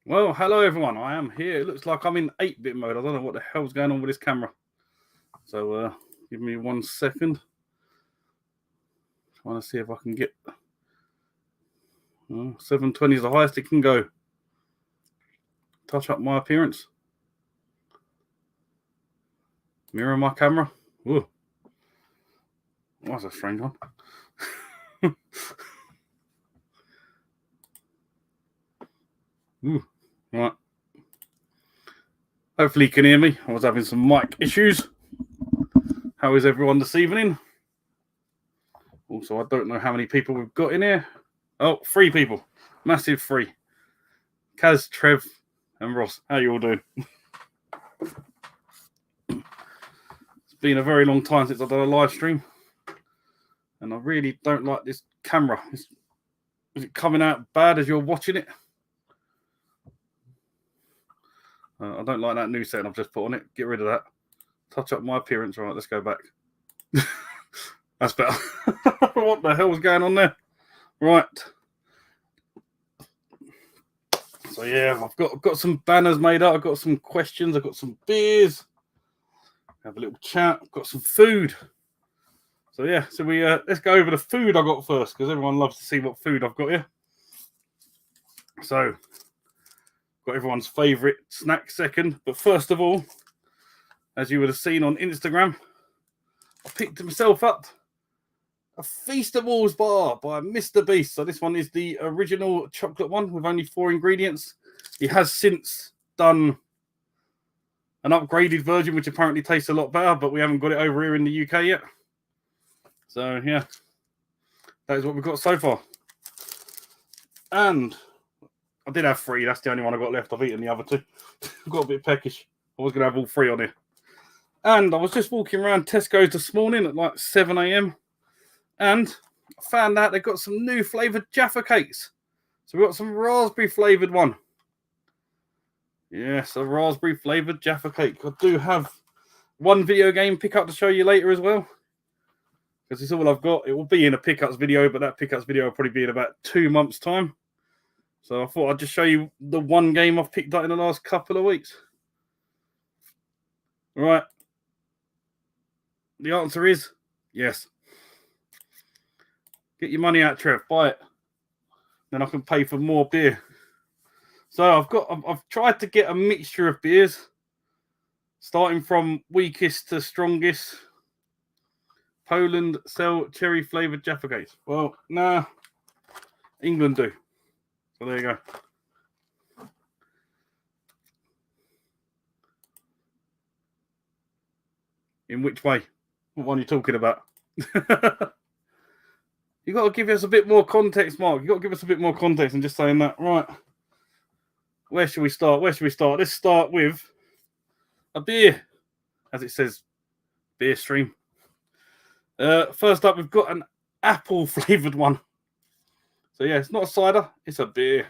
Well, hello everyone. I am here. It looks like I'm in 8-bit mode. I don't know what the hell's going on with this camera. So give me 1 second. Trying to see if I can get 720 is the highest it can go. Touch up my appearance. Mirror my camera. Ooh. That's a strange one. Ooh. Right. Hopefully you can hear me. I was having some mic issues. How is everyone this evening? Also, I don't know how many people we've got in here. Oh, 3 people. Massive 3. Kaz, Trev, and Ross. How you all doing? It's been a very long time since I've done a live stream. And I really don't like this camera. Is it coming out bad as you're watching it? I don't like that new setting I've just put on it. Get rid of that. Touch up my appearance. Right, let's go back. That's better. What the hell was going on there? Right. So yeah, I've got some banners made up. I've got some questions. I've got some beers. Have a little chat. I've got some food. So yeah, so we let's go over the food I got first because everyone loves to see what food I've got here. So got everyone's favourite snack second, but first of all, as you would have seen on Instagram, I picked myself up a Feastables bar by Mr. Beast. So this one is the original chocolate one with only 4 ingredients. He has since done an upgraded version, which apparently tastes a lot better, but we haven't got it over here in the UK yet. So yeah, that is what we've got so far. And I did have 3. That's the only one I got left. I've eaten the other 2. I've got a bit peckish. I was going to have all 3 on here. And I was just walking around Tesco's this morning at like 7 a.m. and I found out they've got some new flavoured Jaffa cakes. So we've got some raspberry flavoured one. Yes, a raspberry flavoured Jaffa cake. I do have one video game pickup to show you later as well. Because it's all I've got. It will be in a pickups video, but that pickups video will probably be in about 2 months' time. So I thought I'd just show you the one game I've picked up in the last couple of weeks. Right. The answer is yes. Get your money out, Trev. Buy it. Then I can pay for more beer. So I've tried to get a mixture of beers, starting from weakest to strongest. Poland sell cherry flavoured Jaffa cakes. Well, nah, England do. So there you go. In which way? What one are you talking about? You got to give us a bit more context, Mark. You got to give us a bit more context than just saying that. Right. Where should we start? Let's start with a beer, as it says, beer stream. First up, we've got an apple flavoured one. So yeah, it's not a cider, it's a beer.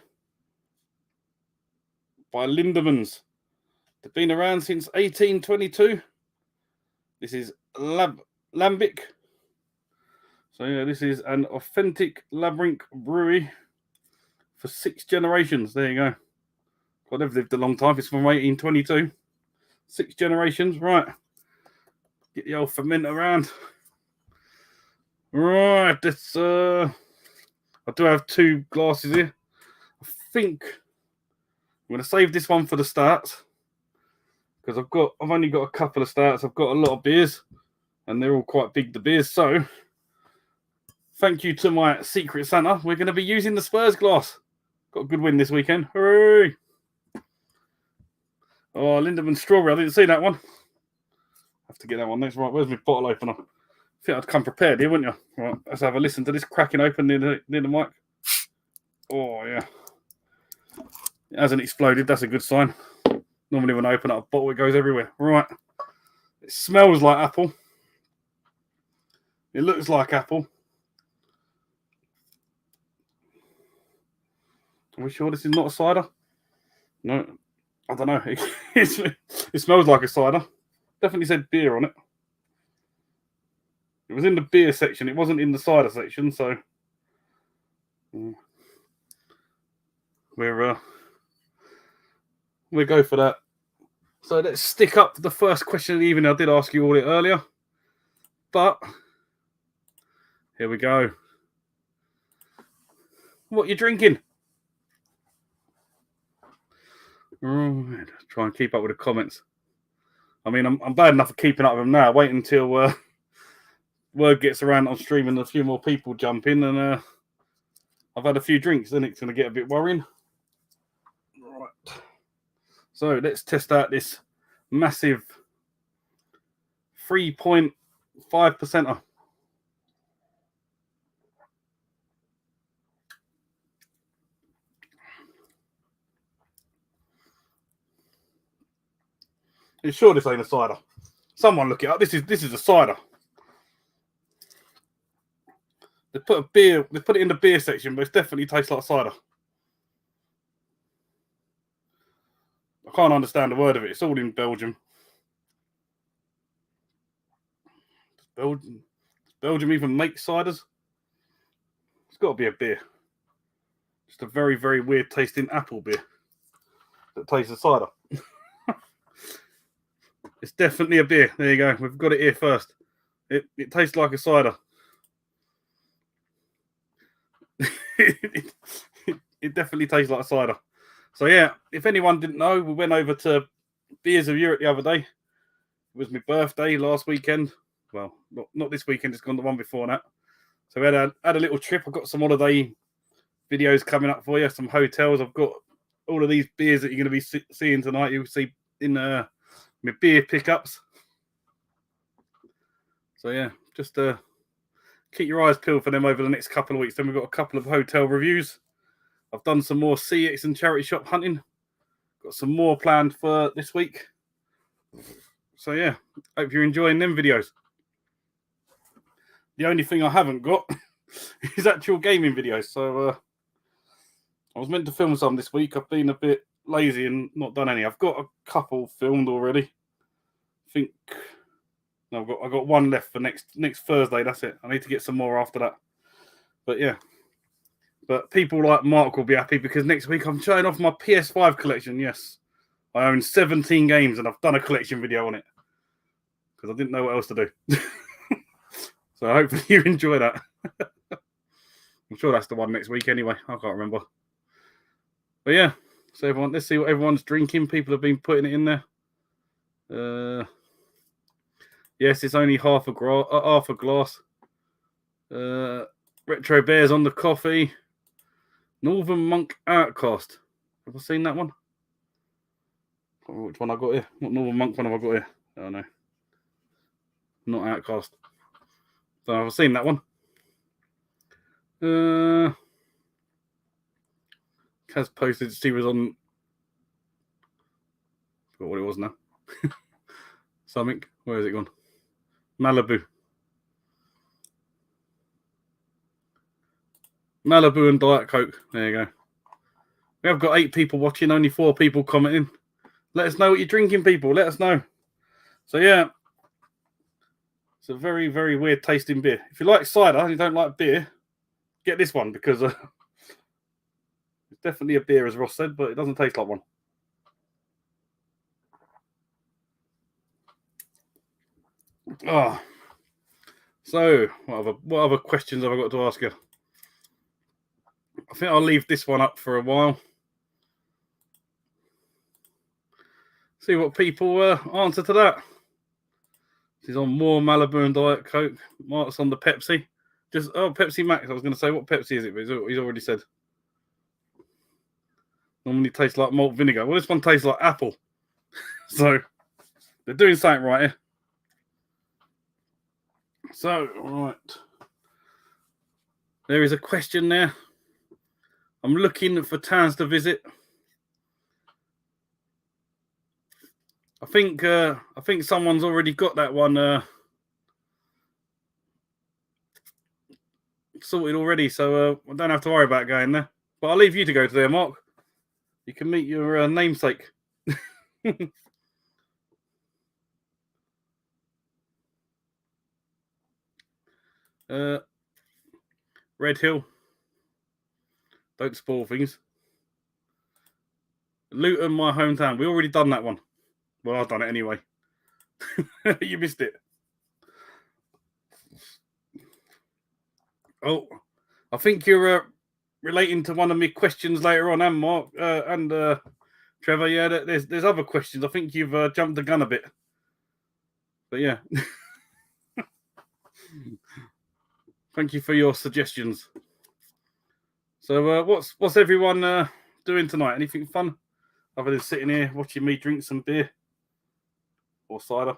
By Lindemans. They've been around since 1822. This is Lambic. So yeah, this is an authentic Labyrinth brewery for 6 generations. There you go. God, they've lived a long time. It's from 1822. 6 generations. Right. Get the old ferment around. Right. This I do have 2 glasses here. I think I'm going to save this one for the start because I've only got a couple of starts. I've got a lot of beers and they're all quite big, the beers. So thank you to my Secret Santa. We're going to be using the Spurs glass. Got a good win this weekend. Hooray! Oh, Lindemann strawberry. I didn't see that one. Have to get that one next. Right, where's my bottle opener? I think I'd come prepared here, wouldn't you? Right, let's have a listen to this cracking open near the mic. Oh, yeah. It hasn't exploded. That's a good sign. Normally when I open up a bottle, it goes everywhere. Right. It smells like apple. It looks like apple. Are we sure this is not a cider? No. I don't know. It smells like a cider. Definitely said beer on it. It was in the beer section. It wasn't in the cider section, so we're we'll go for that. So let's stick up to the first question of the evening. I did ask you all it earlier, but here we go. What you drinking? Right. Try and keep up with the comments. I mean, I'm bad enough at keeping up with them now. Wait until word gets around on stream and a few more people jump in, and I've had a few drinks, then it's going to get a bit worrying. Right. So let's test out this massive 3.5%er. You sure this ain't a cider? Someone look it up. This is a cider. They put a beer. They put it in the beer section, but it definitely tastes like cider. I can't understand a word of it. It's all in Belgium. Does Belgium even make ciders? It's got to be a beer. Just a very, very weird tasting apple beer that tastes of cider. It's definitely a beer. There you go. We've got it here first. It tastes like a cider. it definitely tastes like a cider. So yeah, if anyone didn't know, we went over to Beers of Europe the other day. It was my birthday last weekend. Well, not this weekend. It's gone the one before that. So we had a little trip. I've got some holiday videos coming up for you. Some hotels. I've got all of these beers that you're going to be seeing tonight. You'll see in my beer pickups. So yeah, just keep your eyes peeled for them over the next couple of weeks. Then we've got a couple of hotel reviews. I've done some more CX and charity shop hunting. Got some more planned for this week. So yeah, hope you're enjoying them videos. The only thing I haven't got is actual gaming videos. So I was meant to film some this week. I've been a bit lazy and not done any. I've got a couple filmed already. I think no, I've got one left for next Thursday. That's it. I need to get some more after that. But yeah. But people like Mark will be happy because next week I'm showing off my PS5 collection. Yes. I own 17 games and I've done a collection video on it because I didn't know what else to do. So hopefully you enjoy that. I'm sure that's the one next week anyway. I can't remember. But yeah, so everyone, let's see what everyone's drinking. People have been putting it in there. Yes, it's only half a glass. Retro Bears on the coffee. Northern Monk Outcast. Have I seen that one? I don't know which one I got here. What Northern Monk one have I got here? I don't know. Not Outcast. So I've seen that one. Kaz posted she was on. I forgot what it was now. Something. Where has it gone? Malibu and Diet Coke. There you go. We have got 8 people watching, only 4 people commenting. Let us know what you're drinking, people. Let us know. So yeah, it's a very, very weird tasting beer. If you like cider and you don't like beer, get this one because it's definitely a beer, as Ross said, but it doesn't taste like one. So what other questions have I got to ask you? I think I'll leave this one up for a while. See what people answer to that. She's on more Malibu and Diet Coke. Mark's on the Pepsi. Pepsi Max. I was going to say, what Pepsi is it? But he's already said. Normally tastes like malt vinegar. Well, this one tastes like apple. So they're doing something right here. So, right. There is a question there. I'm looking for towns to visit. I think someone's already got that one sorted already, so I don't have to worry about going there. But I'll leave you to go to there, Mark. You can meet your namesake. Red Hill. Don't spoil things. Luton, my hometown. We already done that one. Well, I've done it anyway. You missed it. Oh, I think you're relating to one of my questions later on, and Mark and Trevor. Yeah, there's other questions. I think you've jumped the gun a bit, but yeah. Thank you for your suggestions. So, what's everyone doing tonight? Anything fun other than sitting here watching me drink some beer or cider?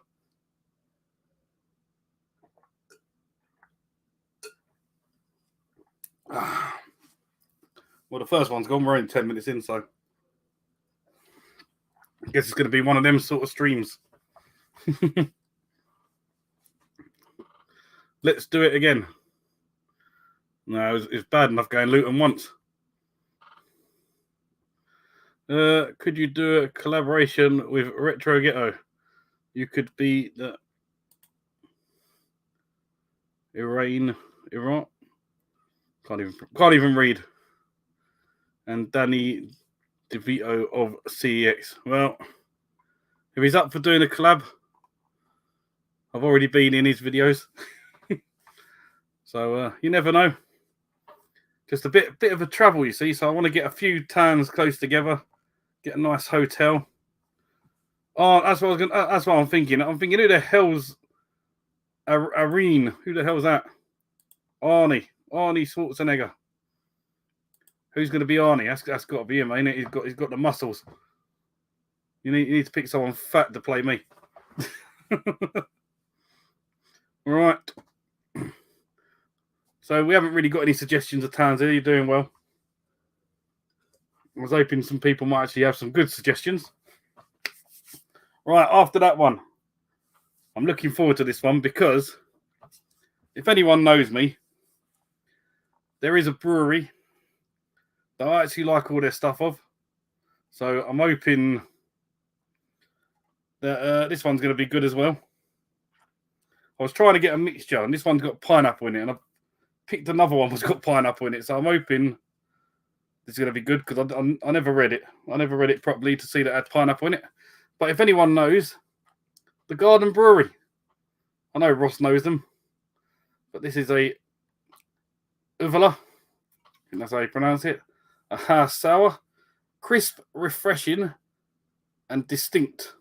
Well, the first one's gone. We're only 10 minutes in, so I guess it's going to be one of them sort of streams. Let's do it again. No, it's bad enough going Luton once. Could you do a collaboration with Retro Ghetto? You could be the Iran. Can't even read. And Danny DeVito of CEX. Well, if he's up for doing a collab, I've already been in his videos. So you never know. Just a bit of a travel, you see. So I want to get a few towns close together, get a nice hotel. Oh, that's what I'm thinking. I'm thinking, who the hell's Irene? Who the hell's that? Arnie Schwarzenegger. Who's going to be Arnie? That's got to be him, ain't it? He's got the muscles. You need to pick someone fat to play me. All right. So we haven't really got any suggestions of towns here. You're doing well. I was hoping some people might actually have some good suggestions. Right, after that one, I'm looking forward to this one because if anyone knows me, there is a brewery that I actually like all their stuff of. So I'm hoping that this one's going to be good as well. I was trying to get a mixture, and this one's got pineapple in it, and I picked another one that's got pineapple in it. So I'm hoping this is going to be good because I never read it. I never read it properly to see that it had pineapple in it. But if anyone knows, the Garden Brewery. I know Ross knows them, but this is a Uvala. I think that's how you pronounce it. A sour, crisp, refreshing, and distinct.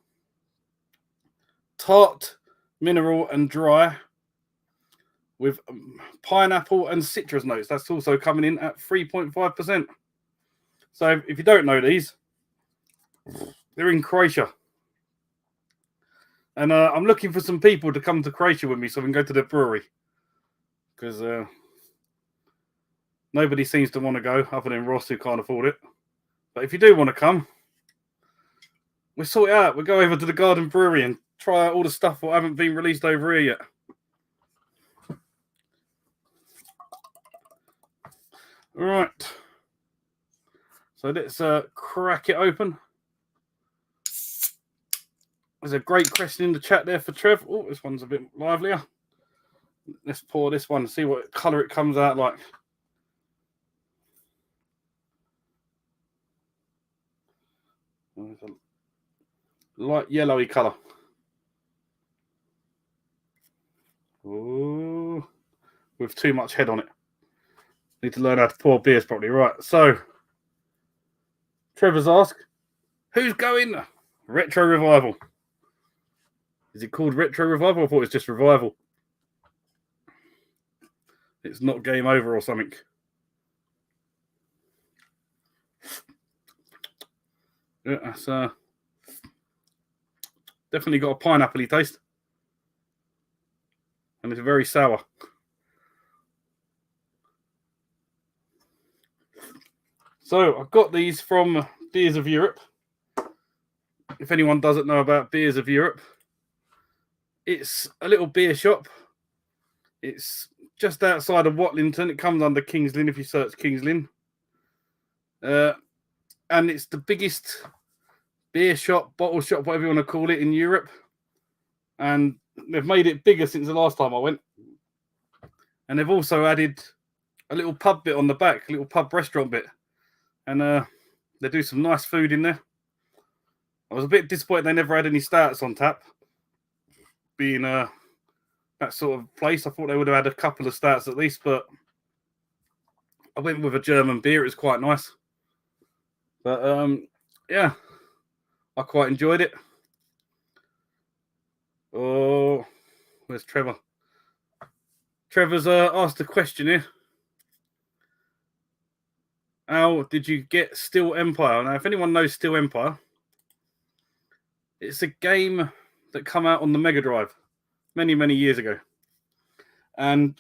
Tart, mineral, and dry with pineapple and citrus notes. That's also coming in at 3.5%. So if you don't know these, they're in Croatia. And I'm looking for some people to come to Croatia with me so we can go to the brewery. Because nobody seems to want to go other than Ross, who can't afford it. But if you do want to come, we'll sort it out. We'll go over to the Garden Brewery and try out all the stuff that haven't been released over here yet. All right. So let's crack it open. There's a great question in the chat there for Trev. Oh, this one's a bit livelier. Let's pour this one and see what colour it comes out like. It's a light yellowy colour. Oh, with too much head on it. Need to learn how to pour beers properly. Right, so Trevor's asked, who's going? Retro Revival. Is it called Retro Revival? I thought it was just Revival. It's not Game Over or something. Yeah, that's definitely got a pineapple-y taste. And it's very sour. So I've got these from Beers of Europe. If anyone doesn't know about Beers of Europe, it's a little beer shop. It's just outside of Watlington. It comes under Kings Lynn if you search Kings Lynn. And it's the biggest beer shop, bottle shop, whatever you want to call it, in Europe. And they've made it bigger since the last time I went. And they've also added a little pub bit on the back, a little pub restaurant bit. And they do some nice food in there. I was a bit disappointed they never had any starts on tap. Being that sort of place, I thought they would have had a couple of starts at least, but I went with a German beer. It was quite nice. But yeah, I quite enjoyed it. Oh, where's Trevor? Trevor's asked a question here. How did you get Steel Empire? Now, if anyone knows Steel Empire, it's a game that came out on the Mega Drive many, many years ago. And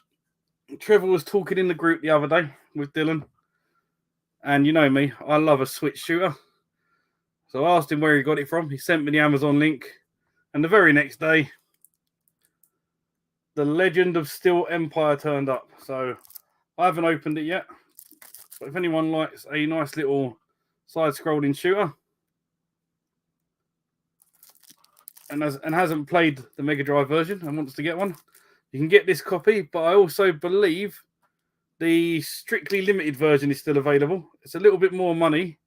Trevor was talking in the group the other day with Dylan. And you know me, I love a Switch shooter. So I asked him where he got it from. He sent me the Amazon link. And the very next day, The Legend of Steel Empire turned up. So I haven't opened it yet. But if anyone likes a nice little side-scrolling shooter and hasn't played the Mega Drive version and wants to get one, you can get this copy. But I also believe the strictly limited version is still available. It's a little bit more money,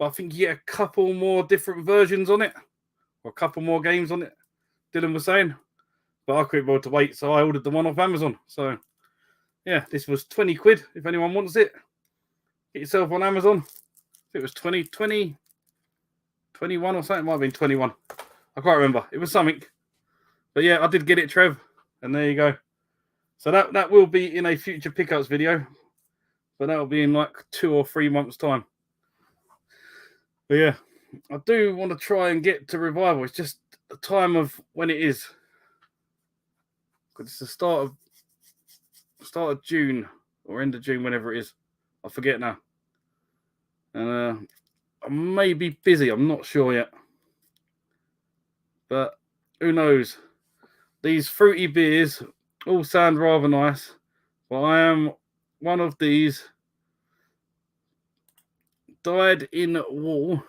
but I think you get a couple more different versions on it, or a couple more games on it, Dylan was saying. But I couldn't bother to wait, so I ordered the one off Amazon. So yeah, this was 20 quid if anyone wants it. Get yourself on Amazon. It was 20, 21 or something. It might have been 21. I can't remember. It was something. But yeah, I did get it, Trev. And there you go. So that will be in a future pickups video. But that will be in like 2 or 3 months' time. But yeah, I do want to try and get to Revival. It's just the time of when it is. Because it's the start of June or end of June, whenever it is. I forget now. And I may be busy. I'm not sure yet. But who knows? These fruity beers all sound rather nice. But I am one of these dyed-in-wool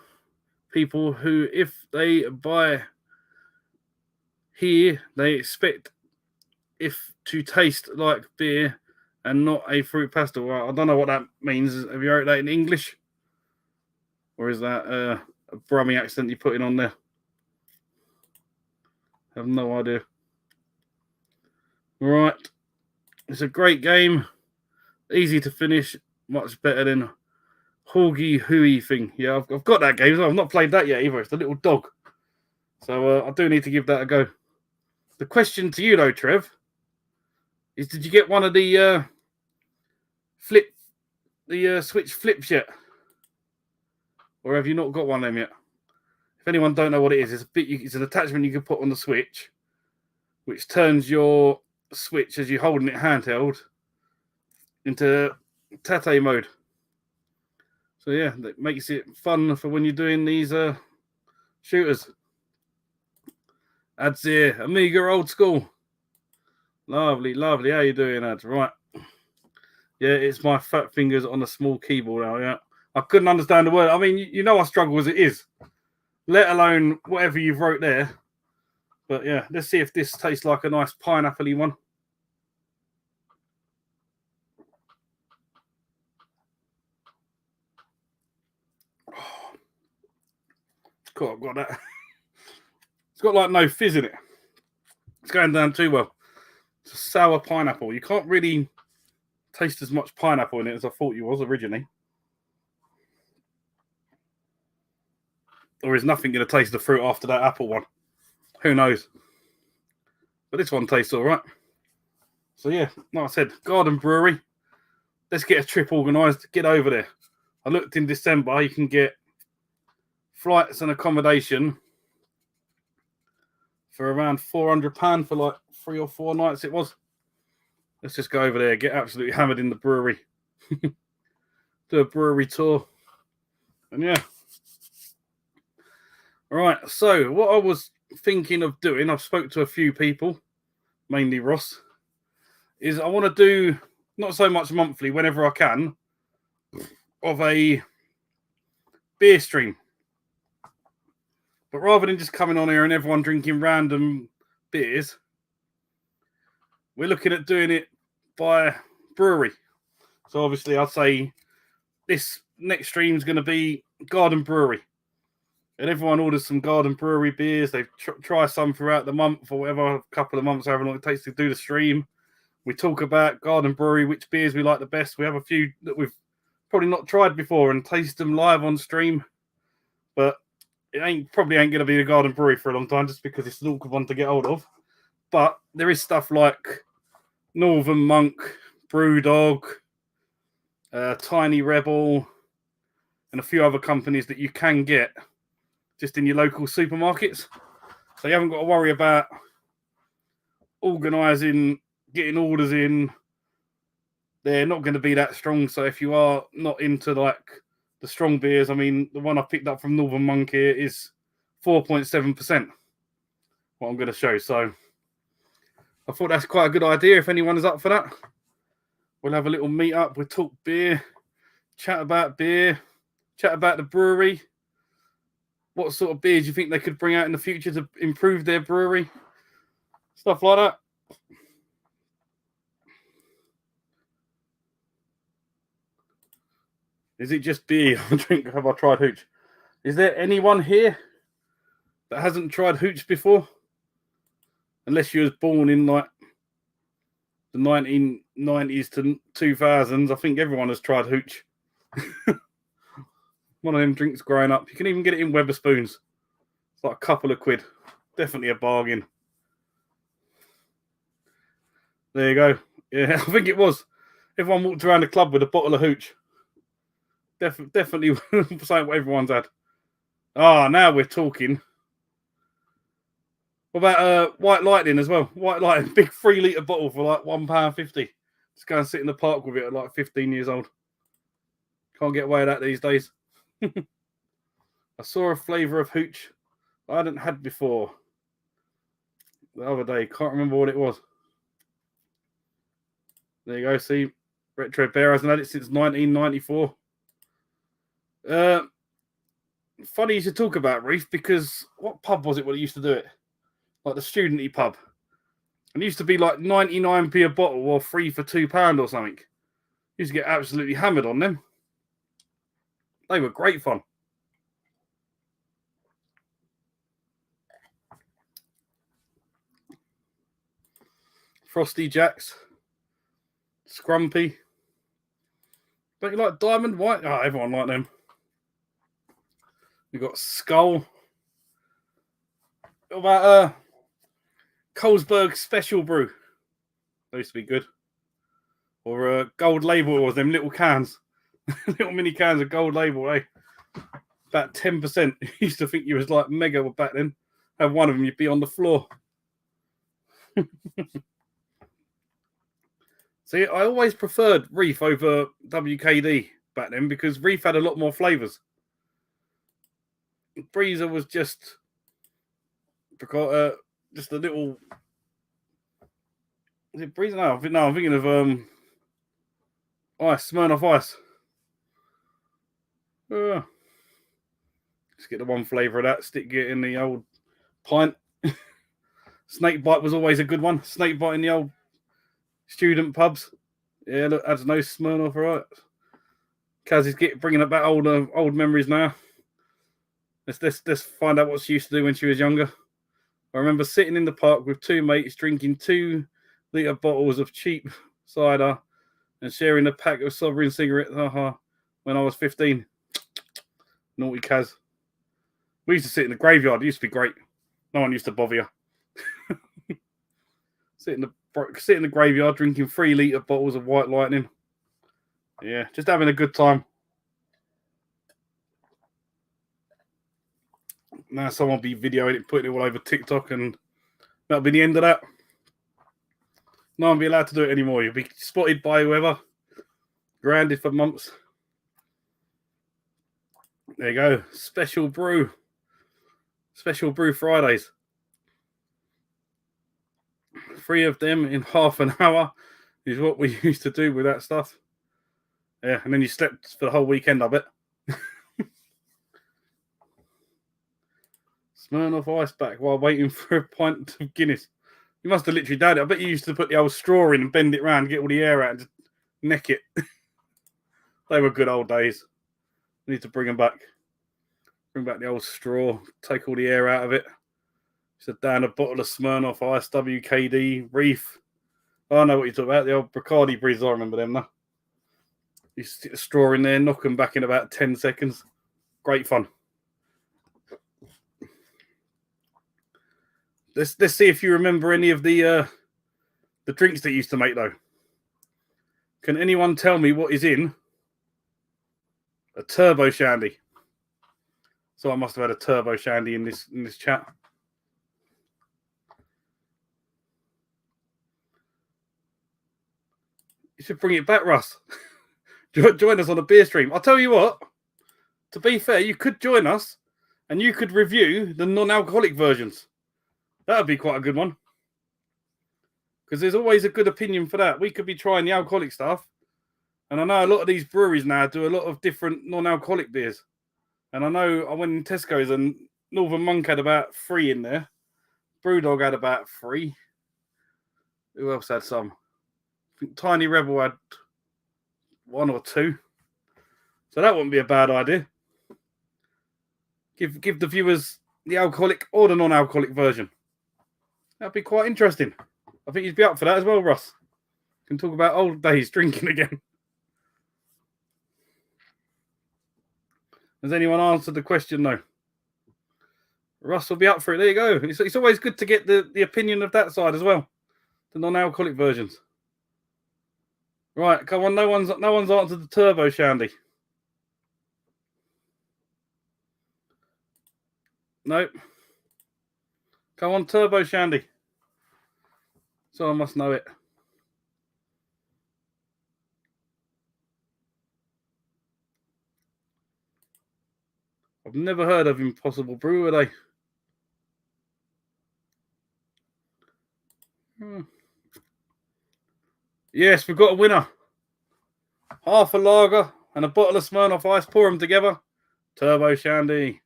people who, if they buy here, they expect if to taste like beer and not a fruit pastel. Well, I don't know what that means. Have you heard that in English? Or is that a Brummie accent you're putting on there? I have no idea. Right. It's a great game. Easy to finish. Much better than Hoogie Hooey thing. Yeah, I've got that game. I've not played that yet either. It's the little dog. So I do need to give that a go. The question to you though, Trev, is did you get one of the Switch flips yet? Or have you not got one of them yet? If anyone don't know what it is, it's an attachment you can put on the Switch, which turns your Switch as you're holding it handheld into Tate mode. So yeah, that makes it fun for when you're doing these shooters. Ad's here, Amiga old school. Lovely, lovely. How you doing, Ad? Right. Yeah, it's my fat fingers on a small keyboard now, yeah. I couldn't understand the word. I mean, you know I struggle as it is, let alone whatever you've wrote there. But yeah, let's see if this tastes like a nice pineapple-y one. Oh, cool, I've got that. It's got like no fizz in it. It's going down too well. It's a sour pineapple. You can't really taste as much pineapple in it as I thought you was originally. Or is nothing going to taste the fruit after that apple one? Who knows? But this one tastes all right. So yeah, like I said, Garden Brewery. Let's get a trip organised. Get over there. I looked in December. You can get flights and accommodation for around £400 for like 3 or 4 nights it was. Let's just go over there, get absolutely hammered in the brewery. Do a brewery tour. And yeah. All right, so what I was thinking of doing, I've spoke to a few people, mainly Ross, is I want to do, not so much monthly, whenever I can, of a beer stream. But rather than just coming on here and everyone drinking random beers, we're looking at doing it by brewery. So obviously I'd say this next stream is going to be Garden Brewery. And everyone orders some Garden Brewery beers. They try some throughout the month or whatever, a couple of months, however long it takes to do the stream. We talk about Garden Brewery, which beers we like the best. We have a few that we've probably not tried before and taste them live on stream. But it probably ain't going to be the Garden Brewery for a long time just because it's an awkward one to get hold of. But there is stuff like Northern Monk, Brewdog, Tiny Rebel, and a few other companies that you can get just in your local supermarkets. So you haven't got to worry about organising, getting orders in. They're not going to be that strong. So if you are not into like the strong beers, I mean, the one I picked up from Northern Monk here is 4.7%. What I'm going to show. So I thought that's quite a good idea. If anyone is up for that, we'll have a little meet up. We'll talk beer, chat about beer, chat about the brewery. What sort of beers you think they could bring out in the future to improve their brewery? Stuff like that. Is it just beer I drink? Have I tried hooch? Is there anyone here that hasn't tried hooch before? Unless you was born in like the 1990s to 2000s, I think everyone has tried hooch. One of them drinks growing up. You can even get it in Wetherspoons. It's like a couple of quid. Definitely a bargain. There you go. Yeah, I think it was. Everyone walked around the club with a bottle of hooch. Definitely saying what everyone's had. Now we're talking. What about White Lightning as well? White Lightning, big 3 litre bottle for like £1.50. Just go and sit in the park with it at like 15 years old. Can't get away with that these days. I saw a flavour of hooch I hadn't had before the other day. Can't remember what it was. There you go. See, Retro Bear hasn't had it since 1994. Funny you should talk about Reef, because what pub was it when it used to do it? Like the studenty pub. And it used to be like 99p a bottle or 3 for £2 or something. Used to get absolutely hammered on them. They were great fun. Frosty Jacks. Scrumpy. Don't you like Diamond White? Oh, everyone liked them. We've got Skull. What about Colesberg Special Brew? They used to be good. Or Gold Label, or them little cans. Little mini cans of Gold Label, eh? About 10%. Used to think you was like mega back then. Have one of them, you'd be on the floor. See, I always preferred Reef over WKD back then because Reef had a lot more flavours. Breezer was just a little. Is it Breezer? No, I'm thinking of Ice, Smirnoff Ice. Just get the one flavour of that. Stick it in the old pint. Snake Bite was always a good one. Snake Bite in the old student pubs. Yeah, look, adds no Smirnoff, right? Kaz is bringing up that old memories now. Let's find out what she used to do when she was younger. I remember sitting in the park with 2 mates drinking 2 litre bottles of cheap cider and sharing a pack of Sovereign cigarettes when I was 15. Naughty Kaz. We used to sit in the graveyard. It used to be great. No one used to bother you. Sit in the graveyard drinking 3 litre bottles of White Lightning. Yeah, just having a good time. Now someone will be videoing it, putting it all over TikTok, and that'll be the end of that. No one will be allowed to do it anymore. You'll be spotted by whoever. Grounded for months. There you go. Special brew. Special brew Fridays. 3 of them in half an hour is what we used to do with that stuff. Yeah, and then you slept for the whole weekend, I bet. Smirnoff Ice back while waiting for a pint of Guinness. You must have literally done it. I bet you used to put the old straw in and bend it round, get all the air out and just neck it. They were good old days. Need to bring them back. Bring back the old straw, take all the air out of it. So down a bottle of Smirnoff Ice, WKD, Reef. I know what you're talking about. The old Bacardi breezes, I remember them now. You stick the straw in there, knock them back in about 10 seconds. Great fun. Let's see if you remember any of the drinks that you used to make, though. Can anyone tell me what is in a turbo shandy? So I must have had a turbo shandy in this chat. You should bring it back, Russ. Join us on a beer stream. I'll tell you what, to be fair, you could join us and you could review the non-alcoholic versions. That would be quite a good one. Because there's always a good opinion for that. We could be trying the alcoholic stuff. And I know a lot of these breweries now do a lot of different non-alcoholic beers. And I know I went in Tesco's and Northern Monk had about 3 in there. Brewdog had about 3. Who else had some? I think Tiny Rebel had 1 or 2. So that wouldn't be a bad idea. Give the viewers the alcoholic or the non-alcoholic version. That'd be quite interesting. I think you'd be up for that as well, Russ. Can talk about old days drinking again. Has anyone answered the question, though? Russ will be up for it. There you go. It's always good to get the opinion of that side as well. The non-alcoholic versions. Right, come on. No one's answered the turbo shandy. Nope. Come on, turbo shandy. So I must know it. I've never heard of Impossible Brew, are they? Yes, we've got a winner. Half a lager and a bottle of Smirnoff Ice. Pour them together. Turbo shandy.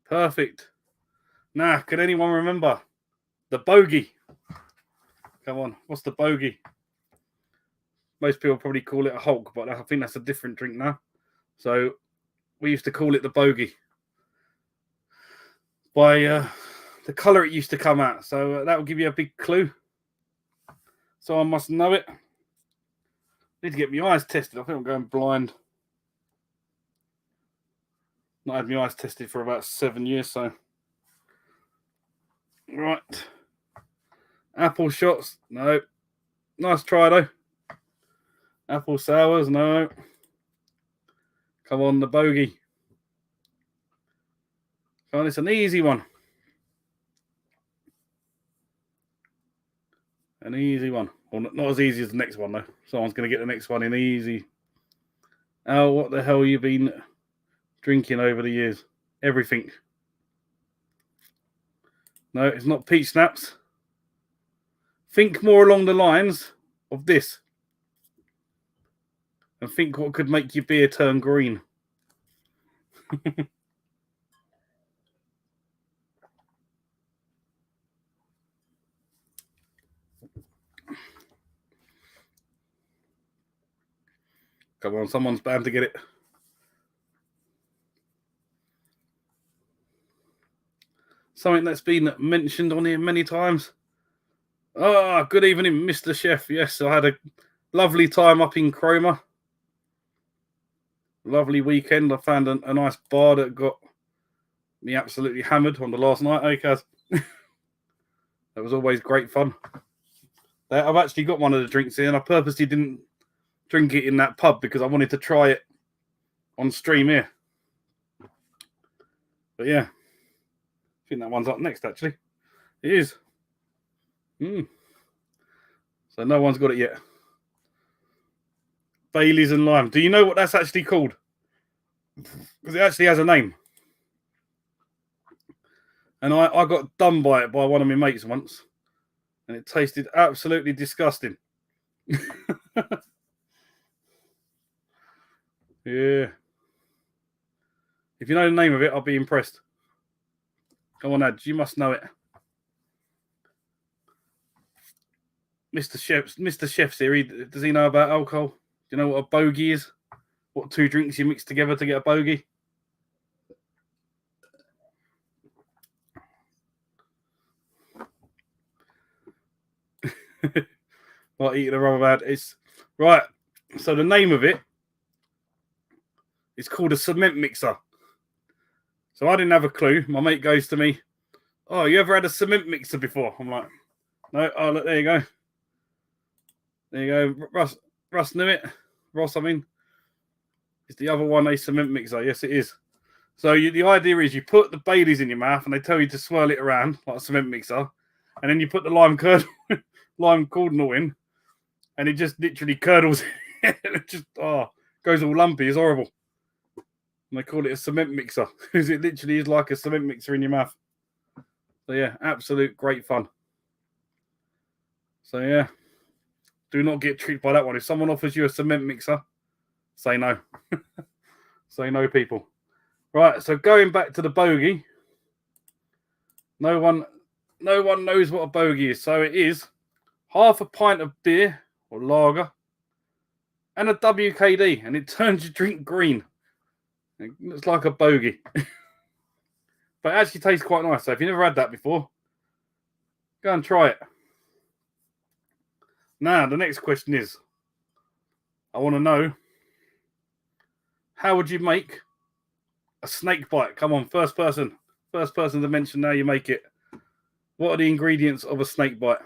Perfect. Now, can anyone remember the bogey? Come on, what's the bogey? Most people probably call it a Hulk, but I think that's a different drink now. So we used to call it the bogey by the colour it used to come out. So that will give you a big clue. So I must know it. Need to get my eyes tested. I think I'm going blind. Not had my eyes tested for about 7 years, so. Right. Apple shots, no. Nice try, though. Apple sours, no. Come on, the bogey. Come on, it's an easy one. An easy one. Well, not as easy as the next one, though. Someone's going to get the next one in easy. Oh, what the hell you been drinking over the years? Everything. No, it's not peach snaps. Think more along the lines of this. And think what could make your beer turn green. Come on, someone's bound to get it. Something that's been mentioned on here many times. Oh, good evening, Mr. Chef. Yes, I had a lovely time up in Cromer. Lovely weekend. I found a nice bar that got me absolutely hammered on the last night. Hey, Kaz. That was always great fun. I've actually got one of the drinks here, and I purposely didn't drink it in that pub because I wanted to try it on stream here. But yeah, I think that one's up next, actually. It is. So no one's got it yet. Baileys and lime. Do you know what that's actually called? Because it actually has a name. And I got done by it by one of my mates once. And it tasted absolutely disgusting. Yeah. If you know the name of it, I'll be impressed. Come on, Ad, you must know it. Mr. Chef's here. Does he know about alcohol? Do you know what a bogey is? What 2 drinks you mix together to get a bogey? Not eating a rubber band. It's right. So the name of it is called a cement mixer. So I didn't have a clue. My mate goes to me, "Oh, you ever had a cement mixer before?" I'm like, "No." Oh, look, there you go. There you go. Russ knew it. Ross, I mean, is the other one a cement mixer? Yes, it is. So the idea is you put the Baileys in your mouth, and they tell you to swirl it around like a cement mixer, and then you put the lime cardinal in, and it just literally curdles. It just goes all lumpy. It's horrible. And they call it a cement mixer because it literally is like a cement mixer in your mouth. So yeah, absolute great fun. So yeah, do not get tricked by that one. If someone offers you a cement mixer, say no. Say no, people. Right, so going back to the bogey, no one knows what a bogey is. So it is half a pint of beer or lager and a WKD, and it turns your drink green. It looks like a bogey. But it actually tastes quite nice. So if you've never had that before, go and try it. Now, the next question is, I want to know, how would you make a snake bite? Come on, first person to mention how you make it. What are the ingredients of a snake bite?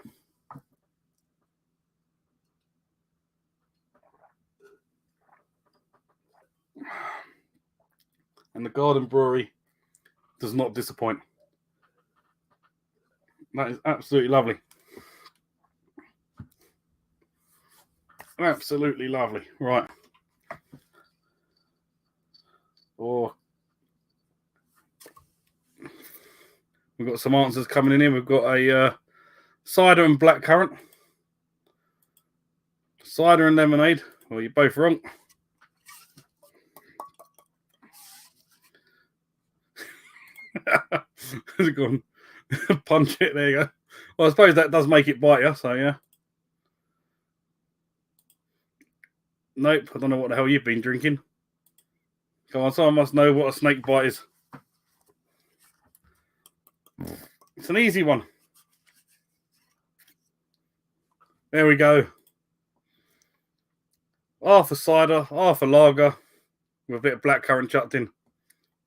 And the Garden Brewery does not disappoint. That is absolutely lovely. Absolutely lovely. Right. Oh, we've got some answers coming in here. We've got a cider and blackcurrant. Cider and lemonade. Well, you're both wrong. Go on. Punch it. There you go. Well, I suppose that does make it bite you. So yeah. Nope. I don't know what the hell you've been drinking. Come on, someone must know what a snake bite is. It's an easy one. There we go. Half a cider, half a lager, with a bit of blackcurrant chucked in.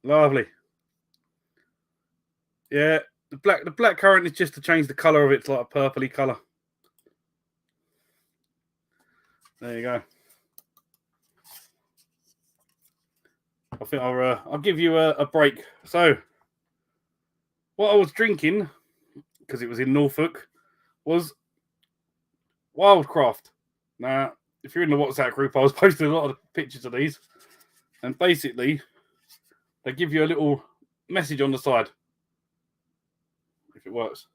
Lovely. Yeah, the blackcurrant is just to change the colour of it to like a purpley colour. There you go. I think I'll give you a break. So, what I was drinking, because it was in Norfolk, was Wildcraft. Now, if you're in the WhatsApp group, I was posting a lot of pictures of these. And basically, they give you a little message on the side. If it works.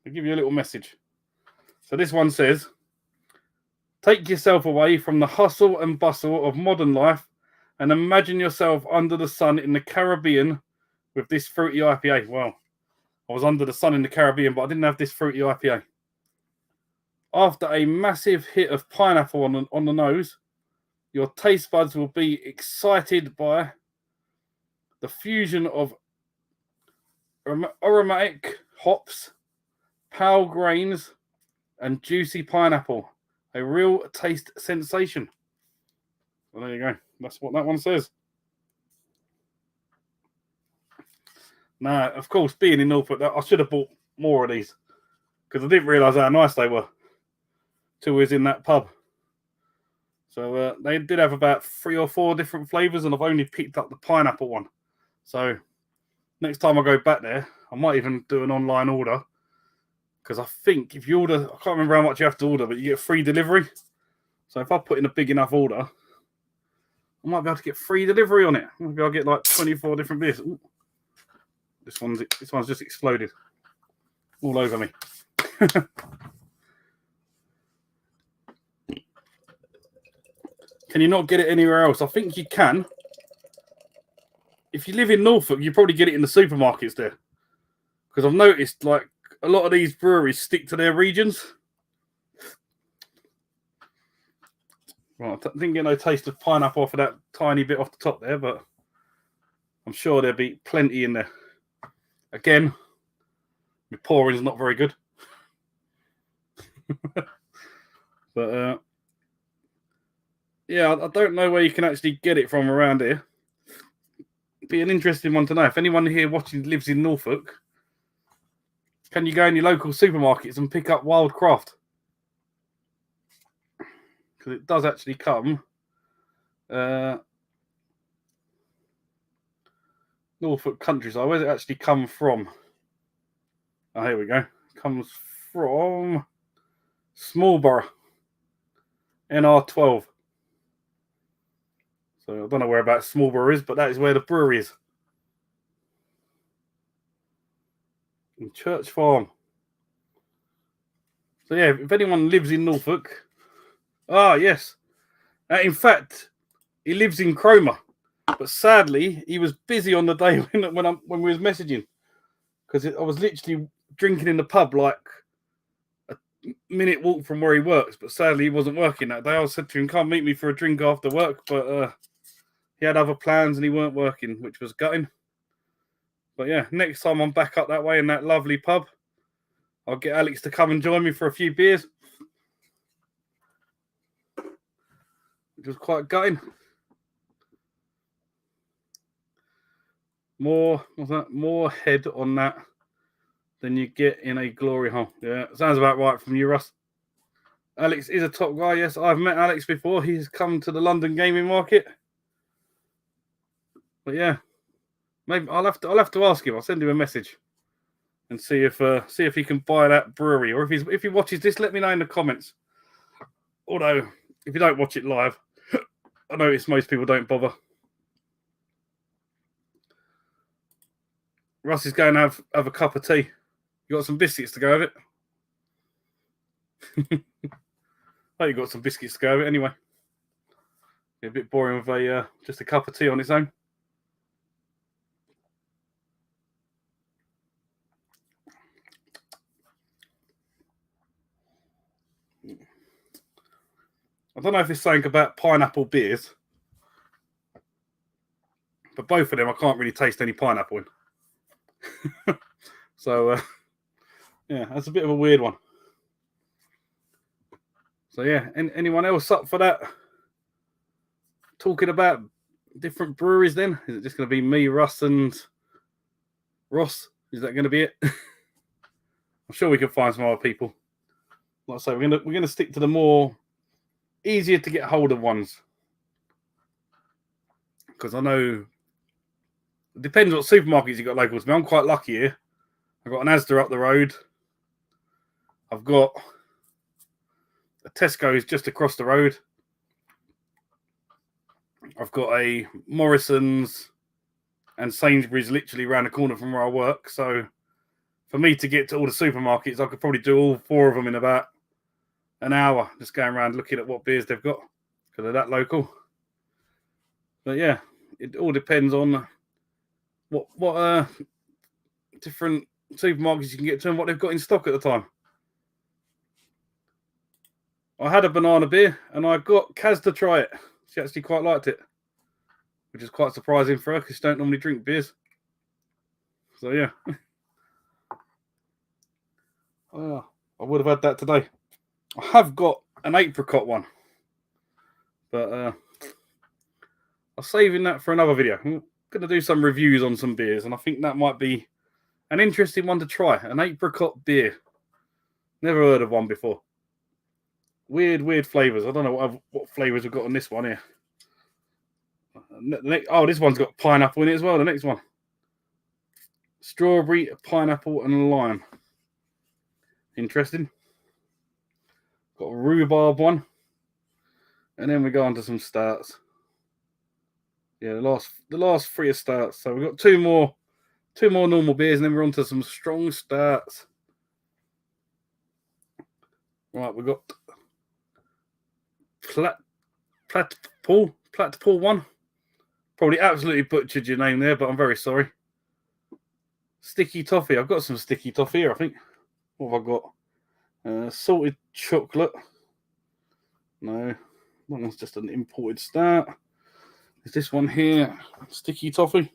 They give you a little message. So this one says, take yourself away from the hustle and bustle of modern life and imagine yourself under the sun in the Caribbean with this fruity IPA. Well, I was under the sun in the Caribbean, but I didn't have this fruity IPA. After a massive hit of pineapple on the nose, your taste buds will be excited by the fusion of aromatic hops, pale grains, and juicy pineapple. A real taste sensation. Well, there you go. That's what that one says. Now, of course, being in Norfolk, I should have bought more of these because I didn't realise how nice they were till we was in that pub. So they did have about 3 or 4 different flavours, and I've only picked up the pineapple one. So next time I go back there, I might even do an online order because I think if you order, I can't remember how much you have to order, but you get free delivery. So if I put in a big enough order, I might be able to get free delivery on it. Maybe I'll get like 24 different beers. Ooh. This one's just exploded all over me. Can you not get it anywhere else? I think you can. If you live in Norfolk, you probably get it in the supermarkets there. Because I've noticed like a lot of these breweries stick to their regions. Right, I didn't get no taste of pineapple off of that tiny bit off the top there, but I'm sure there'll be plenty in there. Again, my pouring is not very good. But yeah, I don't know where you can actually get it from around here. Be an interesting one to know. If anyone here watching lives in Norfolk, can you go in your local supermarkets and pick up wild craft? Because it does actually come. Norfolk countryside. Where does it actually come from? Oh, here we go. It comes from Smallborough, NR12. So I don't know whereabouts Smallborough is, but that is where the brewery is. In Church Farm. So yeah, if anyone lives in Norfolk, yes. In fact, he lives in Cromer, but sadly he was busy on the day when we was messaging, because I was literally drinking in the pub like a minute walk from where he works. But sadly he wasn't working that day. I said to him, "Come meet me for a drink after work," but he had other plans and he weren't working, which was gutting. But yeah, next time I'm back up that way in that lovely pub, I'll get Alex to come and join me for a few beers, which was quite gutting. More head on that than you get in a glory hole. Yeah, sounds about right from you, Russ. Alex is a top guy. Yes, I've met Alex before. He's come to the London gaming market. But yeah, maybe I'll have to ask him. I'll send him a message and see if he can buy that brewery, or if he watches this, let me know in the comments. Although if you don't watch it live, I notice most people don't bother. Russ is going to have a cup of tea. You got some biscuits to go with it? Oh, you got some biscuits to go with it anyway. Be a bit boring with just a cup of tea on its own. I don't know if it's something about pineapple beers, but both of them I can't really taste any pineapple in. So yeah, that's a bit of a weird one. So yeah, anyone else up for that? Talking about different breweries then? Is it just going to be me, Russ, and Ross? Is that going to be it? I'm sure we can find some other people. Like I say, we're gonna stick to the more easier to get hold of ones, because I know it depends what supermarkets you got local to me. I'm quite lucky here. I've got an Asda up the road. I've got a Tesco's just across the road. I've got a Morrison's and Sainsbury's literally around the corner from where I work. So for me to get to all the supermarkets, I could probably do all four of them in about an hour, just going around looking at what beers they've got, because they're that local. But yeah, it all depends on what different supermarkets you can get to and what they've got in stock at the time. I had a banana beer and I got Kaz to try it. She actually quite liked it, which is quite surprising for her because she don't normally drink beers. So yeah. I would have had that today. I have got an apricot one, but I'm saving that for another video. I'm going to do some reviews on some beers, and I think that might be an interesting one to try. An apricot beer. Never heard of one before. Weird flavours. I don't know what flavours we've got on this one here. This one's got pineapple in it as well. The next one. Strawberry, pineapple, and lime. Interesting. Got a rhubarb one. And then we go on to some stouts. Yeah, the last three are stouts. So we've got two more normal beers, and then we're on to some strong stouts. Right, we've got Platypus one. Probably absolutely butchered your name there, but I'm very sorry. Sticky toffee. I've got some sticky toffee here, I think. What have I got? Salted chocolate. No, that one's just an imported stout. Is this one here sticky toffee?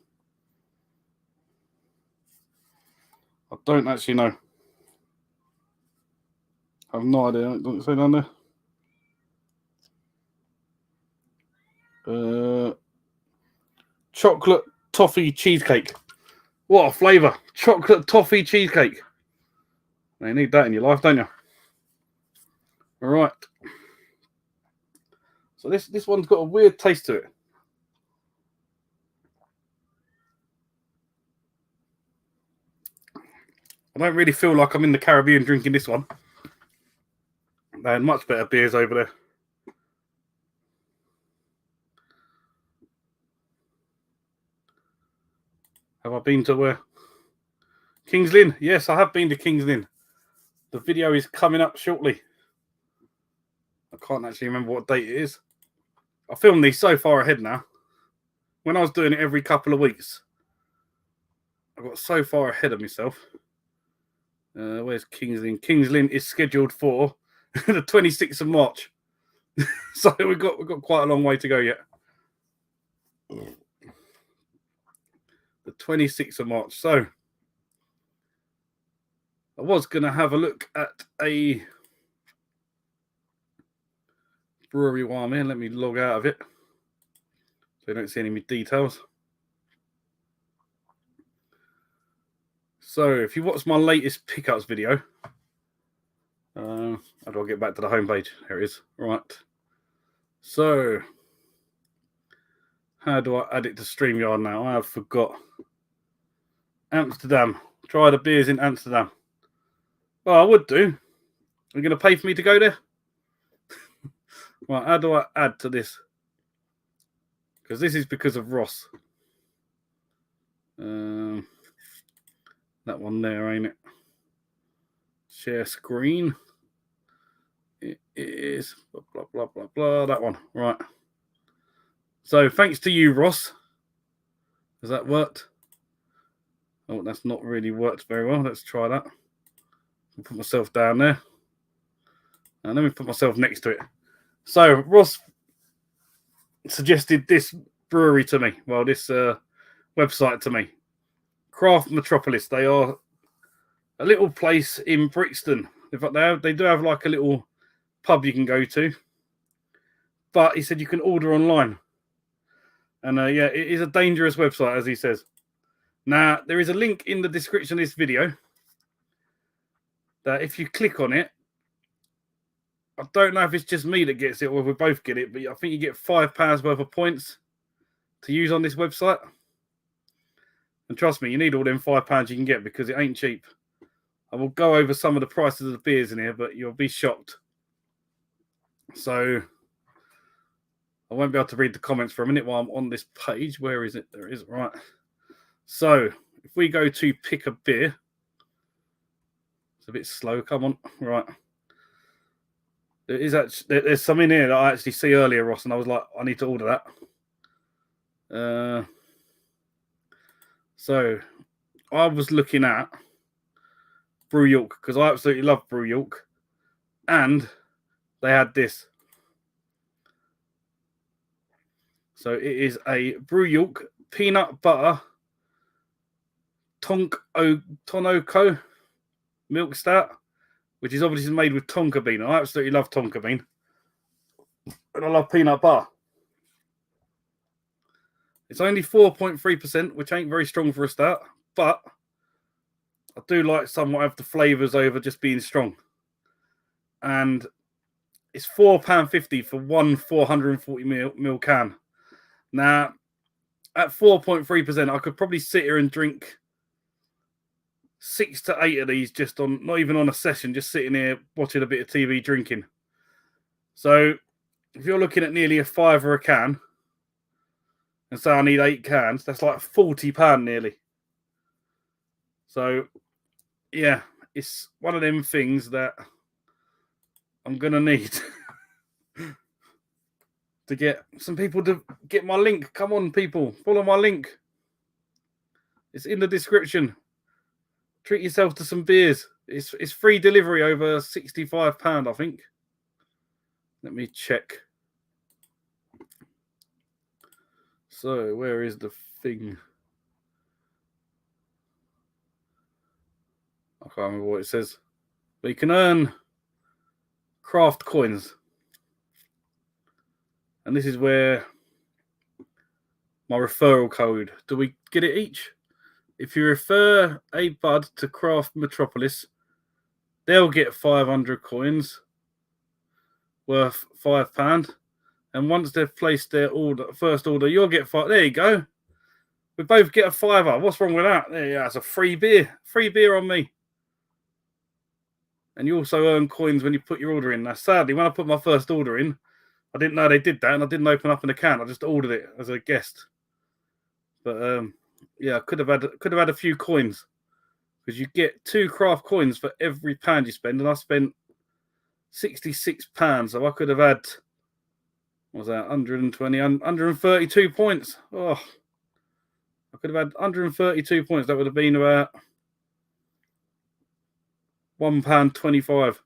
I don't actually know. I have no idea. It doesn't say down there. Chocolate toffee cheesecake. What a flavour. Chocolate toffee cheesecake. You need that in your life, don't you? All right. So this one's got a weird taste to it. I don't really feel like I'm in the Caribbean drinking this one. They had much better beers over there. Have I been to where? King's Lynn. Yes, I have been to King's Lynn. The video is coming up shortly. I can't actually remember what date it is. I filmed these so far ahead now. When I was doing it every couple of weeks, I got so far ahead of myself. Where's King's Lynn? King's Lynn is scheduled for the 26th of March. So we've got quite a long way to go yet. The 26th of March. So I was going to have a look at a brewery while I'm in. Let me log out of it so you don't see any details. So if you watch my latest pickups video, how do I get back to the homepage? Here it is. Right. So how do I add it to StreamYard now? I have forgot. Amsterdam. Try the beers in Amsterdam. Well, I would do. Are you going to pay for me to go there? Right, how do I add to this? Because this is because of Ross. That one there, ain't it? Share screen. It is blah, blah, blah, blah, blah. That one. Right. So thanks to you, Ross. Has that worked? Oh, that's not really worked very well. Let's try that. I'll put myself down there. And let me put myself next to it. So Ross suggested this brewery to me. Well, this website to me. Craft Metropolis. They are a little place in Brixton. In fact, they do have like a little pub you can go to. But he said you can order online. And yeah, it is a dangerous website, as he says. Now, there is a link in the description of this video that if you click on it, I don't know if it's just me that gets it or if we both get it, but I think you get £5 worth of points to use on this website. And trust me, you need all them £5 you can get because it ain't cheap. I will go over some of the prices of the beers in here, but you'll be shocked. So I won't be able to read the comments for a minute while I'm on this page. Where is it? There it is. Right. So if we go to pick a beer, it's a bit slow. Come on. Right. There is actually, there's some in here that I actually see earlier, Ross, and I was like, I need to order that. So I was looking at Brew York because I absolutely love Brew York, and they had this. So it is a Brew York peanut butter Tonoko milk stout, which is obviously made with tonka bean. I absolutely love tonka bean, and I love peanut butter. It's only 4.3%, which ain't very strong for a stout, but I do like somewhat of the flavours over just being strong. And it's £4.50 for one 440ml can. Now, at 4.3%, I could probably sit here and drink 6 to 8 of these just on, not even on a session, just sitting here watching a bit of TV drinking. So if you're looking at nearly a £5 a can, and say I need 8 cans, that's like £40 nearly. So yeah, it's one of them things that I'm gonna need to get some people to get my link. Come on, people, follow my link. It's in the description. Treat yourself to some beers. It's free delivery over £65, I think. Let me check. So where is the thing? I can't remember what it says. But you can earn craft coins. And this is where my referral code. Do we get it each? If you refer a bud to Craft Metropolis, they'll get 500 coins worth £5. And once they've placed their first order, you'll get 5. There you go. We both get a £5. What's wrong with that? There you go. It's a free beer. Free beer on me. And you also earn coins when you put your order in. Now, sadly, when I put my first order in, I didn't know they did that, and I didn't open up an account. I just ordered it as a guest. But yeah, I could have had a few coins, because you get 2 craft coins for every pound you spend, and I spent £66, so I could have had, what was that, 132 points. Oh, I could have had 132 points. That would have been about £1.25,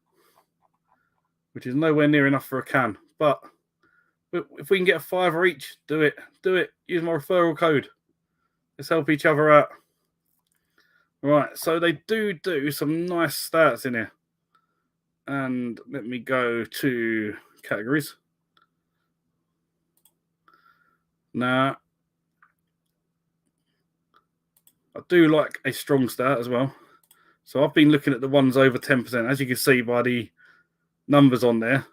which is nowhere near enough for a can. But if we can get a £5 each, do it. Do it. Use my referral code. Let's help each other out. Right, so they do some nice stats in here. And let me go to categories. Now, I do like a strong start as well. So I've been looking at the ones over 10%. As you can see by the numbers on there,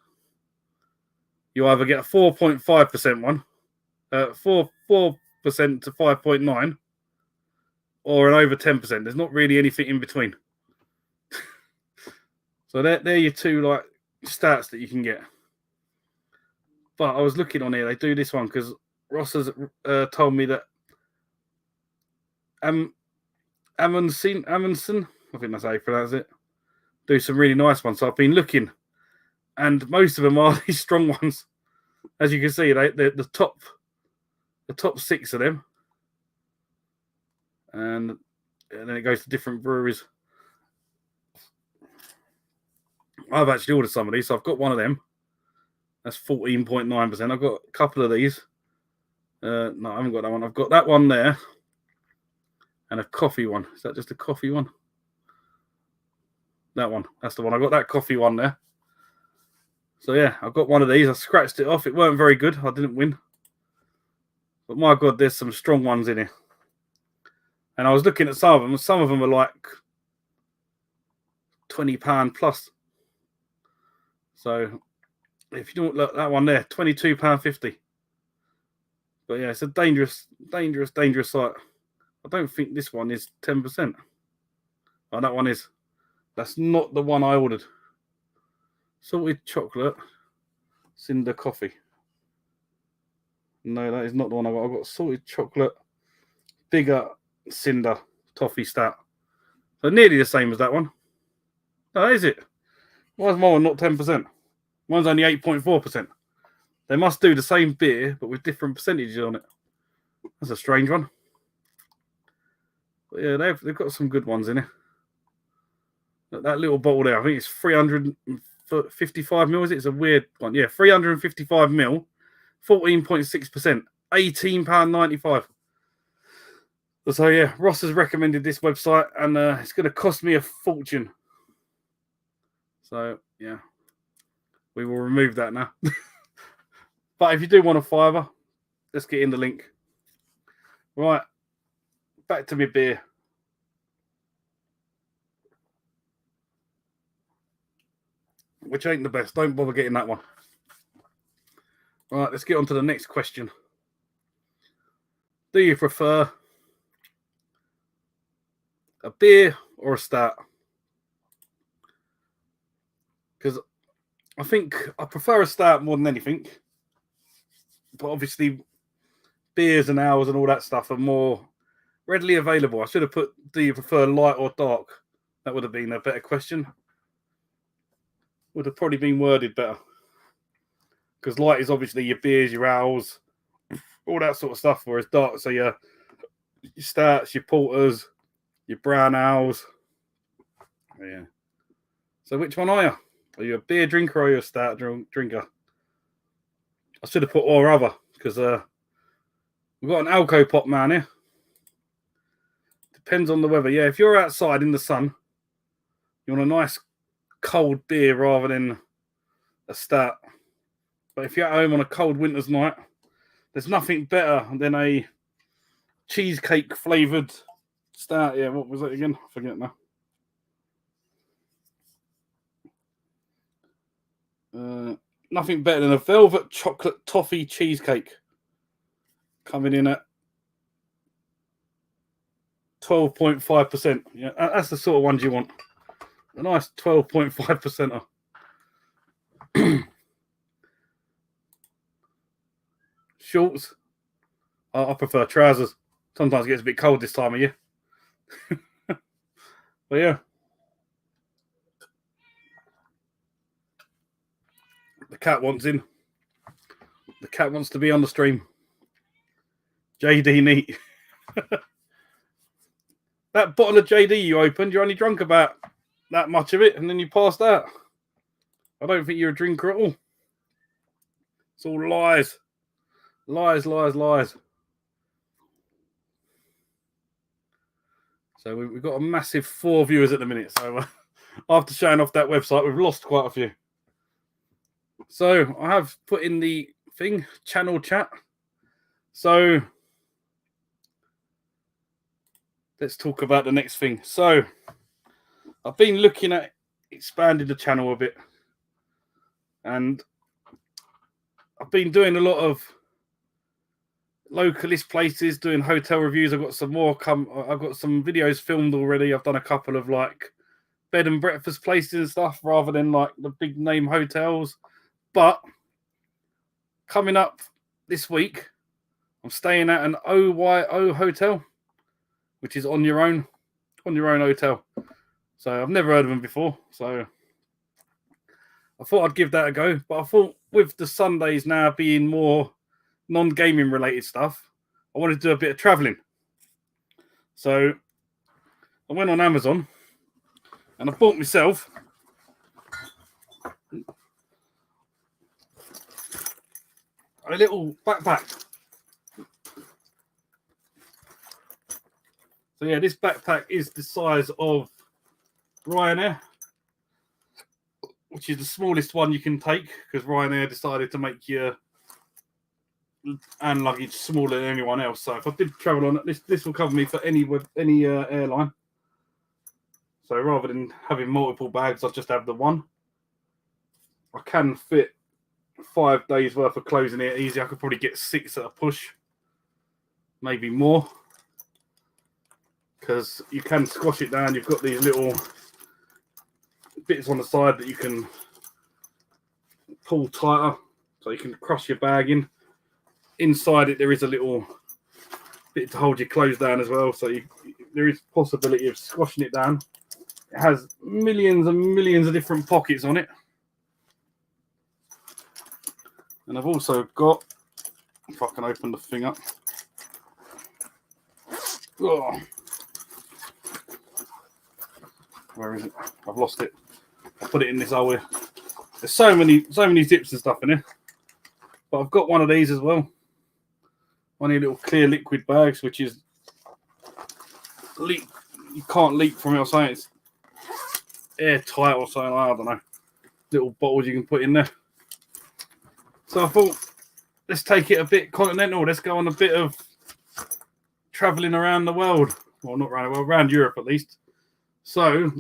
you either get a 4.5% one, 4% to 5.9, or an over 10%. There's not really anything in between. So they're your 2 like stats that you can get. But I was looking on here, they do this one because Ross has told me that Amundsen, I think that's how you pronounce it, do some really nice ones. So I've been looking, and most of them are these strong ones. As you can see, they're the top 6 of them, and then it goes to different breweries. I've actually ordered some of these, so I've got one of them. That's 14.9%. I've got a couple of these. No, I haven't got that one. I've got that one there, and a coffee one. Is that just a coffee one? That one. That's the one. I got that coffee one there. So yeah, I've got one of these. I scratched it off. It weren't very good. I didn't win. But my God, there's some strong ones in here. And I was looking at some of them. Some of them are like £20 plus. So if you don't look, that one there, £22.50. But yeah, it's a dangerous site. I don't think this one is 10%. Oh, that one is. That's not the one I ordered. Salted chocolate cinder coffee. No, that is not the one I got. I got salted chocolate bigger cinder toffee stout. So nearly the same as that one. Oh, is it? Why is my one not 10%? Mine's only 8.4%. They must do the same beer, but with different percentages on it. That's a strange one. But yeah, they've got some good ones in here. That little bottle there, I think it's 355 mil, is it? It's a weird one. Yeah, 355 mil, 14.6%, £18.95. So yeah, Ross has recommended this website, and it's going to cost me a fortune. So yeah, we will remove that now. But if you do want a £5, let's get in the link. Right, back to my beer. Which ain't the best. Don't bother getting that one. Right, let's get on to the next question. Do you prefer a beer or a stout? Because I think I prefer a stout more than anything. But obviously, beers and ales and all that stuff are more readily available. I should have put, do you prefer light or dark? That would have been a better question. Would have probably been worded better. Because light is obviously your beers, your ales, all that sort of stuff. Whereas dark, so your stouts, your porters, your brown ales. Yeah. So which one are you? Are you a beer drinker or are you a stout drinker? I should have put or other, because we've got an alco pop man here. Depends on the weather. Yeah, if you're outside in the sun, you want a nice cold beer rather than a stout. But if you're at home on a cold winter's night, there's nothing better than a cheesecake flavoured stout. Yeah, what was it again? I forget now. Nothing better than a velvet chocolate toffee cheesecake. Coming in at 12.5%. Yeah, that's the sort of ones you want. A nice 12.5%. Shorts. I prefer trousers. Sometimes it gets a bit cold this time of year. But yeah. The cat wants in. The cat wants to be on the stream. JD neat. That bottle of JD you opened, you only drunk about that much of it and then you passed out. I don't think you're a drinker at all. It's all lies. Lies, lies, lies. So we've got a massive 4 viewers at the minute. So after showing off that website, we've lost quite a few. So I have put in the thing, channel chat. So let's talk about the next thing. So I've been looking at expanding the channel a bit. And I've been doing a lot of localist places, doing hotel reviews. I've got some more I've got some videos filmed already. I've done a couple of like bed and breakfast places and stuff rather than like the big name hotels. But coming up this week, I'm staying at an OYO hotel, which is on your own hotel. So I've never heard of them before. So I thought I'd give that a go. But I thought with the Sundays now being more non-gaming related stuff, I wanted to do a bit of traveling. So I went on Amazon and I bought myself a little backpack. So yeah, this backpack is the size of Ryanair, which is the smallest one you can take because Ryanair decided to make your hand luggage smaller than anyone else. So if I did travel on it, this will cover me for any airline. So rather than having multiple bags, I just have the one. I can fit 5 days worth of clothes in here easy. I could probably get 6 at a push, maybe more, because you can squash it down. You've got these little bits on the side that you can pull tighter, so you can crush your bag in. Inside it, there is a little bit to hold your clothes down as well, so there is possibility of squashing it down. It has millions and millions of different pockets on it. And I've also got, if I can open the thing up. Oh. Where is it? I've lost it. I put it in this hole here. There's so many zips and stuff in here. But I've got one of these as well. One of the little clear liquid bags, which is leak. You can't leak from it or something. It's airtight or something. I don't know. Little bottles you can put in there. So I thought, let's take it a bit continental. Let's go on a bit of traveling around the world. Well, not around the world, around Europe at least. So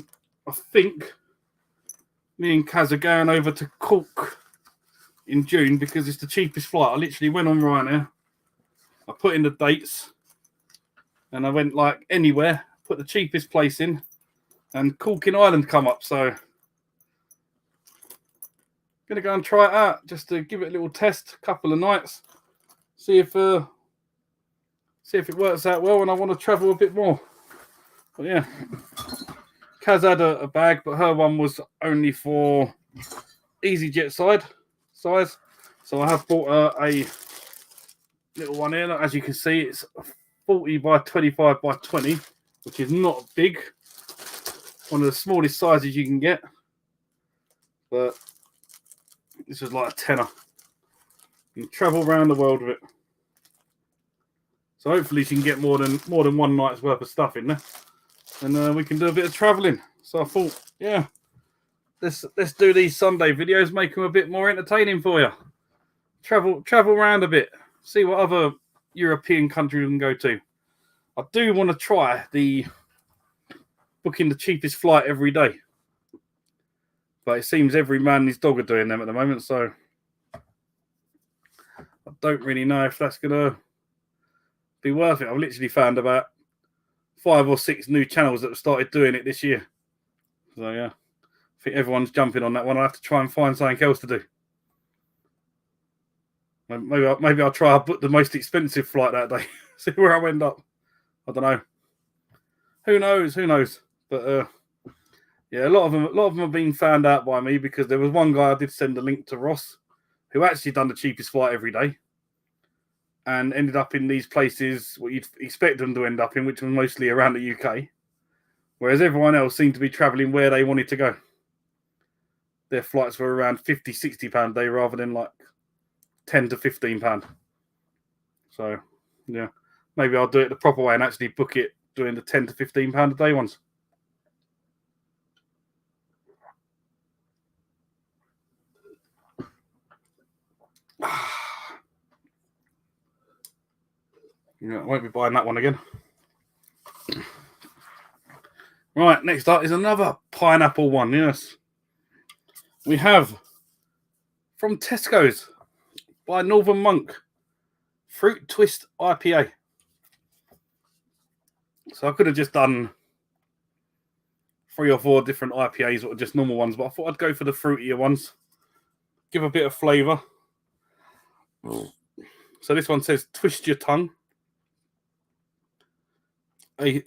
I think me and Kaz are going over to Cork in June because it's the cheapest flight. I literally went on Ryanair. I put in the dates and I went like anywhere, put the cheapest place in, and Cork in Ireland come up. So I'm going to go and try it out just to give it a little test, a couple of nights, see if it works out well, and I want to travel a bit more. But yeah, Kaz had a bag, but her one was only for EasyJet size. So I have bought a little one here. As you can see, it's 40 by 25 by 20, which is not big. One of the smallest sizes you can get. But this is like a tenner. You can travel around the world with it. So hopefully you can get more than one night's worth of stuff in there. And we can do a bit of travelling. So I thought, yeah, let's do these Sunday videos, make them a bit more entertaining for you. Travel around a bit, see what other European country we can go to. I do want to try the booking the cheapest flight every day, but it seems every man and his dog are doing them at the moment, so I don't really know if that's gonna be worth it. I've literally found about 5 or 6 new channels that have started doing it this year, so yeah, I think everyone's jumping on that one. I'll have to try and find something else to do. Maybe I'll try and book the most expensive flight that day. See where I end up. I don't know. Who knows? But yeah, a lot of them have been found out by me, because there was one guy I did send a link to, Ross, who actually done the cheapest flight every day, and ended up in these places what you'd expect them to end up in, which was mostly around the UK, whereas everyone else seemed to be travelling where they wanted to go. Their flights were around £50-60 a day rather than like £10 to £15. So yeah, maybe I'll do it the proper way and actually book it doing the £10 to £15 a day ones. Yeah, I won't be buying that one again. Right, next up is another pineapple one. Yes, we have from Tesco's by Northern Monk Fruit Twist IPA. So I could have just done 3 or 4 different IPAs or just normal ones, but I thought I'd go for the fruitier ones, give a bit of flavour. So this one says twist your tongue, a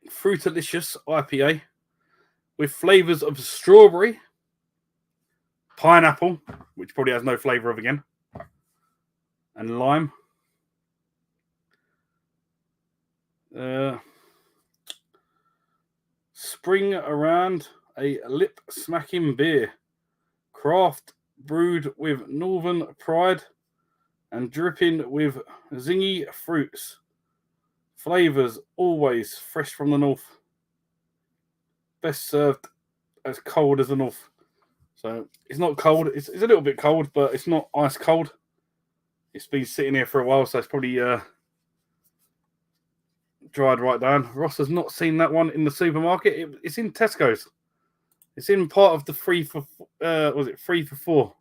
fruitalicious IPA with flavours of strawberry, pineapple, which probably has no flavour of again, and lime. Spring around a lip smacking beer, craft brewed with northern pride and dripping with zingy fruits. Flavours always fresh from the north. Best served as cold as the north. So it's not cold. It's a little bit cold, but it's not ice cold. It's been sitting here for a while, so it's probably dried right down. Ross has not seen that one in the supermarket. It's in Tesco's. It's in part of the 3 for 4.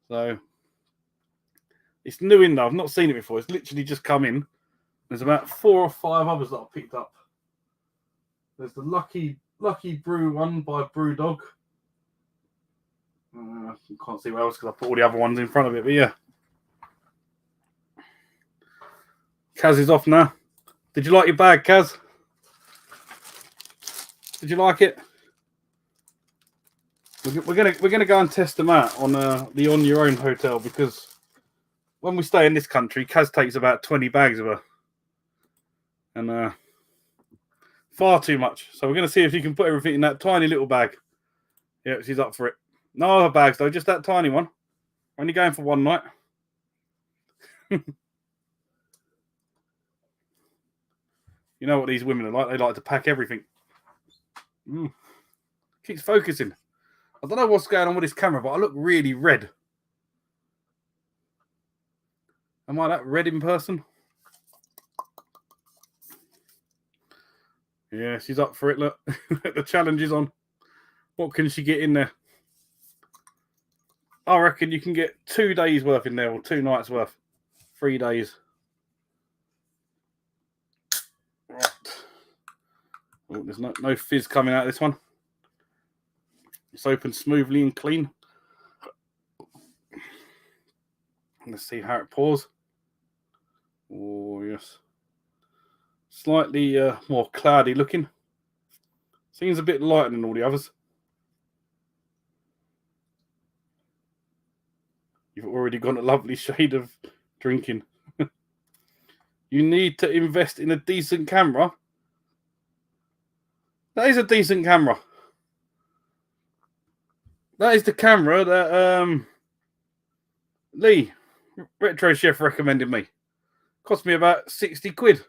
So it's new in there. I've not seen it before. It's literally just come in. There's about 4 or 5 others that I picked up. There's the Lucky Brew one by Brewdog. I can't see what else because I put all the other ones in front of it, but yeah. Kaz is off now. Did you like your bag, Kaz? Did you like it? We're gonna go and test them out on the On Your Own hotel, because when we stay in this country, Kaz takes about 20 bags of her, and far too much. So we're gonna see if she can put everything in that tiny little bag. Yeah, she's up for it. No other bags though, just that tiny one. Only going for one night. You know what these women are like? They like to pack everything. Keeps focusing. I don't know what's going on with this camera, but I look really red. Am I that red in person? Yeah, she's up for it. Look, the challenge is on. What can she get in there? I reckon you can get 2 days worth in there, or 2 nights worth. 3 days. Right. Oh, there's no fizz coming out of this one. It's open smoothly and clean. Let's see how it pours. Oh, yes. Slightly more cloudy looking. Seems a bit lighter than all the others. You've already got a lovely shade of drinking. You need to invest in a decent camera. That is a decent camera. That is the camera that Lee, Retro Chef, recommended me. Cost me about 60 quid.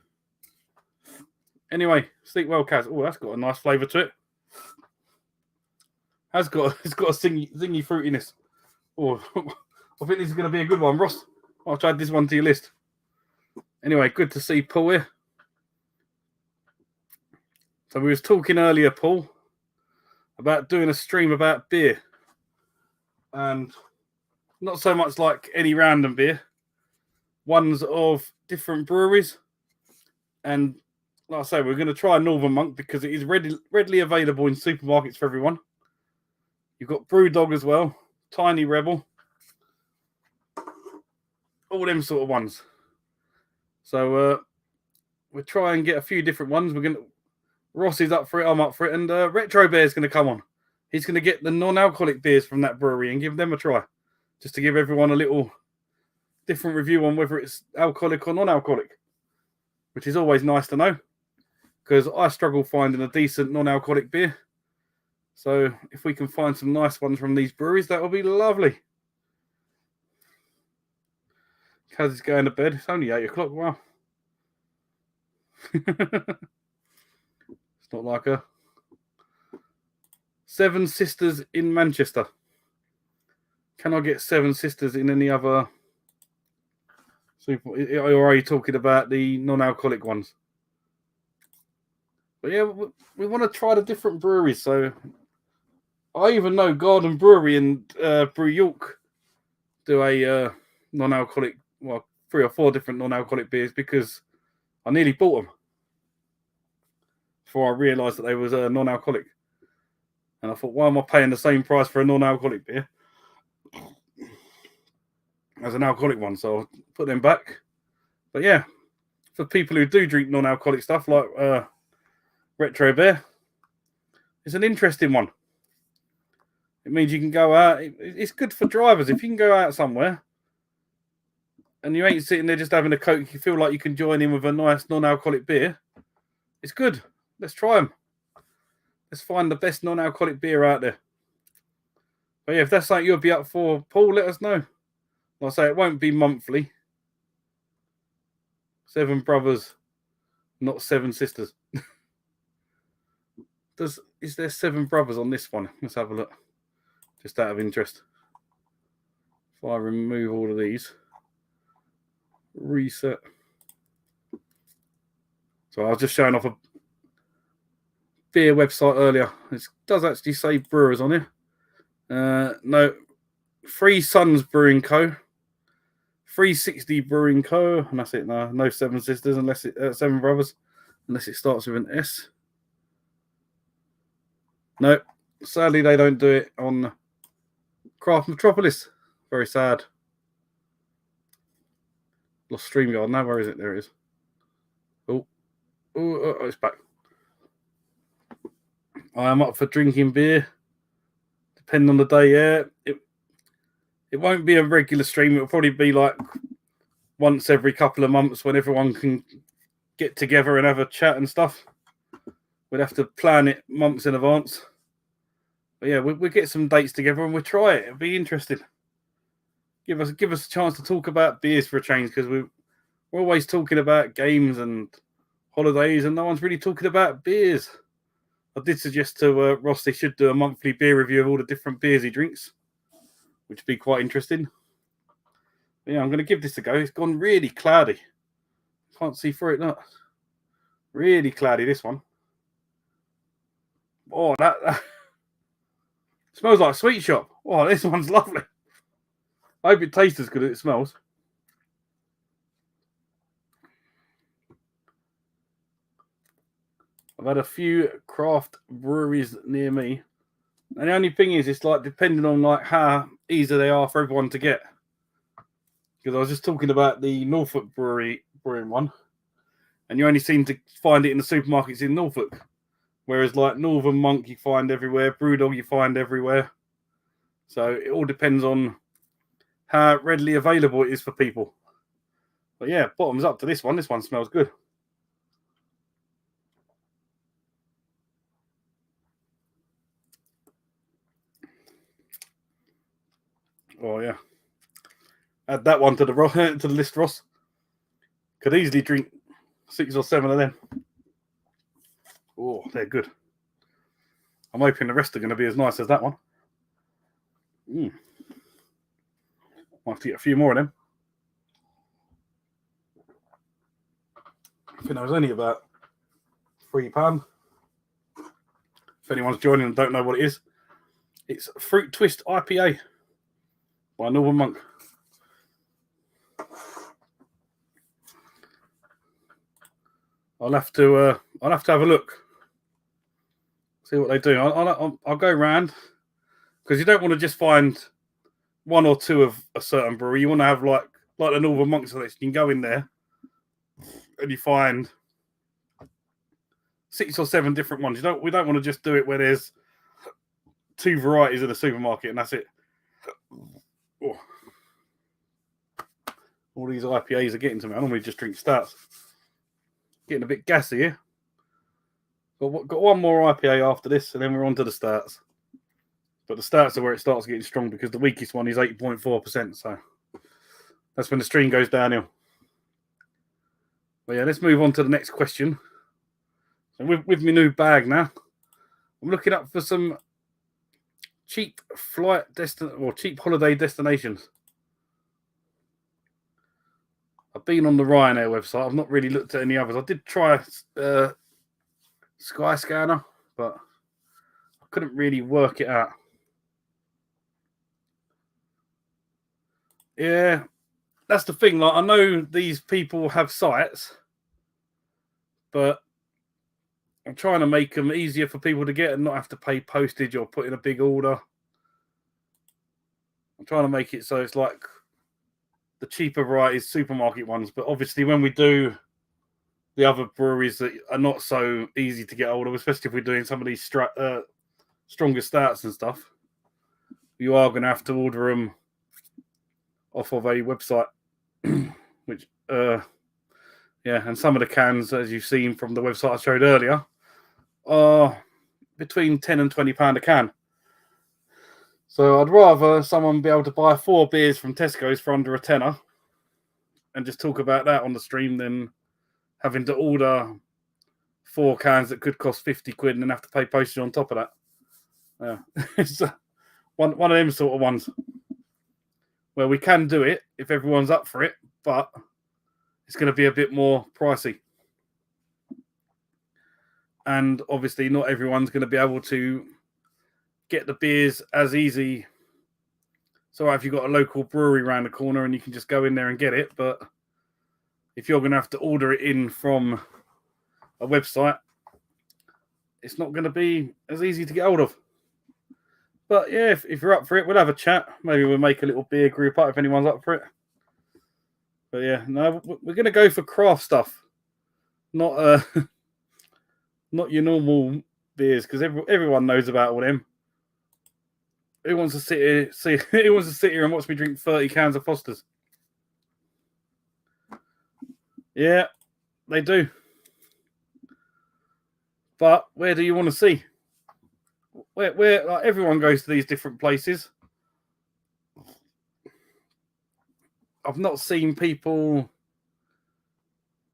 Anyway, sleep well, Kaz. Oh, that's got a nice flavour to it. It's got a zingy fruitiness. Oh, I think this is going to be a good one, Ross. I'll add this one to your list. Anyway, good to see Paul here. So we was talking earlier, Paul, about doing a stream about beer. And not so much like any random beer. Ones of different breweries. And like I say, we're going to try Northern Monk because it is readily available in supermarkets for everyone. You've got Brewdog as well, Tiny Rebel, all them sort of ones. So we'll try and get a few different ones. Ross is up for it, I'm up for it, and Retro Bear's going to come on. He's going to get the non-alcoholic beers from that brewery and give them a try, just to give everyone a little different review on whether it's alcoholic or non-alcoholic, which is always nice to know, because I struggle finding a decent non-alcoholic beer. So if we can find some nice ones from these breweries, that will be lovely. Kaz is going to bed. It's only 8 o'clock. Wow. It's not like a Seven Sisters in Manchester. Can I get Seven Sisters in any other super? Or are you talking about the non-alcoholic ones? But yeah, we want to try the different breweries. So I even know Garden Brewery and Brew York do a non-alcoholic, well, 3 or 4 different non-alcoholic beers, because I nearly bought them before I realised that they was non-alcoholic. And I thought, why am I paying the same price for a non-alcoholic beer as an alcoholic one? So I'll put them back. But yeah, for people who do drink non-alcoholic stuff like Retro Bear, it's an interesting one. It means you can go out. It's good for drivers. If you can go out somewhere and you ain't sitting there just having a Coke, you feel like you can join in with a nice non-alcoholic beer, it's good. Let's try them. Let's find the best non-alcoholic beer out there. But yeah, if that's something you'll be up for, Paul, let us know. Like I say, it won't be monthly. 7 brothers, not 7 sisters. Is there 7 brothers on this one? Let's have a look. Just out of interest. If I remove all of these, reset. So I was just showing off a beer website earlier. It does actually say brewers on here. No, Three Sons Brewing Co., 360 Brewing Co., and that's it. No 7 sisters unless it 7 brothers, unless it starts with an S. No, sadly they don't do it on Craft Metropolis. Very sad. Lost StreamYard now. Where is it? There it is. Oh, it's back. I am up for drinking beer. Depending on the day, yeah. It won't be a regular stream. It'll probably be like once every couple of months when everyone can get together and have a chat and stuff. We'd have to plan it months in advance. But yeah, we'll get some dates together and we'll try it. It'll be interesting. Give us a chance to talk about beers for a change, because we're always talking about games and holidays and no one's really talking about beers. I did suggest to Ross they should do a monthly beer review of all the different beers he drinks, which would be quite interesting. But yeah, I'm going to give this a go. It's gone really cloudy. Can't see through it, not really cloudy, this one. Oh, that smells like a sweet shop. Oh, this one's lovely. I hope it tastes as good as it smells. I've had a few craft breweries near me, and the only thing is, it's like depending on like how easy they are for everyone to get. Because I was just talking about the Norfolk brewing one, and you only seem to find it in the supermarkets in Norfolk, whereas like Northern Monk you find everywhere, Brewdog you find everywhere. So it all depends on how readily available it is for people. But yeah, bottoms up to this one. This one smells good. Oh yeah, add that one to the list, Ross. Could easily drink 6 or 7 of them. Oh, they're good. I'm hoping the rest are going to be as nice as that one. Might have to get a few more of them. I think that was only about £3. If anyone's joining and don't know what it is, it's Fruit Twist IPA by Northern Monk. I'll have to have a look, see what they do. I'll go round, because you don't want to just find one or two of a certain brewery. You want to have like the Northern Monk selection. You can go in there and you find 6 or 7 different ones. We don't want to just do it where there's 2 varieties in a supermarket and that's it. Oh. All these IPAs are getting to me. I normally just drink stouts. Getting a bit gassy here. Got one more IPA after this, and then we're on to the stouts. But the stouts are where it starts getting strong, because the weakest one is 8.4%. So that's when the stream goes downhill. But yeah, let's move on to the next question. So with my new bag now, I'm looking up for some cheap cheap holiday destinations. I've been on the Ryanair website. I've not really looked at any others. I did try Skyscanner, but I couldn't really work it out. Yeah, that's the thing. Like, I know these people have sites, but I'm trying to make them easier for people to get and not have to pay postage or put in a big order. I'm trying to make it so it's like the cheaper varieties, supermarket ones. But obviously, when we do the other breweries that are not so easy to get hold of, especially if we're doing some of these stronger stouts and stuff, you are going to have to order them off of a website, which, yeah, and some of the cans, as you've seen from the website I showed earlier, are between £10 and £20 a can. So I'd rather someone be able to buy 4 beers from Tesco's for under a tenner and just talk about that on the stream than having to order 4 cans that could cost 50 quid and then have to pay postage on top of that. Yeah. It's one of them sort of ones where we can do it if everyone's up for it, but it's going to be a bit more pricey. And obviously not everyone's going to be able to get the beers as easy. So if you've got a local brewery around the corner and you can just go in there and get it, but if you're going to have to order it in from a website, it's not going to be as easy to get hold of. But yeah, if you're up for it, we'll have a chat. Maybe we'll make a little beer group up if anyone's up for it. But yeah, no, we're going to go for craft stuff, not not your normal beers, because everyone knows about all them. Who wants to sit here and watch me drink 30 cans of Foster's? Yeah, they do. But where do you want to see? Where like, everyone goes to these different places. I've not seen people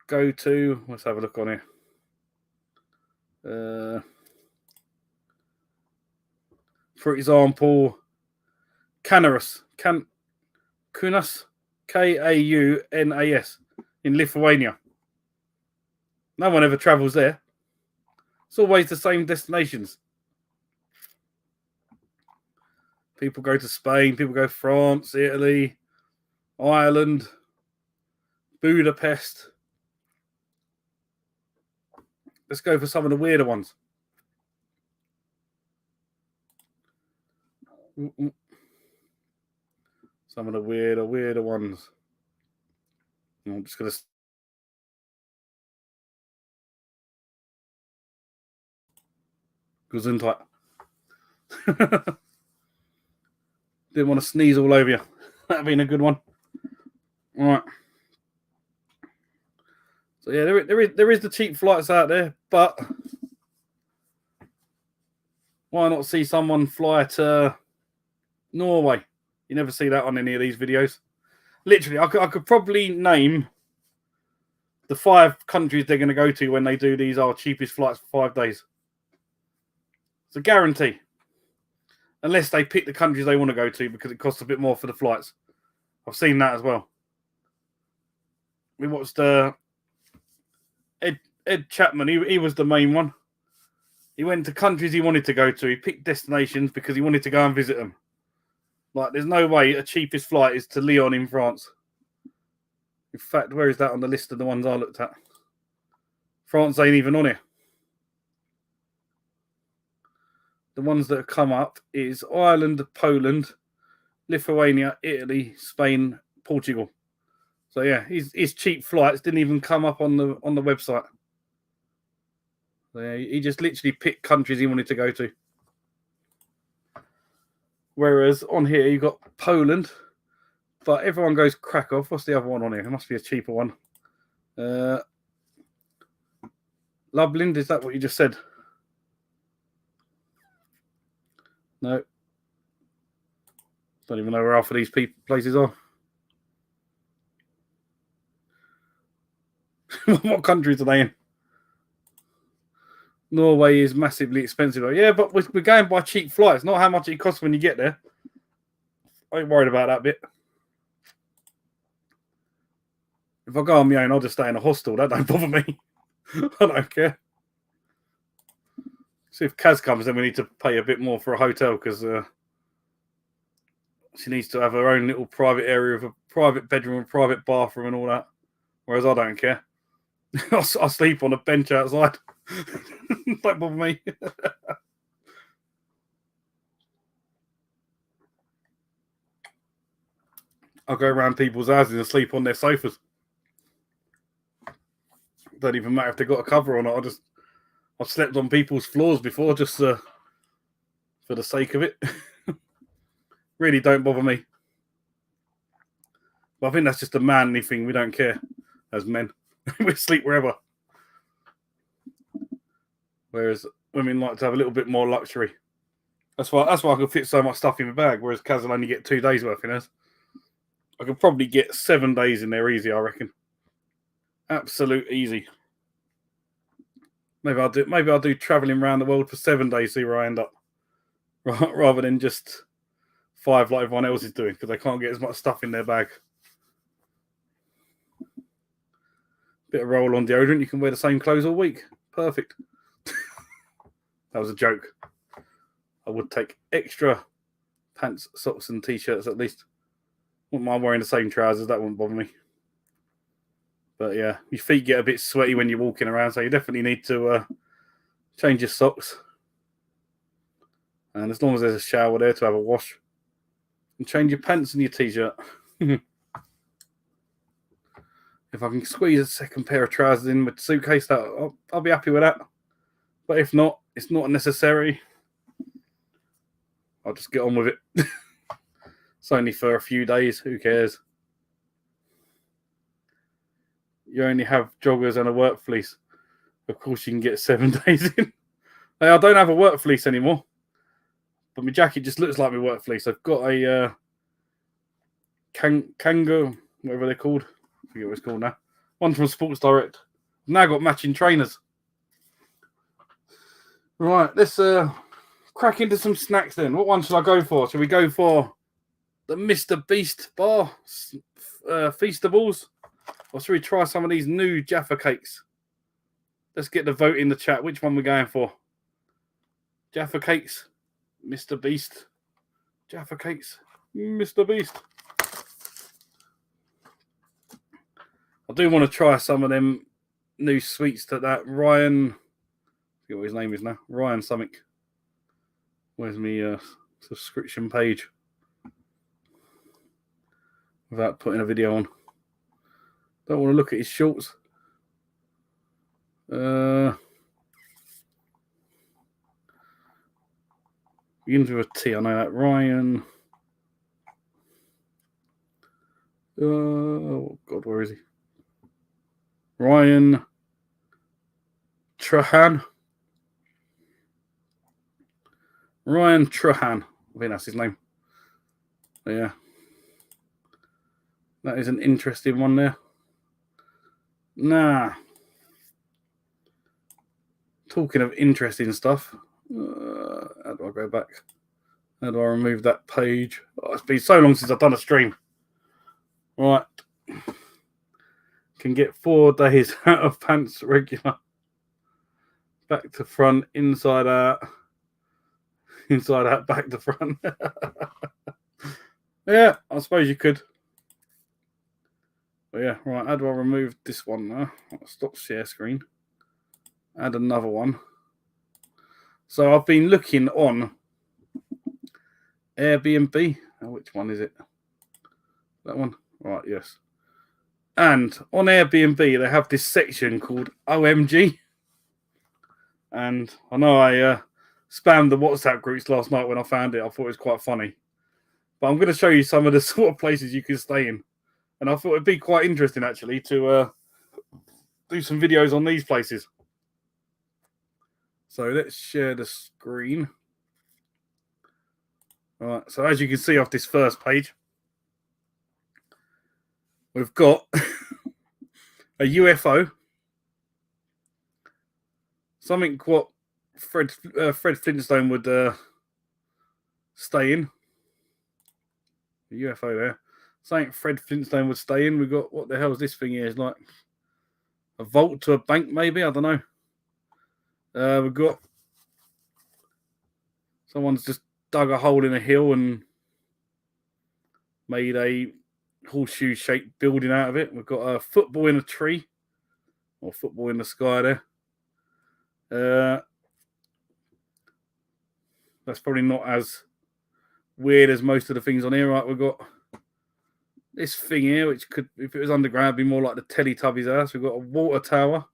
go to. Let's have a look on here. For example, Kaunas, Kaunas, Kaunas in Lithuania. No one ever travels there. It's always the same destinations. People go to Spain, people go to France, Italy, Ireland, Budapest. Let's go for some of the weirder ones. Some of the weirder ones. I'm just going to... Gesundheit. Didn't want to sneeze all over you. That'd been a good one. All right. So yeah, there is the cheap flights out there, but why not see someone fly to Norway? You never see that on any of these videos. Literally, I could probably name the 5 countries they're going to go to when they do these our cheapest flights for 5 days. It's a guarantee. unless they pick the countries they want to go to because it costs a bit more for the flights. I've seen that as well. We watched Ed Chapman. He was the main one. He went to countries he wanted to go to. He picked destinations because he wanted to go and visit them. Like, there's no way a cheapest flight is to Lyon in France. In fact, where is that on the list of the ones I looked at? France ain't even on here. The ones that have come up is Ireland, Poland, Lithuania, Italy, Spain, Portugal. So yeah, his cheap flights didn't even come up on the website. So yeah, he just literally picked countries he wanted to go to. Whereas on here you got Poland, but everyone goes Krakow. What's the other one on here? It must be a cheaper one. Lublin, is that what you just said? No. Don't even know where half of these places are. What countries are they in? Norway is massively expensive. Yeah, but we're going by cheap flights, not how much it costs when you get there. I ain't worried about that bit. If I go on my own, I'll just stay in a hostel. That don't bother me. I don't care. See, if Kaz comes, then we need to pay a bit more for a hotel because she needs to have her own little private area of a private bedroom, a private bathroom, and all that. Whereas I don't care. I sleep on a bench outside. Don't bother me. I'll go around people's houses and sleep on their sofas. Don't even matter if they've got a cover or not. I've slept on people's floors before just for the sake of it. Really don't bother me. But I think that's just a manly thing. We don't care as men. We sleep wherever. Whereas women like to have a little bit more luxury. That's why I can fit so much stuff in my bag, whereas Kaz will only get 2 days worth in hers. I could probably get 7 days in there easy, I reckon. Absolute easy. Maybe I'll do travelling around the world for 7 days, see where I end up. Rather than just 5 like everyone else is doing, because they can't get as much stuff in their bag. Bit of roll-on deodorant, you can wear the same clothes all week. Perfect. That was a joke. I would take extra pants, socks, and t-shirts at least. Wouldn't mind wearing the same trousers, that wouldn't bother me. But yeah, your feet get a bit sweaty when you're walking around, so you definitely need to change your socks. And as long as there's a shower there to have a wash. And change your pants and your t-shirt. If I can squeeze a second pair of trousers in with the suitcase, I'll be happy with that. But if not, it's not necessary. I'll just get on with it. It's only for a few days. Who cares? You only have joggers and a work fleece. Of course, you can get 7 days in. I don't have a work fleece anymore. But my jacket just looks like my work fleece. I've got a Kangoo, whatever they're called. I forget what it's called now. One from Sports Direct. I've now got matching trainers. Right, let's crack into some snacks then. What one shall I go for? Shall we go for the Mr. Beast bar Feastables? Or should we try some of these new Jaffa cakes? Let's get the vote in the chat. Which one we're going for? Jaffa cakes, Mr. Beast. Jaffa cakes, Mr. Beast. I do want to try some of them new sweets that Ryan, I forget what his name is now. Ryan something. Where's my subscription page? Without putting a video on. Don't want to look at his shorts. Begins with a T, I know that. Ryan. Oh, God, where is he? Ryan Trahan. Ryan Trahan. I think that's his name. But yeah. That is an interesting one there. Nah. Talking of interesting stuff. How do I go back? How do I remove that page? Oh, it's been so long since I've done a stream. Right. Can get 4 days out of pants regular. Back to front, inside out. Inside out, back to front. Yeah, I suppose you could. But yeah, right. How do I remove this one now? Stop share screen. Add another one. So I've been looking on Airbnb. Oh, which one is it? That one? Right, yes. And on Airbnb, they have this section called OMG. And I know I spammed the WhatsApp groups last night when I found it. I thought it was quite funny. But I'm going to show you some of the sort of places you can stay in. And I thought it'd be quite interesting, actually, to do some videos on these places. So let's share the screen. All right, so as you can see off this first page, we've got a UFO. Something what Fred Flintstone would stay in. The UFO there. Something Fred Flintstone would stay in. We've got, what the hell is this thing here? It's like a vault to a bank, maybe? I don't know. We've got someone's just dug a hole in a hill and made a horseshoe-shaped building out of it. We've got a football in a tree, or football in the sky there. That's probably not as weird as most of the things on here. Right, we've got this thing here, which could, if it was underground, be more like the Teletubbies house. We've got a water tower.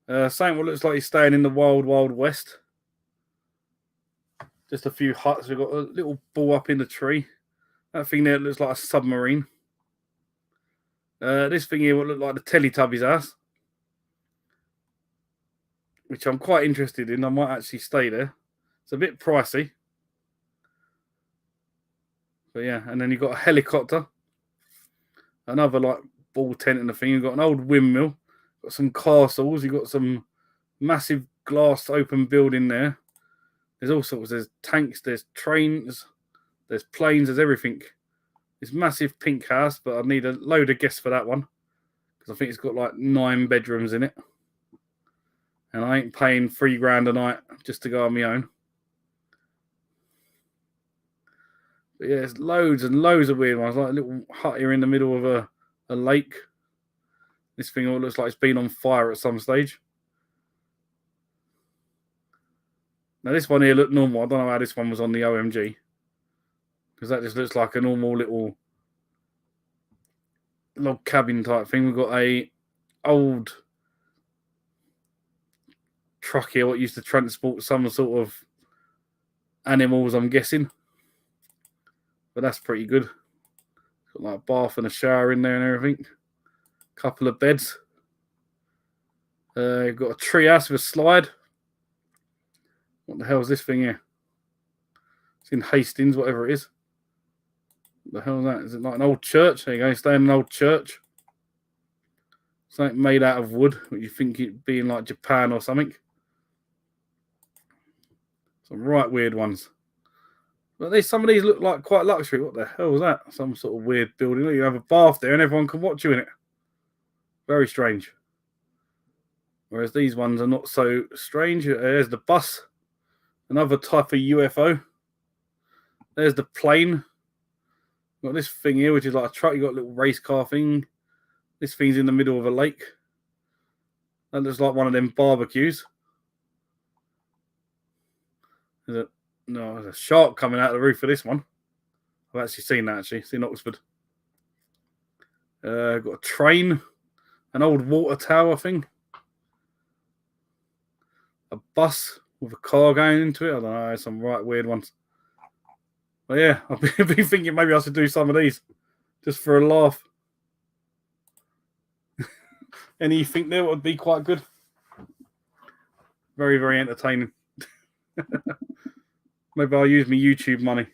Something what looks like he's staying in the wild, wild west. Just a few huts. We've got a little ball up in the tree. That thing there looks like a submarine. This thing here would look like the Teletubbies house, which I'm quite interested in. I might actually stay there. It's a bit pricey. But yeah, and then you've got a helicopter. Another like ball tent and the thing. You've got an old windmill. Got some castles. You've got some massive glass open building there. There's all sorts. There's tanks. There's trains. There's planes. There's everything. This massive pink house, but I need a load of guests for that one because I think it's got like 9 bedrooms in it, and I ain't paying $3,000 a night just to go on my own. But yeah, there's loads and loads of weird ones, like a little hut here in the middle of a lake. This thing all looks like it's been on fire at some stage. Now this one here looked normal. I don't know how this one was on the OMG, because that just looks like a normal little log cabin type thing. We've got a old truck here, what used to transport some sort of animals, I'm guessing. But that's pretty good. Got like a bath and a shower in there and everything. Couple of beds. You've got a tree house with a slide. What the hell is this thing here? It's in Hastings, whatever it is. What the hell is that? Is it like an old church? There you go, stay in an old church. Something made out of wood, what you think it'd be in like Japan or something. Some right weird ones. But some of these look like quite luxury. What the hell is that? Some sort of weird building. You have a bath there and everyone can watch you in it. Very strange. Whereas these ones are not so strange. There's the bus. Another type of UFO. There's the plane. Got this thing here, which is like a truck. You got a little race car thing. This thing's in the middle of a lake. That looks like one of them barbecues. There's a shark coming out of the roof of this one. I've actually seen that, actually. It's in Oxford. Got a train. An old water tower thing. A bus with a car going into it. I don't know, some right weird ones. But yeah, I've been thinking maybe I should do some of these just for a laugh. Anything there would be quite good. Very, very entertaining. Maybe I'll use my YouTube money.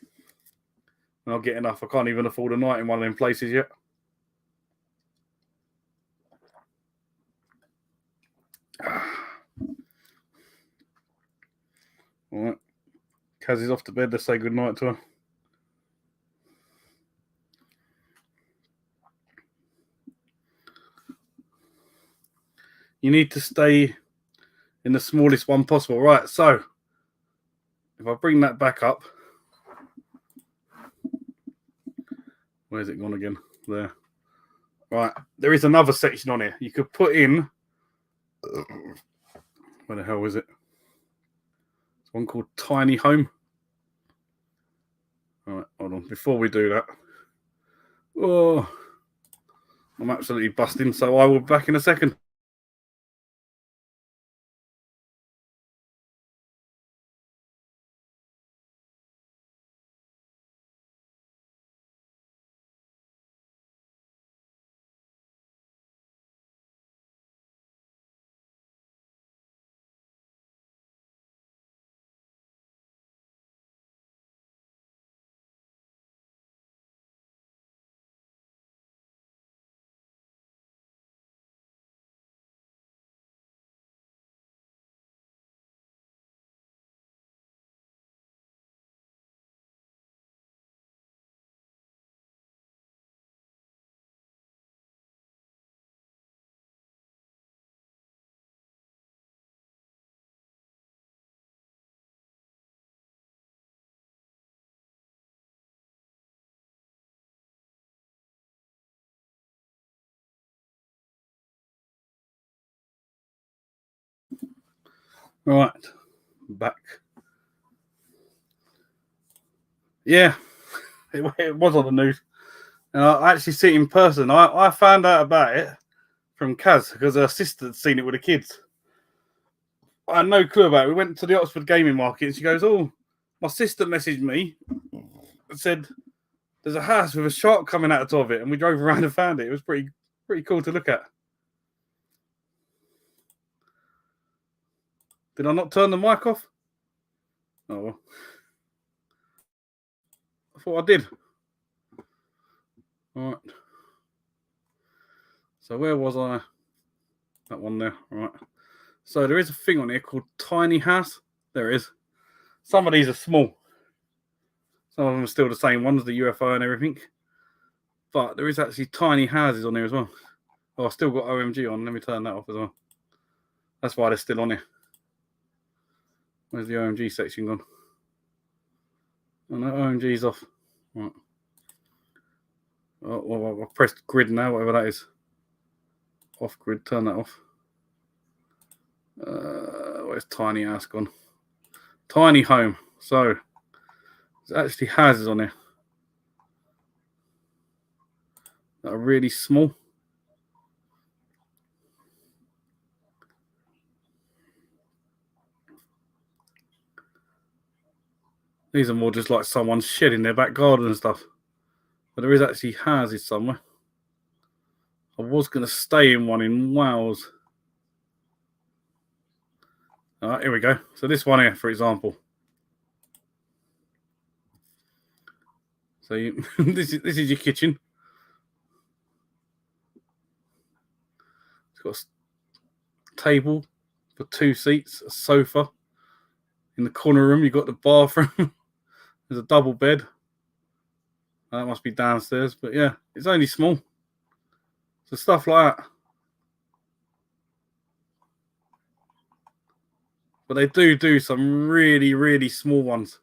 And I'll get enough. I can't even afford a night in one of them places yet. All right. Kaz is off to bed. Let's say good night to her. You need to stay in the smallest one possible. Right, so if I bring that back up, where's it gone again? There. Right, there is another section on here. You could put in, where the hell is it? It's one called Tiny Home. All right, hold on. Before we do that, oh, I'm absolutely busting, so I will be back in a second. Right, back. Yeah, it was on the news. And I actually see it in person. I found out about it from Kaz because her sister had seen it with the kids. I had no clue about it. We went to the Oxford Gaming Market and she goes, "Oh, my sister messaged me and said there's a house with a shark coming out of it." And we drove around and found it. It was pretty cool to look at. Did I not turn the mic off? Oh, well. I thought I did. All right. So where was I? That one there. All right. So there is a thing on here called Tiny House. There is. Some of these are small. Some of them are still the same ones, the UFO and everything. But there is actually tiny houses on here as well. Oh, I've still got OMG on. Let me turn that off as well. That's why they're still on here. Where's the OMG section gone? Oh no, OMG's off. Right. Oh, well, I've pressed grid now, whatever that is. Off grid, turn that off. Where's Tiny House gone? Tiny Home. So, there's actually houses on here that are really small. These are more just like someone's shed in their back garden and stuff. But there is actually houses somewhere. I was going to stay in one in Wales. All right, here we go. So this one here, for example. So this is your kitchen. It's got a table for 2 seats, a sofa. In the corner room, you've got the bathroom. There's a double bed. That must be downstairs, but yeah, it's only small. So stuff like that. But they do some really, really small ones.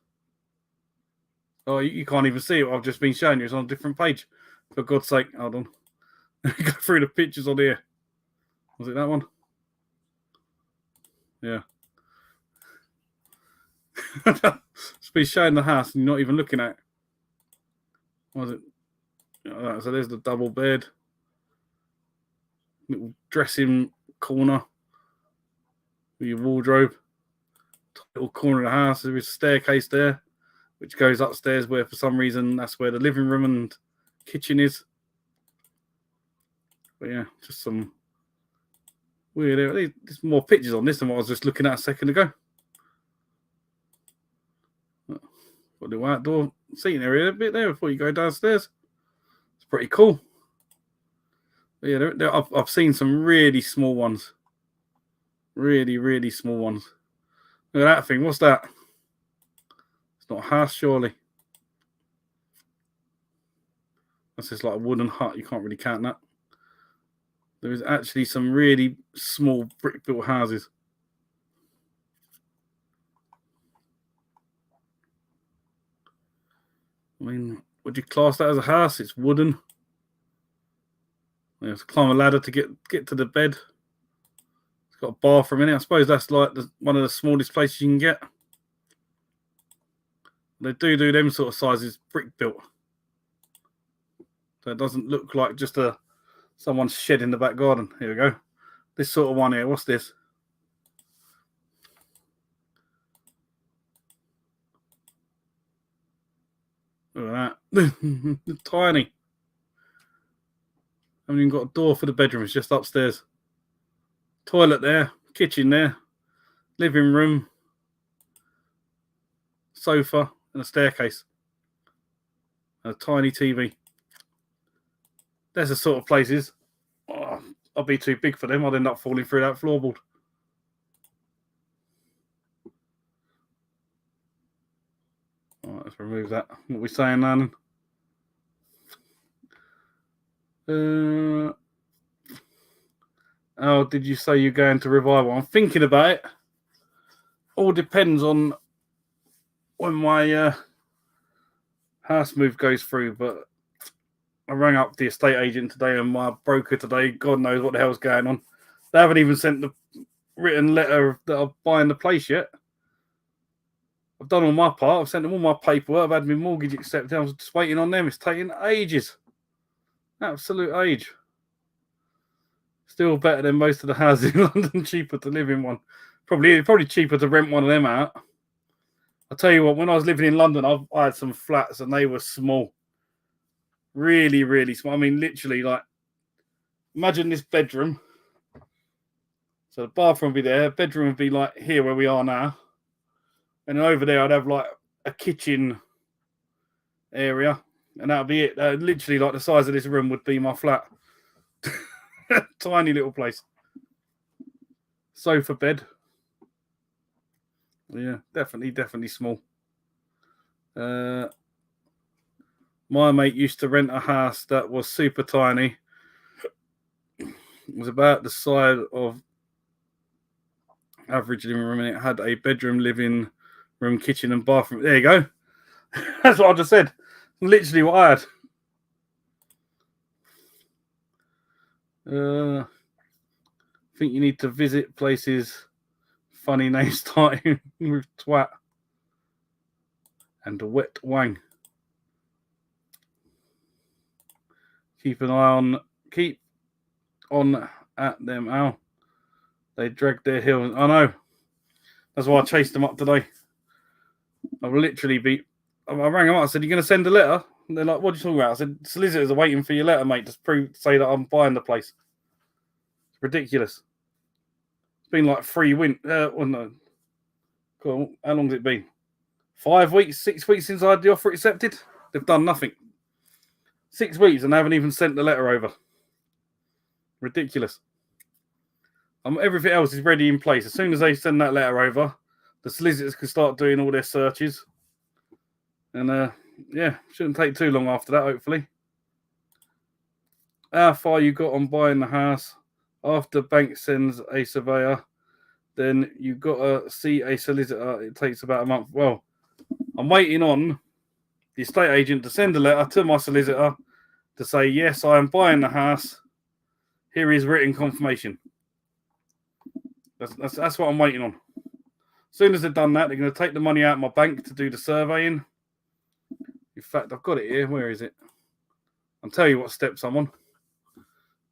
Oh, you can't even see it. I've just been showing you. It's on a different page. For God's sake, hold on. Go through the pictures on here. Was it that one? Yeah. Just be showing the house and you're not even looking at it. What was it? So there's the double bed. Little dressing corner with your wardrobe. Little corner of the house. There is a staircase there, which goes upstairs where for some reason that's where the living room and kitchen is. But yeah, just some weird. There's more pictures on this than what I was just looking at a second ago. Got the outdoor seating area a bit there before you go downstairs. It's pretty cool. But yeah, I've seen some really small ones. Really, really small ones. Look at that thing. What's that? It's not a house, surely. That's just like a wooden hut. You can't really count that. There is actually some really small brick-built houses. I mean, would you class that as a house? It's wooden. You have to climb a ladder to get to the bed. It's got a bathroom in it. I suppose that's like one of the smallest places you can get. They do them sort of sizes brick built. So it doesn't look like just someone's shed in the back garden. Here we go. This sort of one here. What's this? Look at that. Tiny. I haven't even got a door for the bedroom. It's just upstairs. Toilet there. Kitchen there. Living room. Sofa. And a staircase. And a tiny TV. There's the sort of places. Oh, I'd be too big for them. I'd end up falling through that floorboard. All right, let's remove that. What are we saying, Nan? Oh, did you say you're going to revival? I'm thinking about it. All depends on when my house move goes through, but I rang up the estate agent today and my broker today. God knows what the hell's going on. They haven't even sent the written letter that I'm buying the place yet. I've done all my part. I've sent them all my paperwork. I've had my mortgage accepted. I was just waiting on them. It's taking ages. Absolute age. Still better than most of the houses in London. Cheaper to live in one. Probably cheaper to rent one of them out. I'll tell you what, when I was living in London, I had some flats and they were small. Really, really small. I mean, literally, like, imagine this bedroom. So the bathroom would be there. Bedroom would be like here where we are now. And then over there, I'd have like a kitchen area. And that would be it. Literally, like the size of this room would be my flat. Tiny little place. Sofa bed. Yeah, definitely small. My mate used to rent a house that was super tiny. It was about the size of average living room, and it had a bedroom, living room, kitchen, and bathroom. There you go. That's what I just said. Literally what I had. I think you need to visit places. Funny name starting with twat and a wet wang. Keep on at them, Al. They dragged their heels. I know. That's why I chased them up today. I rang them up. I said, "You're going to send a letter?" And they're like, "What are you talking about?" I said, "Solicitors are waiting for your letter, mate, to say that I'm buying the place." It's ridiculous. It's been like 3 weeks. Well, no. Cool. How long's it been? 5 weeks, 6 weeks since I had the offer accepted. They've done nothing. 6 weeks and they haven't even sent the letter over. Ridiculous. Everything else is ready in place. As soon as they send that letter over, the solicitors can start doing all their searches. And yeah, shouldn't take too long after that, hopefully. How far you got on buying the house? After bank sends a surveyor, then you got to see a solicitor. It takes about a month. Well, I'm waiting on the estate agent to send a letter to my solicitor to say, yes, I am buying the house. Here is written confirmation. That's what I'm waiting on. As soon as they've done that, they're going to take the money out of my bank to do the surveying. In fact, I've got it here. Where is it? I'll tell you what steps I'm on.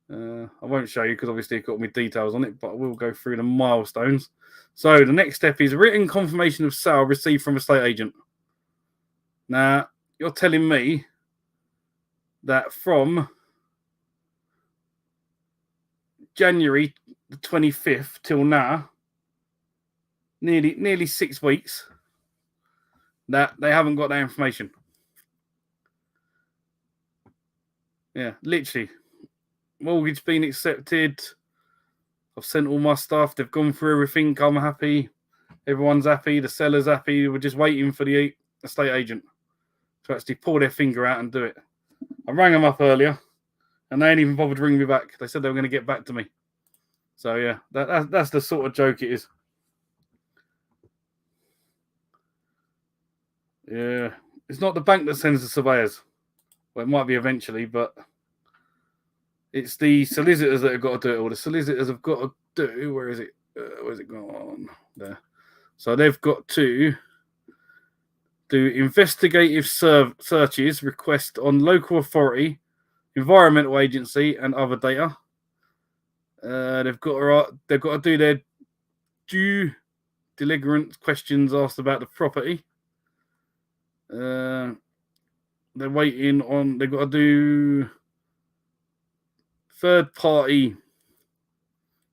I won't show you because obviously I've got my details on it, but I will go through the milestones. So the next step is written confirmation of sale received from estate agent. Now, you're telling me that from January the 25th till now, nearly 6 weeks, that they haven't got that information. Yeah, literally. Mortgage been accepted. I've sent all my stuff. They've gone through everything. I'm happy. Everyone's happy. The seller's happy. We're just waiting for the estate agent to actually pull their finger out and do it. I rang them up earlier, and they ain't even bothered to ring me back. They said they were going to get back to me. So yeah, that's the sort of joke it is. Yeah, it's not the bank that sends the surveyors. Well, it might be eventually, but it's the solicitors that have got to do it. Or the solicitors have got to do. Where is it? Where's it gone? There. So they've got to do investigative searches, request on local authority, environmental agency, and other data. They've got to do their due diligence questions asked about the property. They're waiting on. They've got to do third party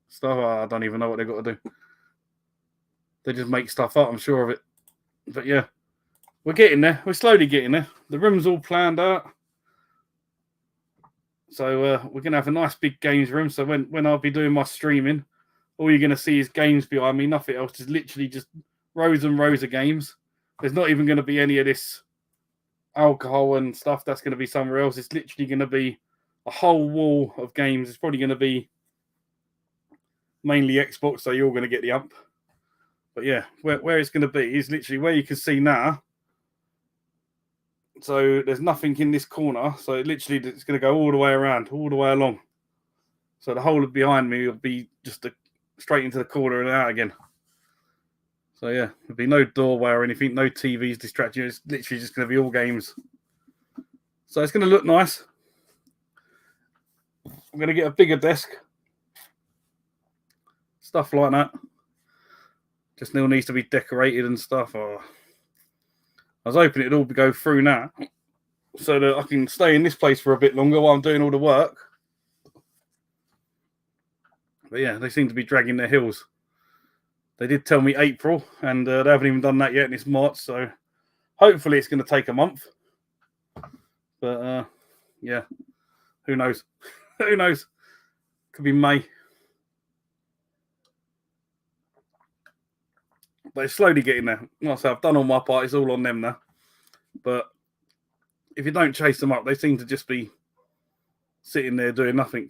stuff. I don't even know what they've got to do. They just make stuff up. I'm sure of it. But yeah, we're getting there. We're slowly getting there. The room's all planned out. So we're going to have a nice big games room. So when I'll be doing my streaming, all you're going to see is games behind me. Nothing else. It's literally just rows and rows of games. There's not even going to be any of this alcohol and stuff. That's going to be somewhere else. It's literally going to be a whole wall of games. It's probably going to be mainly Xbox, so you're going to get the ump. But yeah, where it's going to be is literally where you can see now. So there's nothing in this corner. So it's going to go all the way around, all the way along. So the whole of behind me will be just straight into the corner and out again. So yeah, there'll be no doorway or anything, no TVs distracting you. It's literally just going to be all games. So it's going to look nice. I'm going to get a bigger desk. Stuff like that. Just still needs to be decorated and stuff. I was hoping it'd all go through now, so that I can stay in this place for a bit longer while I'm doing all the work. But yeah, they seem to be dragging their heels. They did tell me April, and they haven't even done that yet, and it's March, so hopefully it's going to take a month. But yeah, who knows? Who knows? Could be May. But it's slowly getting there. Like I say, I've done all my part. It's all on them now. But if you don't chase them up, they seem to just be sitting there doing nothing.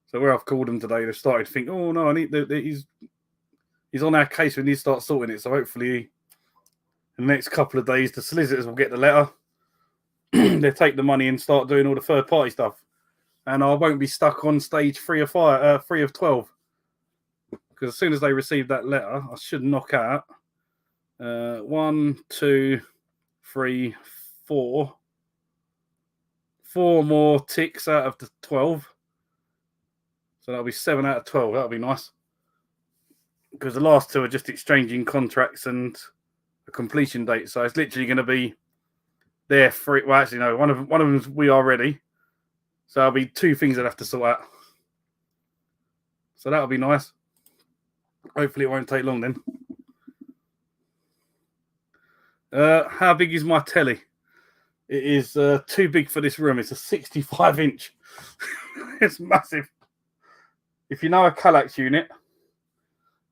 So where I've called them today, they've started to think, oh no, he's on our case. We need to start sorting it. So hopefully in the next couple of days, the solicitors will get the letter. They'll take the money and start doing all the third party stuff. And I won't be stuck on stage 3 of 12. Because as soon as they receive that letter, I should knock out 1, 2, 3, 4. 4 more ticks out of the 12. So that'll be 7 out of 12. That'll be nice. Because the last 2 are just exchanging contracts and a completion date. So it's literally going to be there free. Well, actually, no. One of them's we are ready. So there'll be 2 things I'd have to sort out. So that'll be nice. Hopefully it won't take long then. How big is my telly? It is too big for this room. It's a 65-inch. It's massive. If you know a Kallax unit,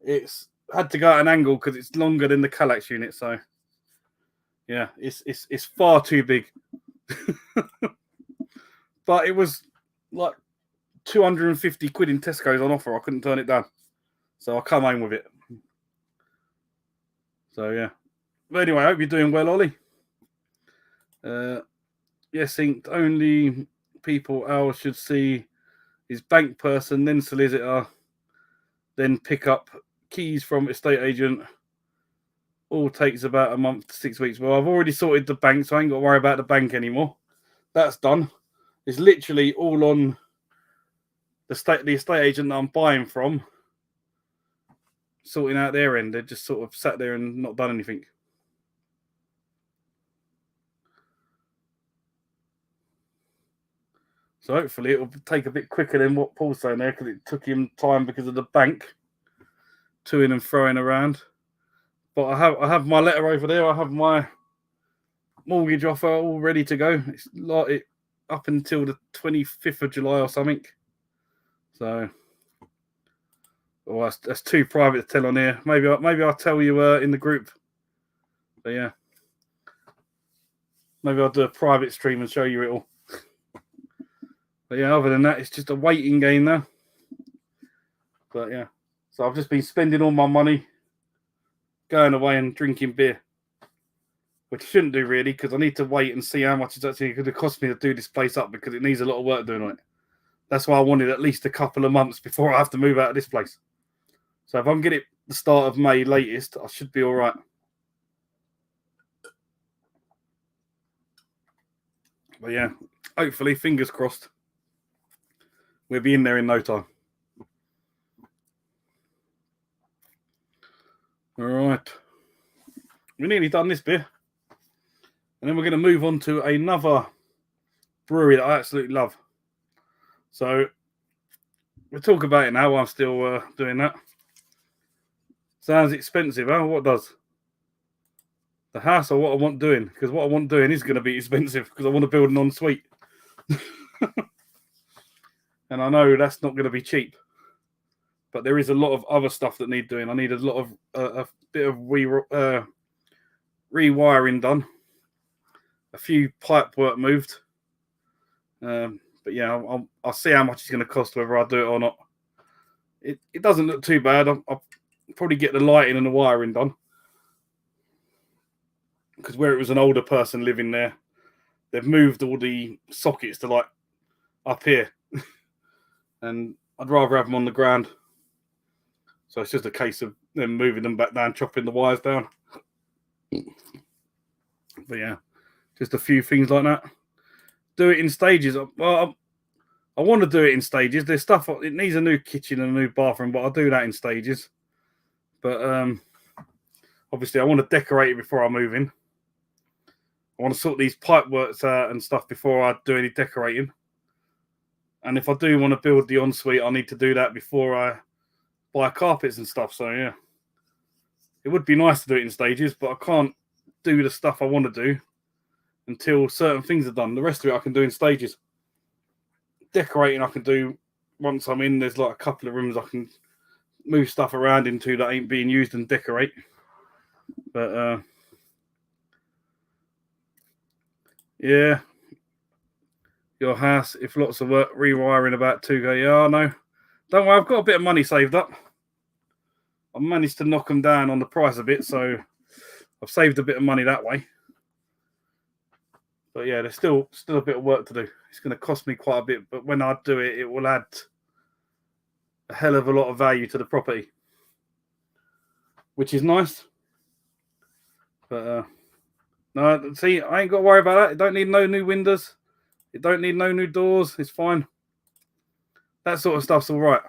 it's had to go at an angle because it's longer than the Kallax unit. So yeah, it's far too big. But it was like 250 quid in Tesco's on offer. I couldn't turn it down. So I'll come home with it. So yeah. But anyway, I hope you're doing well, Ollie. Yes, Inked. Only people Al should see is bank person, then solicitor, then pick up keys from estate agent. All takes about a month to 6 weeks. Well, I've already sorted the bank, so I ain't got to worry about the bank anymore. That's done. It's literally all on the estate agent that I'm buying from, sorting out their end. They just sort of sat there and not done anything. So hopefully it will take a bit quicker than what Paul's saying there, because it took him time because of the bank to-ing and throwing around. But I have my letter over there. I have my mortgage offer all ready to go. It's like it up until the 25th of July or something. So, that's too private to tell on here. Maybe I'll tell you in the group. But yeah, Maybe I'll do a private stream and show you it all. But yeah, other than that, it's just a waiting game now. But yeah, so I've just been spending all my money going away and drinking beer, which I shouldn't do really, because I need to wait and see how much it's actually going to cost me to do this place up, because it needs a lot of work doing on it. That's why I wanted at least a couple of months before I have to move out of this place. So if I can get it the start of May latest, I should be all right. But yeah, hopefully, fingers crossed, we'll be in there in no time. All right. We're nearly done this beer. And then we're going to move on to another brewery that I absolutely love. So we'll talk about it now while I'm still doing that. Sounds expensive, huh? What does? The house or what I want doing? Because what I want doing is going to be expensive, because I want to build an ensuite. And I know that's not going to be cheap. But there is a lot of other stuff that need doing. I need a lot of a bit of rewiring done. A few pipe work moved. But yeah, I'll see how much it's going to cost, whether I do it or not. It doesn't look too bad. I'll probably get the lighting and the wiring done. Because where it was an older person living there, they've moved all the sockets to like up here. And I'd rather have them on the ground. So it's just a case of them moving them back down, chopping the wires down. But yeah, just a few things like that. Do it in stages. Well, I want to do it in stages. There's stuff, it needs a new kitchen and a new bathroom, but I'll do that in stages. But obviously I want to decorate it before I move in. I want to sort these pipe works out and stuff before I do any decorating. And if I do want to build the ensuite, I need to do that before I buy carpets and stuff. So yeah, it would be nice to do it in stages, but I can't do the stuff I want to do until certain things are done. The rest of it I can do in stages. Decorating I can do once I'm in. There's like a couple of rooms I can move stuff around into that ain't being used and decorate. But yeah, your house, if lots of work, rewiring about 2K. Yeah, I know. Don't worry, I've got a bit of money saved up. I managed to knock them down on the price a bit, so I've saved a bit of money that way. But yeah, there's still a bit of work to do. It's going to cost me quite a bit, but when I do it, it will add a hell of a lot of value to the property, which is nice. But no, see, I ain't got to worry about that. It don't need no new windows. It don't need no new doors. It's fine. That sort of stuff's all right.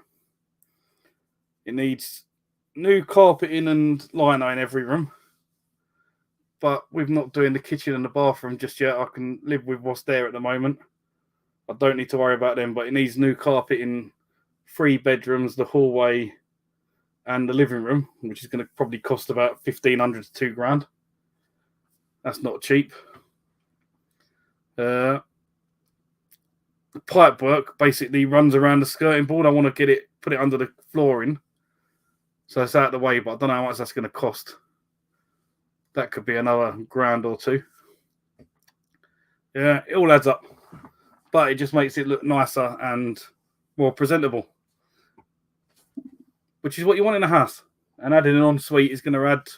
It needs new carpeting and lino in every room. But we're not doing the kitchen and the bathroom just yet. I can live with what's there at the moment. I don't need to worry about them, but it needs new carpet in 3 bedrooms, the hallway, and the living room, which is going to probably cost about 1,500 to 2 grand. That's not cheap. The pipe work basically runs around the skirting board. I want to put it under the flooring, so it's out of the way, but I don't know how much that's going to cost. That could be another grand or 2. Yeah, it all adds up. But it just makes it look nicer and more presentable, which is what you want in a house. And adding an ensuite is going to add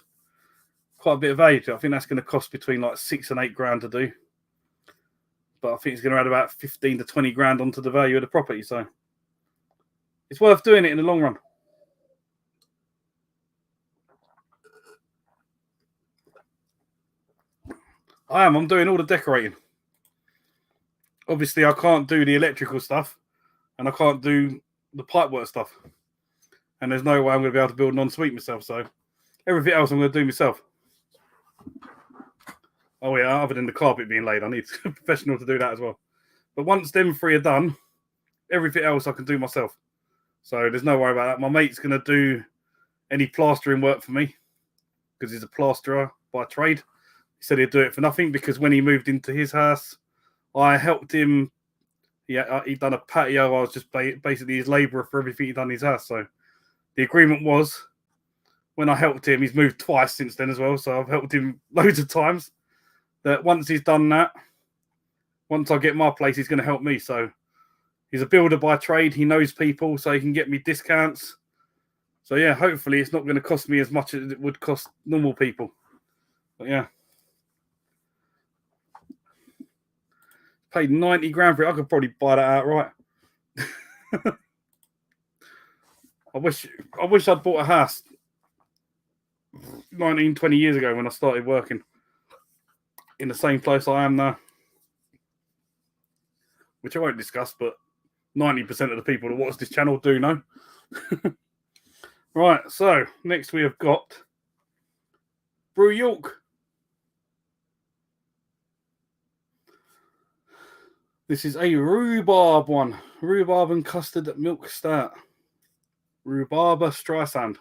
quite a bit of value to it. I think that's going to cost between like 6 and 8 grand to do. But I think it's going to add about 15 to 20 grand onto the value of the property. So it's worth doing it in the long run. I'm doing all the decorating. Obviously, I can't do the electrical stuff, and I can't do the pipework stuff. And there's no way I'm going to be able to build an ensuite myself. So everything else I'm going to do myself. Oh yeah, other than the carpet being laid, I need a professional to do that as well. But once them 3 are done, everything else I can do myself. So there's no worry about that. My mate's going to do any plastering work for me because he's a plasterer by trade. He said he'd do it for nothing because when he moved into his house, I helped him. Yeah, he'd done a patio. I was just basically his labourer for everything he'd done in his house. So the agreement was, when I helped him, he's moved twice since then as well. So I've helped him loads of times. that once he's done that, once I get my place, he's going to help me. So he's a builder by trade. He knows people, so he can get me discounts. So yeah, hopefully it's not going to cost me as much as it would cost normal people. But yeah. Paid 90 grand for it. I could probably buy that outright. I wish I'd bought a house 19, 20 years ago when I started working in the same place I am now. Which I won't discuss, but 90% of the people that watch this channel do know. Right, so next we have got Brew York. This is a rhubarb one. Rhubarb and custard milk stout. Rhubarber Streisand.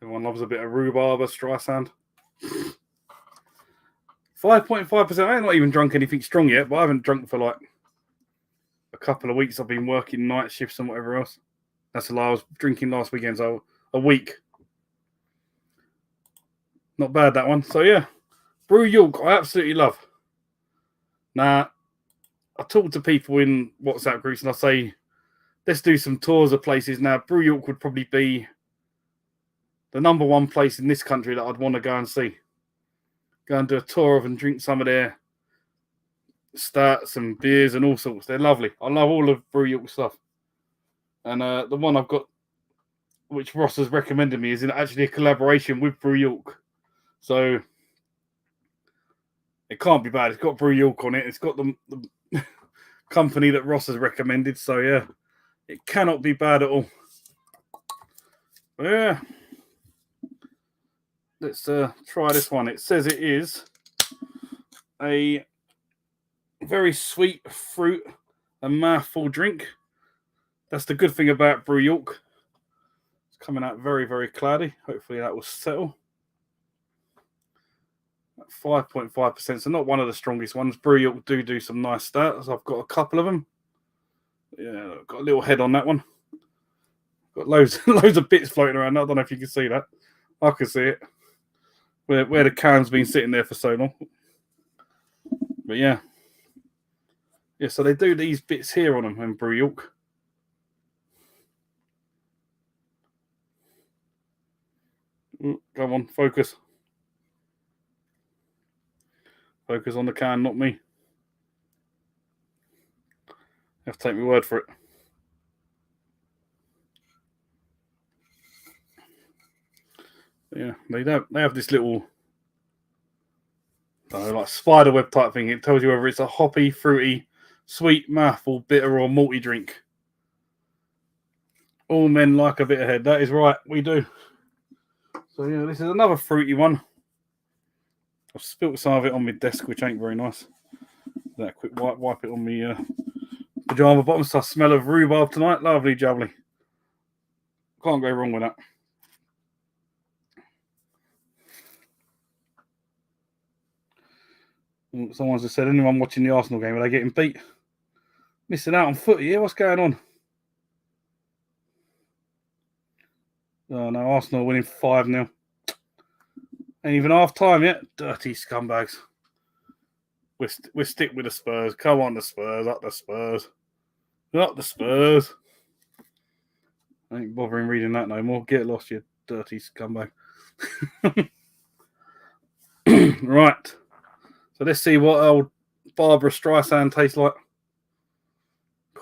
Everyone loves a bit of rhubarber Streisand. 5.5%. I ain't not even drunk anything strong yet, but I haven't drunk for like a couple of weeks. I've been working night shifts and whatever else. That's the I was drinking last weekend, so a week. Not bad, that one. So yeah, Brew York, I absolutely love. Now, I talk to people in WhatsApp groups and I say, let's do some tours of places. Now, Brew York would probably be the number one place in this country that I'd want to go and see. Go and do a tour of and drink some of their stouts and beers and all sorts. They're lovely. I love all of Brew York stuff. And the one I've got, which Ross has recommended me, is actually a collaboration with Brew York. So it can't be bad. It's got Brew York on it. It's got the company that Ross has recommended. So yeah, it cannot be bad at all. But yeah, let's try this one. It says it is a very sweet fruit and mouthful drink. That's the good thing about Brew York. It's coming out very, very cloudy. Hopefully that will settle. 5.5%, so not one of the strongest ones. Brew York do some nice stouts. I've got a couple of them. Yeah, I've got a little head on that one. Got loads of bits floating around. I don't know if you can see that. I can see it. Where the can's been sitting there for so long. But yeah. Yeah, so they do these bits here on them in Brew York. Come on, focus. Focus on the can, not me. You have to take my word for it. Yeah, they have this little like spider web type thing. It tells you whether it's a hoppy, fruity, sweet, mouthful, bitter, or malty drink. All men like a bit of head. That is right, we do. So yeah, this is another fruity one. I've spilt some of it on my desk, which ain't very nice. That quick wipe it on my pajama bottoms. So I smell of rhubarb tonight. Lovely jubbly. Can't go wrong with that. Someone's just said, anyone watching the Arsenal game, are they getting beat? Missing out on footy here? What's going on? Oh no, Arsenal winning 5-0. Ain't even half time yet. Dirty scumbags. We're stick with the Spurs. Come on, the Spurs. Up the Spurs. Up the Spurs. I ain't bothering reading that no more. Get lost, you dirty scumbag. Right. So let's see what old Barbara Streisand tastes like.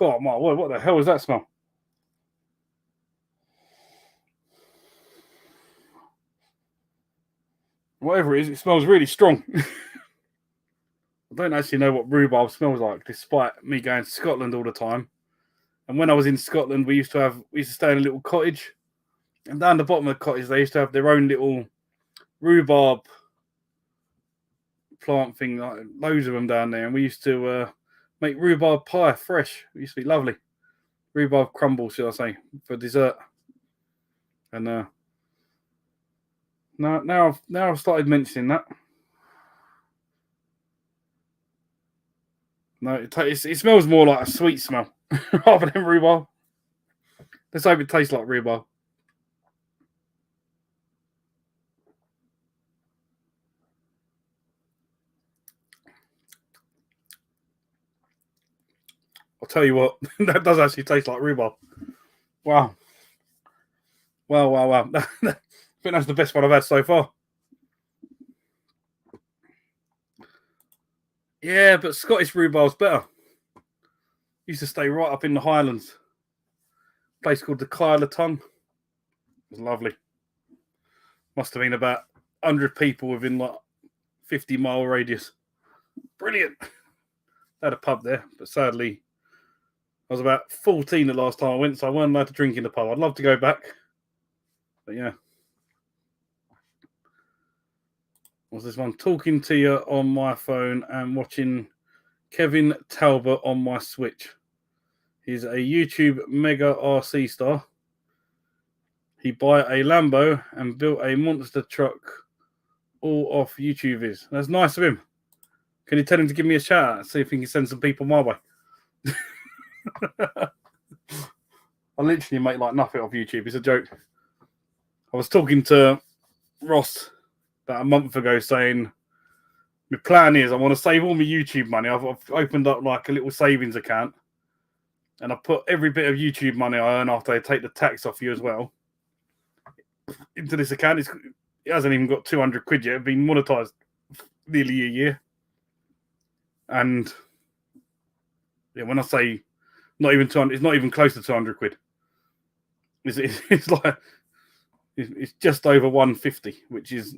Oh my word, what the hell is that smell? Whatever it is, it smells really strong. I don't actually know what rhubarb smells like, despite me going to Scotland all the time. And when I was in Scotland, we used to stay in a little cottage. And down the bottom of the cottage, they used to have their own little rhubarb plant thing, like loads of them down there. And we used to make rhubarb pie fresh. It used to be lovely. Rhubarb crumble, should I say, for dessert. And now I've started mentioning that. No, it smells more like a sweet smell rather than rhubarb. Let's hope it tastes like rhubarb. I'll tell you what, that does actually taste like rhubarb. Wow. Wow. I think that's the best one I've had so far. Yeah, but Scottish rhubarb's better. Used to stay right up in the Highlands. A place called the Kyle of Tongue. It was lovely. Must have been about 100 people within like 50-mile radius. Brilliant. Had a pub there, but sadly, I was about 14 the last time I went, so I weren't allowed to drink in the pub. I'd love to go back. But yeah. What's this one? Talking to you on my phone and watching Kevin Talbot on my Switch. He's a YouTube mega RC star. He bought a Lambo and built a monster truck all off YouTube vids. That's nice of him. Can you tell him to give me a shout out? See if he can send some people my way. I literally make like nothing off YouTube. It's a joke. I was talking to Ross about a month ago saying my plan is I want to save all my YouTube money. I've opened up like a little savings account and I put every bit of YouTube money I earn after I take the tax off you as well into this account. It hasn't even got 200 quid yet. It's been monetized nearly a year. And yeah, when I say not even 200, it's not even close to 200 quid. It's like it's just over 150, which is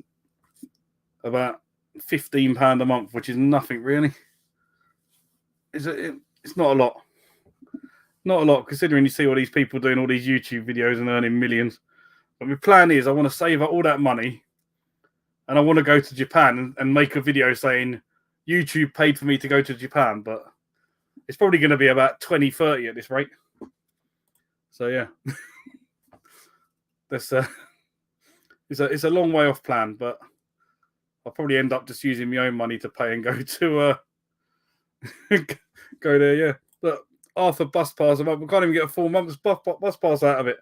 about £15 a month, which is nothing really. It's not a lot. Not a lot, considering you see all these people doing all these YouTube videos and earning millions. But my plan is I want to save up all that money and I want to go to Japan and make a video saying YouTube paid for me to go to Japan, but it's probably going to be about 2030 at this rate. So yeah, that's it's a long way off plan, but I'll probably end up just using my own money to pay and go to go there. Yeah, but half a bus pass a month, we can't even get a full month's bus pass out of it.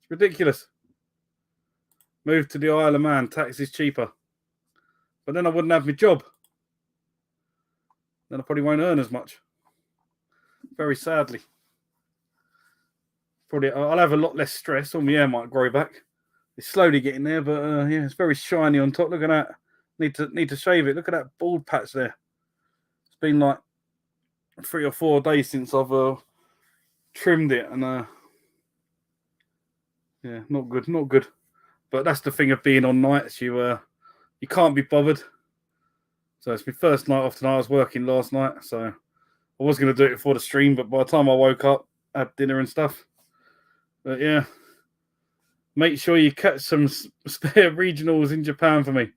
It's ridiculous. Move to the Isle of Man, tax is cheaper, but then I wouldn't have my job. Then I probably won't earn as much. Very sadly. Probably I'll have a lot less stress. All my hair might grow back. It's slowly getting there, but yeah, it's very shiny on top. Look at that. Need to shave it. Look at that bald patch there. It's been like 3 or 4 days since I've trimmed it, and yeah, not good. But that's the thing of being on nights. You can't be bothered. So it's my first night off tonight. I was working last night, so I was going to do it before the stream, but by the time I woke up, had dinner and stuff. But yeah, make sure you catch some spare regionals in Japan for me.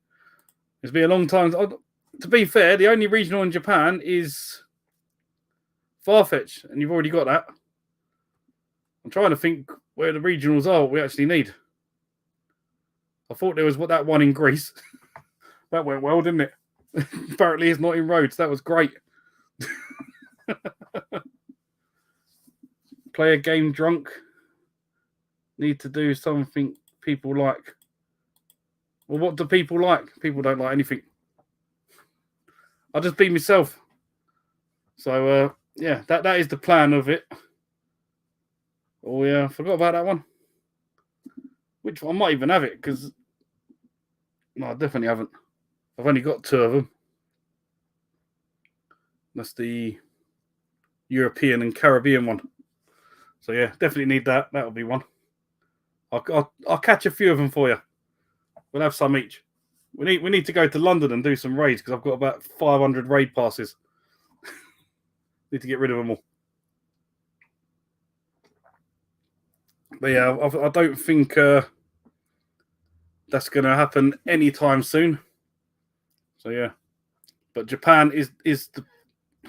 It's been a long time. To be fair, the only regional in Japan is Farfetch, and you've already got that. I'm trying to think where the regionals are, what we actually need. I thought there was that one in Greece. That went well, didn't it? Apparently it's not in Rhodes. That was great. Play a game drunk. Need to do something people like. Well, what do people like? People don't like anything. I'll just be myself. So, yeah, that is the plan of it. Oh, yeah, I forgot about that one. Which one? I might even have it, because... No, I definitely haven't. I've only got 2 of them. That's the European and Caribbean one. So, yeah, definitely need that. That'll be one. I'll catch a few of them for you. We'll have some each. We need to go to London and do some raids, because I've got about 500 raid passes. Need to get rid of them all. But yeah, I don't think that's going to happen anytime soon. So yeah, but Japan is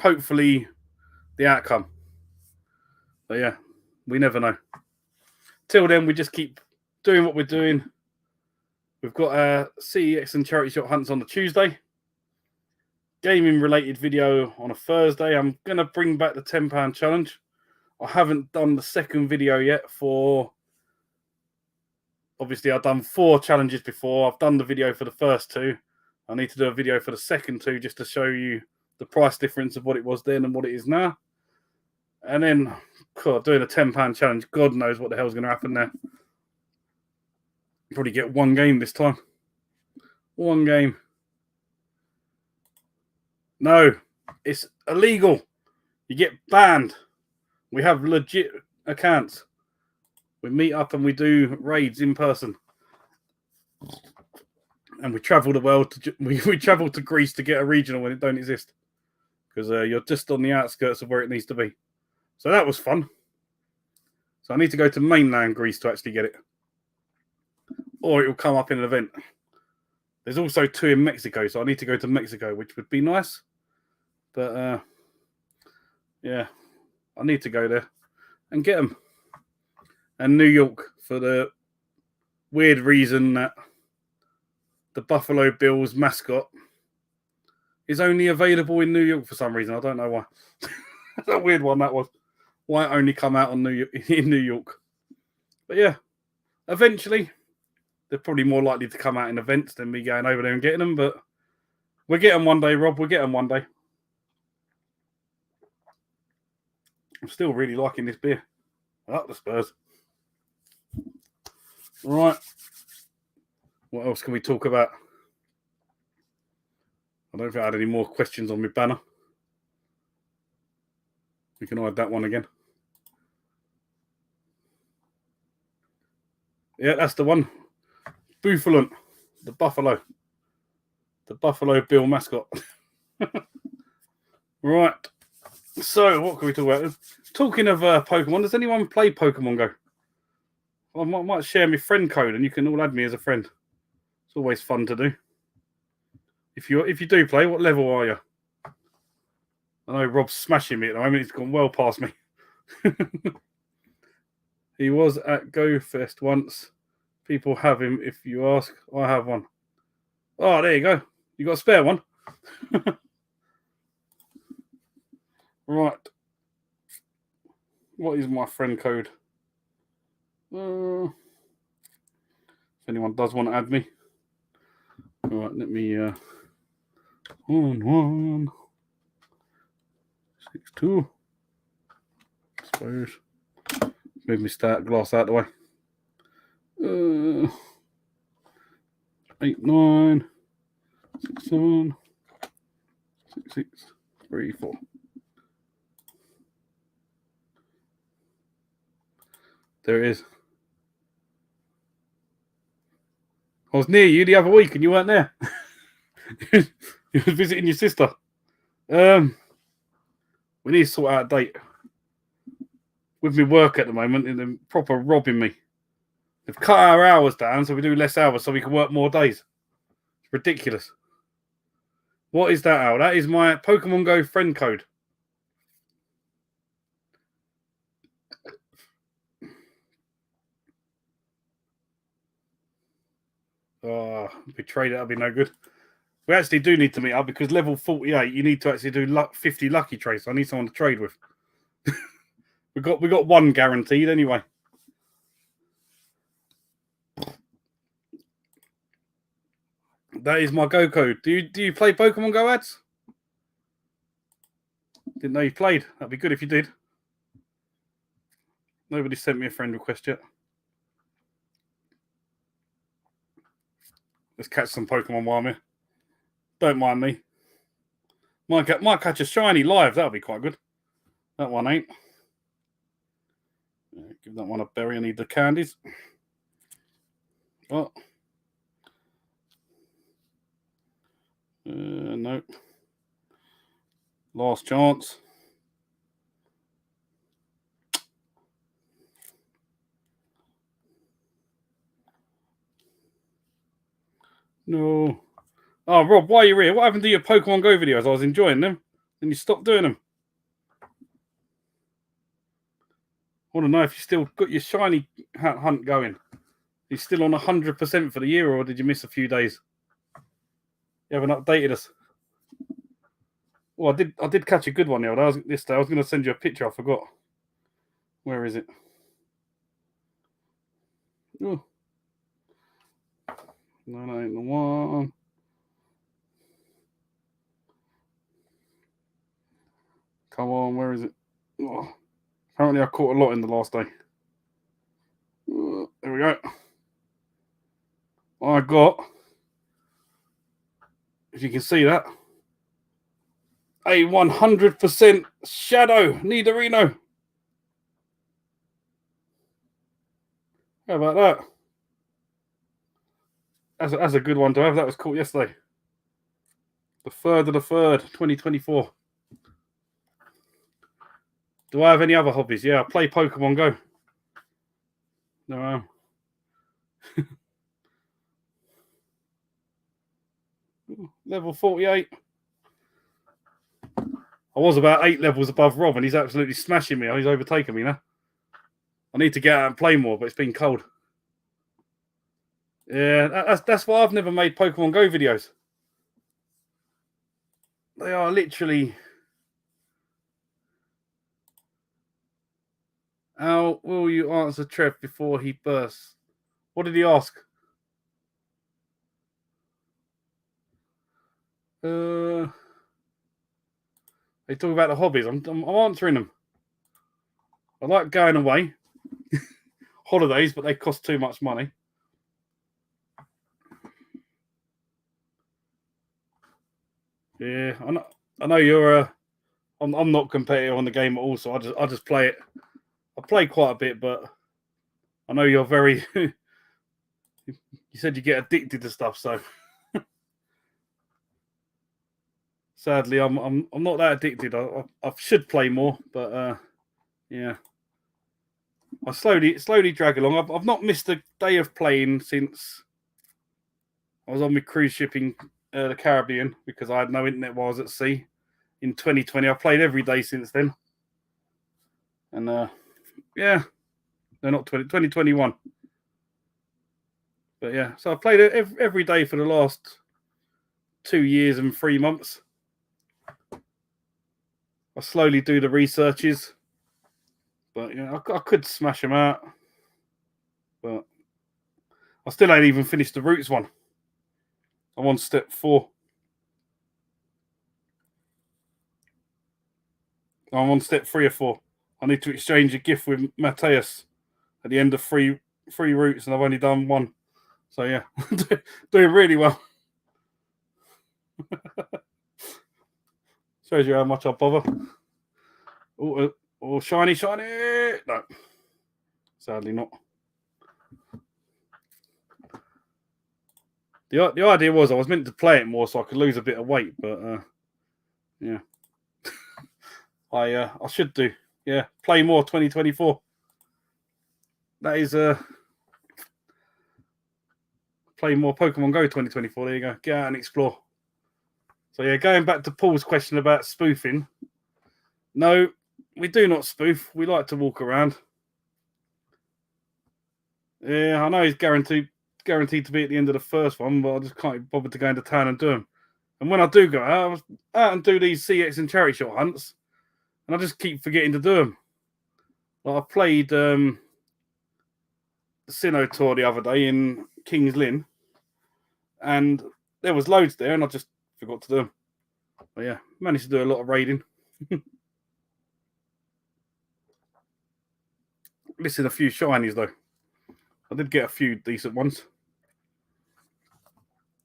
hopefully the outcome. But yeah, we never know. Till then, we just keep doing what we're doing. We've got CEX and charity shot hunts on the Tuesday. Gaming related video on a Thursday. I'm going to bring back the £10 challenge. I haven't done the second video yet for... Obviously, I've done 4 challenges before. I've done the video for the first 2. I need to do a video for the second 2 just to show you the price difference of what it was then and what it is now. And then doing a £10 challenge. God knows what the hell's going to happen there. Probably get one game this time. One game. No, it's illegal. You get banned. We have legit accounts. We meet up and we do raids in person. And we travel the world. We travel to Greece to get a regional when it don't exist. Because you're just on the outskirts of where it needs to be. So that was fun. So I need to go to mainland Greece to actually get it. Or it will come up in an event. There's also 2 in Mexico, so I need to go to Mexico, which would be nice. But, yeah, I need to go there and get them. And New York, for the weird reason that the Buffalo Bills mascot is only available in New York for some reason. I don't know why. That's a weird one, that was. Why it only come out in New York. But, yeah, eventually, they're probably more likely to come out in events than me going over there and getting them. But we'll get them one day, Rob. We'll get them one day. I'm still really liking this beer. I like the Spurs. Right. What else can we talk about? I don't think I had any more questions on my banner. We can hide that one again. Yeah, that's the one. Buffalant, the Buffalo Bill mascot. Right. So, what can we talk about? Talking of Pokemon, does anyone play Pokemon Go? I might share my friend code, and you can all add me as a friend. It's always fun to do. If you do play, what level are you? I know Rob's smashing me at the moment. He's gone well past me. He was at Go Fest once. People have him if you ask. I have one. Oh, there you go. You got a spare one? Right. What is my friend code? If anyone does want to add me. All right, let me 1162. Suppose. Move my start glass out of the way. 89676634. There it is. I was near you the other week and you weren't there. You were visiting your sister. We need to sort out a date. With my work at the moment, and they're proper robbing me. They've cut our hours down so we do less hours so we can work more days. It's ridiculous. What is that, Al? That is my Pokemon Go friend code. Oh, betrayed it. That'd be no good. We actually do need to meet up because level 48, you need to actually do 50 lucky trades. So I need someone to trade with. we got one guaranteed anyway. That is my Go code. Do you play Pokemon Go ads? Didn't know you played. That'd be good if you did. Nobody sent me a friend request yet. Let's catch some Pokemon while I'm here. Don't mind me. Might catch a shiny live. That'll be quite good. That one ain't. Give that one a berry. I need the candies. Oh. Nope. Last chance. No. Oh, Rob, why are you here? What happened to your Pokemon Go videos? I was enjoying them. Then you stopped doing them. I want to know if you still got your shiny hunt going. Are you still on 100% for the year, or did you miss a few days? You haven't updated us. Well, I did catch a good one the other day. This day I was going to send you a picture. I forgot. Where is it? Oh. No, that ain't the one. Come on, where is it? Oh, Apparently I caught a lot in the last day. There we go. I got, if you can see that, a 100% shadow Nidorino. How about that? That's a good one to have. That was caught yesterday. The 3rd of the 3rd, 2024. Do I have any other hobbies? Yeah, I play Pokemon Go. No. Level 48. I was about 8 levels above Rob, and he's absolutely smashing me. He's overtaken me now. I need to get out and play more, but it's been cold. Yeah, that's why I've never made Pokemon Go videos. They are literally... How will you answer Trev before he bursts? What did he ask? They talk about the hobbies. I'm answering them. I like going away. Holidays, but they cost too much money. Yeah, I know you're I'm not competitive on the game at all, so I just play it. I play quite a bit, but I know you're very you said you get addicted to stuff, so sadly I'm not that addicted. I should play more, but yeah. I slowly drag along. I've not missed a day of playing since I was on my cruise ship in the Caribbean because I had no internet while I was at sea in 2020. I've played every day since then. And yeah, no, not 2021. But yeah, so I played it every day for the last 2 years and 3 months. I slowly do the researches, but yeah, I could smash them out, but I still ain't even finished the roots one. I'm on step 4. I'm on step 3 or 4. I need to exchange a gift with Mateus at the end of three routes, and I've only done 1. So yeah, doing really well. Shows you how much I bother. Oh, shiny. No, sadly not. The idea was I was meant to play it more so I could lose a bit of weight, but yeah, I should do. Yeah, play more 2024. That is play more Pokemon Go 2024. There you go. Get out and explore. So yeah, going back to Paul's question about spoofing. No, we do not spoof. We like to walk around. Yeah, I know he's guaranteed to be at the end of the first one, but I just can't be bothered to go into town and do them. And when I do go out, I out and do these CX and charity shot hunts, and I just keep forgetting to do them. Like I played the Sinnoh tour the other day in Kings Lynn, and there was loads there, and I just forgot to do them. But yeah, managed to do a lot of raiding. Missing a few shinies though. I did get a few decent ones.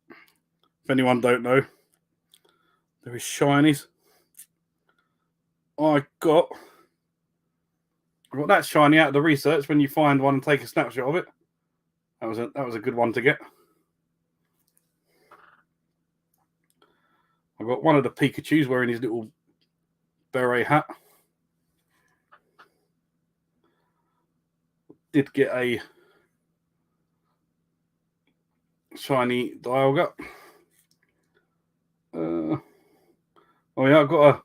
If anyone don't know, there is shinies. I got that shiny out of the research when you find one and take a snapshot of it. That was a good one to get. I got one of the Pikachus wearing his little beret hat. Did get a shiny Dialga. Oh yeah, I got a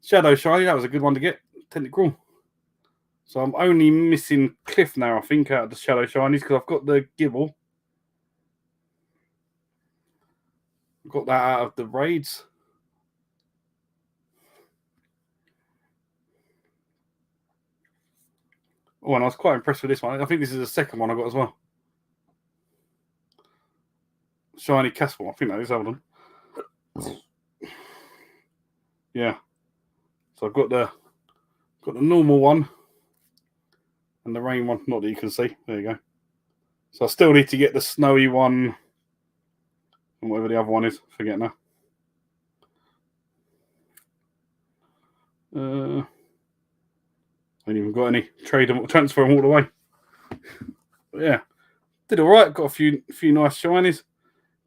Shadow shiny. That was a good one to get. Tentacruel. So I'm only missing Cliff now, I think, out of the Shadow shinies because I've got the Gibble. Got that out of the raids. Oh, and I was quite impressed with this one. I think this is the second one I got as well. Shiny Castle. I think that is. Hold on. Yeah. So I've got the normal one, and the rain one. Not that you can see. There you go. So I still need to get the snowy one and whatever the other one is. Forget now. I ain't even got any trade them, transfer them all the way. But yeah, did all right. Got a few nice shinies.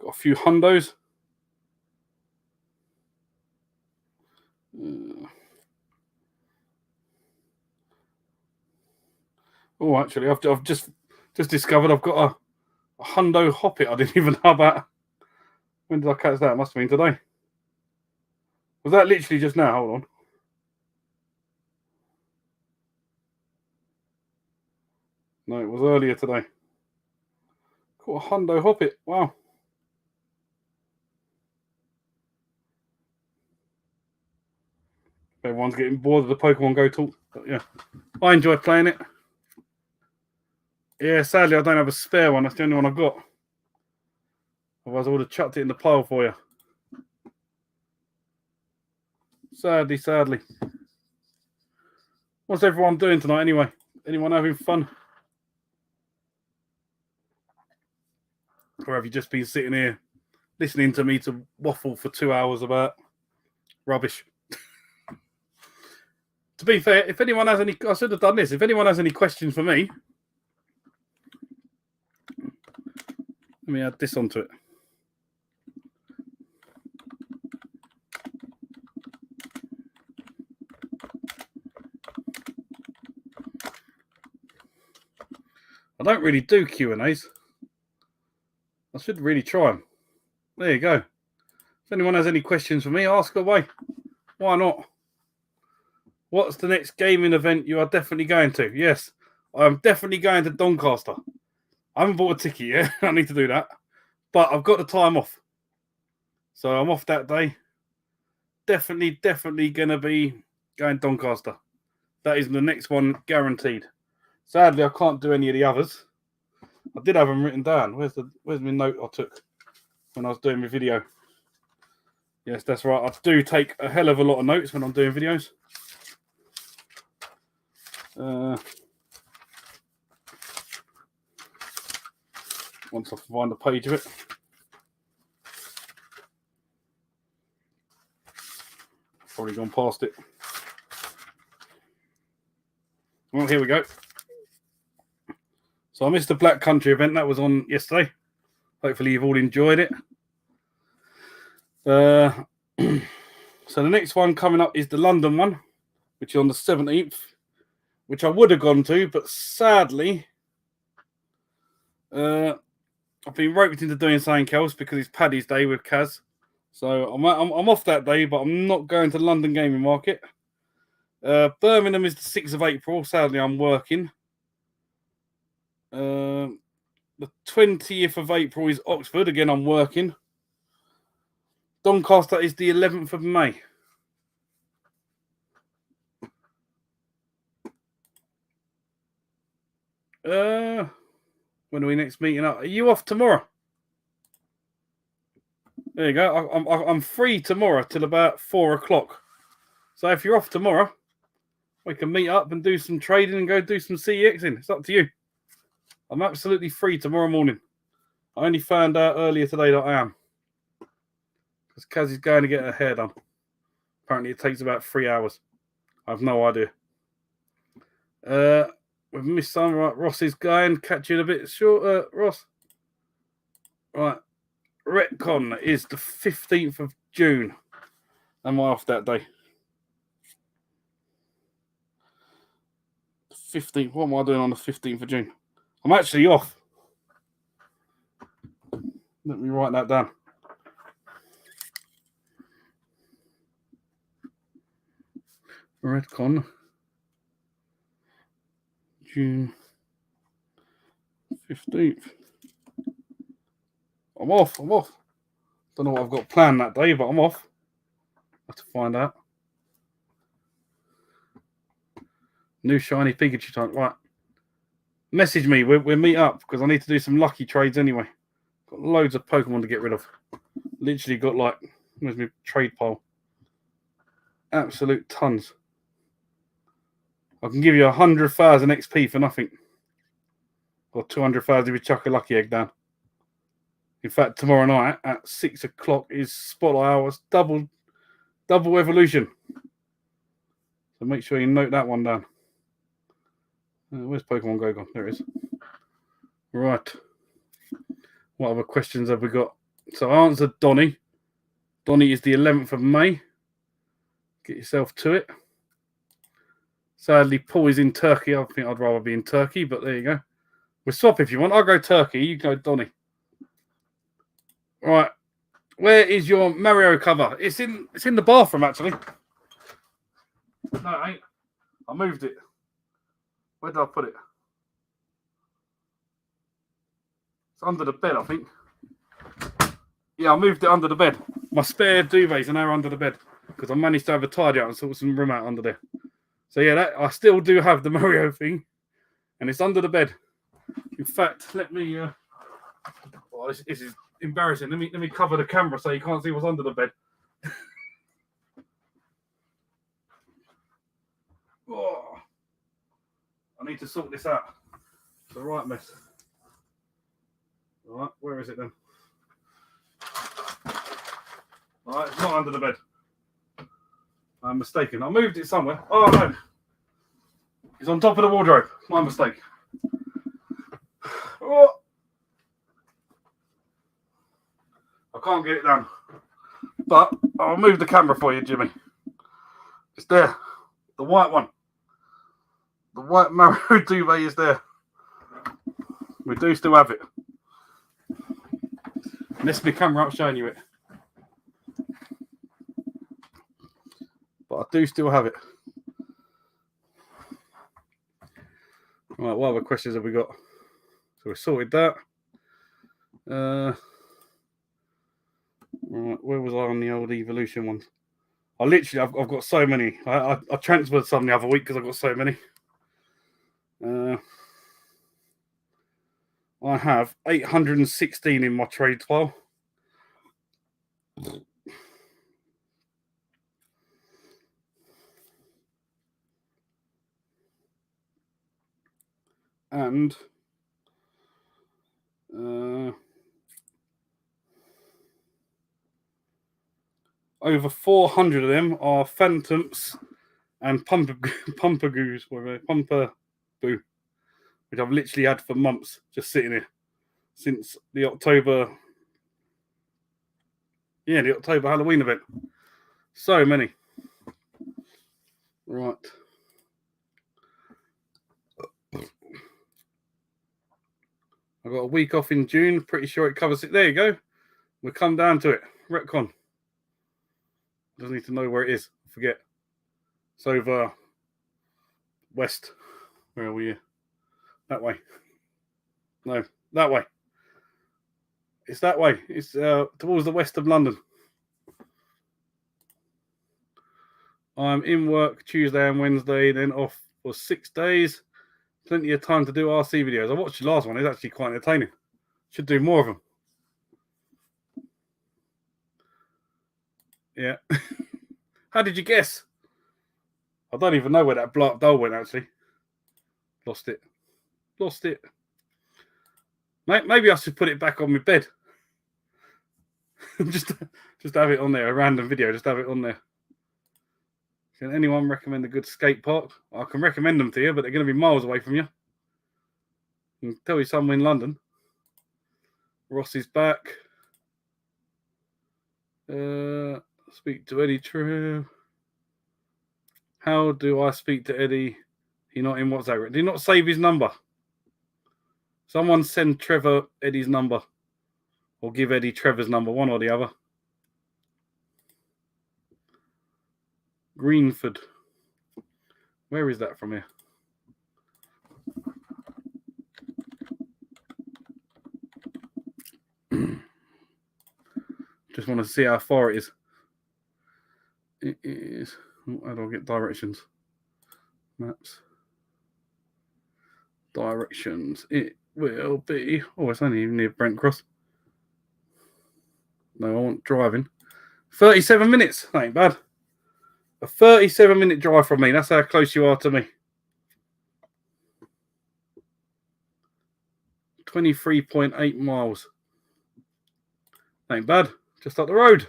Got a few hundos. Oh, actually, I've just discovered I've got a hundo hoppet. I didn't even know about. When did I catch that? It must have been today. Was that literally just now? Hold on. No, it was earlier today. Caught a hundo hoppet. Wow. Everyone's getting bored of the Pokemon Go talk. But yeah, I enjoy playing it. Yeah, sadly, I don't have a spare one. That's the only one I've got. Otherwise, I would have chucked it in the pile for you. Sadly. What's everyone doing tonight anyway? Anyone having fun? Or have you just been sitting here listening to me to waffle for 2 hours about rubbish? To be fair, if anyone has any, I should have done this. If anyone has any questions for me, let me add this onto it. I don't really do Q&As. I should really try them. There you go. If anyone has any questions for me, ask away. Why not? What's the next gaming event you are definitely going to? Yes, I'm definitely going to Doncaster. I haven't bought a ticket yet. I need to do that. But I've got the time off. So I'm off that day. Definitely going to be going Doncaster. That is the next one guaranteed. Sadly, I can't do any of the others. I did have them written down. Where's my note I took when I was doing my video? Yes, that's right. I do take a hell of a lot of notes when I'm doing videos. Once I find a page of it. Probably gone past it. Well, here we go. So I missed the Black Country event. That was on yesterday. Hopefully you've all enjoyed it. So the next one coming up is the London one, which is on the 17th, which I would have gone to, but sadly, I've been roped into doing something else because it's Paddy's Day with Kaz. So I'm off that day, but I'm not going to London Gaming Market. Birmingham is the 6th of April. Sadly, I'm working. The 20th of April is Oxford. Again, I'm working. Doncaster is the 11th of May. When are we next meeting up? Are you off tomorrow? There you go. I'm free tomorrow till about 4 o'clock. So if you're off tomorrow, we can meet up and do some trading and go do some CEXing. It's up to you. I'm absolutely free tomorrow morning. I only found out earlier today that I am. Because Kaz is going to get her hair done. Apparently it takes about 3 hours. I have no idea. We've missed some. Right, Ross is going. Catch you in a bit short, Ross. Right. Retcon is the 15th of June. Am I off that day? 15th. What am I doing on the 15th of June? I'm actually off. Let me write that down. Retcon. June 15th. I'm off. Don't know what I've got planned that day, but I'm off. Have to find out. New shiny Pikachu type. Right. Message me. We'll meet up because I need to do some lucky trades anyway. Got loads of Pokemon to get rid of. Literally got like, where's my trade pile? Absolute tons. I can give you 100,000 XP for nothing. Or 200,000 if you chuck a lucky egg down. In fact, tomorrow night at 6 o'clock is Spotlight Hours double evolution. So make sure you note that one down. Where's Pokemon Go gone? There it is. Right. What other questions have we got? So I answered Donny. Donny is the 11th of May. Get yourself to it. Sadly, Paul is in Turkey. I think I'd rather be in Turkey, but there you go. We'll swap if you want. I'll go Turkey. You go Donny. Right. Where is your Mario cover? It's in the bathroom, actually. No, it ain't. I moved it. Where did I put it? It's under the bed, I think. Yeah, I moved it under the bed. My spare duvets are now under the bed because I managed to have a tidy out and sort some room out under there. So yeah, I still do have the Mario thing, and it's under the bed. In fact, let me. Oh, this is embarrassing. Let me cover the camera so you can't see what's under the bed. Oh, I need to sort this out. It's a right mess. All right, where is it then? All right, it's not under the bed. I'm mistaken. I moved it somewhere. Oh no, it's on top of the wardrobe. My mistake. Oh. I can't get it down, but I'll move the camera for you, Jimmy. It's there, the white one. The white Mario duvet is there. We do still have it. This is the camera up showing you it. But I do still have it. Right, what other questions have we got? So we sorted that. Right, where was I on the old evolution ones? I've got so many. I transferred some the other week because I've got so many. I have 816 in my trade file. And over 400 of them are phantoms and pumpagoos, pumpaboo, which I've literally had for months, just sitting here since the October Halloween event. So many. Right. I've got a week off in June. Pretty sure it covers it. There you go. We'll come down to it. Retcon. Doesn't need to know where it is. I forget. It's over west. Where are we here? That way. No, that way. It's that way. It's towards the west of London. I'm in work Tuesday and Wednesday, then off for 6 days. Plenty of time to do RC videos. I watched the last one. It's actually quite entertaining. Should do more of them. Yeah. How did you guess? I don't even know where that blow-up doll went, actually. Lost it. Maybe I should put it back on my bed. just have it on there. A random video. Just have it on there. Can anyone recommend a good skate park? I can recommend them to you, but they're going to be miles away from you. I can tell you somewhere in London. Ross is back. Speak to Eddie True. How do I speak to Eddie? He's not in WhatsApp. Did he not save his number? Someone send Trevor Eddie's number. Or give Eddie Trevor's number, one or the other. Greenford. Where is that from here? Just want to see how far it is. It is. How do I get directions? Maps. Directions. It will be. Oh, it's only near Brent Cross. No, I want driving. 37 minutes. That ain't bad. A 37-minute drive from me. That's how close you are to me. 23.8 miles. Ain't bad. Just up the road.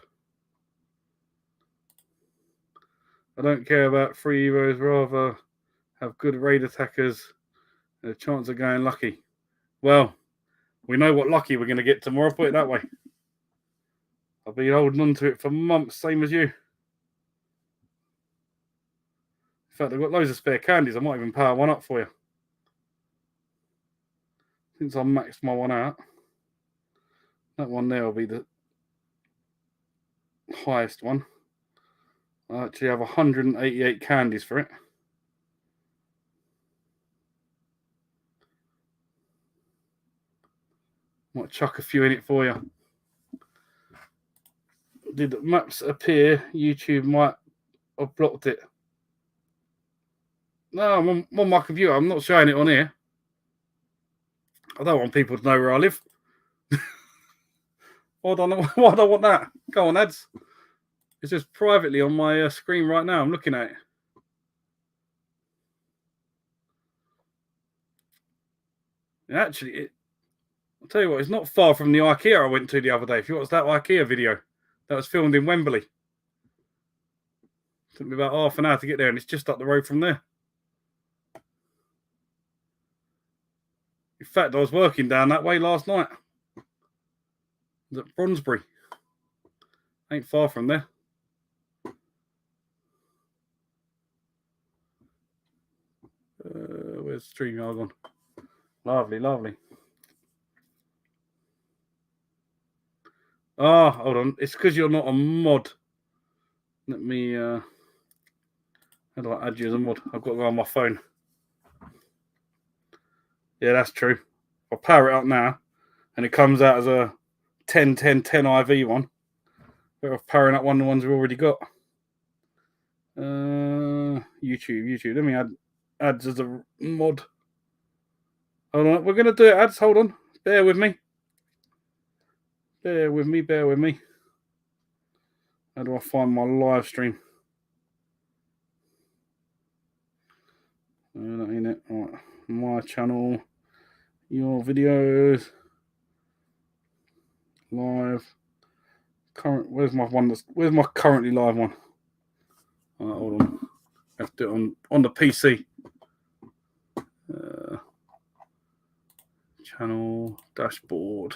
I don't care about free Evos. Rather have good raid attackers and a chance of going lucky. Well, we know what lucky we're going to get tomorrow. Put it that way. I've been holding on to it for months, same as you. In fact, I've got loads of spare candies. I might even power one up for you. Since I maxed my one out, that one there will be the highest one. I actually have 188 candies for it. Might chuck a few in it for you. Did the maps appear? YouTube might have blocked it. No, I'm on my computer. I'm not showing it on here. I don't want people to know where I live. Why do I want that? Go on, ads. It's just privately on my screen right now. I'm looking at it. Actually, I'll tell you what, it's not far from the IKEA I went to the other day. If you watched that IKEA video that was filmed in Wembley. It took me about half an hour to get there, and it's just up the road from there. In fact, I was working down that way last night. I was at Bronsbury. Ain't far from there. Where's the StreamYard gone? Lovely, lovely. Ah, hold on. It's because you're not a mod. Let me... how do I add you as a mod? I've got to go on my phone. Yeah, that's true. I'll power it up now, and it comes out as a 10 IV one. Better off powering up one of the ones we've already got. YouTube. Let me add ads as a mod. Hold on, we're going to do it, ads. Hold on. Bear with me. Bear with me. How do I find my live stream? That ain't it. All right. My channel. Your videos. Live. Current. Where's my currently live one? All right, hold on. I have to do it on the PC. Channel dashboard.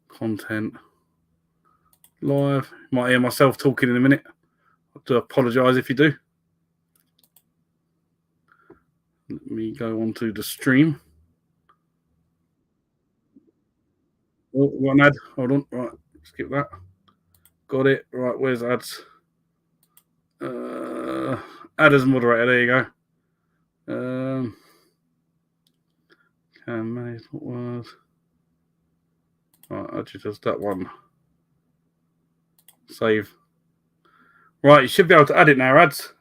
Content. Live. Might hear myself talking in a minute. I do apologise if you do. Let me go on to the stream. Oh, got an ad. Hold on. Right, skip that. Got it. Right, where's ads? Add as moderator. There you go. Can manage what was. Right, actually does that one. Save. Right, you should be able to add it now, ads.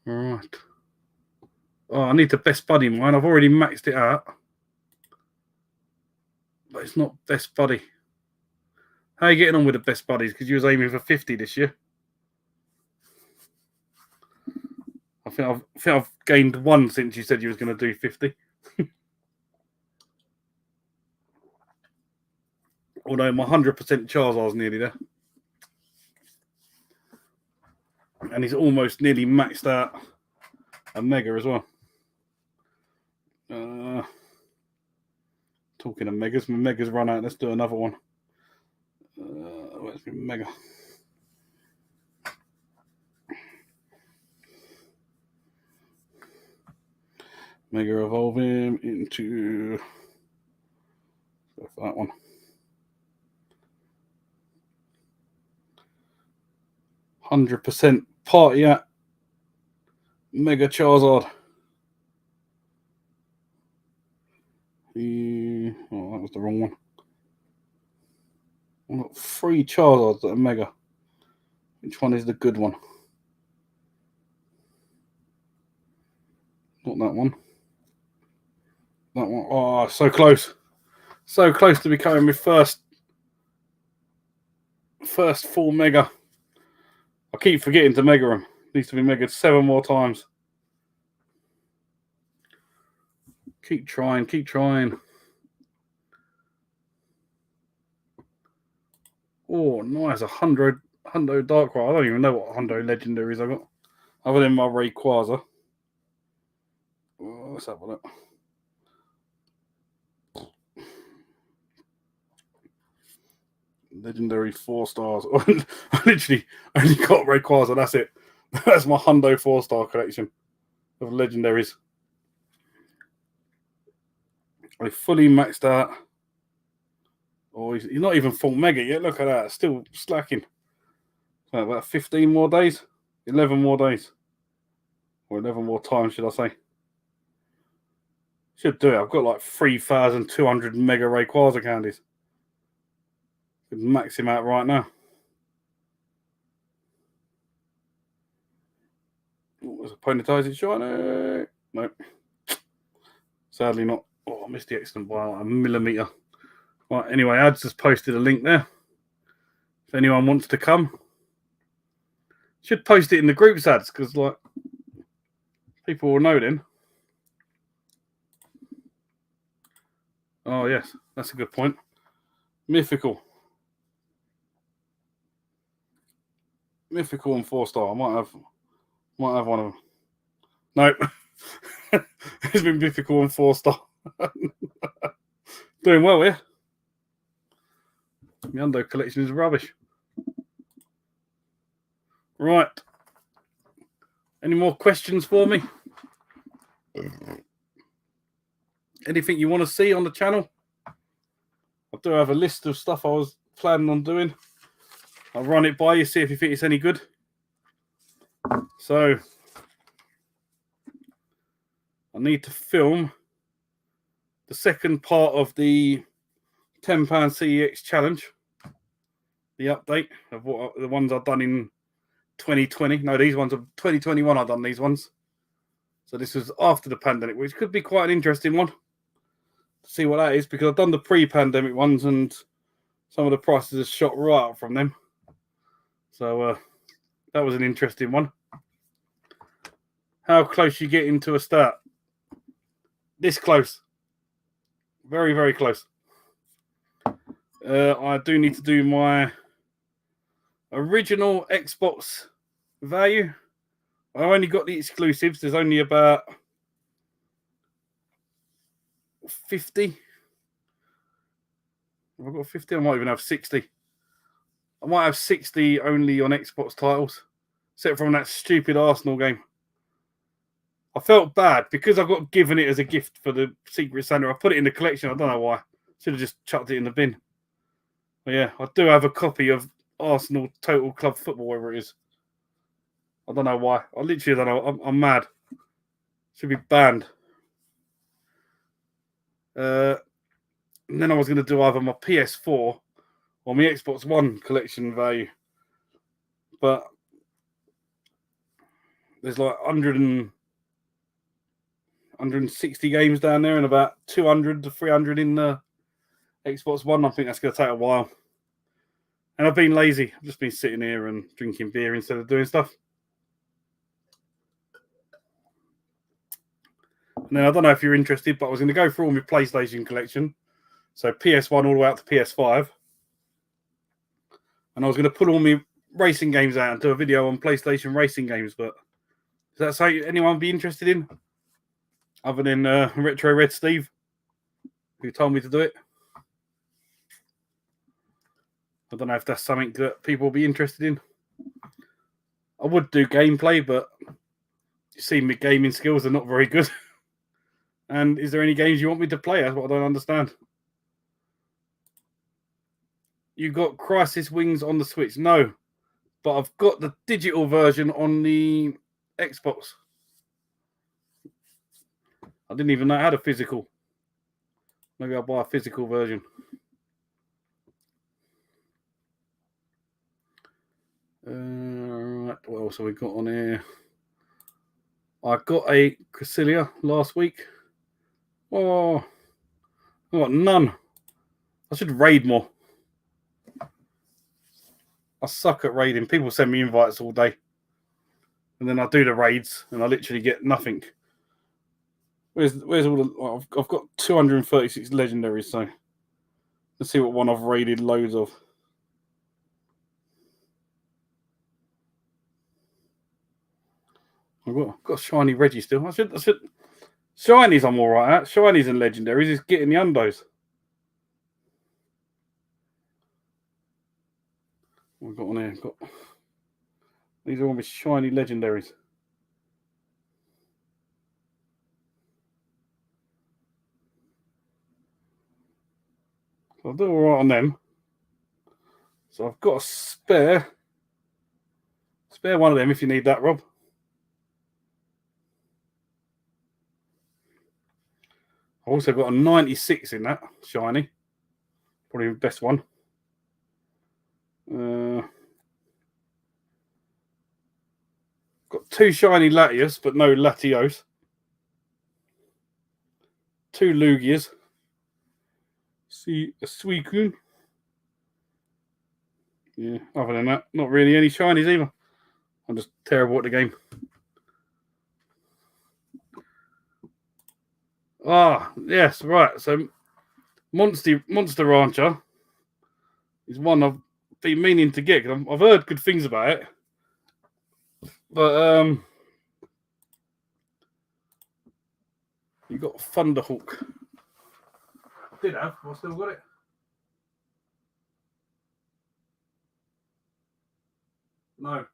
Right. Oh, I need the best buddy mine. I've already maxed it out. But it's not best buddy. How are you getting on with the best buddies? Because you was aiming for 50 this year. I think I've gained one since you said you was going to do 50. Although my 100% Charizard's nearly there. And he's almost nearly maxed out a Mega as well. Talking of Megas, my Mega's run out. Let's do another one. Where's my Mega? Mega evolve him into that one. 100% party at Mega Charizard. Oh, that was the wrong one. I've got 3 Charizards that are Mega. Which one is the good one? Not that one. That one. Oh, so close. So close to becoming my first First full mega. I keep forgetting to mega them. Needs to be megaed 7 more times. Keep trying, keep trying. Oh, nice. A Hundo Darkrai. I don't even know what Hundo legendaries I got. Other than my Rayquaza. Oh, let's have a look. Legendary 4 stars. I literally only got Rayquaza. That's it. That's my Hundo 4-star collection of legendaries. I fully maxed out. Oh, he's not even full mega yet. Look at that. Still slacking. So about 15 more days. 11 more days. Or 11 more times, should I say. Should do it. I've got like 3,200 mega Rayquaza candies. Could max him out right now. Oh, there's a Ponyta. Is it shiny? Nope. Sadly not. Oh, I missed the excellent by like a millimetre. Right, anyway, Ads just posted a link there. If anyone wants to come, should post it in the groups ads because like people will know then. Oh yes, that's a good point. Mythical and 4-star. I might have one of them. Nope. It's been mythical and 4-star. Doing well here. The Hundo collection is rubbish. Right. Any more questions for me? Anything you want to see on the channel? I do have a list of stuff I was planning on doing. I'll run it by you, see if you think it's any good. So, I need to film the second part of the £10 CEX challenge. The update of what the ones I've done in 2020. No, these ones are 2021. I've done these ones. So this was after the pandemic, which could be quite an interesting one. To see what that is, because I've done the pre-pandemic ones and some of the prices have shot right up from them. So that was an interesting one. How close you get into a start? This close. Very, very close. I do need to do my original Xbox value. I only got the exclusives. There's only about 50. Have I got 50? I might even have 60. I might have 60 only on Xbox titles, except from that stupid Arsenal game. I felt bad because I got given it as a gift for the Secret Santa. I put it in the collection. I don't know why. Should have just chucked it in the bin. But yeah, I do have a copy of Arsenal Total Club Football, whatever it is. I don't know why. I literally don't know. I'm mad. Should be banned. And then I was going to do either my PS4 or my Xbox One collection value. But there's like 160 games down there and about 200 to 300 in the Xbox One. I think that's going to take a while. And I've been lazy. I've just been sitting here and drinking beer instead of doing stuff. And then I don't know if you're interested, but I was going to go through all my PlayStation collection. So PS1 all the way up to PS5. And I was going to put all my racing games out and do a video on PlayStation racing games. But is that something anyone would be interested in? Other than Retro Red Steve, who told me to do it. I don't know if that's something that people will be interested in. I would do gameplay, but you see my gaming skills are not very good. And is there any games you want me to play? That's what I don't understand. You got Crisis Wings on the Switch? No, but I've got the digital version on the Xbox. I didn't even know I had a physical. Maybe I'll buy a physical version. Right, what else have we got on here? I got a Cresselia last week. Oh, I got none. I should raid more. I suck at raiding. People send me invites all day. And then I do the raids and I literally get nothing. Where's all the... I've got 236 legendaries, so let's see what one I've raided loads of. I've got a shiny Reggie still. I should shinies I'm alright at. Shinies and legendaries is getting the undos. What have we got on here? These are all my shiny legendaries. So I'll do alright on them. So I've got a spare one of them if you need that, Rob. I've also got a 96 in that shiny. Probably the best one. Got 2 shiny Latios, but no Latios. 2 Lugias. See a Suicune. Yeah, other than that, not really any shinies either. I'm just terrible at the game. Ah, yes, right. So Monster Rancher is one I've been meaning to get. I've heard good things about it. But you got Thunderhawk. I did have, I still got it. No.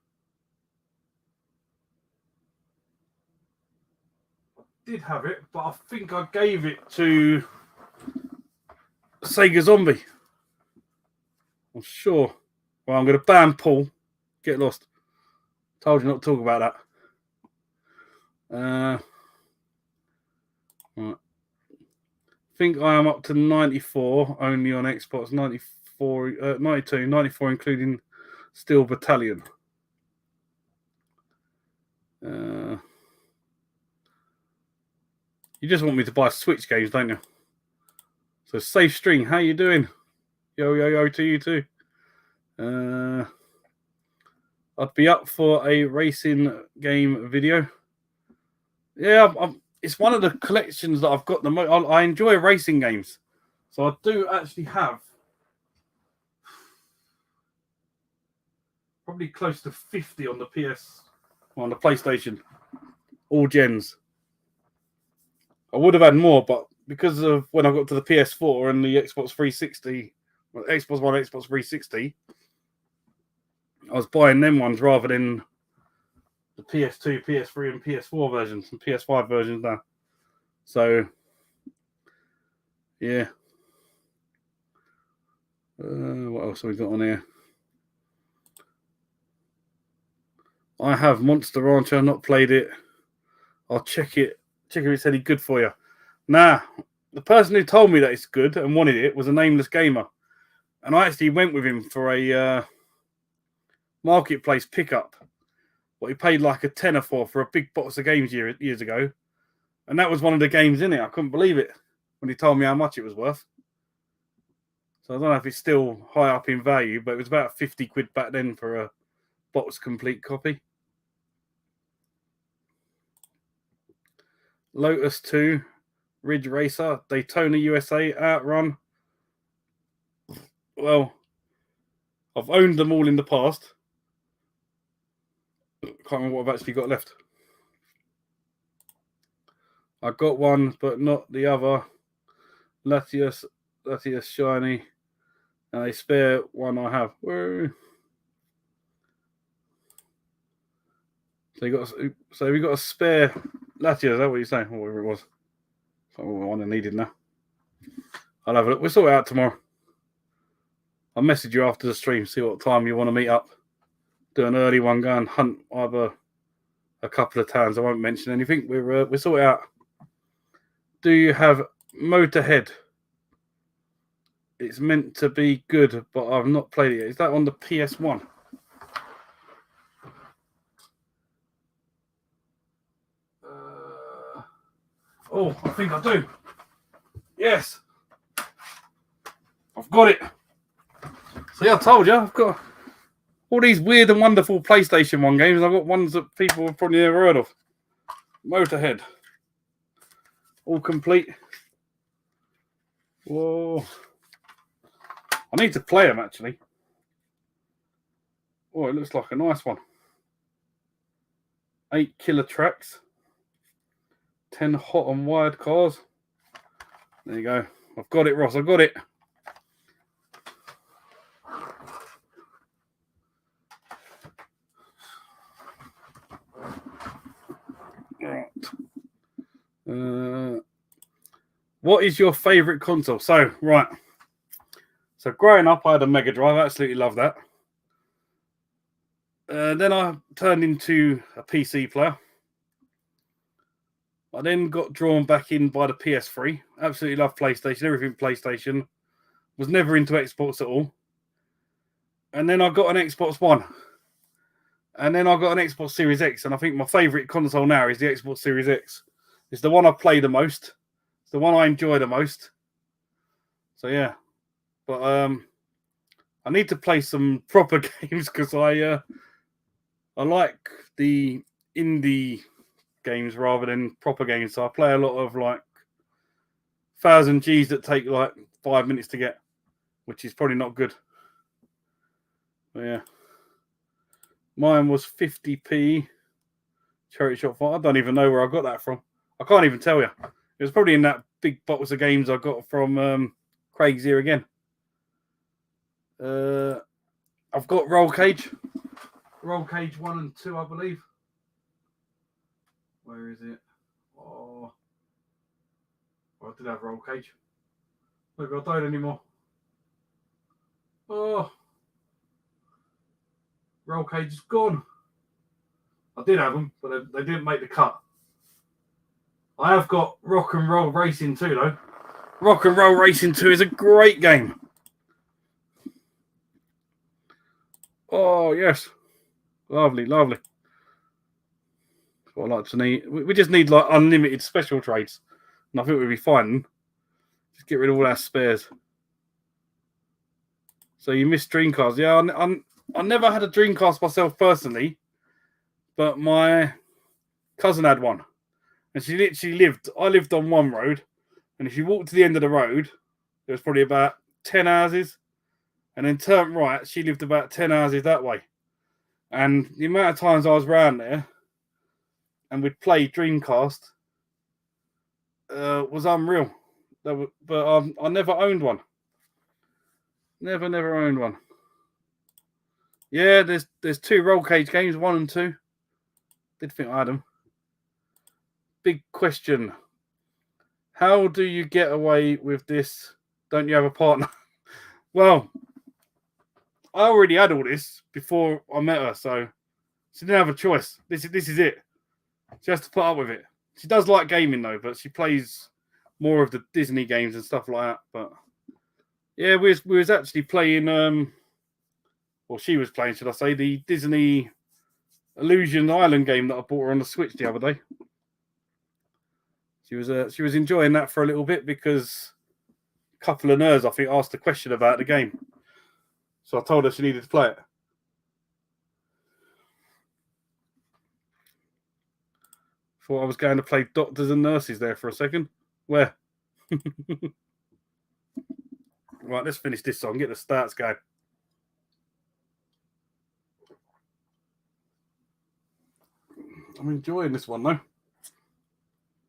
Did have it, but I think I gave it to Sega Zombie. I'm sure. Well, I'm going to ban Paul. Get lost. Told you not to talk about that. Right. I think I am up to 94 only on Xbox. 94, 92, 94 including Steel Battalion. You just want me to buy Switch games, don't you? So Safe String, how you doing? Yo to you too. I'd be up for a racing game video. Yeah, it's one of the collections that I've got the most. I enjoy racing games, so I do actually have probably close to 50 on the on the PlayStation, all gens. I would have had more, but because of when I got to the PS4 and the Xbox 360, Xbox One, Xbox 360, I was buying them ones rather than the PS2, PS3, and PS4 versions and PS5 versions now. So, yeah. What else have we got on here? I have Monster Rancher, not played it. I'll check it. Check if it's any good for you. Nah, the person who told me that it's good and wanted it was a nameless gamer. And I actually went with him for a marketplace pickup. What he paid like a tenner for a big box of games years ago. And that was one of the games in it. I couldn't believe it when he told me how much it was worth. So I don't know if it's still high up in value, but it was about 50 quid back then for a box complete copy. Lotus 2, Ridge Racer, Daytona USA, Outrun. Well, I've owned them all in the past. Can't remember what I've actually got left. I got one, but not the other. Latios shiny, and a spare one I have. Whoa. So we got a spare Latios. Is that what you're saying? Or whatever it was. That's what one I needed now. I'll have a look. We'll sort it out tomorrow. I'll message you after the stream, see what time you want to meet up. Do an early one, go and hunt either a couple of towns. I won't mention anything. We'll sort it out. Do you have Motorhead? It's meant to be good, but I've not played it yet. Is that on the PS1? Oh, I think I do. Yes. I've got it. See, I told you, I've got All these weird and wonderful PlayStation 1 games. I've got ones that people have probably never heard of. Motorhead. All complete. Whoa. I need to play them, actually. Oh, it looks like a nice one. 8 killer tracks. 10 hot and wired cars. There you go. I've got it, Ross. I've got it. Right. What is your favourite console? So, right. So, growing up, I had a Mega Drive. I absolutely love that. Then I turned into a PC player. I then got drawn back in by the PS3. Absolutely love PlayStation. Everything PlayStation. Was never into Xbox at all. And then I got an Xbox One. And then I got an Xbox Series X. And I think my favourite console now is the Xbox Series X. It's the one I play the most. It's the one I enjoy the most. So, yeah. But I need to play some proper games because I like the indie games rather than proper games. So I play a lot of like 1000 Gs that take like 5 minutes to get, which is probably not good. But yeah. Mine was 50p Charity Shop Fight. I don't even know where I got that from. I can't even tell you. It was probably in that big box of games I got from Craig's here again. I've got Roll Cage. Roll Cage 1 and 2, I believe. Where is it? Oh, I did have Roll Cage. Maybe I don't anymore. Oh, Roll Cage is gone. I did have them, but they didn't make the cut. I have got Rock and Roll Racing 2, though. Rock and Roll Racing 2 is a great game. Oh, yes. Lovely, lovely. That's what I like to need. We just need like unlimited special trades. And I think we'll be fine. Just get rid of all our spares. So you missed Dreamcast. Yeah, I never had a Dreamcast myself personally. But my cousin had one. And she literally I lived on one road. And if you walked to the end of the road, there was probably about 10 houses. And then turned right, she lived about 10 houses that way. And the amount of times I was around there and we'd play Dreamcast was unreal. But I never owned one. Never owned one. Yeah, there's 2 Roll Cage games, 1 and 2. Did think I had them. Big question. How do you get away with this? Don't you have a partner? Well, I already had all this before I met her, so she didn't have a choice. This is it. She has to put up with it. She does like gaming though, but she plays more of the Disney games and stuff like that. But yeah, we was actually playing. Well, she was playing, should I say, the Disney Illusion Island game that I bought her on the Switch the other day. She was enjoying that for a little bit because a couple of nerds, I think, asked a question about the game. So I told her she needed to play it. Thought I was going to play doctors and nurses there for a second. Where? Right, let's finish this song. Get the starts going. I'm enjoying this one, though.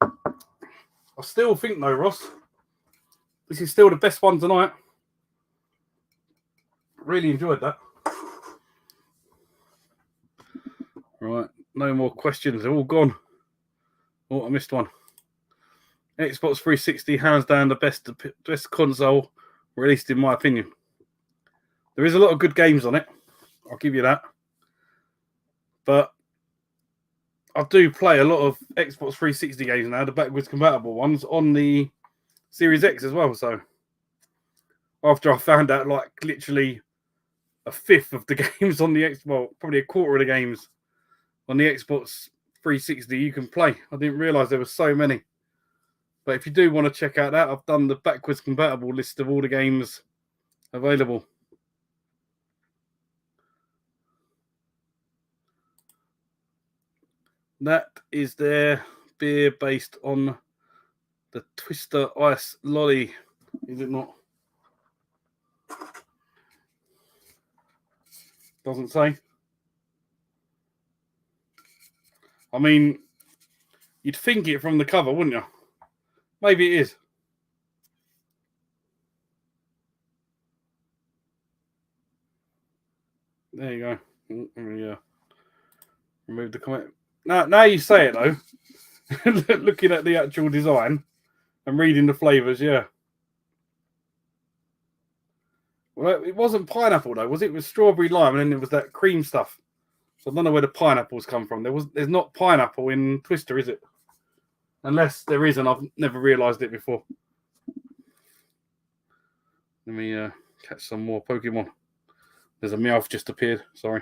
I still think, though, Ross, this is still the best one tonight. Really enjoyed that. Right, no more questions. They're all gone. Oh, I missed one. Xbox 360, hands down, the best console released in my opinion. There is a lot of good games on it. I'll give you that. But I do play a lot of Xbox 360 games now, the backwards compatible ones, on the Series X as well. So after I found out like literally a fifth of the games on the Xbox, well, probably a quarter of the games on the Xbox 360 you can play. I didn't realise there were so many. But if you do want to check out that, I've done the backwards compatible list of all the games available. That is their beer based on the Twister Ice Lolly. Is it not? Doesn't say. I mean, you'd think it from the cover, wouldn't you? Maybe it is. There you go. Yeah. Remove the comment. Now you say it though. Looking at the actual design and reading the flavours, yeah. Well, it wasn't pineapple though, was it? It was strawberry lime, and then there was that cream stuff. So I don't know where the pineapples come from. There's not pineapple in Twister, is it? Unless there is, and I've never realised it before. Let me catch some more Pokemon. There's a Meowth just appeared. Sorry.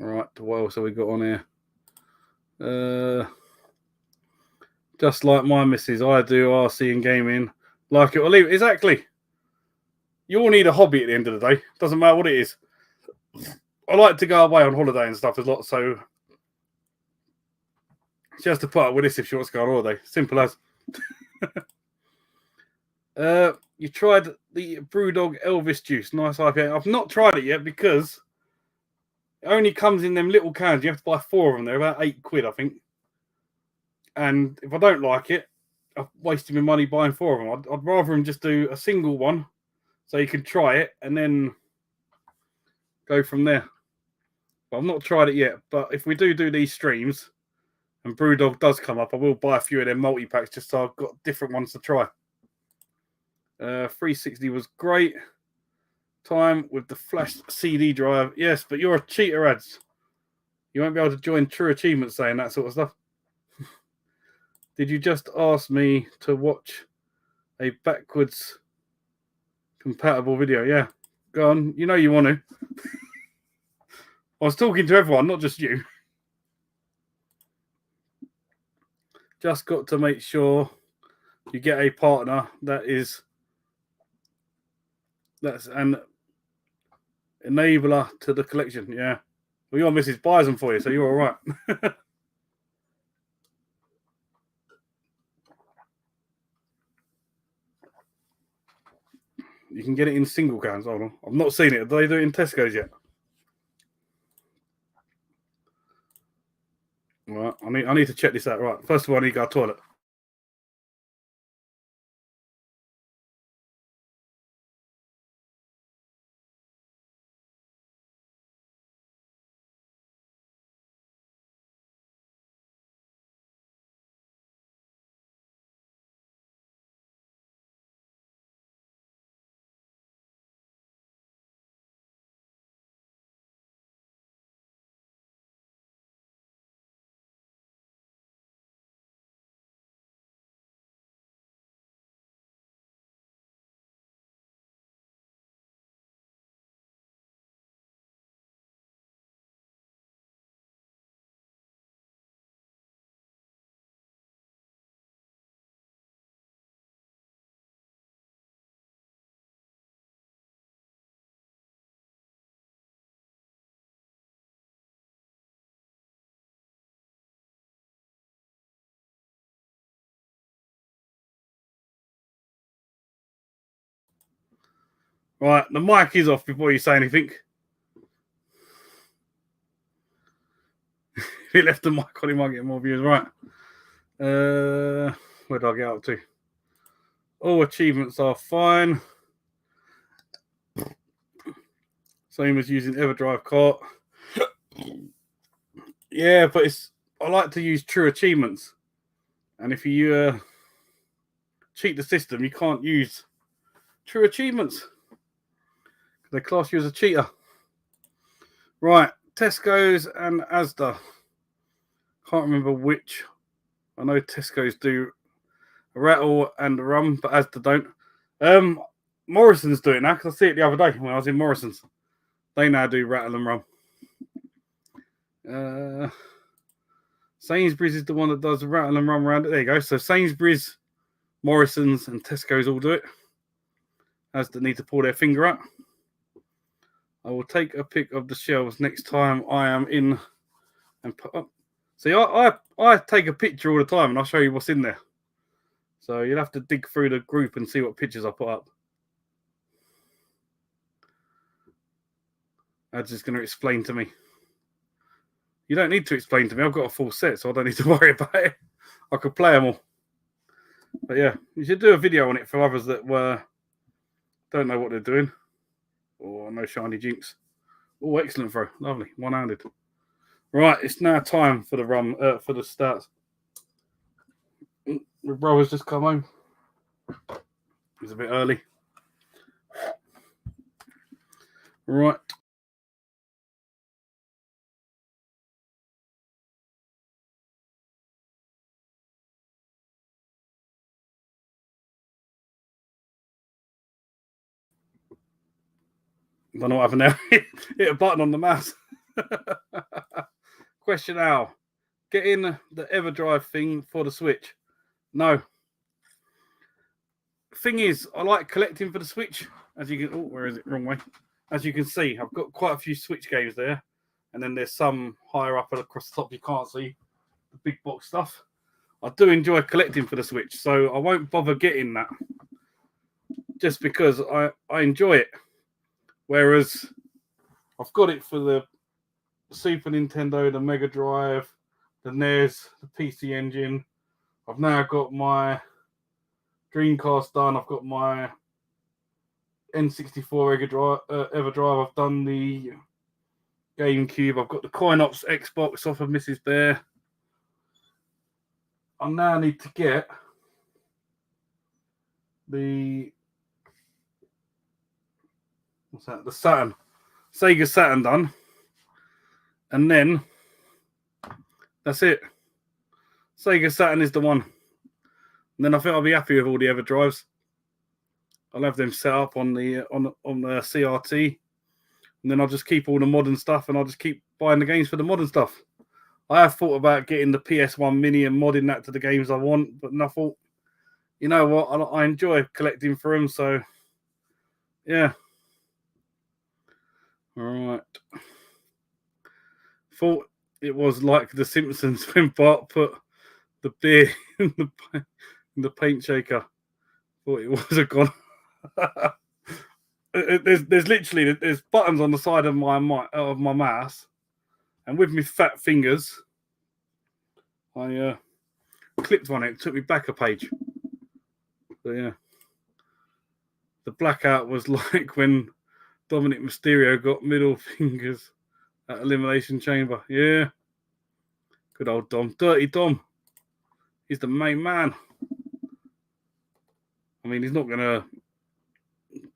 All right, what else have we got on here? Just like my missus, I do RC and gaming. Like it or leave it. Exactly. You all need a hobby at the end of the day. Doesn't matter what it is. I like to go away on holiday and stuff. There's lots, so she has to put up with this if she wants to go on holiday. Simple as. You tried the Brewdog Elvis juice. Nice IPA. I've not tried it yet because it only comes in them little cans. You have to buy 4 of them. They're about £8, I think. And if I don't like it, I've wasted my money buying 4 of them. I'd rather them just do a single one so you can try it and then go from there. But I've not tried it yet. But if we do these streams and Brewdog does come up, I will buy a few of them multi-packs just so I've got different ones to try. 360 was great. Time with the flash CD drive. Yes, but you're a cheater, ads. You won't be able to join True Achievements saying that sort of stuff. Did you just ask me to watch a backwards compatible video? Yeah. Go on. You know you want to. I was talking to everyone, not just you. Just got to make sure you get a partner that's an enabler to the collection. Yeah. Well, your missus buys them for you, so you're all right. You can get it in single cans. Hold on. I've not seen it. Do they do it in Tesco's yet? Right. I need to check this out. Right. First of all, I need to go to the toilet. Right. The mic is off before you say anything. If he left the mic on, he might get more views. Right. Where did I get up to? All achievements are fine. Same as using EverDrive Cart. Yeah, but I like to use True Achievements. And if you cheat the system, you can't use True Achievements. They class you as a cheater. Right. Tesco's and Asda. Can't remember which. I know Tesco's do rattle and rum, but Asda don't. Morrison's do it now because I see it the other day when I was in Morrison's. They now do rattle and rum. Sainsbury's is the one that does rattle and rum around it. There you go. So Sainsbury's, Morrison's, and Tesco's all do it. Asda need to pull their finger out. I will take a pic of the shelves next time I am in and put up. See, I take a picture all the time and I'll show you what's in there. So you'll have to dig through the group and see what pictures I put up. That's just going to explain to me. You don't need to explain to me. I've got a full set, so I don't need to worry about it. I could play them all. But yeah, you should do a video on it for others that don't know what they're doing. Oh, no shiny jinx. Oh, excellent throw. Lovely. One-handed. Right, it's now time for the for the starts. My brother's just come home. It's a bit early. Right. I don't know what happened there. Hit a button on the mouse. Question how? Get in the EverDrive thing for the Switch. No. Thing is, I like collecting for the Switch. As you can, oh, where is it? Wrong way. As you can see, I've got quite a few Switch games there, and then there's some higher up and across the top you can't see the big box stuff. I do enjoy collecting for the Switch, so I won't bother getting that just because I enjoy it. Whereas I've got it for the Super Nintendo, the Mega Drive, the NES, the PC Engine. I've now got my Dreamcast done. I've got my N64 EverDrive. I've done the GameCube. I've got the Coin-Ops Xbox off of Mrs. Bear. I now need to get the the Saturn, Sega Saturn done, and then that's it. Sega Saturn is the one. And then I think I'll be happy with all the EverDrives. I'll have them set up on the CRT, and then I'll just keep all the modern stuff, and I'll just keep buying the games for the modern stuff. I have thought about getting the PS1 Mini and modding that to the games I want, but I thought, you know what, I enjoy collecting for them, so yeah. All right. Thought it was like The Simpsons when Bart put the beer in the paint shaker. Thought it was a gun. There's literally buttons on the side of my mouse, and with my fat fingers, I clicked on it. It took me back a page. So yeah, the blackout was like when Dominic Mysterio got middle fingers at Elimination Chamber. Yeah, good old Dom, Dirty Dom. He's the main man. I mean, he's not gonna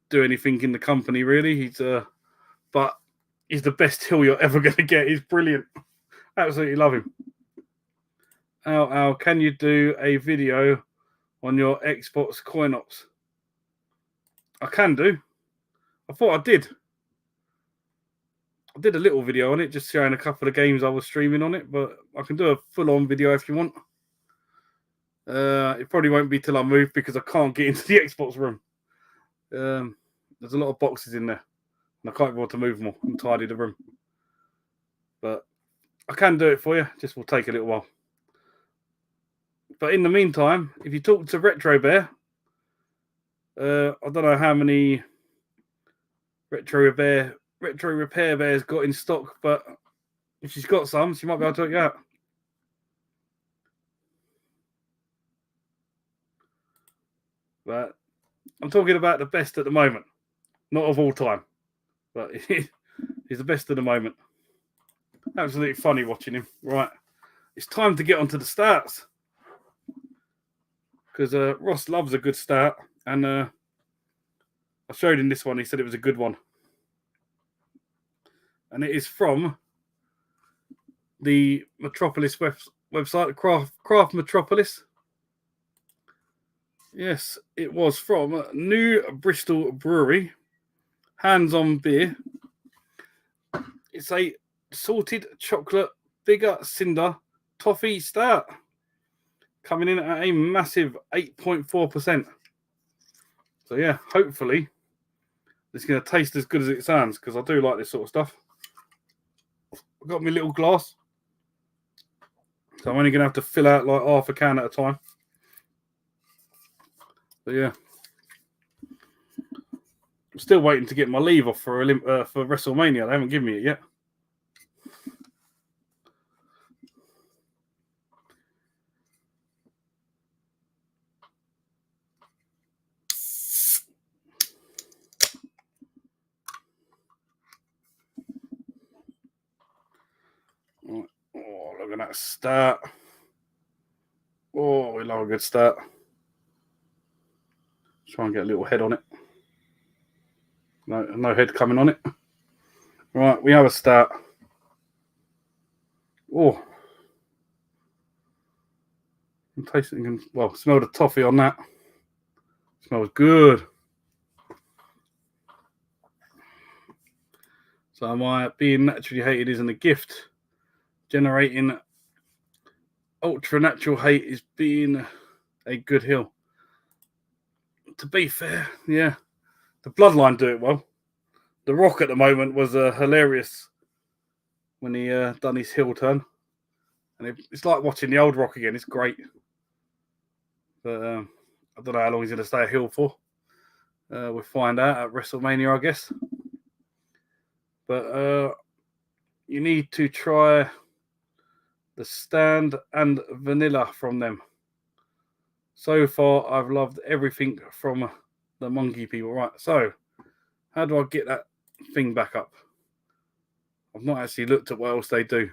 do anything in the company really. But he's the best heel you're ever gonna get. He's brilliant. Absolutely love him. Al, can you do a video on your Xbox Coin-Ops? I can do. I thought I did. I did a little video on it, just showing a couple of games I was streaming on it, but I can do a full-on video if you want. It probably won't be till I move because I can't get into the Xbox room. There's a lot of boxes in there, and I can't be able to move them all and tidy the room. But I can do it for you. Just will take a little while. But in the meantime, if you talk to Retro Bear, I don't know how many Retro Repair Bear's got in stock, but if she's got some, she might be able to take it out. But I'm talking about the best at the moment, not of all time, but he's the best at the moment. Absolutely funny watching him. Right, it's time to get onto the stats because Ross loves a good start, and I showed him this one. He said it was a good one, and it is from the Metropolis website, Craft Metropolis. Yes, it was from New Bristol Brewery, Hands On Beer. It's a salted chocolate bigger cinder toffee stout, coming in at a massive 8.4%. So yeah, hopefully it's going to taste as good as it sounds, because I do like this sort of stuff. I've got my little glass, so I'm only going to have to fill out like half a can at a time. But yeah, I'm still waiting to get my leave off for WrestleMania. They haven't given me it yet. Oh, look at that start. Oh, we love a good start. Try and get a little head on it. No head coming on it. Right, we have a start. Oh, I'm tasting. Well, smell the toffee on that. Smells good. So my being naturally hated isn't a gift. Generating ultra natural hate is being a good hill. To be fair, yeah, the Bloodline do it well. The Rock at the moment was hilarious when he done his heel turn, and it's like watching the old Rock again. It's great, but I don't know how long he's going to stay a heel for. We'll find out at WrestleMania, I guess. But you need to try the stand and vanilla from them. So far, I've loved everything from the monkey people. Right, so how do I get that thing back up? I've not actually looked at what else they do.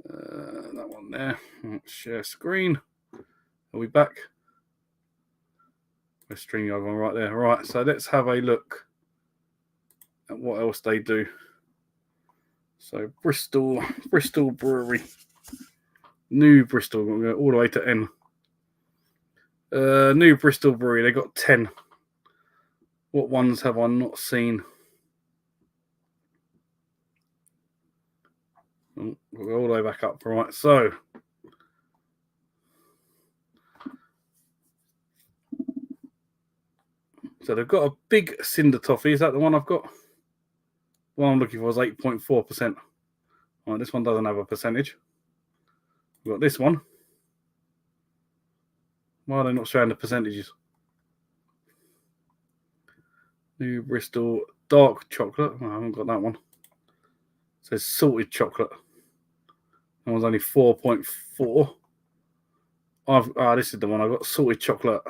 That one there. Share screen. Are we back? We're stringing over right there. Right, so let's have a look at what else they do. So Bristol Brewery. New Bristol. We'll go all the way to N. New Bristol Brewery. They got 10. What ones have I not seen? Oh, we'll go all the way back up. Right, so they've got a big cinder toffee. Is that the one I've got? The one I'm looking for is 8.4%. Right, this one doesn't have a percentage. We've got this one. Why are they not showing the percentages? New Bristol dark chocolate. Oh, I haven't got that one. It says salted chocolate. That one's only 4.4. This is the one I got, salted chocolate.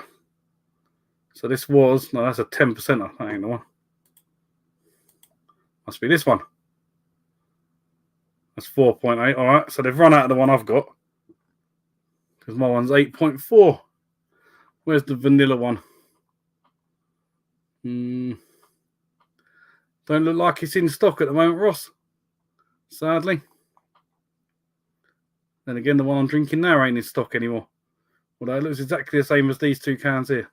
So this was, no, that's a 10%. That ain't the one. Must be this one. That's 4.8. All right, so they've run out of the one I've got, because my one's 8.4. Where's the vanilla one? Don't look like it's in stock at the moment, Ross. Sadly. Then again, the one I'm drinking now ain't in stock anymore. Although it looks exactly the same as these two cans here.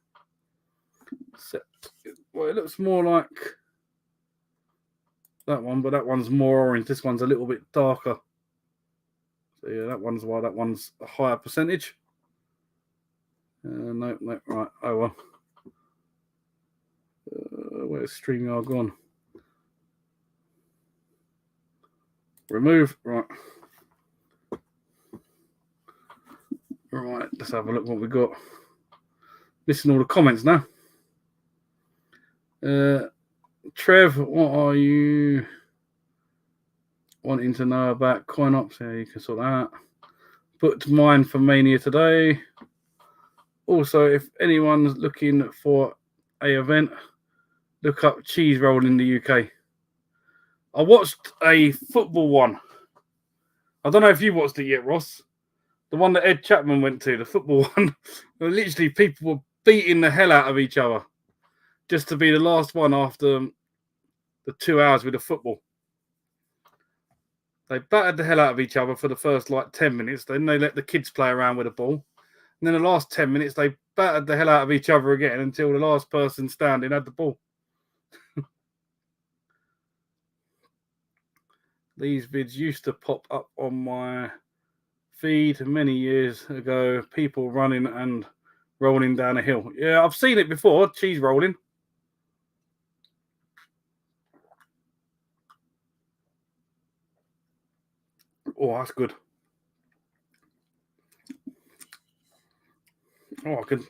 Well, it looks more like that one, but that one's more orange. This one's a little bit darker. So yeah, that one's why that one's a higher percentage. No, right. Oh well. Where's StreamYard gone? Remove. Right. Right. Let's have a look what we got. Listen to all the comments now. Trev, what are you wanting to know about coin ops? Yeah, you can sort that out. Booked mine for Mania today. Also, if anyone's looking for a event, look up Cheese Roll in the UK. I watched a football one. I don't know if you watched it yet, Ross. The one that Ed Chapman went to, the football one. Where literally people were beating the hell out of each other just to be the last one after the 2 hours with the football. They battered the hell out of each other for the first 10 minutes. Then they let the kids play around with the ball. And then the last 10 minutes, they battered the hell out of each other again until the last person standing had the ball. These vids used to pop up on my feed many years ago. People running and rolling down a hill. Yeah, I've seen it before, cheese rolling. Oh, that's good. Oh, I can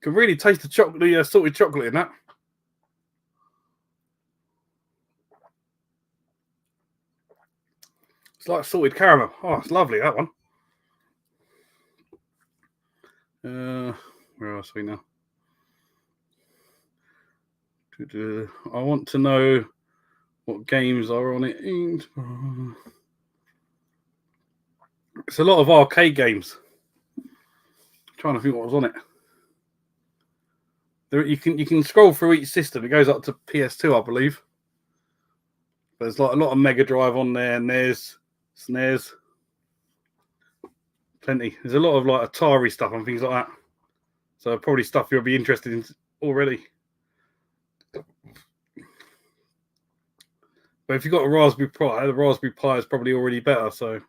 really taste the chocolate, the salted chocolate in that. It's like salted caramel. Oh, it's lovely, that one. Where else are we now? I want to know what games are on it. It's a lot of arcade games. I'm trying to think what was on it. There, you can scroll through each system. It goes up to PS2, I believe. But there's like a lot of Mega Drive on there, NES, SNES. Plenty. There's a lot of like Atari stuff and things like that. So probably stuff you'll be interested in already. But if you've got a Raspberry Pi, the Raspberry Pi is probably already better. So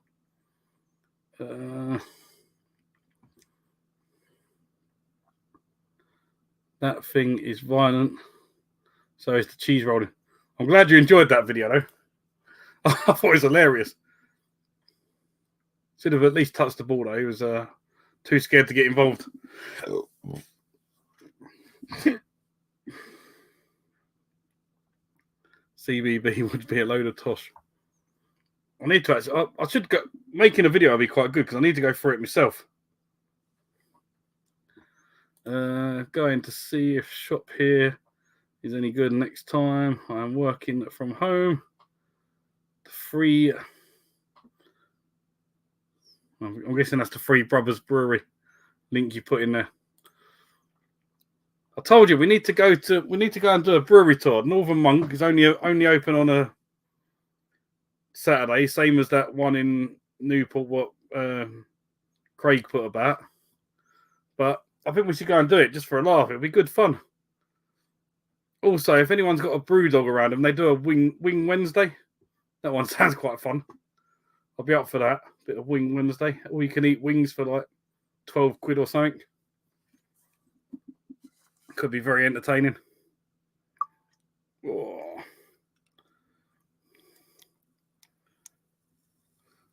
that thing is violent. So is the cheese rolling. I'm glad you enjoyed that video, though. I thought it was hilarious. Should have at least touched the ball, though. He was too scared to get involved. CBB would be a load of tosh. I need to actually. I should go. Making a video would be quite good because I need to go through it myself. Going to see if shop here is any good next time. I'm working from home. The free. I'm guessing that's the Free Brothers Brewery link you put in there. I told you we need to go and do a brewery tour. Northern Monk is only open on a Saturday, same as that one in Newport. What Craig put about, but I think we should go and do it just for a laugh. It'll be good fun. Also, if anyone's got a brew dog around them, they do a wing Wednesday. That one sounds quite fun. I'll be up for that. Bit of wing Wednesday. Or you can eat wings for like 12 quid or something. Could be very entertaining. Oh.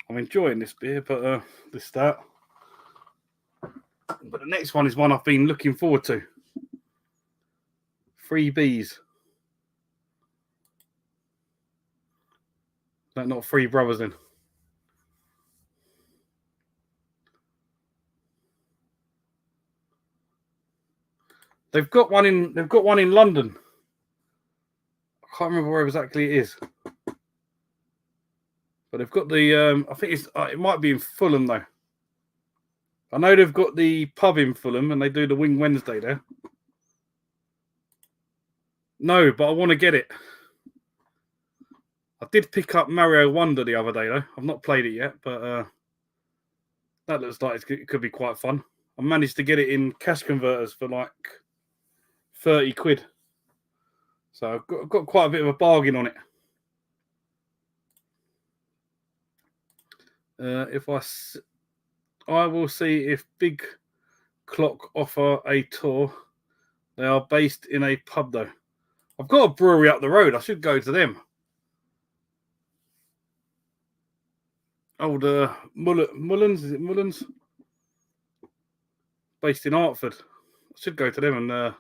I'm enjoying this beer, but this start. But the next one is one I've been looking forward to. Three Bs. No, not Three Brothers then. They've got one in London. I can't remember where exactly it is. But they've got the I think it might be in Fulham though. I know they've got the pub in Fulham and they do the Wing Wednesday there. No, but I want to get it. I did pick up Mario Wonder the other day though. I've not played it yet, but that looks like it could be quite fun. I managed to get it in cash converters for like 30 quid. So I've got quite a bit of a bargain on it. I will see if Big Clock offer a tour. They are based in a pub though. I've got a brewery up the road. I should go to them. Old Mullins, is it Mullins? Based in Hartford. I should go to them and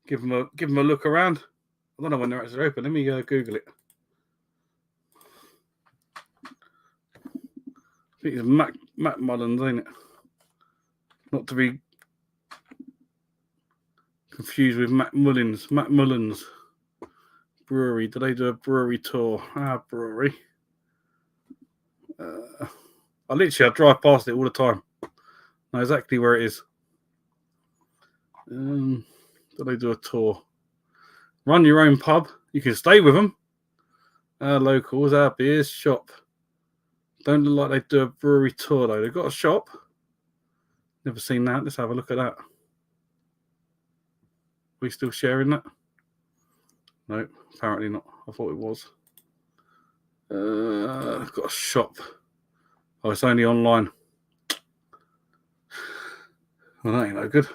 give them a look around. I don't know when they're actually open. Let me Google it. I think it's Mac Mullins, ain't it? Not to be confused with Mac Mullins. Mac Mullins Brewery. Do they do a brewery tour? Brewery. I drive past it all the time. Know exactly where it is. Do they do a tour? Run your own pub. You can stay with them. Our locals, our beers, shop. Don't look like they do a brewery tour though. They've got a shop. Never seen that. Let's have a look at that. We still sharing that? No, apparently not. I thought it was. I've got a shop. Oh, it's only online. Well, that ain't no good.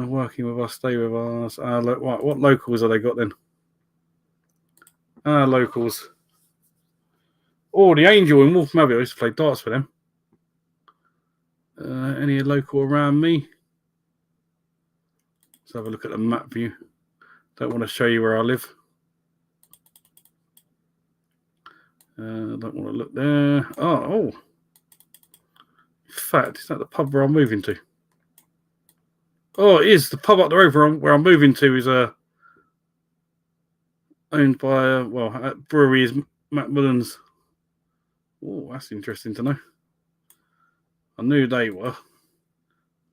Working with us, stay with us. What locals have they got then? Locals. Oh, the Angel in Wolf Mobile. I used to play darts with them. Any local around me? Let's have a look at the map view. Don't want to show you where I live. Don't want to look there. Oh. In fact, is that the pub where I'm moving to? Oh, it is. The pub up the road where I'm moving to is owned by, brewery is Macmillan's. Oh, that's interesting to know. I knew they were.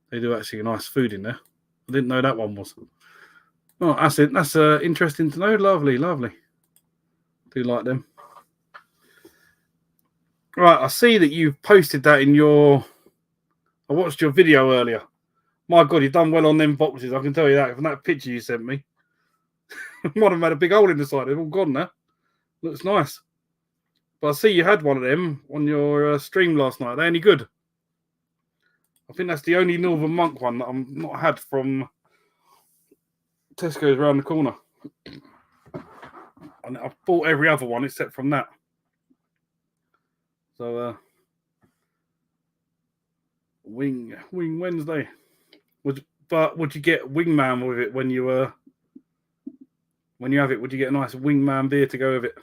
They do actually nice food in there. I didn't know that one was. Oh, that's it. That's interesting to know. Lovely. Do like them. Right, I see that you've posted that in your... I watched your video earlier. My God, you've done well on them boxes. I can tell you that from that picture you sent me. One of them had a big hole in the side. They're all gone now. Looks nice. But I see you had one of them on your stream last night. Are they any good? I think that's the only Northern Monk one that I've not had from Tesco's around the corner. And I've bought every other one except from that. So, Wing Wednesday. Would you get Wingman with it when you have it? Would you get a nice Wingman beer to go with it?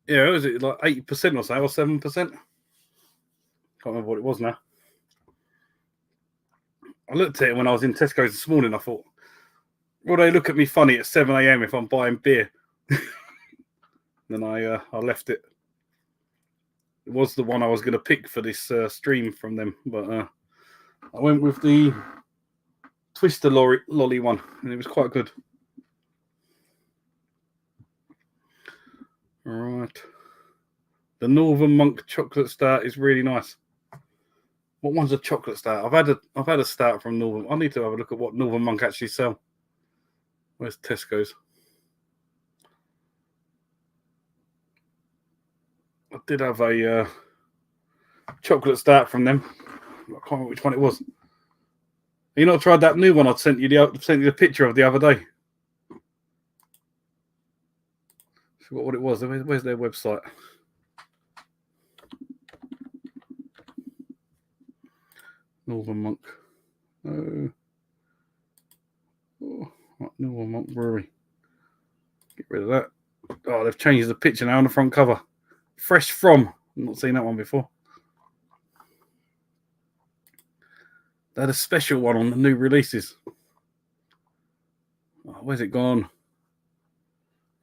Yeah, was it like 8% or so, or 7%? Can't remember what it was now. I looked at it when I was in Tesco's this morning. I thought, will they look at me funny at 7 a.m. if I'm buying beer? Then I left it. It was the one I was going to pick for this stream from them, but I went with the Twister lolly one, and it was quite good. All right. The Northern Monk chocolate stout is really nice. What one's a chocolate stout? I've had a stout from Northern. I need to have a look at what Northern Monk actually sell. Where's Tesco's? I did have a chocolate stout from them. I can't remember which one it was. You not tried that new one I sent you the picture of the other day? Forgot what it was. Where's their website? Northern Monk. Oh, right, Northern Monk Brewery. Get rid of that. Oh, they've changed the picture now on the front cover. Fresh from. I've not seen that one before. They had a special one on the new releases. Oh, where's it gone?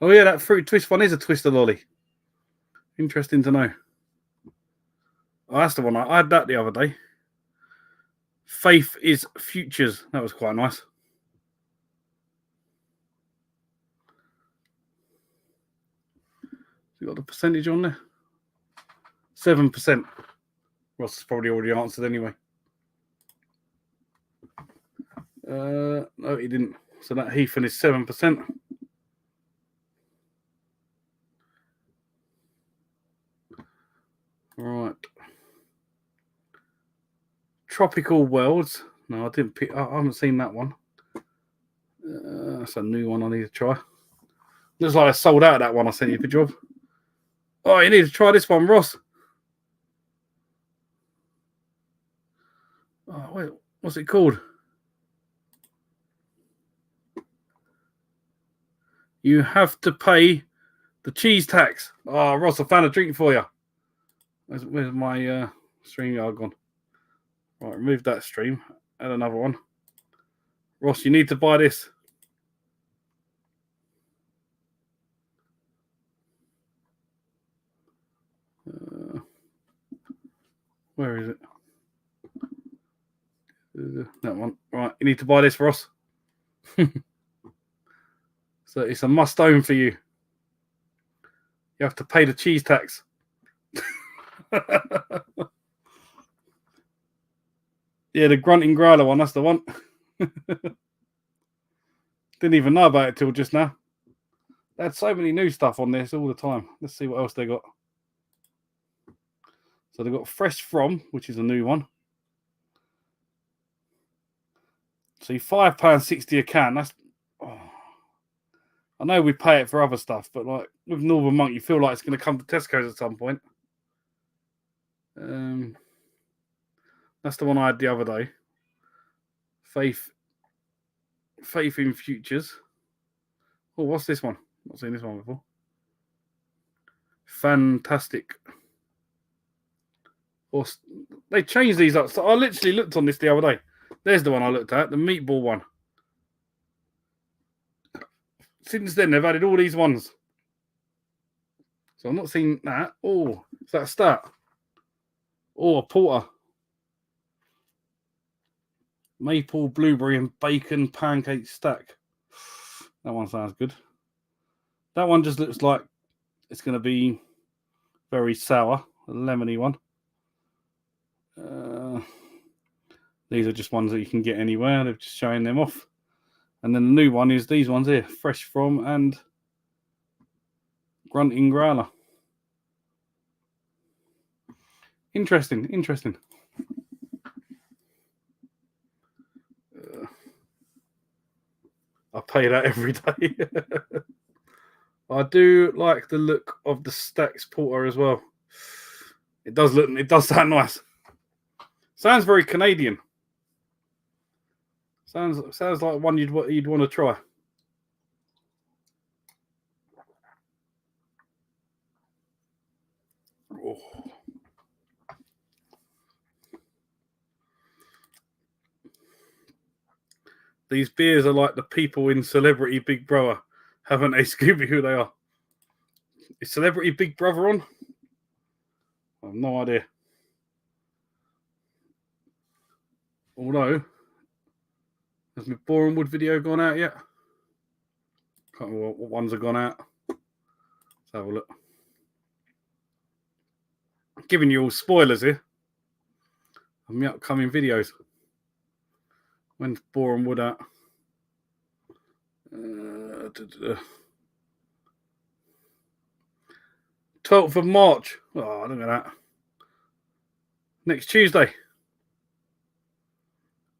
Oh yeah, that fruit twist one is a Twister lolly. Interesting to know. Oh, that's the one. I had that the other day. Faith is Futures. That was quite nice. You got the percentage on there? 7%. Ross has probably already answered anyway. No, he didn't. So that Heathen is 7%. Right. Tropical Worlds. No, I didn't pick. I haven't seen that one. That's a new one I need to try. Looks like I sold out of that one I sent you a picture of. Oh, you need to try this one, Ross. Oh, wait, what's it called? You have to pay the cheese tax. Oh, Ross, I found a drink for you. Where's my stream yard gone? Right, remove that stream. Add another one. Ross, you need to buy this. Where is it? That one. Right, you need to buy this for us. So it's a must own for you. You have to pay the cheese tax. Yeah, the grunting growler one, that's the one. Didn't even know about it till just now. They had so many new stuff on this all the time. Let's see what else they got. So they've got Fresh From, which is a new one. See, £5.60 a can. That's. Oh. I know we pay it for other stuff, but like with Northern Monk, you feel like it's going to come to Tesco's at some point. That's the one I had the other day. Faith in Futures. Oh, what's this one? Not seen this one before. Fantastic. Or they changed these up. So I literally looked on this the other day. There's the one I looked at, the meatball one. Since then, they've added all these ones. So I'm not seeing that. Oh, is that a stat? Oh, a porter. Maple, blueberry, and bacon pancake stack. That one sounds good. That one just looks like it's going to be very sour, a lemony one. These are just ones that you can get anywhere. They're just showing them off. And then the new one is these ones here, Fresh From and Grunting Growler. Interesting. I pay that every day. I do like the look of the Stacks Porter as well. It does sound nice. Sounds very Canadian. Sounds like one you'd want to try. Oh. These beers are like the people in Celebrity Big Brother. Haven't they, Scooby, who they are? Is Celebrity Big Brother on? I have no idea. Although, has my Boring Wood video gone out yet? Can't remember what ones have gone out. Let's have a look. I'm giving you all spoilers here of my upcoming videos. When's Boring Wood out? 12th of March. Oh, look at that. Next Tuesday.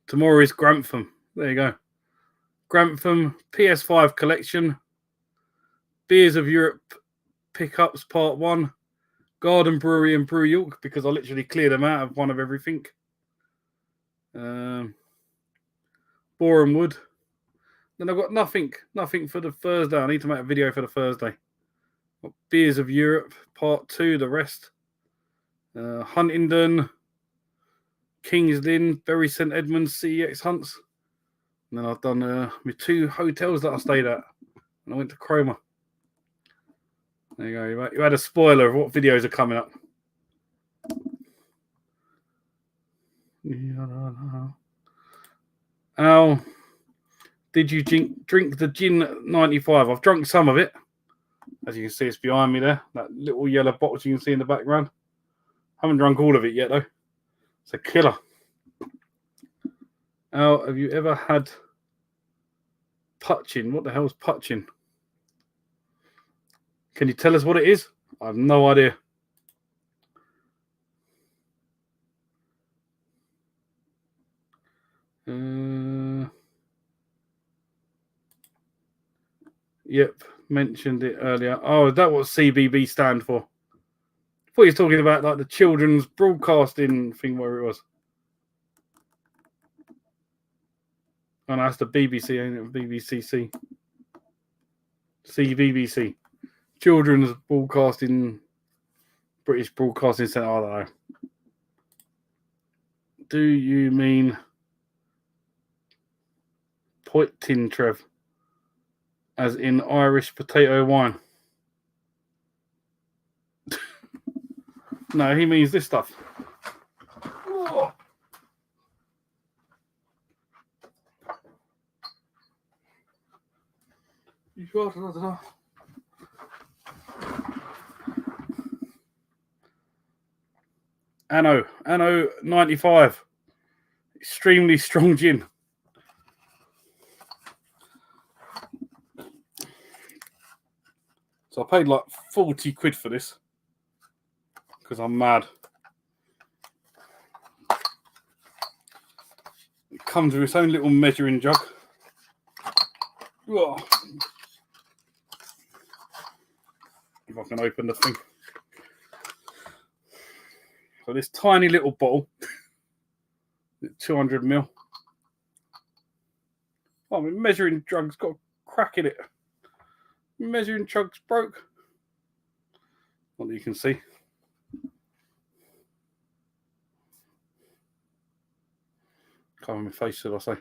Tomorrow is Grantham. There you go. Grantham PS5 collection. Beers of Europe Pickups Part 1. Garden Brewery and Brew York, because I literally cleared them out of one of everything. Boring Wood. Then I've got nothing for the Thursday. I need to make a video for the Thursday. Got Beers of Europe Part 2, the rest. Huntingdon, Kings Lynn, Bury St Edmunds, CEX Hunts. And then I've done my 2 hotels that I stayed at. And I went to Cromer. There you go. You had a spoiler of what videos are coming up. Al, did you drink the gin 95? I've drunk some of it. As you can see, it's behind me there. That little yellow box you can see in the background. Haven't drunk all of it yet, though. It's a killer. Al, have you ever had putchin? What the hell is putchin? Can you tell us what it is? I have no idea. Yep, mentioned it earlier. Oh, is that what CBB stand for? I thought you were talking about like the children's broadcasting thing, where it was. Oh, no, that's the BBC, ain't it? BBCC. CBBC. Children's Broadcasting, British Broadcasting Centre. I don't know. Do you mean Poitin, Trev? As in Irish potato wine? No, he means this stuff. Oh. You got another. Anno 95. Extremely strong gin. So I paid like 40 quid for this because I'm mad. comes with its own little measuring jug. Oh. If I can open the thing. So this tiny little bottle, 200 ml. Oh, my measuring jug's got a crack in it. Measuring jug's broke. What you can see. Cover my face, should I say?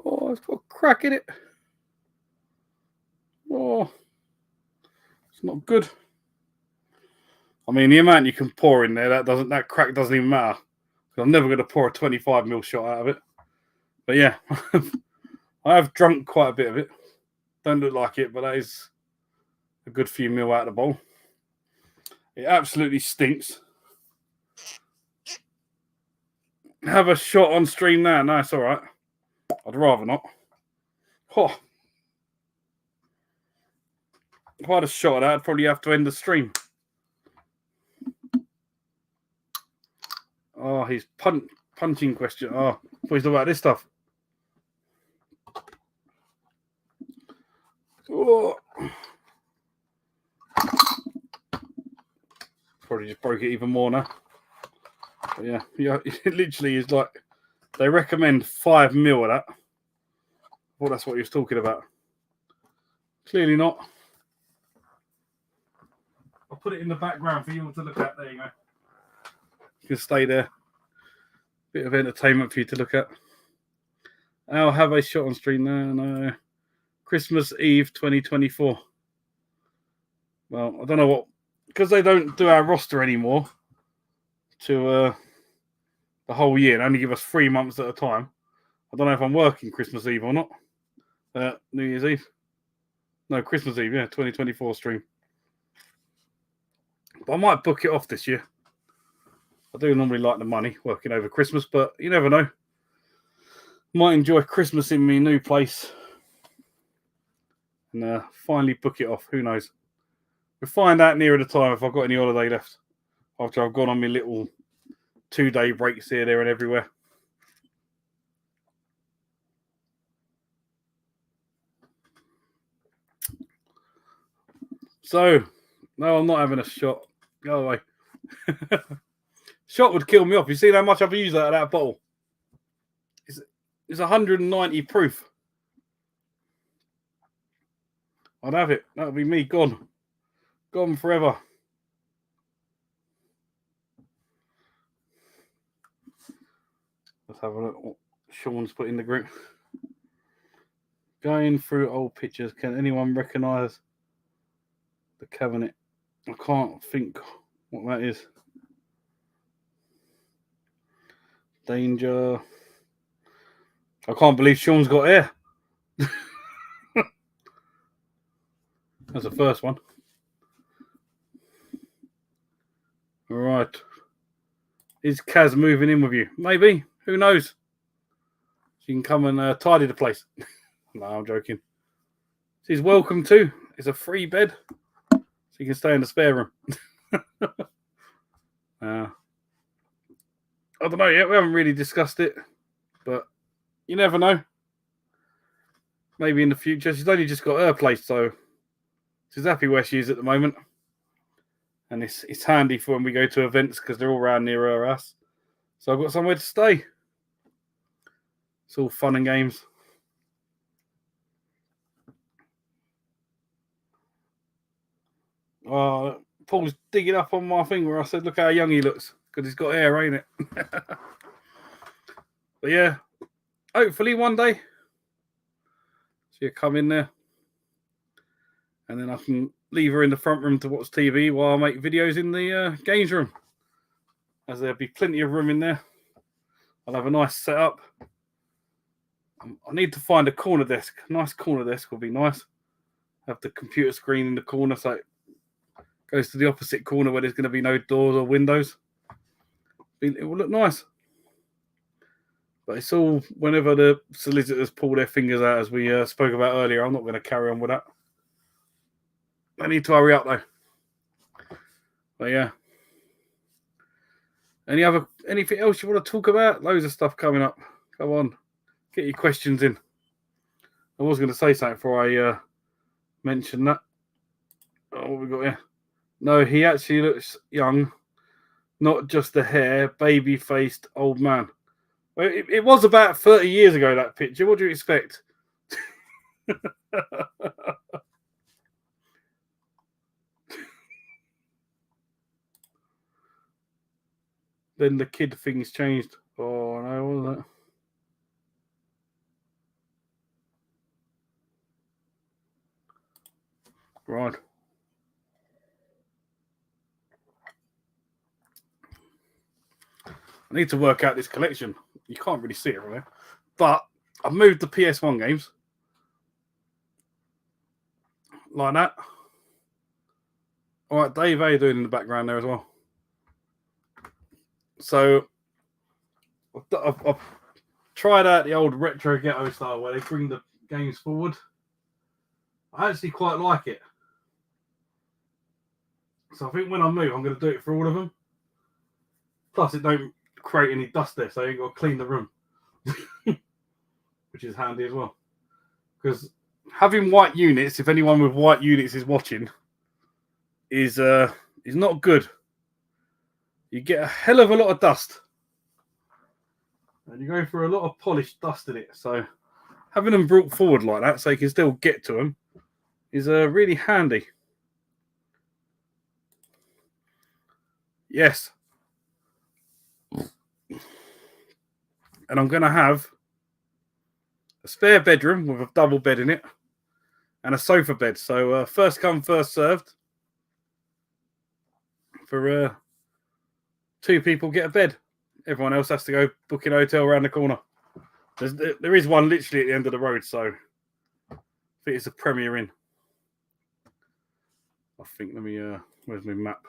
Oh, it's got a crack in it. Oh, it's not good. I mean, the amount you can pour in there, that crack doesn't even matter. I'm never going to pour a 25 ml shot out of it. But yeah, I have drunk quite a bit of it. Don't look like it, but that is a good few mil out of the bowl. It absolutely stinks. Have a shot on stream now. No, it's all right. I'd rather not. Oh. If I had a shot at that, I'd probably have to end the stream. Oh, he's punching question. Oh, I thought he was talking about this stuff. Oh. Probably just broke it even more now. But yeah, it literally is like they recommend 5 ml of that. Well, that's what he was talking about. Clearly not. I'll put it in the background for you all to look at. There you go. You can stay there. Bit of entertainment for you to look at. I'll have a shot on stream there. No. Christmas Eve 2024. Well, I don't know what, because they don't do our roster anymore to the whole year. They only give us 3 months at a time. I don't know if I'm working Christmas Eve or not. New Year's Eve. No, Christmas Eve, yeah, 2024 stream. But I might book it off this year. I do normally like the money working over Christmas, but you never know. Might enjoy Christmas in my new place. And finally book it off. Who knows? We'll find out nearer the time if I've got any holiday left. After I've gone on my little 2-day breaks here, there and everywhere. So, no, I'm not having a shot. Go away. Shot would kill me off. You see how much I've used out of that bottle? It's 190 proof. I'd have it. That would be me gone. Gone forever. Let's have a look what Sean's put in the group. Going through old pictures, can anyone recognise the cabinet? I can't think what that is. Danger. I can't believe Sean's got hair. That's the first one. All right. Is Kaz moving in with you? Maybe. Who knows? She can come and tidy the place. No, I'm joking. She's welcome too. It's a free bed. So you can stay in the spare room. I don't know yet. We haven't really discussed it. But you never know. Maybe in the future. She's only just got her place, so she's happy where she is at the moment. And it's handy for when we go to events because they're all around near her house. So I've got somewhere to stay. It's all fun and games. Paul's digging up on my thing where I said, look how young he looks. Because he's got hair, ain't it? But yeah, hopefully one day she'll come in there. And then I can leave her in the front room to watch TV while I make videos in the games room. As there'll be plenty of room in there. I'll have a nice setup. I need to find a corner desk. A nice corner desk will be nice. Have the computer screen in the corner so it goes to the opposite corner where there's going to be no doors or windows. It will look nice. But it's all whenever the solicitors pull their fingers out, as we spoke about earlier. I'm not going to carry on with that. I need to hurry up though. But yeah. Anything else you want to talk about? Loads of stuff coming up. Come on, get your questions in. I was going to say something before I mention that. Oh, what we got here? No, he actually looks young, not just a hair, baby-faced old man. Well, it was about 30 years ago, that picture. What do you expect? Then the kid thing's changed. Oh, no, what was that? Right. I need to work out this collection. You can't really see it from there. But I've moved the PS1 games. Like that. All right, Dave, how you doing in the background there as well? So I've tried out the old retro ghetto style where they bring the games forward. I actually quite like it. So I think when I move, I'm going to do it for all of them. Plus, it don't create any dust there, so you ain't got to clean the room, which is handy as well. Because having white units, if anyone with white units is watching, is not good. You get a hell of a lot of dust, and you go through a lot of polished dust in it. So having them brought forward like that, so you can still get to them, is really handy. Yes. And I'm going to have a spare bedroom with a double bed in it and a sofa bed. So first come, first served. For 2 people get a bed. Everyone else has to go book a hotel around the corner. There is one literally at the end of the road, so I think it's a Premier Inn. I think, let me, where's my map?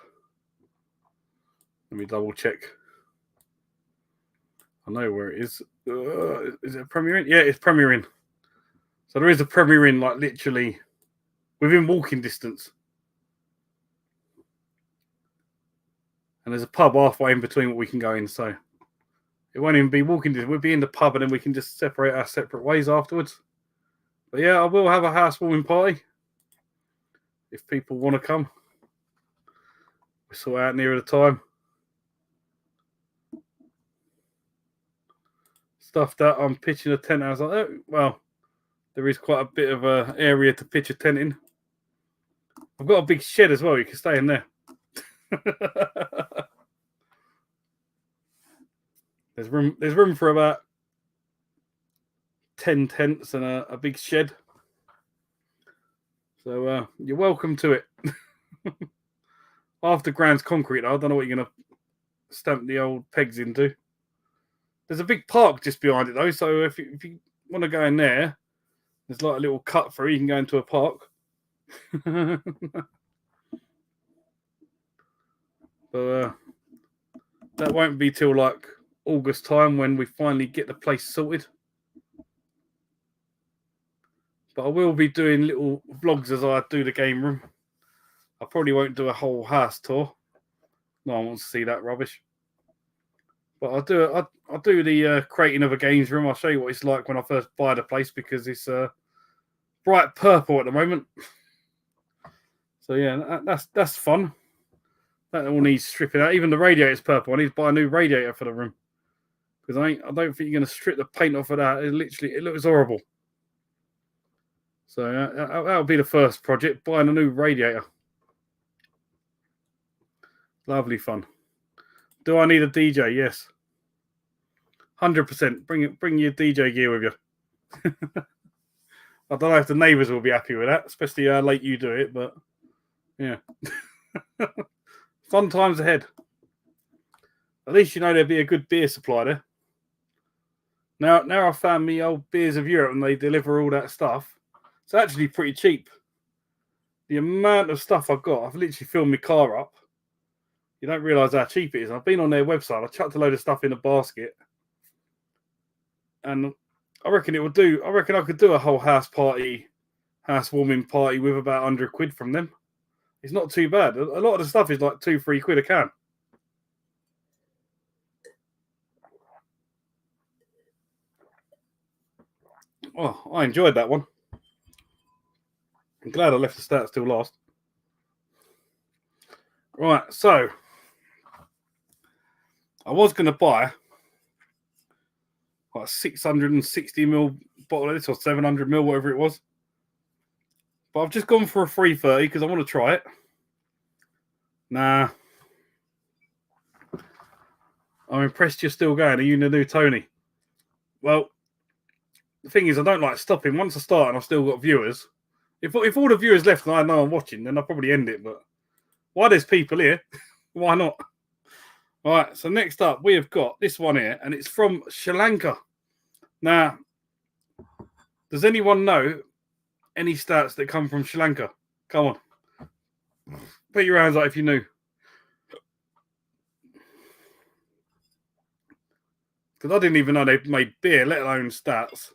Let me double check. I know where it is. Is it a Premier Inn? Yeah, it's Premier Inn. So there is a Premier Inn, like literally within walking distance. And there's a pub halfway in between what we can go in, so it won't even be walking distance. We'll be in the pub and then we can just separate our separate ways afterwards. But yeah, I will have a housewarming party if people want to come. We'll sort out nearer the time. Stuff that I'm pitching a tent. I was like, oh, well, there is quite a bit of a area to pitch a tent in. I've got a big shed as well. You can stay in there. There's room for about 10 tents and a big shed. So you're welcome to it. After Grand's concrete, I don't know what you're going to stamp the old pegs into. There's a big park just behind it, though. So if you want to go in there, there's like a little cut through. You can go into a park. But that won't be till like August time when we finally get the place sorted. But I will be doing little vlogs as I do the game room. I probably won't do a whole house tour. No one wants to see that rubbish. But I'll do the creating of a games room. I'll show you what it's like when I first buy the place because it's bright purple at the moment. So yeah, that's fun. That all needs stripping out. Even the radiator's purple. I need to buy a new radiator for the room because I don't think you're going to strip the paint off of that. It looks horrible. So that'll be the first project, buying a new radiator. Lovely fun. Do I need a DJ? Yes. 100%. Bring your DJ gear with you. I don't know if the neighbours will be happy with that, especially how late you do it, but yeah. Fun times ahead. At least you know there'll be a good beer supply there. Now I've found me old Beers of Europe and they deliver all that stuff. It's actually pretty cheap. The amount of stuff I've got, I've literally filled my car up. You don't realise how cheap it is. I've been on their website. I chucked a load of stuff in a basket. And I reckon it will do. I reckon I could do a whole housewarming party with about 100 quid from them. It's not too bad. A lot of the stuff is like 2-3 quid a can. Oh, I enjoyed that one. I'm glad I left the stats till last. Right, so I was going to buy like a 660ml bottle of this, or 700ml, whatever it was. But I've just gone for a 330 because I want to try it. Nah. I'm impressed you're still going. Are you the new Tony? Well, the thing is, I don't like stopping. Once I start and I've still got viewers, if all the viewers left and I know I'm watching, then I'll probably end it. But while there's people here, why not? All right, so next up, we have got this one here, and it's from Sri Lanka. Now, does anyone know any stats that come from Sri Lanka? Come on. Put your hands up if you knew. Because I didn't even know they made beer, let alone stats.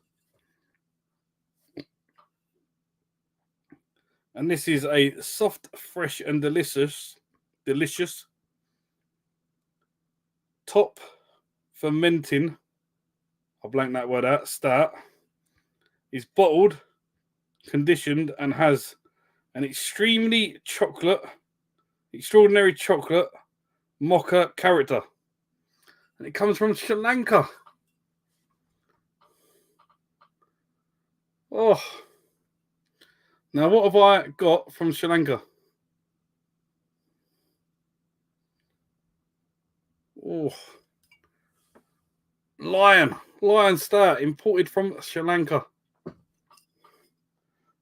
And this is a soft, fresh, and delicious top fermenting, I'll blank that word out, stout. Is bottled, conditioned, and has an extraordinary chocolate mocha character. And it comes from Sri Lanka. Oh. Now, what have I got from Sri Lanka? Oh. Lion Star, imported from Sri Lanka.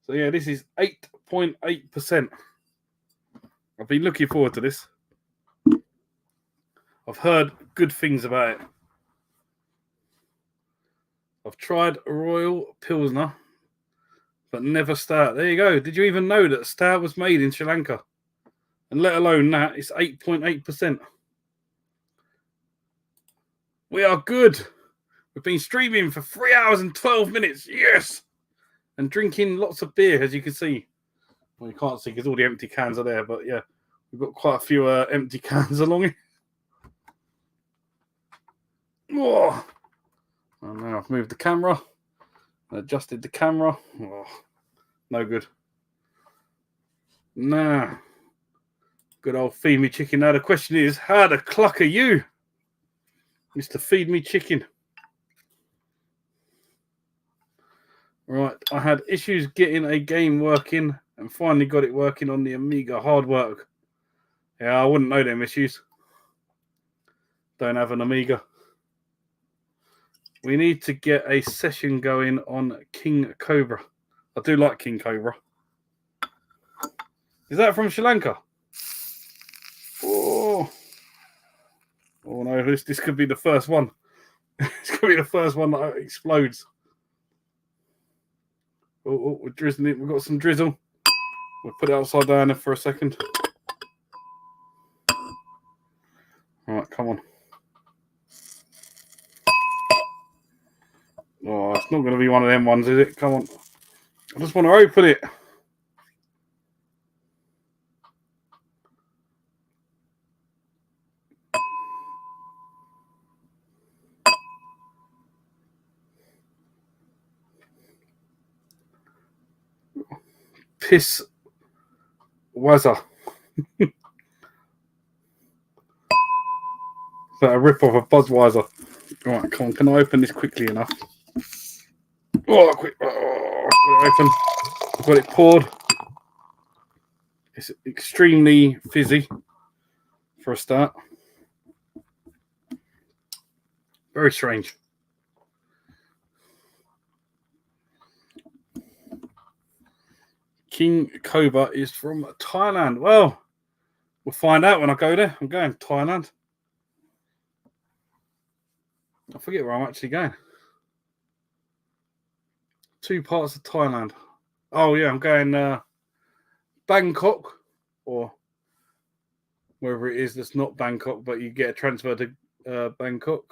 So, yeah, this is 8.8%. I've been looking forward to this. I've heard good things about it. I've tried Royal Pilsner, but never Stout. There you go. Did you even know that Stout was made in Sri Lanka? And let alone that, it's 8.8%. We are good. We've been streaming for 3 hours and 12 minutes. Yes! And drinking lots of beer, as you can see. Well, you can't see because all the empty cans are there, but yeah, we've got quite a few empty cans along here. Oh. And now I've moved the camera, adjusted the camera. Oh, no good. Nah. Good old feed me chicken. Now the question is, how the cluck are you, Mr. Feed Me Chicken? Right, I had issues getting a game working and finally got it working on the Amiga. Hard work. Yeah, I wouldn't know them issues. Don't have an Amiga. We need to get a session going on King Cobra. I do like King Cobra. Is that from Sri Lanka? Oh no, this could be the first one. This could be the first one that explodes. Oh, we're drizzling it. We've got some drizzle. We'll put it upside down there for a second. All right, come on. Oh, it's not going to be one of them ones, is it? Come on. I just want to open it. Piss Wazza. Is that a rip-off of Budweiser? All right, come on. Can I open this quickly enough? Oh, quick. Oh, got it open. I've got it poured. It's extremely fizzy for a start. Very strange. King Cobra is from Thailand. Well, we'll find out when I go there. I'm going to Thailand. I forget where I'm actually going. 2 parts of Thailand. Oh, yeah, I'm going Bangkok, or wherever it is that's not Bangkok, but you get a transfer to Bangkok.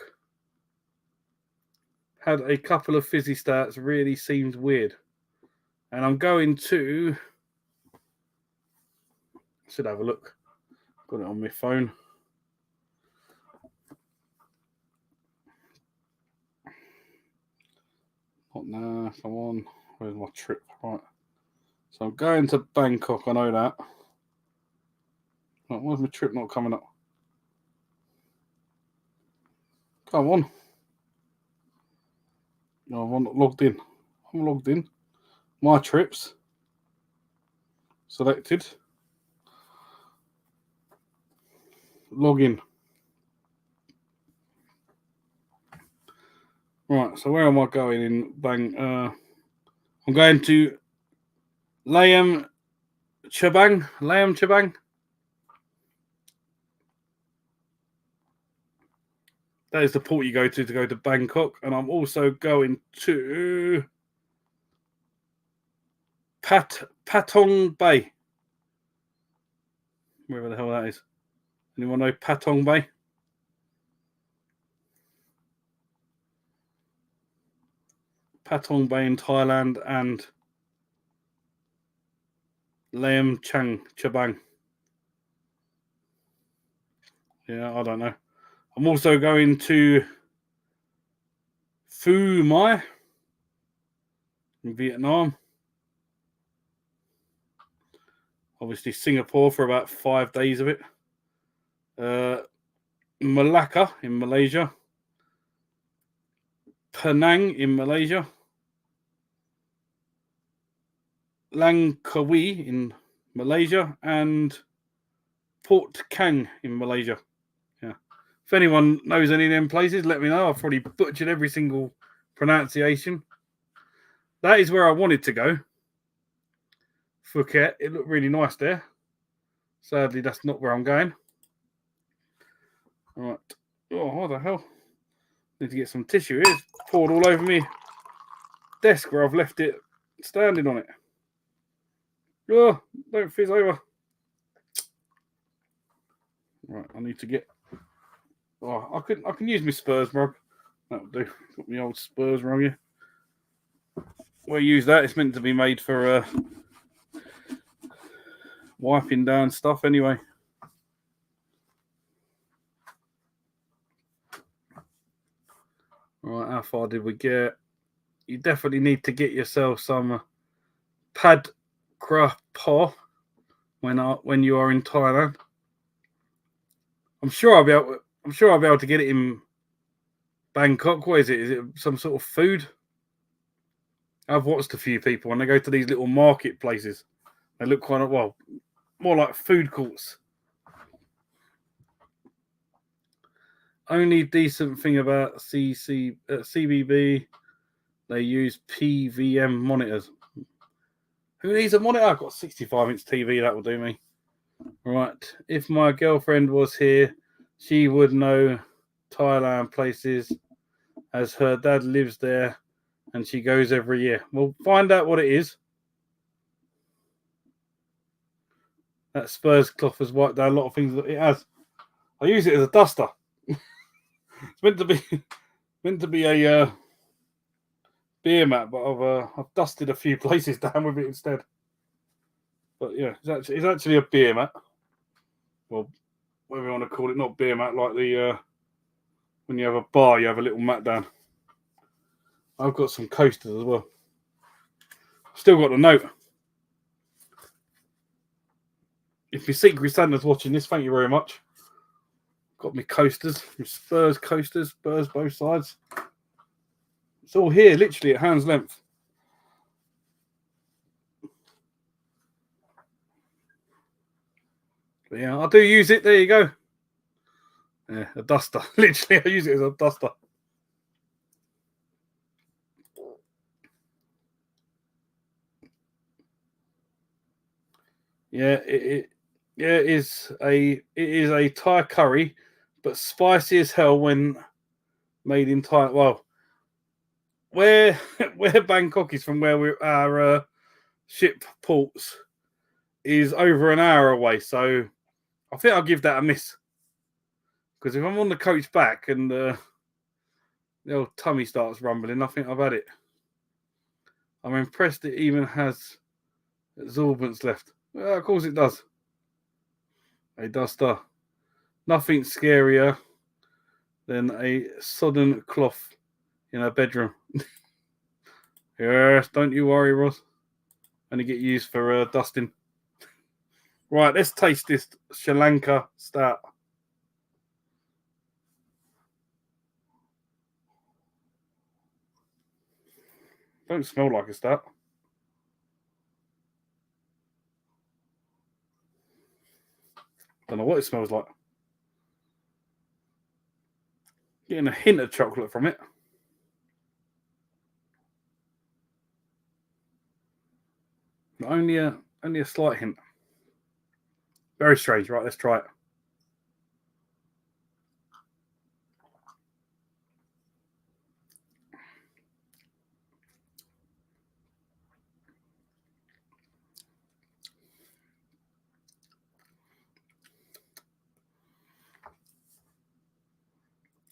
Had a couple of fizzy starts. Really seems weird. And I'm going to... I should have a look. Got it on my phone. Not Nah, come on. Where's my trip? Right. So I'm going to Bangkok, I know that. Why's my trip not coming up? Come on. No, I'm not logged in. I'm logged in. My trips. Selected. Log in. Right, so where am I going in I'm going to Layam Chabang. That is the port you go to Bangkok. And I'm also going to Patong Bay. Wherever the hell that is. Anyone know Patong Bay? Patong Bay in Thailand and Layam Chabang. Yeah, I don't know. I'm also going to Phu Mai in Vietnam. Obviously Singapore for about 5 days of it. Malacca in Malaysia. Penang in Malaysia. Langkawi in Malaysia and Port Kang in Malaysia. Yeah. If anyone knows any of them places, let me know. I've probably butchered every single pronunciation. That is where I wanted to go. Phuket. It looked really nice there. Sadly, that's not where I'm going. All right. Oh, what the hell? Need to get some tissue. It's poured all over me desk where I've left it standing on it. Oh, don't fizz over. Right, I need to get. Oh, I can use my Spurs rug. That'll do. Got my old Spurs rug here. We'll use that. It's meant to be made for wiping down stuff anyway. Right, how far did we get? You definitely need to get yourself some pad kra pa when you are in Thailand. I'm sure I'll be able to get it in Bangkok. What is it? Is it some sort of food? I've watched a few people when they go to these little marketplaces. They look kind of, well, more like food courts. Only decent thing about CBB, they use PVM monitors. Who needs a monitor? I've got a 65-inch TV. That will do me. Right. If my girlfriend was here, she would know Thailand places as her dad lives there and she goes every year. We'll find out what it is. That Spurs cloth has wiped down a lot of things that it has. I use it as a duster. It's meant to be a beer mat, but I've dusted a few places down with it instead. But yeah, it's actually a beer mat. Well, whatever you want to call it, not beer mat, like the when you have a bar, you have a little mat down. I've got some coasters as well. Still got the note. If your Secret Santa's watching this, thank you very much. Got me coasters, my Spurs coasters, Spurs both sides. It's all here, literally at hand's length. But yeah, I do use it. There you go. Yeah, a duster. Literally, I use it as a duster. Yeah, it is a Thai curry, but spicy as hell when made in Thai. Well, where Bangkok is from, where our ship ports is over an hour away, so I think I'll give that a miss. Because if I'm on the coach back and the old tummy starts rumbling, I think I've had it. I'm impressed it even has absorbents left. Well, of course it does. A duster. Nothing scarier than a sodden cloth in a bedroom. Yes, don't you worry, Ross. Only get used for dusting. Right, let's taste this Sri Lanka stout. Don't smell like a stout. Don't know what it smells like. Getting a hint of chocolate from it. But only a slight hint. Very strange. Right, let's try it.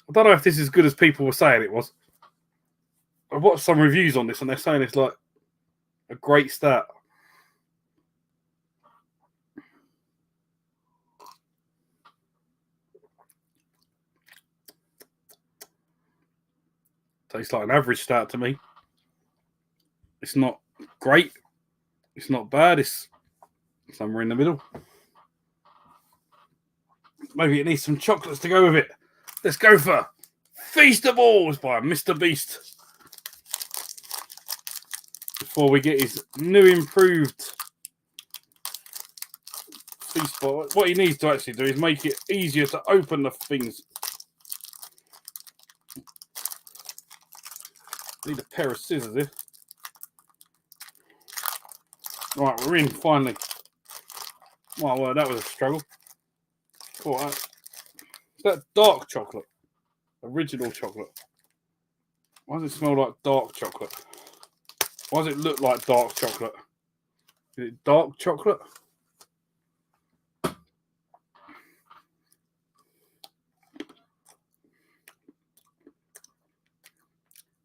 I don't know if this is as good as people were saying it was. I watched some reviews on this and they're saying it's like a great stout. Tastes like an average stout to me. It's not great. It's not bad. It's somewhere in the middle. Maybe it needs some chocolates to go with it. Let's go for Feast of Balls by Mr. Beast. Before we get his new improved feast ball. What he needs to actually do is make it easier to open the things. Need a pair of scissors here. Right, we're in finally. Well, that was a struggle. Cool. Is that dark chocolate? Original chocolate. Why does it smell like dark chocolate? Why does it look like dark chocolate? Is it dark chocolate?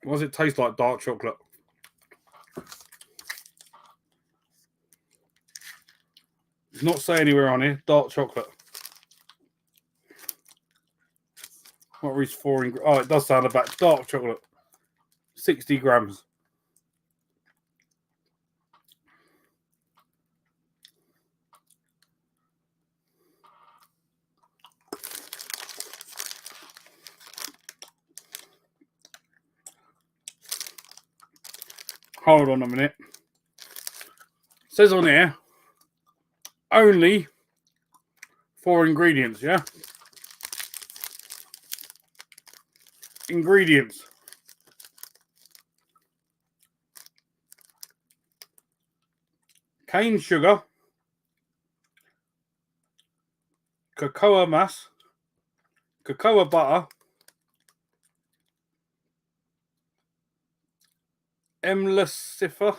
Why does it taste like dark chocolate? It's not saying anywhere on here. Dark chocolate. What reads 4 in? Oh, it does sound about dark chocolate. 60 grams. Hold on a minute. It says on here only 4 ingredients, yeah? Ingredients. Cane sugar, cocoa mass, cocoa butter, emulsifier,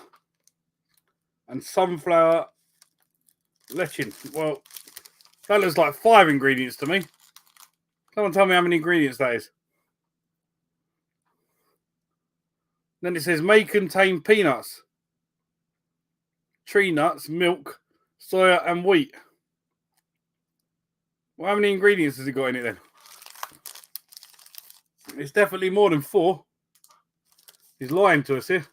and sunflower lecithin. Well, that looks like 5 ingredients to me. Someone tell me how many ingredients that is. Then it says may contain peanuts, tree nuts, milk, soya, and wheat. Well, how many ingredients has it got in it then? It's definitely more than 4. He's lying to us here.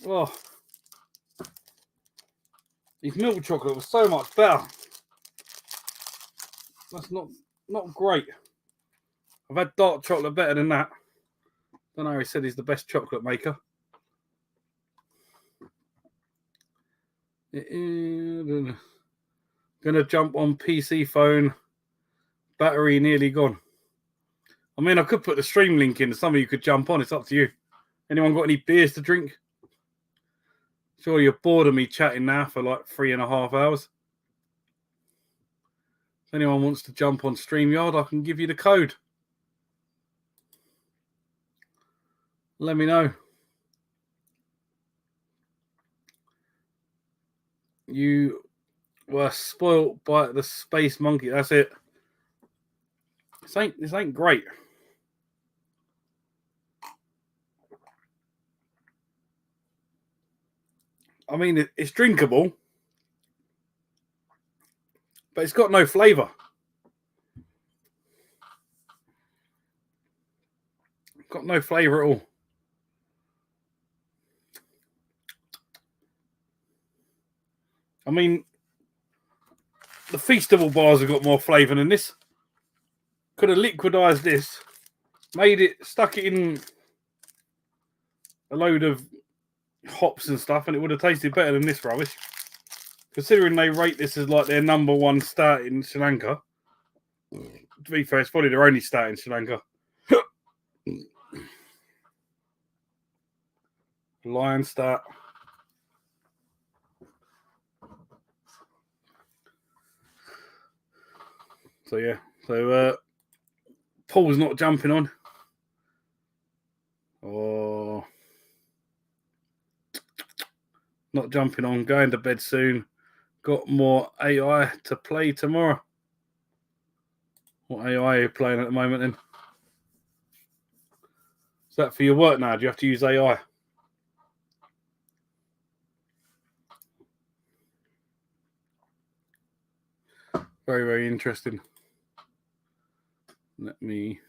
Oh, his milk chocolate was so much better. That's not great. I've had dark chocolate better than that. Don't know. He said he's the best chocolate maker. Gonna jump on PC phone. Battery nearly gone. I mean, I could put the stream link in. Some of you could jump on. It's up to you. Anyone got any beers to drink? Sure, you're bored of me chatting now for like 3.5 hours. If anyone wants to jump on StreamYard, I can give you the code. Let me know. You were spoilt by the space monkey. That's it. This ain't great. I mean, it's drinkable, but it's got no flavour. Got no flavour at all. I mean, the Feastable bars have got more flavour than this. Could have liquidised this, made it, stuck it in a load of hops and stuff, and it would have tasted better than this rubbish. Considering they rate this as like their #1 stout in Sri Lanka. To be fair, it's probably their only stout in Sri Lanka. Lion stout. So yeah, so Paul's not jumping on. Or not jumping on, going to bed soon. Got more AI to play tomorrow. What AI are you playing at the moment then? Is that for your work now? Do you have to use AI? Very, very interesting. Let me...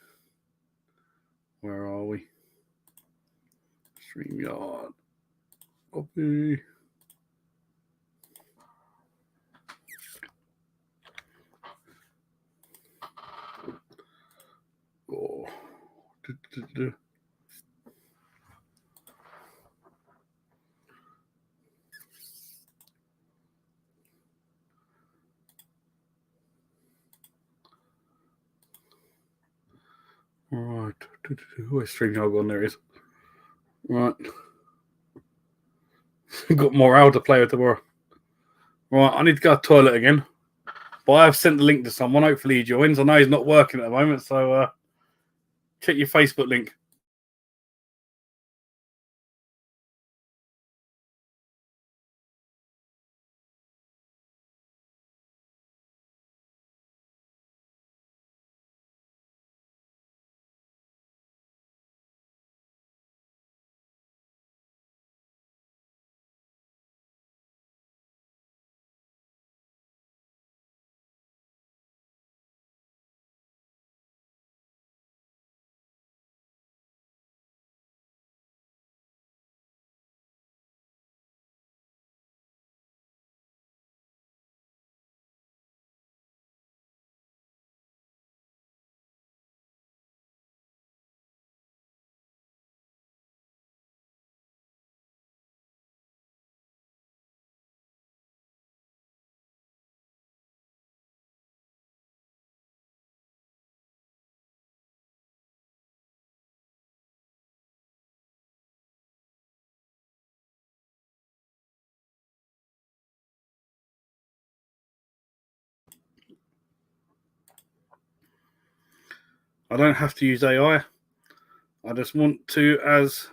Where are we? StreamYard. Copy. Oh. Right. Where's StreamYard gone? There it is. Right. Got more hour to play with tomorrow. Right, I need to go to the toilet again. But I have sent the link to someone. Hopefully he joins. I know he's not working at the moment, so check your Facebook link. I don't have to use AI. I just want to, as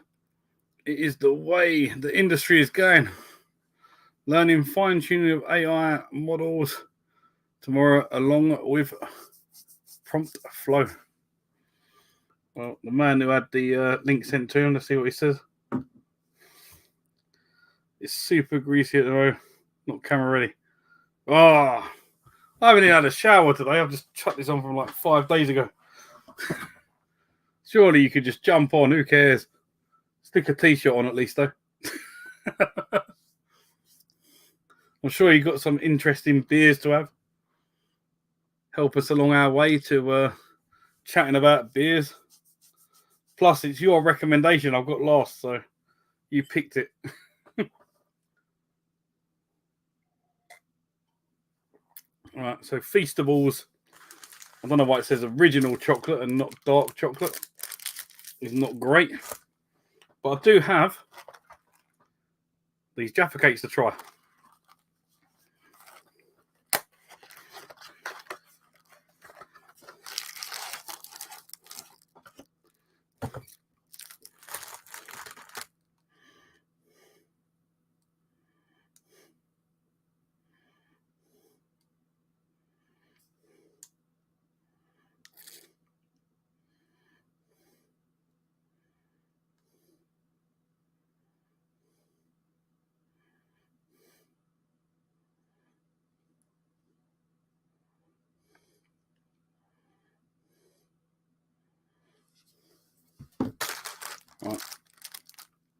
it is the way the industry is going. Learning fine-tuning of AI models tomorrow along with prompt flow. Well, the man who had the link sent to him, let's see what he says. It's super greasy at the moment. Not camera ready. Oh, I haven't even had a shower today. I've just chucked this on from like 5 days ago. Surely you could just jump on. Who cares? Stick a t-shirt on at least, though. I'm sure you got some interesting beers to have. Help us along our way to chatting about beers. Plus, it's your recommendation. I've got lost, so you picked it. All right, so Feastables. I don't know why it says original chocolate and not dark chocolate. It's not great. But I do have these Jaffa cakes to try.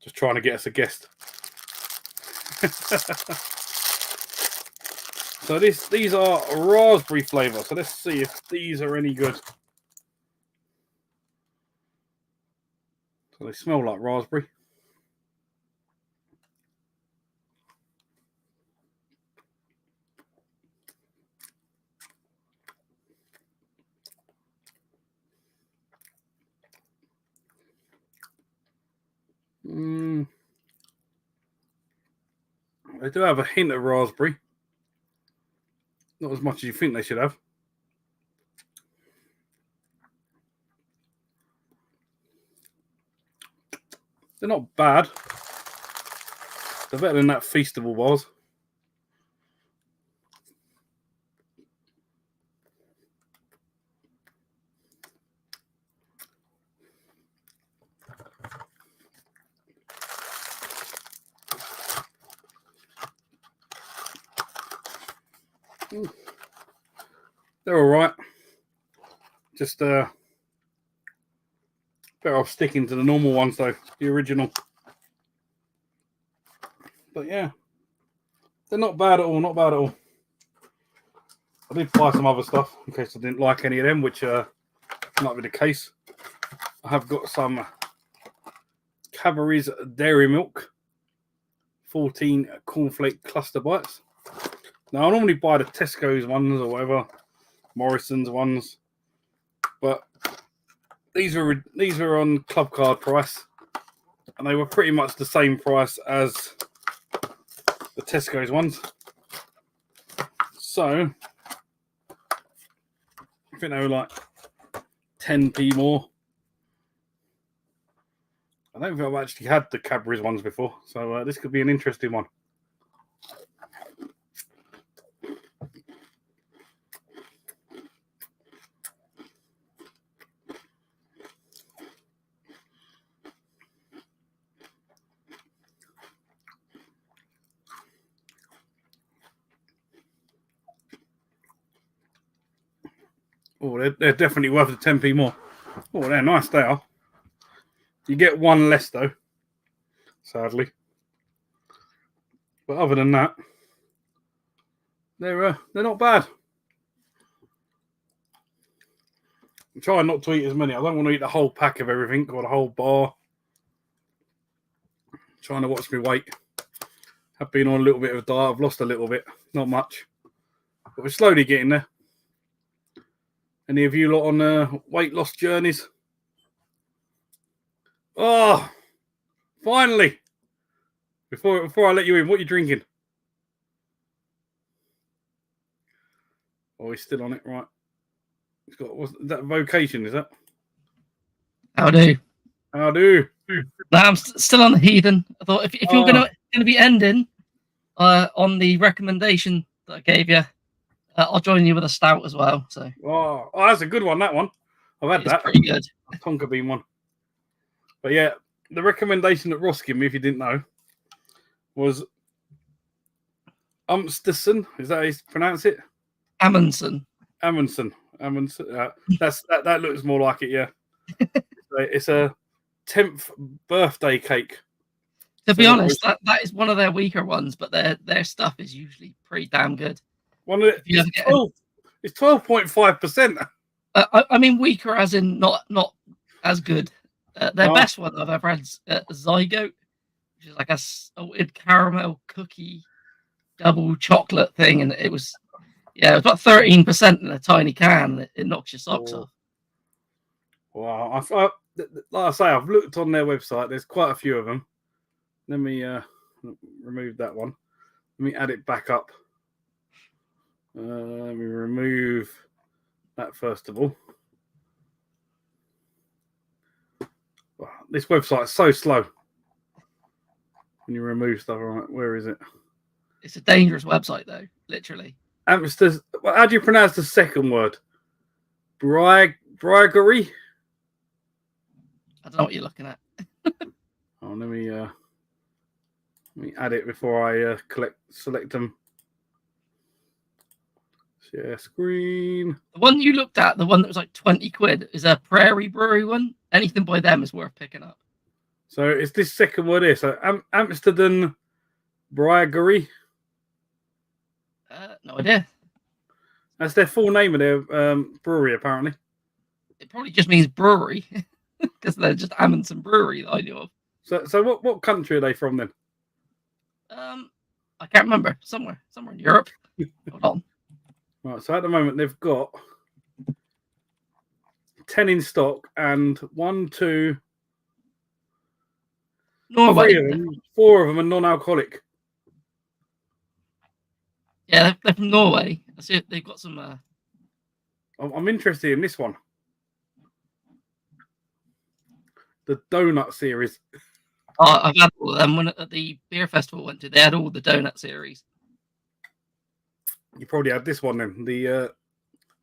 Just trying to get us a guest. So these are raspberry flavour. So let's see if these are any good. So they smell like raspberry. They do have a hint of raspberry. Not as much as you think they should have. They're not bad. They're better than that Feastable was. They're all right. Just better off sticking to the normal ones though, the original. But yeah, they're not bad at all. Not bad at all. I did buy some other stuff in case I didn't like any of them, which might be the case. I have got some Cadbury's Dairy Milk 14 cornflake cluster bites. Now, I normally buy the Tesco's ones or whatever, Morrison's ones, but these were on club card price, and they were pretty much the same price as the Tesco's ones. So I think they were like 10p more. I don't think I've actually had the Cadbury's ones before, so this could be an interesting one. Oh, they're definitely worth the 10p more. Oh, they're nice, they are. You get one less, though, sadly. But other than that, they're not bad. I'm trying not to eat as many. I don't want to eat the whole pack of everything or the whole bar. I'm trying to watch my weight. I've been on a little bit of a diet. I've lost a little bit, not much. But we're slowly getting there. Any of you lot on weight loss journeys? Oh, finally! Before I let you in, what are you drinking? Oh, he's still on it, right? He's got, what's that, vocation, is that? How do? How do? No, I'm still on the heathen. I thought if you're gonna be ending on the recommendation that I gave you, I'll join you with a stout as well. So. Oh, that's a good one. That one. I've had that. Pretty good. Tonka bean one. But yeah, the recommendation that Ross gave me, if you didn't know, was Amundsen. Is that how you pronounce it? Amundsen. That looks more like it. Yeah. It's a 10th birthday cake. To be honest, that is one of their weaker ones, but their stuff is usually pretty damn good. It's 12.5%. I mean, weaker as in not as good. Their best one I've ever had is Zygote, which is like a salted caramel cookie double chocolate thing, and it was about 13% in a tiny can. It knocks your socks off. Wow. Like I say, I've looked on their website. There's quite a few of them. Let me remove that one. Let me add it back up. Let me remove that first of all. This website is so slow when you remove stuff. All right, where is it? It's a dangerous website, though, literally. How do you pronounce the second word? Bribery? I don't know what you're looking at. Let me add it before I select them. Share screen. The one you looked at, the one that was like 20 quid, is a Prairie Brewery one. Anything by them is worth picking up. So it's this second word here. So Amsterdam Brewery. No idea. That's their full name of their brewery, apparently. It probably just means brewery because they're just Amundsen Brewery that I knew of. So what country are they from then? I can't remember. Somewhere in Europe. Hold on. Right. So at the moment they've got 10 in stock and 1, 2, Norway. 3 of them. 4 of them are non-alcoholic. Yeah, they're from Norway. I see they've got some. I'm interested in this one. The donut series. Oh, I've had all of them when at the beer festival I went to. They had all the donut series. You probably had this one then. The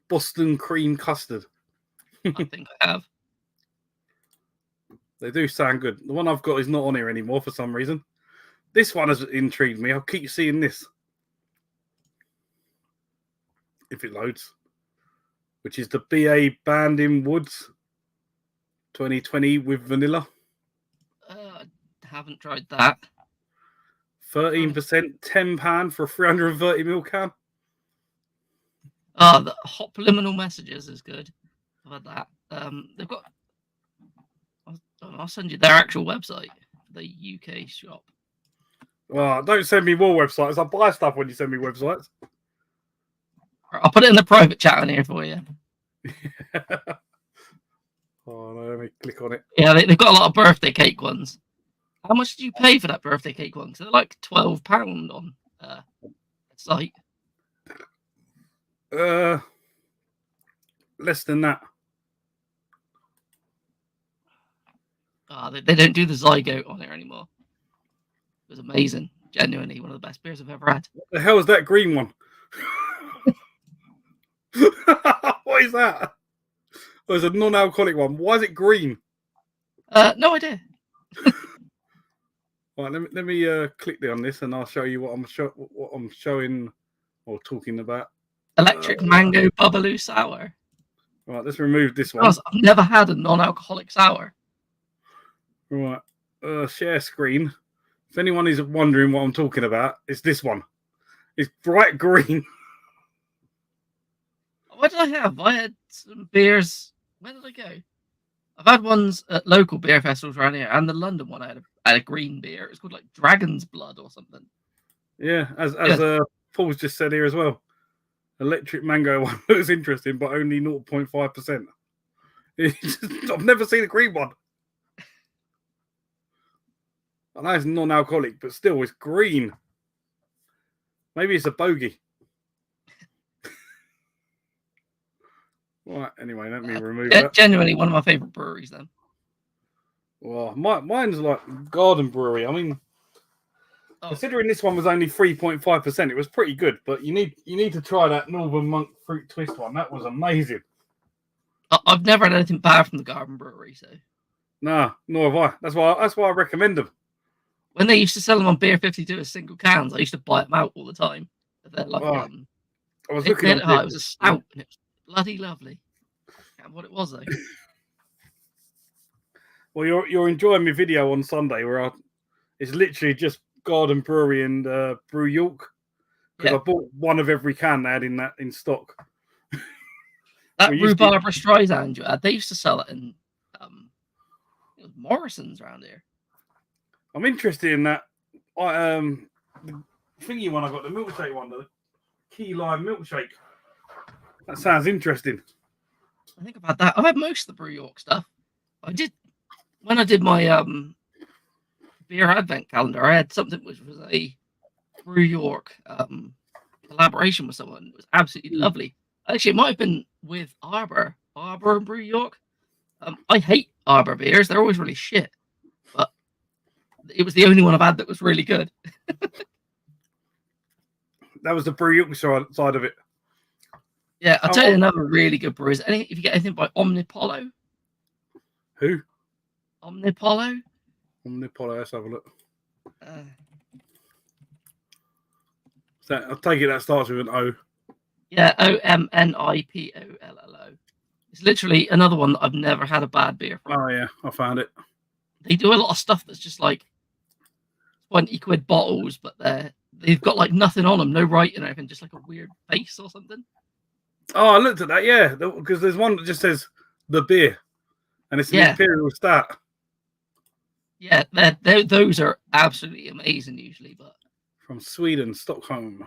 Boston cream custard. I think I have. They do sound good. The one I've got is not on here anymore for some reason. This one has intrigued me. I'll keep seeing this. If it loads. Which is the BA Band in Woods 2020 with vanilla. I haven't tried that. 13%, £10 for a 330ml can. Oh, the hot liminal messages is good. I've had that. They've got. I'll send you their actual website, the UK shop. Oh, don't send me more websites. I buy stuff when you send me websites. I'll put it in the private chat on here for you. Oh, no, let me click on it. Yeah, they've got a lot of birthday cake ones. How much did you pay for that birthday cake one? Because they're like £12 on the site. Less than that. They don't do the Zygote on here anymore. It was amazing. Genuinely one of the best beers I've ever had. What the hell is that green one? What is that? Oh, it's a non-alcoholic one. Why is it green? No idea. Right, let me click on this and I'll show you what I'm showing or talking about. Electric Mango Bubbaloo Sour. Right, let's remove this one. I've never had a non-alcoholic sour. Right, share screen. If anyone is wondering what I'm talking about, it's this one. It's bright green. What did I have? I had some beers. Where did I go? I've had ones at local beer festivals around here, and the London one I had a green beer. It was called like Dragon's Blood or something. Yeah, as Paul's just said here as well. Electric Mango one looks interesting, but only 0.5%. I've never seen a green one. I know it's non-alcoholic, but still, it's green. Maybe it's a bogey. Right, anyway, let me remove that. Genuinely one of my favourite breweries, then. Well, mine's like Garden Brewery. I mean, considering this one was only 3.5%, it was pretty good. But you need to try that Northern Monk Fruit Twist one. That was amazing. I've never had anything bad from the Garden Brewery, so. Nah, nor have I. That's why I recommend them. When they used to sell them on Beer 52 as single cans, I used to buy them out all the time. They're like, I was looking at it was a stout, and it was bloody lovely. I can't remember what it was though. Well, you're enjoying my video on Sunday where it's literally just Garden Brewery and Brew York because I bought one of every can they had in stock. That Rhubarb Streisand you had, they used to sell it in it was Morrison's around here. I'm interested in that. The thingy one I got, the milkshake one, the key lime milkshake. That sounds interesting. I think I've had that. I've had most of the Brew York stuff. When I did my beer advent calendar, I had something which was a Brew York collaboration with someone. It was absolutely lovely. Actually, it might have been with Arbor and Brew York. I hate Arbor beers. They're always really shit. But it was the only one I've had that was really good. That was the Brew York side of it. Yeah, I'll tell you another really good brewery. If you get anything by Omnipollo. Who? Omnipollo. Let's have a look. I take it that starts with an O. Yeah, Omnipollo. It's literally another one that I've never had a bad beer from. Oh, yeah, I found it. they do a lot of stuff that's just like 20 quid bottles, but they've got like nothing on them, no writing or anything, just like a weird face or something. Oh, I looked at that, yeah, because there's one that just says the beer, and it's an Imperial Stout. Yeah, those are absolutely amazing usually, but from Sweden, Stockholm.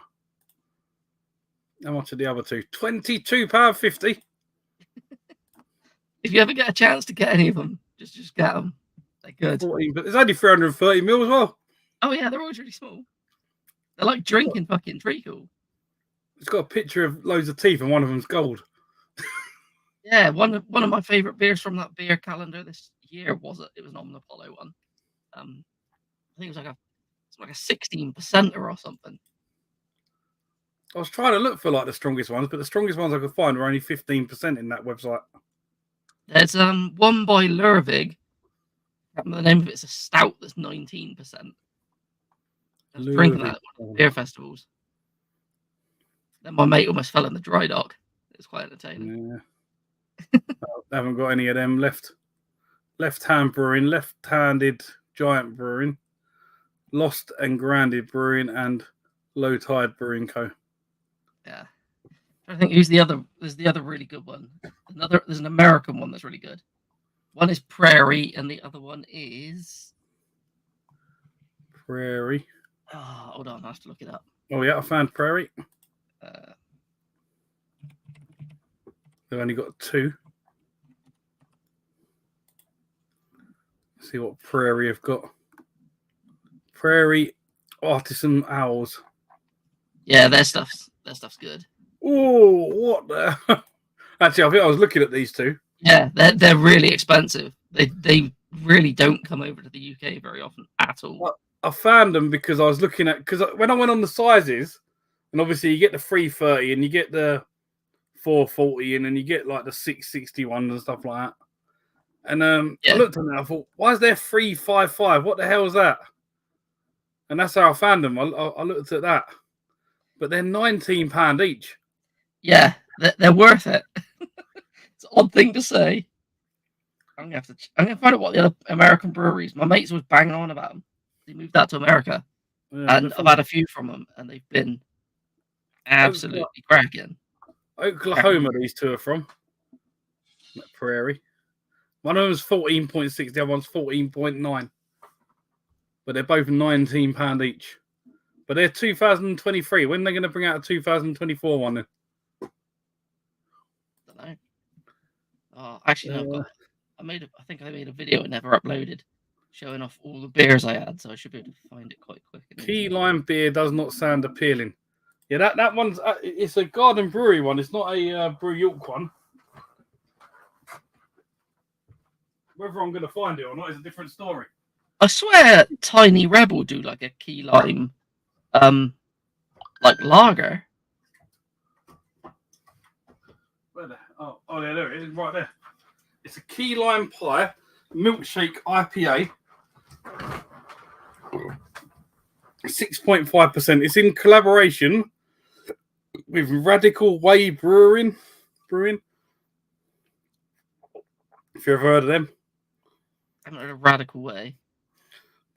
How much are the other two? £22.50. If you ever get a chance to get any of them, just get them. They're good. 14, but there's only 330 mil as well. Oh yeah, they're always really small. They're like drinking fucking treacle. It's got a picture of loads of teeth, and one of them's gold. Yeah, one of my favourite beers from that beer calendar this year was it was an Omnipollo one. I think it was like a 16% or something. I was trying to look for like the strongest ones, but the strongest ones I could find were only 15% in that website. There's one by Lurvig. I can't remember the name of it. It's a stout that's 19%. I was drinking that at one of the beer festivals. Then my mate almost fell in the dry dock. It was quite entertaining. Yeah. I haven't got any of them left. Left-hand brewing, left-handed giant brewing, lost and grounded brewing, and low tide brewing co. Yeah. I think there's the other really good one. There's an American one that's really good. One is Prairie, and the other one is Prairie. Oh, hold on, I have to look it up. Oh yeah, I found Prairie. They've only got two. Let's see what Prairie have got. Prairie Artisan Owls. Yeah, their stuff's good. Oh, what the? Actually, I think I was looking at these two. Yeah, they're really expensive. They really don't come over to the UK very often at all. Well, I found them because I was looking at, because when I went on the sizes, and obviously you get the 330 and you get the 440 and then you get like the 661 and stuff like that. And I looked at it and I thought, why is there 355? What the hell is that? And that's how I found them. I looked at that. But they're £19 each. Yeah, they're worth it. It's an odd thing to say. I'm gonna find out what the other American breweries. My mates was banging on about them. They moved out to America, and I've had a few from them, and they've been absolutely cracking. Oklahoma, these two are from. Prairie. One of them's 14.6, the other one's 14.9. But they're both £19 each. But they're 2023. When are they going to bring out a 2024 one then? I don't know. Oh, actually, no, I think I made a video and never uploaded, showing off all the beers I had, so I should be able to find it quite quick. Key lime beer does not sound appealing. Yeah, that one's it's a Garden Brewery one. It's not a Brew York one. Whether I'm going to find it or not is a different story. I swear, Tiny Rebel do like a key lime, like lager. Where the? Oh, there it is, right there. It's a key lime pie milkshake IPA. 6.5%. It's in collaboration with Radical Way Brewing. If you've ever heard of them. I haven't heard of Radical Way.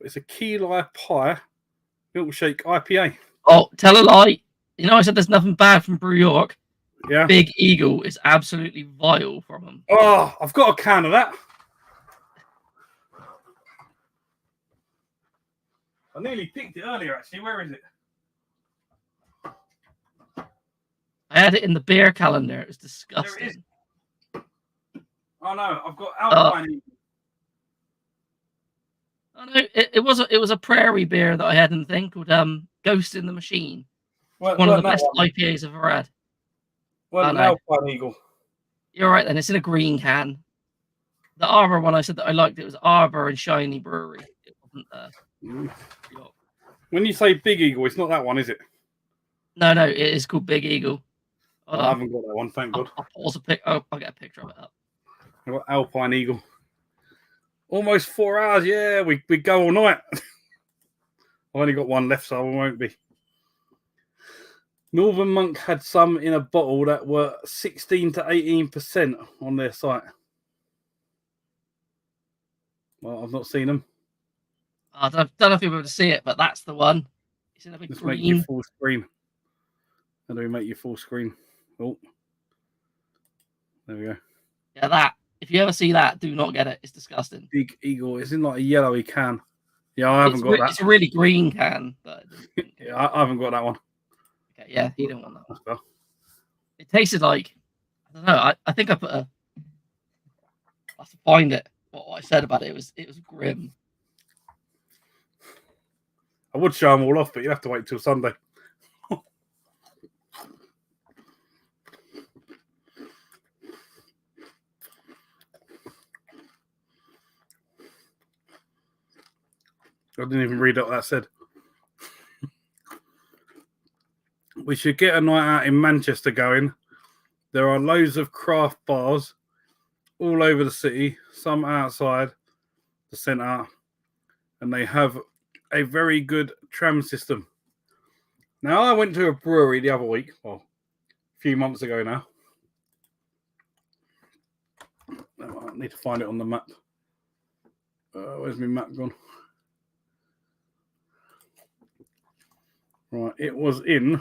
It's a key lime pie milkshake IPA. Oh, tell a lie. You know I said there's nothing bad from Brew York. Yeah. Big Eagle is absolutely vile from them. Oh, I've got a can of that. I nearly picked it earlier, actually. Where is it? I had it in the beer calendar. It was disgusting. There it is. Oh no, I've got Alpine. Oh no, it was a Prairie beer that I had in the thing called Ghost in the Machine. One of the best IPAs I've ever had. Well, an Alpine Eagle. You're right then. It's in a green can. The Arbor one I said that I liked. It was Arbor and Shiny Brewery. It wasn't. When you say Big Eagle, it's not that one, is it? No, it is called Big Eagle. I haven't got that one. Thank God. I'll pause I'll get a picture of it up. I've got Alpine Eagle. Almost 4 hours. Yeah, we go all night. I've only got one left, so I won't be. Northern Monk had some in a bottle that were 16 to 18% on their site. Well, I've not seen them. I don't know if you'll be able to see it, but that's the one. It's in a big Let's green. make you full screen. How do we make you full screen? Oh, there we go. Yeah, that. If you ever see that, do not get it. It's disgusting. Big eagle. It's in like a yellowy can. Yeah, I haven't got that. It's a really green can, but Yeah, I haven't got that one. Okay, yeah, you don't want that one. It tasted like, I don't know. I think I put a. I have to find it. What I said about it, it was grim. I would show them all off, but you'd have to wait till Sunday. I didn't even read what that said. We should get a night out in Manchester going. There are loads of craft bars all over the city, some outside the centre, and they have a very good tram system. Now, I went to a brewery the other week, well, a few months ago now. I need to find it on the map. Where's my map gone? Right, it was in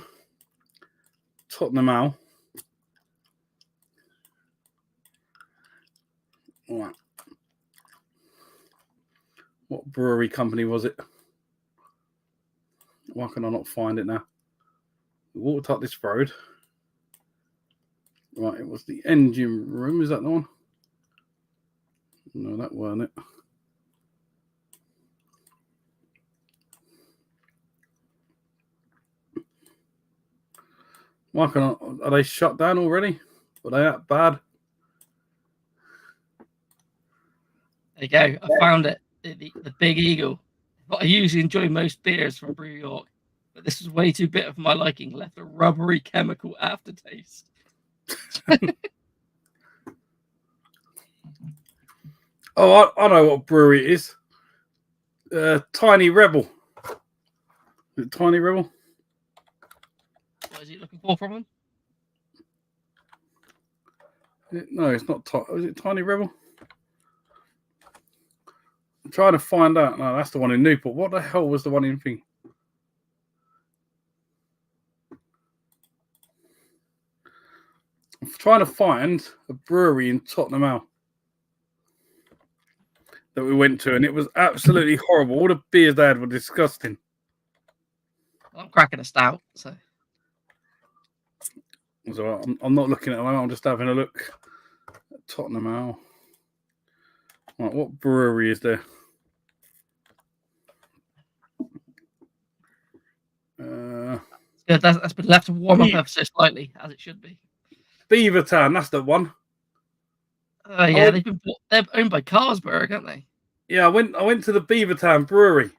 Tottenham Hale. Right. What brewery company was it? Why can I not find it now? We walked up this road. Right, it was the engine room. Is that the one? No, that weren't it. Why can I, are they shut down already? Were they that bad? There you go. I found it. The Big Eagle. But I usually enjoy most beers from Brew York, but this was way too bitter for my liking. Left a rubbery chemical aftertaste. Oh, I know what brewery it is. Tiny Rebel. Is it Tiny Rebel? What is he looking for from him? No, it's not. Is it Tiny Rebel? I'm trying to find out. No, that's the one in Newport. What the hell was the one in thing? I'm trying to find a brewery in Tottenham Hale that we went to, and it was absolutely horrible. All the beers they had were disgusting. Well, I'm cracking a stout, so. So I'm not looking at them. I'm just having a look at Tottenham Hale. Right, what brewery is there? Good. That's been left to warm up ever so slightly, as it should be. Beavertown, that's the one. Oh yeah, they're owned by Carlsberg, aren't they? Yeah, I went to the Beavertown Brewery,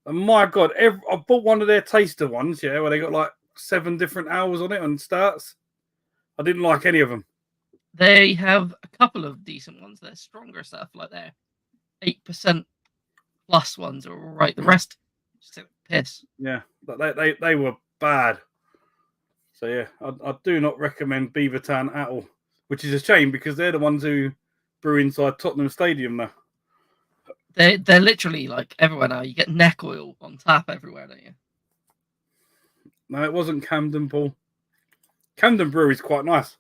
and my God, I bought one of their taster ones. Yeah, where they got like 7 different hours on it and starts. I didn't like any of them. They have a couple of decent ones. They're stronger stuff, like their 8% plus ones are all right. The rest, just piss. Yeah, but they were bad. So yeah, I do not recommend Beavertown at all, which is a shame because they're the ones who brew inside Tottenham Stadium now. They're literally like everywhere now. You get neck oil on tap everywhere, don't you? No, it wasn't Camden, Paul. Camden Brewery's quite nice.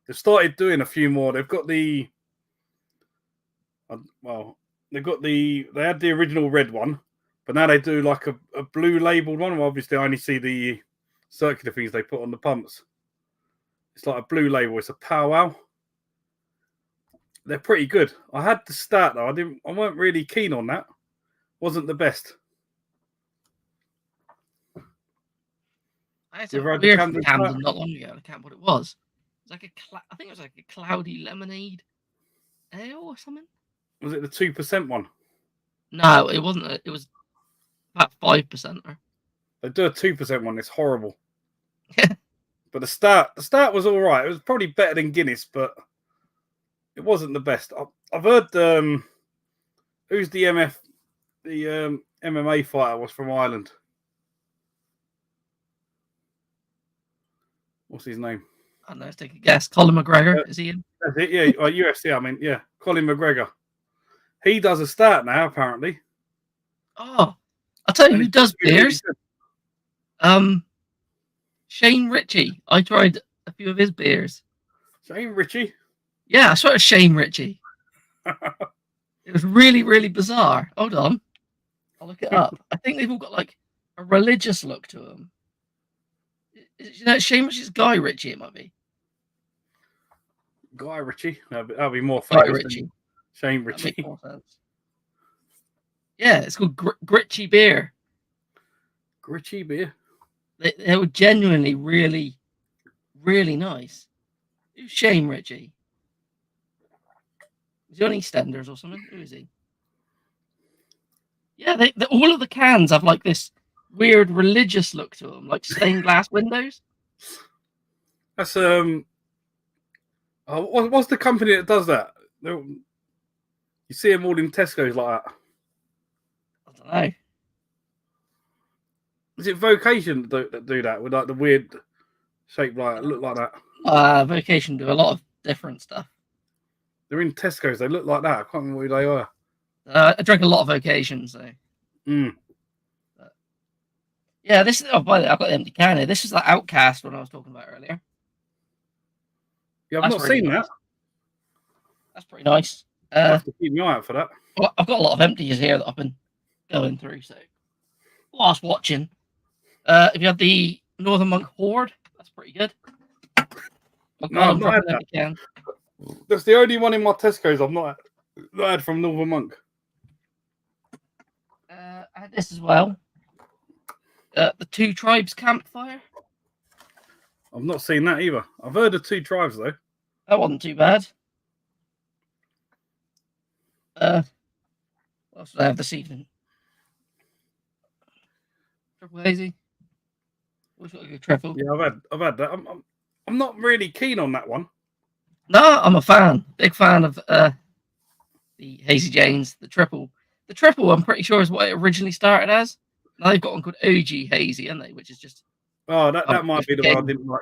They've started doing a few more. They've got they had the original red one, but now they do like a blue labeled one. Well, obviously, I only see the circular things they put on the pumps. It's like a blue label. It's a powwow. They're pretty good. I had the start though. I weren't really keen on that. Wasn't the best. I had a weird from Camden not long ago. I can't remember what it was. It was like I think it was like a cloudy lemonade ale or something. Was it the 2% one? No, it wasn't. It was about 5%. They do a 2% one. It's horrible. But the start was all right. It was probably better than Guinness, but it wasn't the best. I've heard who's the MMA fighter was from Ireland. What's his name? I don't know. Let's take a guess. Colin McGregor, is he in? That's it. Yeah, UFC. I mean, yeah, Colin McGregor. He does a start now, apparently. Oh, I'll tell you And who it's does really, really beers. good. Shane Ritchie. I tried a few of his beers. Shane Ritchie. Yeah, I saw it Shane Ritchie. It was really, really bizarre. Hold on. I'll look it up. I think they've all got like a religious look to them. You know, Shane Ritchie's Guy Ritchie, it might be. Guy Ritchie. That'll be more Guy famous Ritchie. than Shane That makes Ritchie. more sense. Yeah, it's called Gritchy Beer. Ritchie beer. They were genuinely really, really nice. Who's Shane Ritchie? Is he on EastEnders or something? Who is he? Yeah, all of the cans have like this weird religious look to them, like stained glass windows. That's what's the company that does that? You see them all in Tesco's like that. I don't know. Is it Vocation that do that with like the weird shape, like look like that? Vocation do a lot of different stuff. They're in Tesco's. They look like that. I can't remember who they were. I drank a lot of Vocation, so. But, yeah, this is. Oh, by the way, I've got the empty can here. This is the Outcast one I was talking about earlier. Yeah, I've not seen that. That's pretty nice. I have to keep my eye out for that. Well, I've got a lot of empties here that I've been going through. So, whilst watching, if you have the Northern Monk Horde, that's pretty good. No, I've not had that. That's the only one in my Tesco's I've not had from Northern Monk. I had this as well. The Two Tribes Campfire. I've not seen that either. I've heard of Two Tribes though. That wasn't too bad. What else did I have this evening? Triple Hazy. Always got a good triple. Yeah, I've had that. I'm not really keen on that one. No, I'm a fan. Big fan of the Hazy Janes, the triple. The triple, I'm pretty sure, is what it originally started as. Now they've got one called OG Hazy, haven't they? Which is just. Oh, that might be the one I didn't like.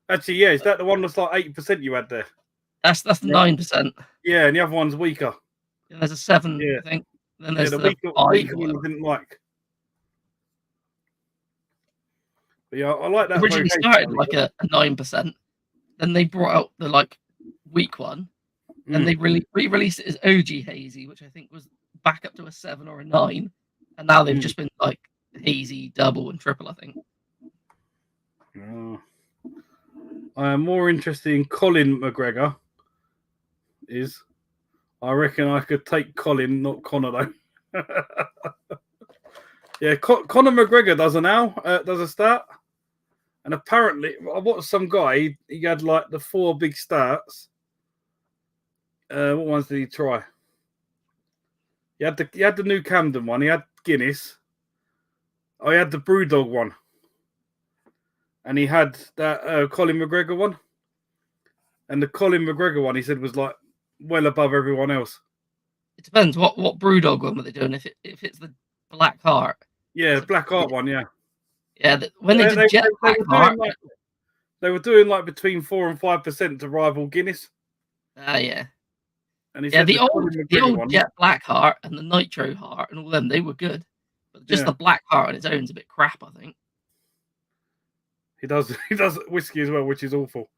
Actually, yeah, is that the one that's like 8% you had there? That's the 9%. Yeah, and the other one's weaker. Yeah, there's a 7, I think. Then there's the weaker one I didn't like. But yeah, I like that. It originally started like a 9%. Then they brought out the like weak one, and they re-released it as OG Hazy, which I think was back up to a 7 or a 9, and now they've just been like Hazy, double, and triple, I think. I am more interested in Colin McGregor. I reckon I could take Colin, not Connor though. Yeah, Conor McGregor does a start. And apparently, I watched some guy. He had like the 4 big starts. What ones did he try? He had the New Camden one. He had Guinness. He had the Brewdog one, and he had that Colin McGregor one. And the Colin McGregor one, he said, was like well above everyone else. It depends what Brewdog one were they doing. If it's the Black Heart. Yeah, the Black Heart one. Yeah. Yeah, when they did Jet Black Heart, they were doing like between 4 and 5% to rival Guinness. Yeah. And he said the old one, Jet Black Heart and the Nitro Heart and all them, they were good. But just the Black Heart on its own is a bit crap, I think. He does whiskey as well, which is awful.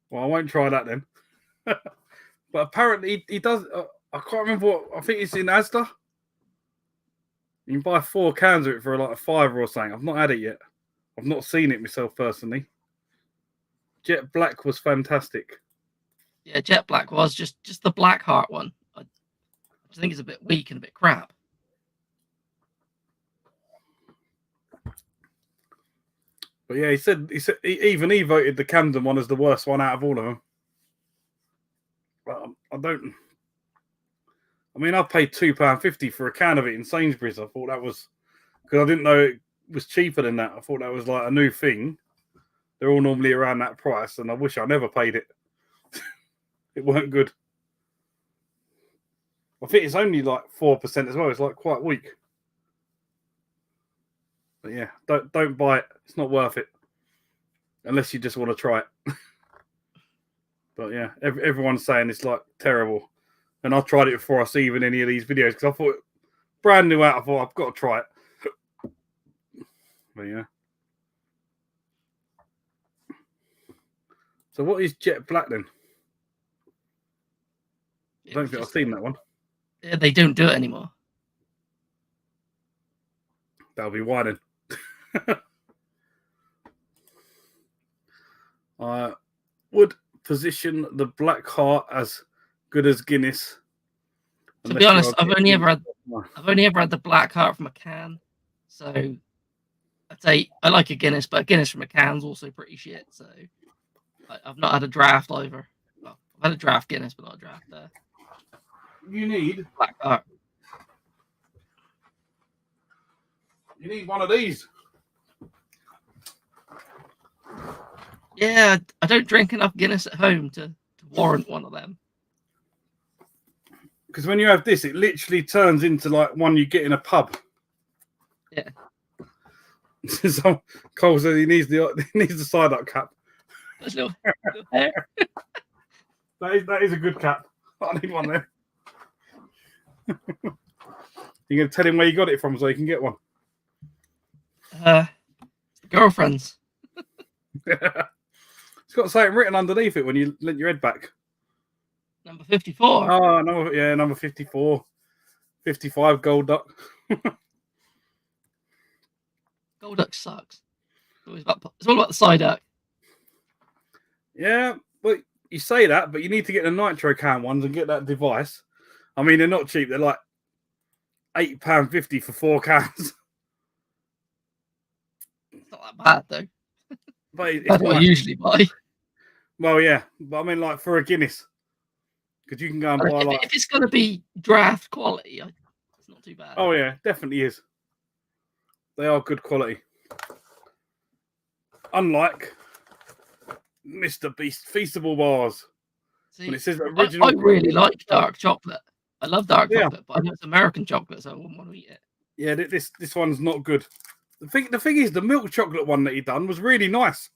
Well, I won't try that then. But apparently he does. I can't remember what. I think it's in Asda. You can buy 4 cans of it for like a £5 or something. I've not had it yet. I've not seen it myself personally. Jet Black was fantastic. Yeah, Jet Black was just the Black Heart one. I think it's a bit weak and a bit crap. But yeah, he said he voted the Camden one as the worst one out of all of them. But I mean, I paid £2.50 for a can of it in Sainsbury's. I thought that was because I didn't know it was cheaper than that. I thought that was like a new thing. They're all normally around that price, and I wish I never paid it. It weren't good. I think it's only like 4% as well. It's like quite weak. But yeah, don't buy it. It's not worth it unless you just want to try it. But yeah, everyone's saying it's like terrible. And I tried it before I see even any of these videos because I thought brand new out. I thought I've got to try it. But yeah. So what is Jet Black then? I don't think I've seen that one. Yeah, they don't do it anymore. That'll be why then. I would position the Black Heart as good as Guinness. To be honest, I've only ever had the Black Heart from a can. So I'd say I like a Guinness, but a Guinness from a can's also pretty shit. So I've not had a draft either. Well, I've had a draft Guinness, but not a draft You need Black Heart. You need one of these. Yeah, I don't drink enough Guinness at home to warrant one of them. Because when you have this, it literally turns into like one you get in a pub. Yeah. So Cole says he needs the side up cap. Little hair. That is a good cap. I need one there. You're gonna tell him where you got it from so he can get one. Girlfriends. It's got something written underneath it when you leant your head back. Number 54. Oh, no, yeah, number 54. 55 Gold Duck. Gold Duck sucks. It's all about the side duck. Yeah, but you say that, but you need to get the nitro can ones and get that device. I mean, they're not cheap. They're like £8.50 for 4 cans. It's not that bad, though. But That's what I usually buy. Well, yeah, but I mean, like for a Guinness. Because you can go and buy if it's going to be draft quality, it's not too bad. Oh, yeah, definitely is. They are good quality. Unlike Mr. Beast Feastable bars. See, when it says original. I really like dark chocolate. I love dark chocolate, but I know it's American chocolate, so I wouldn't want to eat it. Yeah, this one's not good. The thing is, the milk chocolate one that he done was really nice.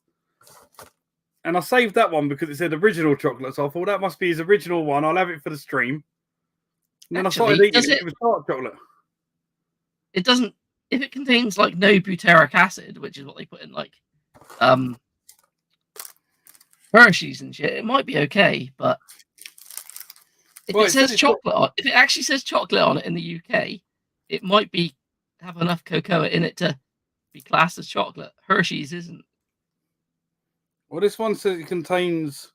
And I saved that one because it said original chocolate, so I thought that must be his original one. I'll have it for the stream. And then Actually, I started eating it. It was dark chocolate. It doesn't. If it contains like no butyric acid, which is what they put in like Hershey's and shit, it might be okay. But if it says chocolate if it actually says chocolate on it in the UK, it might have enough cocoa in it to be classed as chocolate. Hershey's isn't. Well, this one says it contains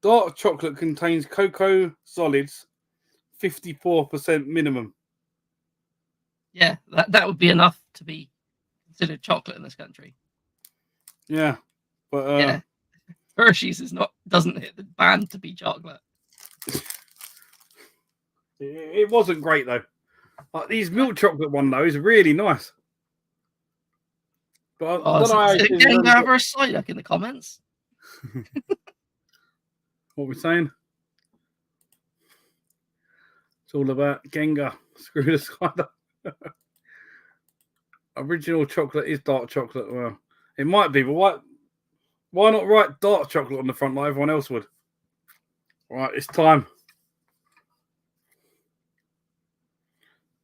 dark chocolate contains cocoa solids, 54% minimum. Yeah, that would be enough to be considered chocolate in this country. Yeah, but yeah, Hershey's doesn't hit the band to be chocolate. It wasn't great though. Like these milk chocolate one though is really nice. But I don't know. Getting over a side duck in the comments. What we're saying? It's all about Gengar. Screw the spider. Original chocolate is dark chocolate. Well, it might be, but why not write dark chocolate on the front like everyone else would? All right, it's time.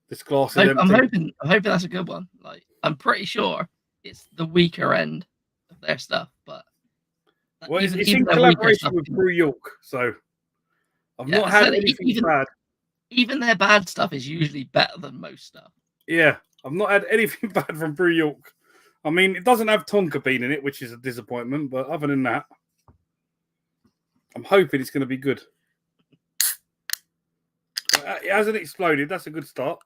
This glass is empty. I'm hoping that's a good one. Like, I'm pretty sure it's the weaker end of their stuff, but well, it's in collaboration with Brew York, so I've not had anything bad. Even their bad stuff is usually better than most stuff. Yeah, I've not had anything bad from Brew York. I mean, it doesn't have Tonka bean in it, which is a disappointment, but other than that, I'm hoping it's going to be good. It hasn't exploded. That's a good start.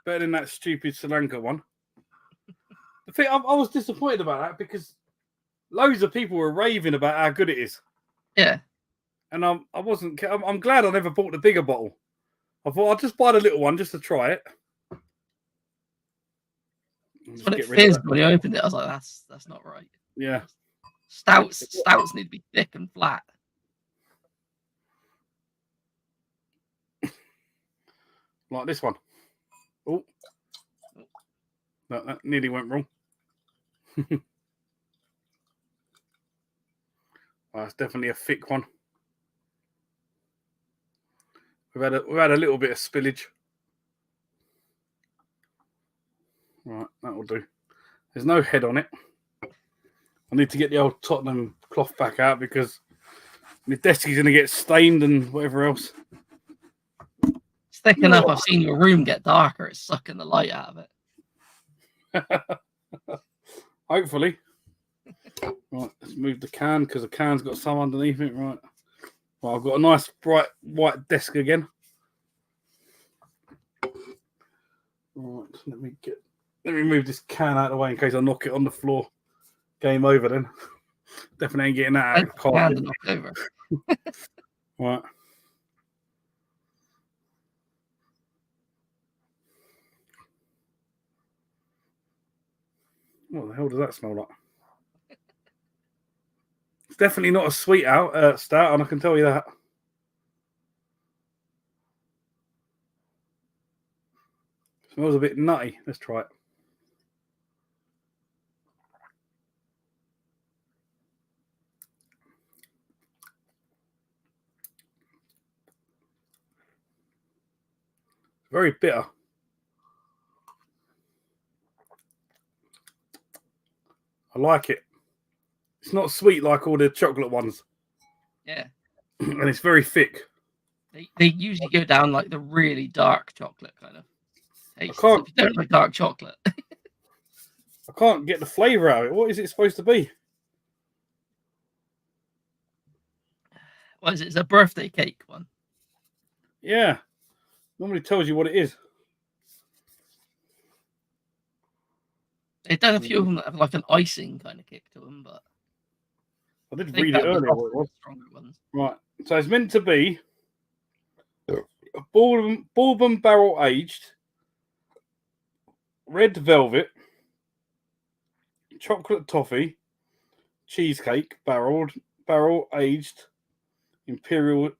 Better than that stupid Sri Lanka one. The thing, I was disappointed about that because loads of people were raving about how good it is. Yeah. And I wasn't. I'm glad I never bought the bigger bottle. I thought I'll just buy the little one just to try it. When it fizzed when you opened it, I was like, that's not right. Yeah. Stouts need to be thick and flat. Like this one. Oh. That nearly went wrong. Well, that's definitely a thick one. We've had a little bit of spillage. Right, that'll do. There's no head on it. I need to get the old Tottenham cloth back out because my desk is going to get stained and whatever else. It's thick enough. I've seen your room get darker. It's sucking the light out of it. Hopefully. Right, let's move the can because the can's got some underneath it. Right. Well, I've got a nice bright white desk again. Right, let me move this can out of the way in case I knock it on the floor. Game over then. Definitely ain't getting that out of the car. Can to knock over. Right. What the hell does that smell like? It's definitely not a sweet stout, and I can tell you that. Smells a bit nutty. Let's try it. Very bitter. I like it. It's not sweet like all the chocolate ones. Yeah. And it's very thick. They usually go down like the really dark chocolate kind of taste. I can't, If you don't like dark chocolate. I can't get the flavour out of it. What is it supposed to be? What is it? It's a birthday cake one. Yeah. Normally tells you what it is. They've done a few of them that have like an icing kind of kick to them, but I did read it earlier. What it was. Stronger ones. Right. So it's meant to be a bourbon barrel aged, red velvet, chocolate toffee, cheesecake, barrel aged, imperial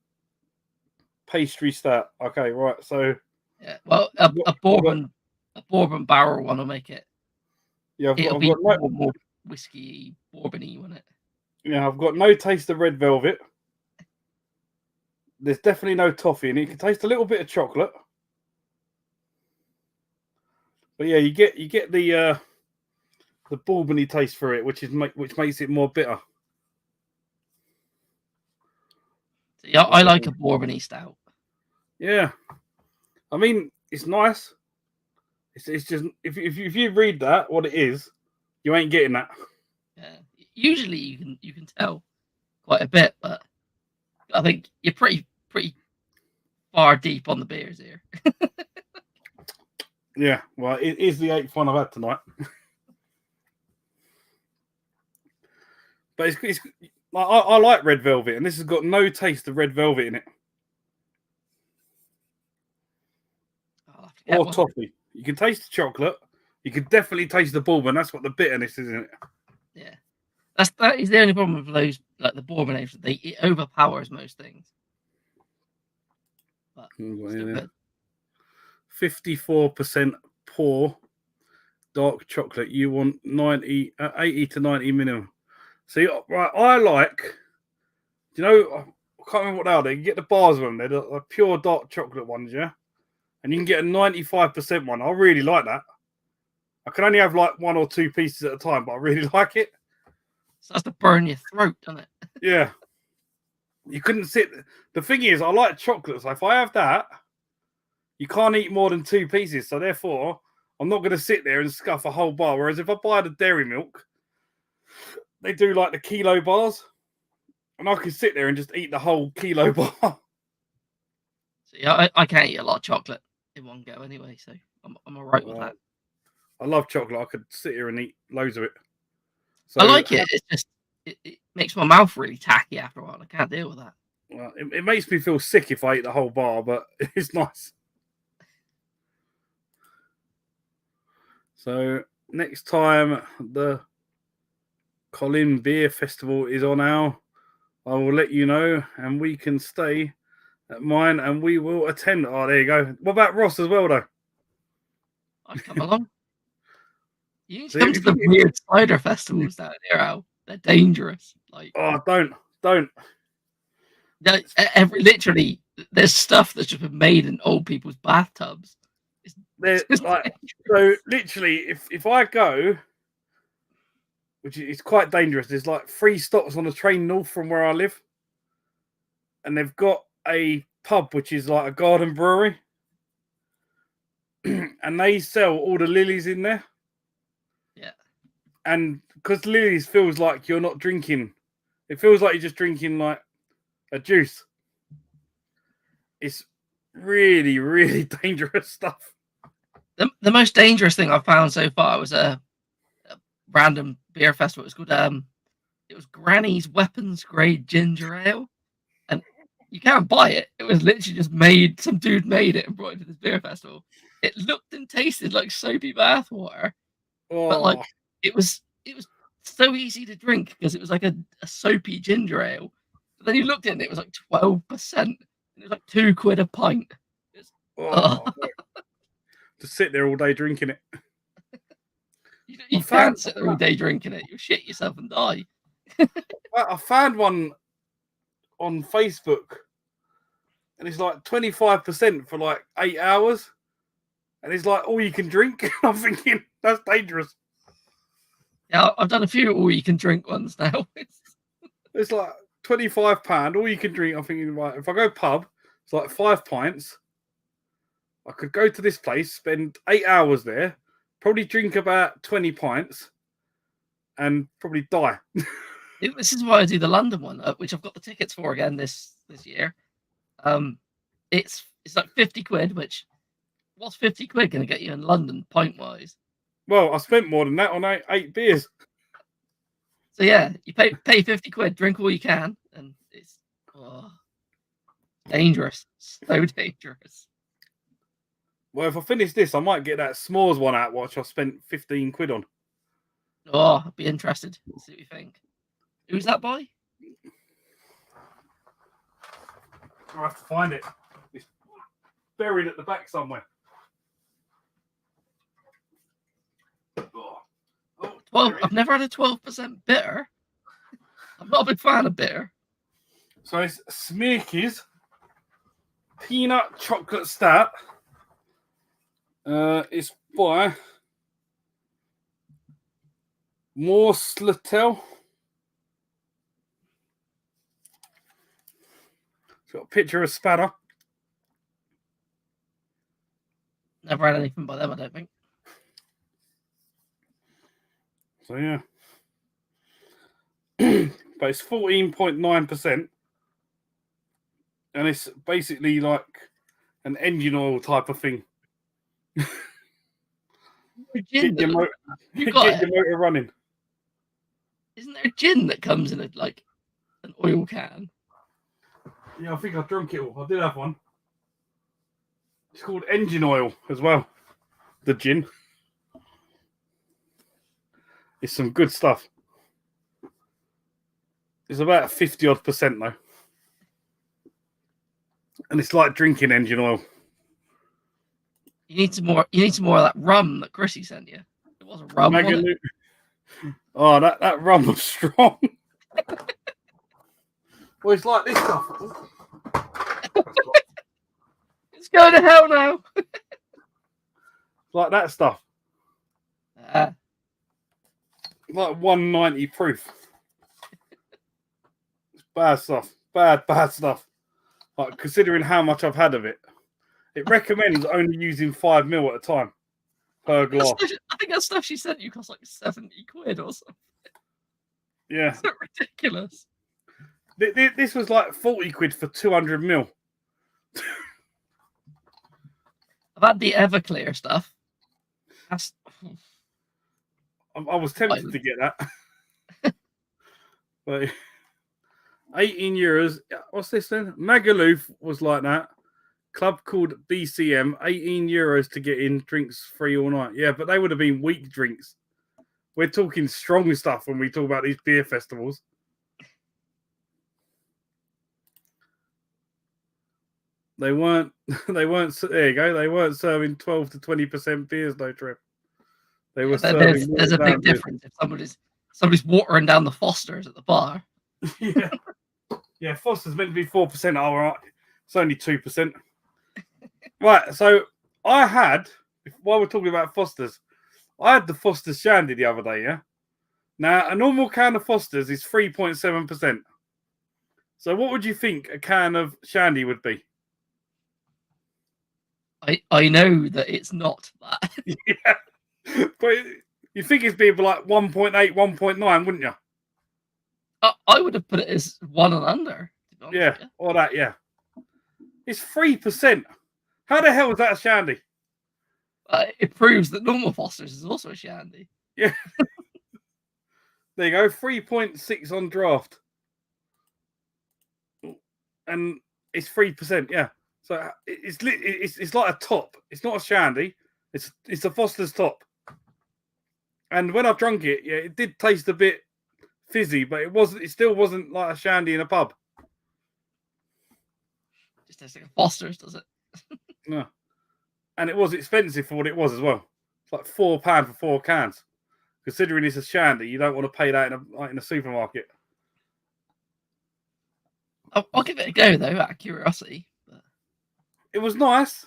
pastry stout. Okay, right. So yeah, well, a bourbon barrel one will make it. Yeah, It'll be more whiskey, bourbony, won't it? Yeah, I've got no taste of red velvet. There's definitely no toffee in it. You can taste a little bit of chocolate, but yeah, you get the bourbony taste for it, which makes it more bitter. So, yeah, I like a bourbony stout. Yeah, I mean it's nice. It's just if you read that what it is, you ain't getting that. Yeah, usually you can tell quite a bit, but I think you're pretty far deep on the beers here. Yeah, well, it is the 8th one I've had tonight. But it's I like red velvet, and this has got no taste of red velvet in it. Or toffee. You can taste the chocolate. You can definitely taste the bourbon. That's what the bitterness is, isn't it? Yeah, that is the only problem with those, like the bourbon age. It overpowers most things. But 54% pour dark chocolate. You want 80 to 90 minimum. See, right, I like. You know, I can't remember what they are. You get the bars of them. They're the pure dark chocolate ones, yeah. And you can get a 95% one. I really like that. I can only have like 1 or 2 pieces at a time, but I really like it. So that's to burn your throat, doesn't it? Yeah. You couldn't sit. The thing is, I like chocolate. So if I have that, you can't eat more than 2 pieces. So therefore, I'm not going to sit there and scuff a whole bar. Whereas if I buy the dairy milk, they do like the kilo bars. And I can sit there and just eat the whole kilo bar. So yeah, I can't eat a lot of chocolate in one go anyway. So I'm all right with that. I love chocolate. I could sit here and eat loads of it. So, I like it. It's just it makes my mouth really tacky after a while. I can't deal with that. Well, it makes me feel sick if I eat the whole bar, but it's nice. So next time the Colin Beer Festival is on I will let you know, and we can stay at mine, and we will attend. Oh, there you go. What about Ross as well, though? I'd come along. You need to come to the weird cider festivals down here, Al. They're dangerous. Like, oh, don't. Literally, There's stuff that's just been made in old people's bathtubs. Like, so literally, if I go, which is quite dangerous, there's like 3 stops on the train north from where I live, and they've got a pub which is like a garden brewery, and they sell all the lilies in there. Yeah. And because lilies feels like you're not drinking, it feels like you're just drinking like a juice. It's really, really dangerous stuff. The most dangerous thing I've found so far was a random beer festival. It was called it was Granny's Weapons Grade Ginger Ale, and you can't buy it. It was literally just made. Some dude made it and brought it to this beer festival. It looked and tasted like soapy bathwater, but like it was so easy to drink because it was like a soapy ginger ale. But then you looked at it, and it was like 12%. It was like £2 a pint. To sit there all day drinking it. You can't sit there all day drinking it. You'll shit yourself and die. I found one on Facebook, and it's like 25% for like 8 hours, and it's like all you can drink. I'm thinking that's dangerous. Yeah, I've done a few all you can drink ones now. It's like £25 all you can drink. I'm thinking, right, if I go pub, it's like 5 pints. I could go to this place, spend 8 hours there, probably drink about 20 pints, and probably die. This is why I do the London one, which I've got the tickets for again this year. It's like £50, which what's £50 going to get you in London pint wise? Well, I spent more than that on 8 beers. So yeah, you pay £50, drink all you can, and it's dangerous, so dangerous. Well, if I finish this, I might get that s'mores one out, which I spent £15 on. Oh, I'd be interested. Let's see what you think. Who's that by? I'll have to find it. It's buried at the back somewhere. Well, I've never had a 12% bitter. I'm not a big fan of bitter. So it's Smirky's Peanut Chocolate Stout. It's by Morslatel. It's got a picture of Spanner. Never had anything by them, I don't think. So yeah. But it's 14.9%. And it's basically like an engine oil type of thing. Get your motor running. Isn't there a gin that comes in like an oil can? Yeah, I think I drunk it all. I did have one. It's called engine oil as well. The gin. It's some good stuff. It's about 50% though. And it's like drinking engine oil. You need some more of that rum that Chrissy sent you. It wasn't rum. Was it? Oh, that rum was strong. Well, it's like this stuff. It's going to hell now. Like that stuff. Like 190 proof. It's bad stuff. Bad stuff. Like, considering how much I've had of it. It recommends only using 5 ml at a time per glass. I think that stuff she sent you cost like £70 or something. Yeah. It's ridiculous. This was like £40 for 200 ml. I've had the Everclear stuff. I was tempted to get that. But €18. What's this then? Magaluf was like that. Club called BCM, €18 to get in, drinks free all night. Yeah, but they would have been weak drinks. We're talking strong stuff when we talk about these beer festivals. They weren't, there you go. They weren't serving 12 to 20% beers though, Trev. They were serving. There's a big difference if somebody's watering down the Fosters at the bar. Yeah. Yeah, Foster's meant to be 4%. All right. It's only 2%. Right, so I had, while we're talking about Foster's, I had the Foster's Shandy the other day, yeah? Now, a normal can of Foster's is 3.7%. So what would you think a can of Shandy would be? I know that it's not that. Yeah. But you think it'd be like 1.8, 1.9, wouldn't you? I would have put it as 1 and under. To be honest Yeah, with you. or that, yeah. It's 3%. How the hell is that a Shandy? It proves that normal Foster's is also a Shandy. Yeah. There you go, 3.6 on draft. And it's 3%, yeah. So it's like a top. It's not a Shandy. It's a Foster's top. And when I drunk it, yeah, it did taste a bit fizzy, but it still wasn't like a Shandy in a pub. Just tastes like a Foster's, does it? No. And it was expensive for what it was as well. It's like £4 for 4 cans. Considering it's a Shandy, you don't want to pay that in a supermarket. I'll give it a go though, out of curiosity. But... It was nice.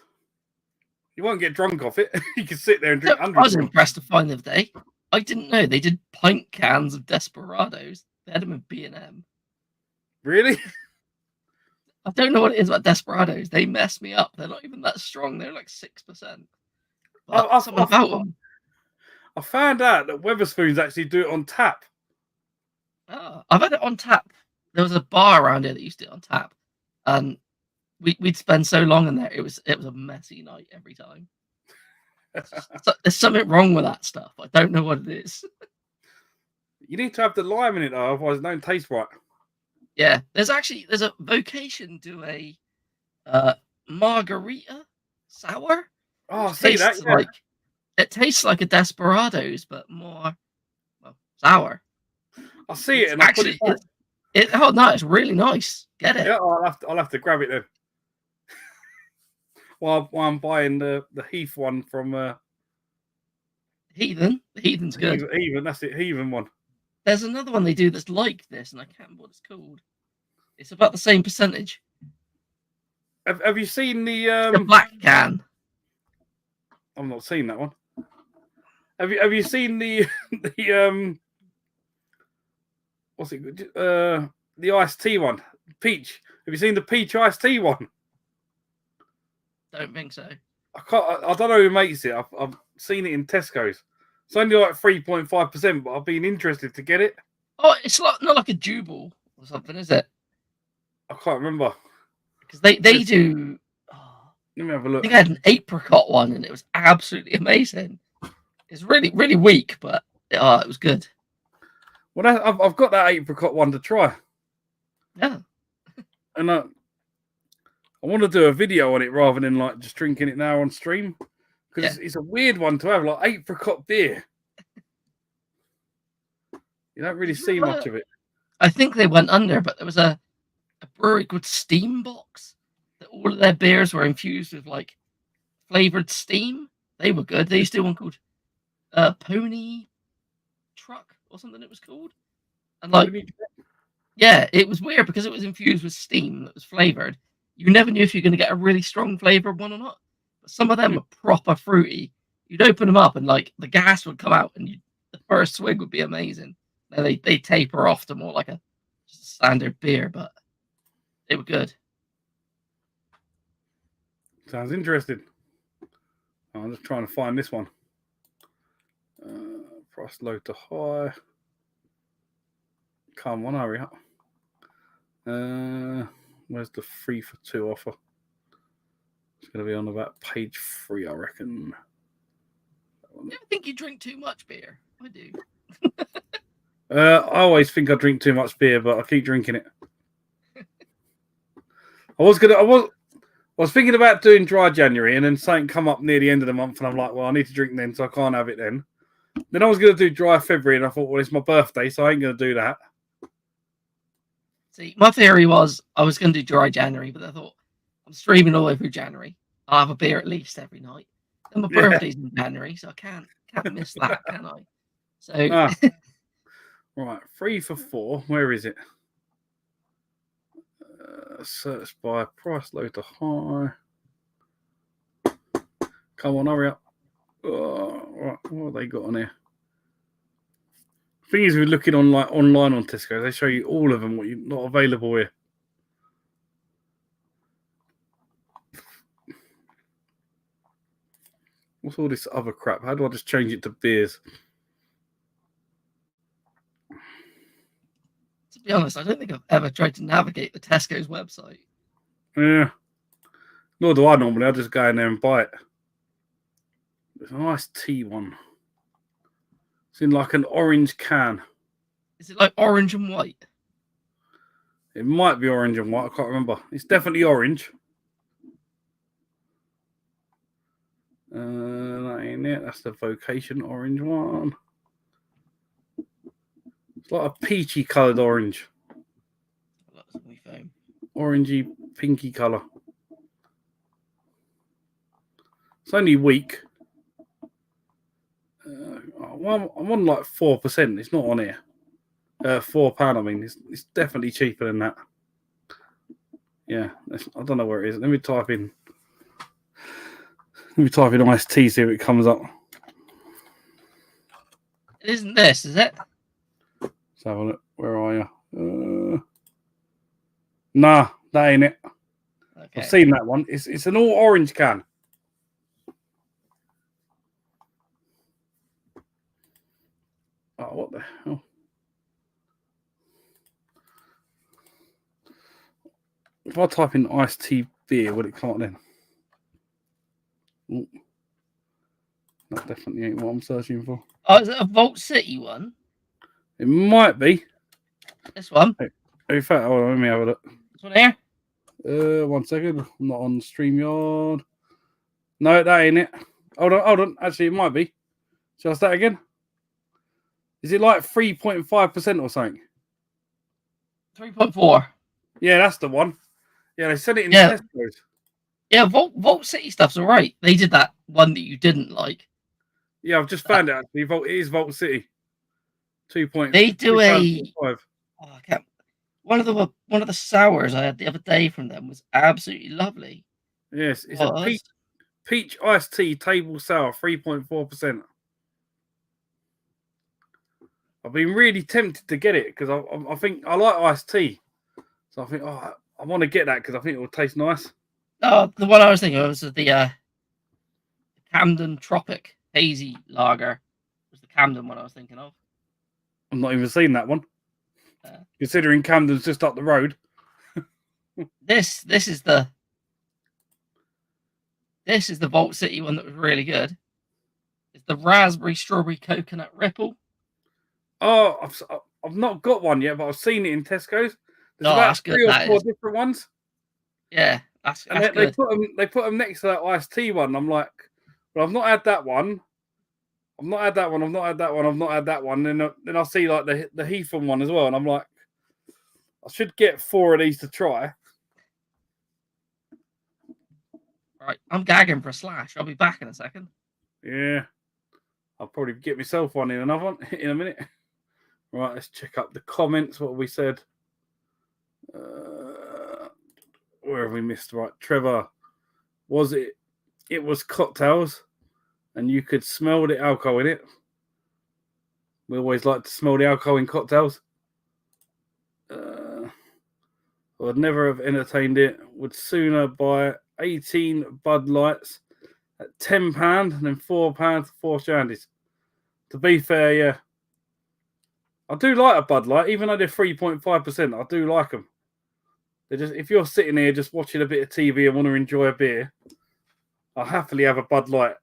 You won't get drunk off it. You can sit there and drink I hundreds. was impressed to find the other day. I didn't know they did pint cans of Desperados. They had them in B&M. Really? I don't know what it is about Desperados. They mess me up. They're not even that strong. They're like 6%. But something about them. I found out that Weatherspoons actually do it on tap. Oh, I've had it on tap. There was a bar around here that used to do it on tap, and we'd spend so long in there. It was a messy night every time. There's something wrong with that stuff. I don't know what it is. You need to have the lime in it though, otherwise it don't taste right. Yeah, there's a vocation to a margarita sour. Oh, I see that. Yeah. It tastes like a Desperados, but more sour. I see it, and actually, oh no, it's really nice. Get it? Yeah, I'll have to grab it then. while I'm buying the Heath one from Heathen. The Heathen's good. Heathen, that's it. Heathen one. There's another one they do that's like this, and I can't remember what it's called. It's about the same percentage. Have you seen the black can? I've not seen that one. Have you seen the what's it? The iced tea one, peach. Have you seen the peach iced tea one? Don't think so. I don't know who makes it. I've seen it in Tesco's. It's only like 3.5%, but I've been interested to get it. Oh, it's not like a Jubal or something, is it? I can't remember. Because they do. Let me have a look. I think I had an apricot one, and it was absolutely amazing. It's really, really weak, but it was good. Well, I've got that apricot one to try. Yeah. And I want to do a video on it rather than like just drinking it now on stream. Because it's a weird one to have, like apricot beer. You don't really see much of it. I think they went under, but there was a brewery called Steambox that all of their beers were infused with like flavored steam. They were good. They used to do one called Pony Truck or something it was called. And like, yeah, it was weird because it was infused with steam that was flavored. You never knew if you're going to get a really strong flavored one or not. But some of them were proper fruity. You'd open them up and like the gas would come out, and the first swig would be amazing. Now they taper off to more like just a standard beer, but they were good. Sounds interesting. I'm just trying to find this one. Price low to high. Come on, hurry up. Where's the 3 for 2 offer? It's going to be on about page 3, I reckon. You ever think you drink too much beer? I do. I always think I drink too much beer, but I keep drinking it. I was thinking about doing dry January, and then something come up near the end of the month, and I'm like, well, I need to drink then, so I can't have it then. Then I was going to do dry February, and I thought, well, it's my birthday, so I ain't going to do that. See, my theory was I was going to do dry January, but I thought I'm streaming all the way through January. I'll have a beer at least every night. And my birthday's in January, so I can't miss that, can I? So right, 3 for 4. Where is it? search by price low to high. Come on, hurry up. Right, what have they got on here? Thing is, we're looking online on Tesco. They show you all of them. What you not available here. What's all this other crap? How do I just change it to beers? To be honest, I don't think I've ever tried to navigate the Tesco's website. Yeah. Nor do I normally. I just go in there and buy it. It's a nice tea one. It's in like an orange can. Is it like orange and white? It might be orange and white. I can't remember. It's definitely orange. That ain't it. That's the Vocation orange one. It's like a peachy coloured orange. That's what we found. Orangey, pinky colour. It's only weak. Well, I'm on like 4%. It's not on here. £4. I mean, it's definitely cheaper than that. Yeah, I don't know where it is. Let me type in iced tea, see if it comes up. It isn't this, is it? Let's have a look. Where are you? Nah, that ain't it. Okay. I've seen that one. It's an all orange can. Oh, what the hell? If I type in iced tea beer, would it come up then? Ooh. That definitely ain't what I'm searching for. Oh, is it a Vault City one? It might be. This one? In fact, let me have a look. This one here? 1 second. I'm not on StreamYard. No, that ain't it. Hold on. Actually, it might be. Shall I start again? Is it like 3.5% or something? 3.4. Yeah, that's the one. Yeah, they said it in Tesco's. Yeah, Vault City stuff's all right. They did that one that you didn't like. Yeah, I've just found it actually. It is Vault City. 2.5. They do a. Oh, I can't. One of the sours I had the other day from them was absolutely lovely. Yes, it's a peach iced tea table sour, 3.4%. I've been really tempted to get it because I think I like iced tea, so I think I want to get that because I think it will taste nice. Oh, the one I was thinking of was the Camden Tropic Hazy Lager. Was the Camden one I was thinking of. I'm not even seen that one. Considering Camden's just up the road. This is the Vault City one that was really good. It's the raspberry strawberry coconut ripple. Oh, I've not got one yet, but I've seen it in Tesco's. There's about 3 or 4 different ones. Yeah, that's good. They put them next to that iced tea one. I'm like, well, I've not had that one. I've not had that one. I've not had that one. I've not had that one. Then I see like the Heatham one as well, and I'm like, I should get 4 of these to try. Right, I'm gagging for a slash. I'll be back in a second. Yeah, I'll probably get myself one in a minute. Right, let's check up the comments. What we said. Where have we missed? Right, Trevor. It was cocktails, and you could smell the alcohol in it. We always like to smell the alcohol in cocktails. I'd never have entertained it. Would sooner buy 18 Bud Lights at £10 than £4 for 4 shandies. To be fair, yeah. I do like a Bud Light, even though they're 3.5%. I do like them. They're just, if you're sitting here just watching a bit of TV and want to enjoy a beer, I'll happily have a Bud Light.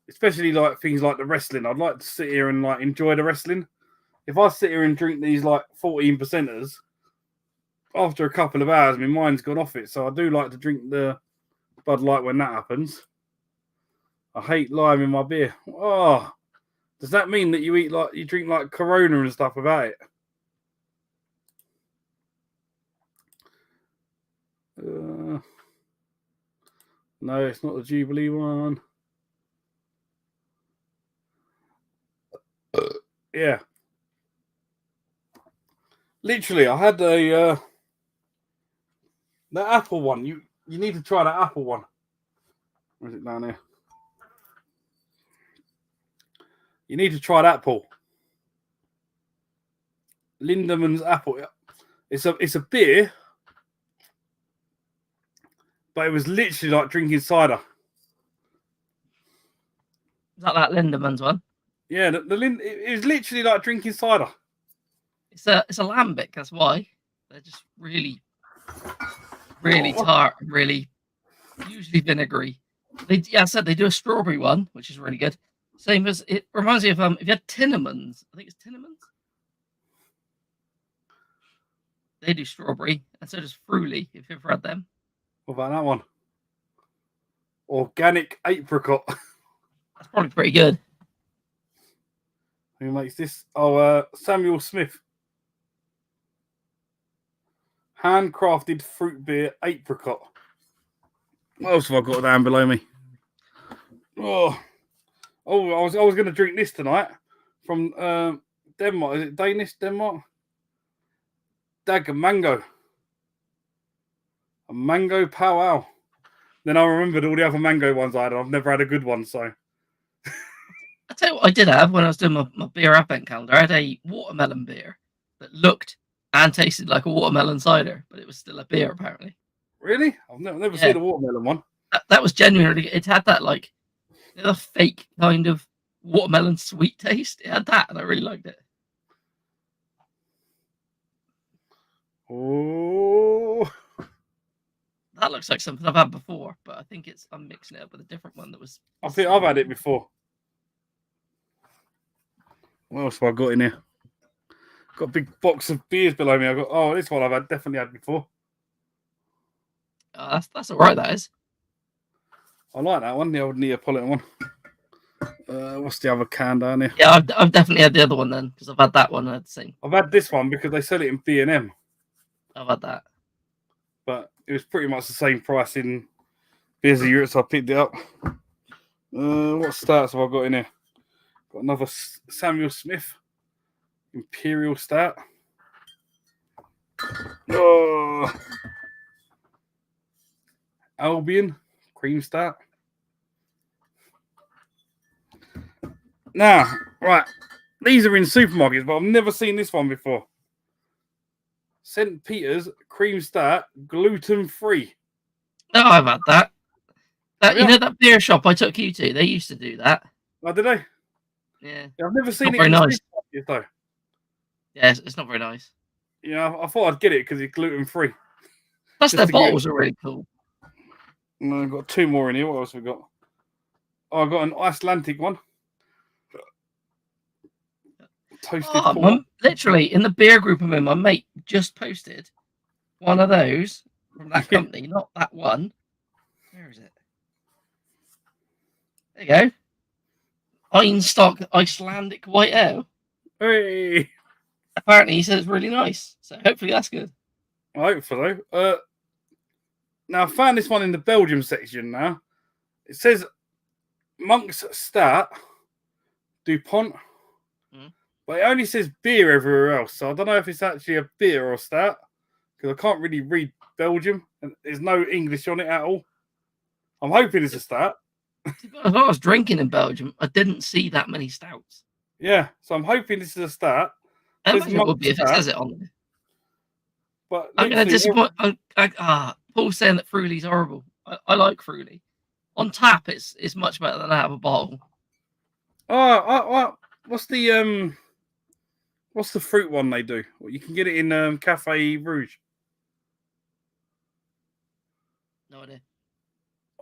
Especially like things like the wrestling. I'd like to sit here and like enjoy the wrestling. If I sit here and drink these like 14%ers, after a couple of hours, my mind's gone off it. So I do like to drink the Bud Light when that happens. I hate lime in my beer. Oh, does that mean that you drink like Corona and stuff without it? No, it's not the Jubilee one. Yeah. Literally, I had a The apple one. You need to try that apple one. Where's it down here? You need to try that, Paul. Lindeman's apple. It's a beer, but it was literally like drinking cider. Is that Lindeman's one? Yeah, it was literally like drinking cider. It's a lambic. That's why they're just really tart, really usually vinegary. I said they do a strawberry one, which is really good. Same as it reminds me of if you had Tinnemans. I think it's Tinnemans. They do strawberry, and so does Fruly, if you've read them. What about that one? Organic apricot. That's probably pretty good. Who makes this? Samuel Smith. Handcrafted fruit beer apricot. What else have I got down below me? I was going to drink this tonight from Denmark. Is it Danish Denmark? Dag mango. A mango powwow. Then I remembered all the other mango ones I had. I've never had a good one, so. I tell you what I did have when I was doing my beer advent calendar. I had a watermelon beer that looked and tasted like a watermelon cider, but it was still a beer apparently. Really? I've never seen a watermelon one. That was genuinely. It had that like a fake kind of watermelon sweet taste. It had that, and I really liked it. Oh, that looks like something I've had before, but I think I'm mixing it up with a different one that was. I think I've had it before. What else have I got in here? Got a big box of beers below me. This one I've definitely had before. That's all right. That is. I like that one, the old Neapolitan one. What's the other can down here? Yeah, I've definitely had the other one then, because I've had that one. I had the same. I've had this one because they sell it in B&M. I've had that. But it was pretty much the same price in Beers of Europe, so I picked it up. What stouts have I got in here? Got another Samuel Smith Imperial Stout. Albion Cream Stout. Now, right, these are in supermarkets, but I've never seen this one before. St. Peter's Cream Stout, gluten-free. Oh, I've had that. You know that beer shop I took you to? They used to do that. Oh, did they? Yeah. I've never seen it. Very nice. Though. Yeah, it's not very nice. Yeah, I thought I'd get it because it's gluten-free. Plus, their bottles are really cool. No, I've got two more in here. What else have we got? Oh, I've got an Icelandic one. Toasted pork. Literally, in the beer group I'm in, my mate just posted one of those from that company, not that one. Where is it? There you go. Einstock Icelandic White Ale. Hey. Apparently, he said it's really nice. So hopefully that's good. I hope so. Now, I found this one in the Belgium section now. It says Monk's Stout, DuPont. But it only says beer everywhere else. So I don't know if it's actually a beer or a stout. Because I can't really read Belgium. And there's no English on it at all. I'm hoping it's a stout. If I was drinking in Belgium, I didn't see that many stouts. Yeah, so I'm hoping this is a stout. I imagine it would be if it says it on there. But I'm going to disappoint. Paul's saying that Fruly's horrible. I like Fruly. On tap, it's much better than out of a bottle. What's the fruit one they do? Well, you can get it in Cafe Rouge. No idea.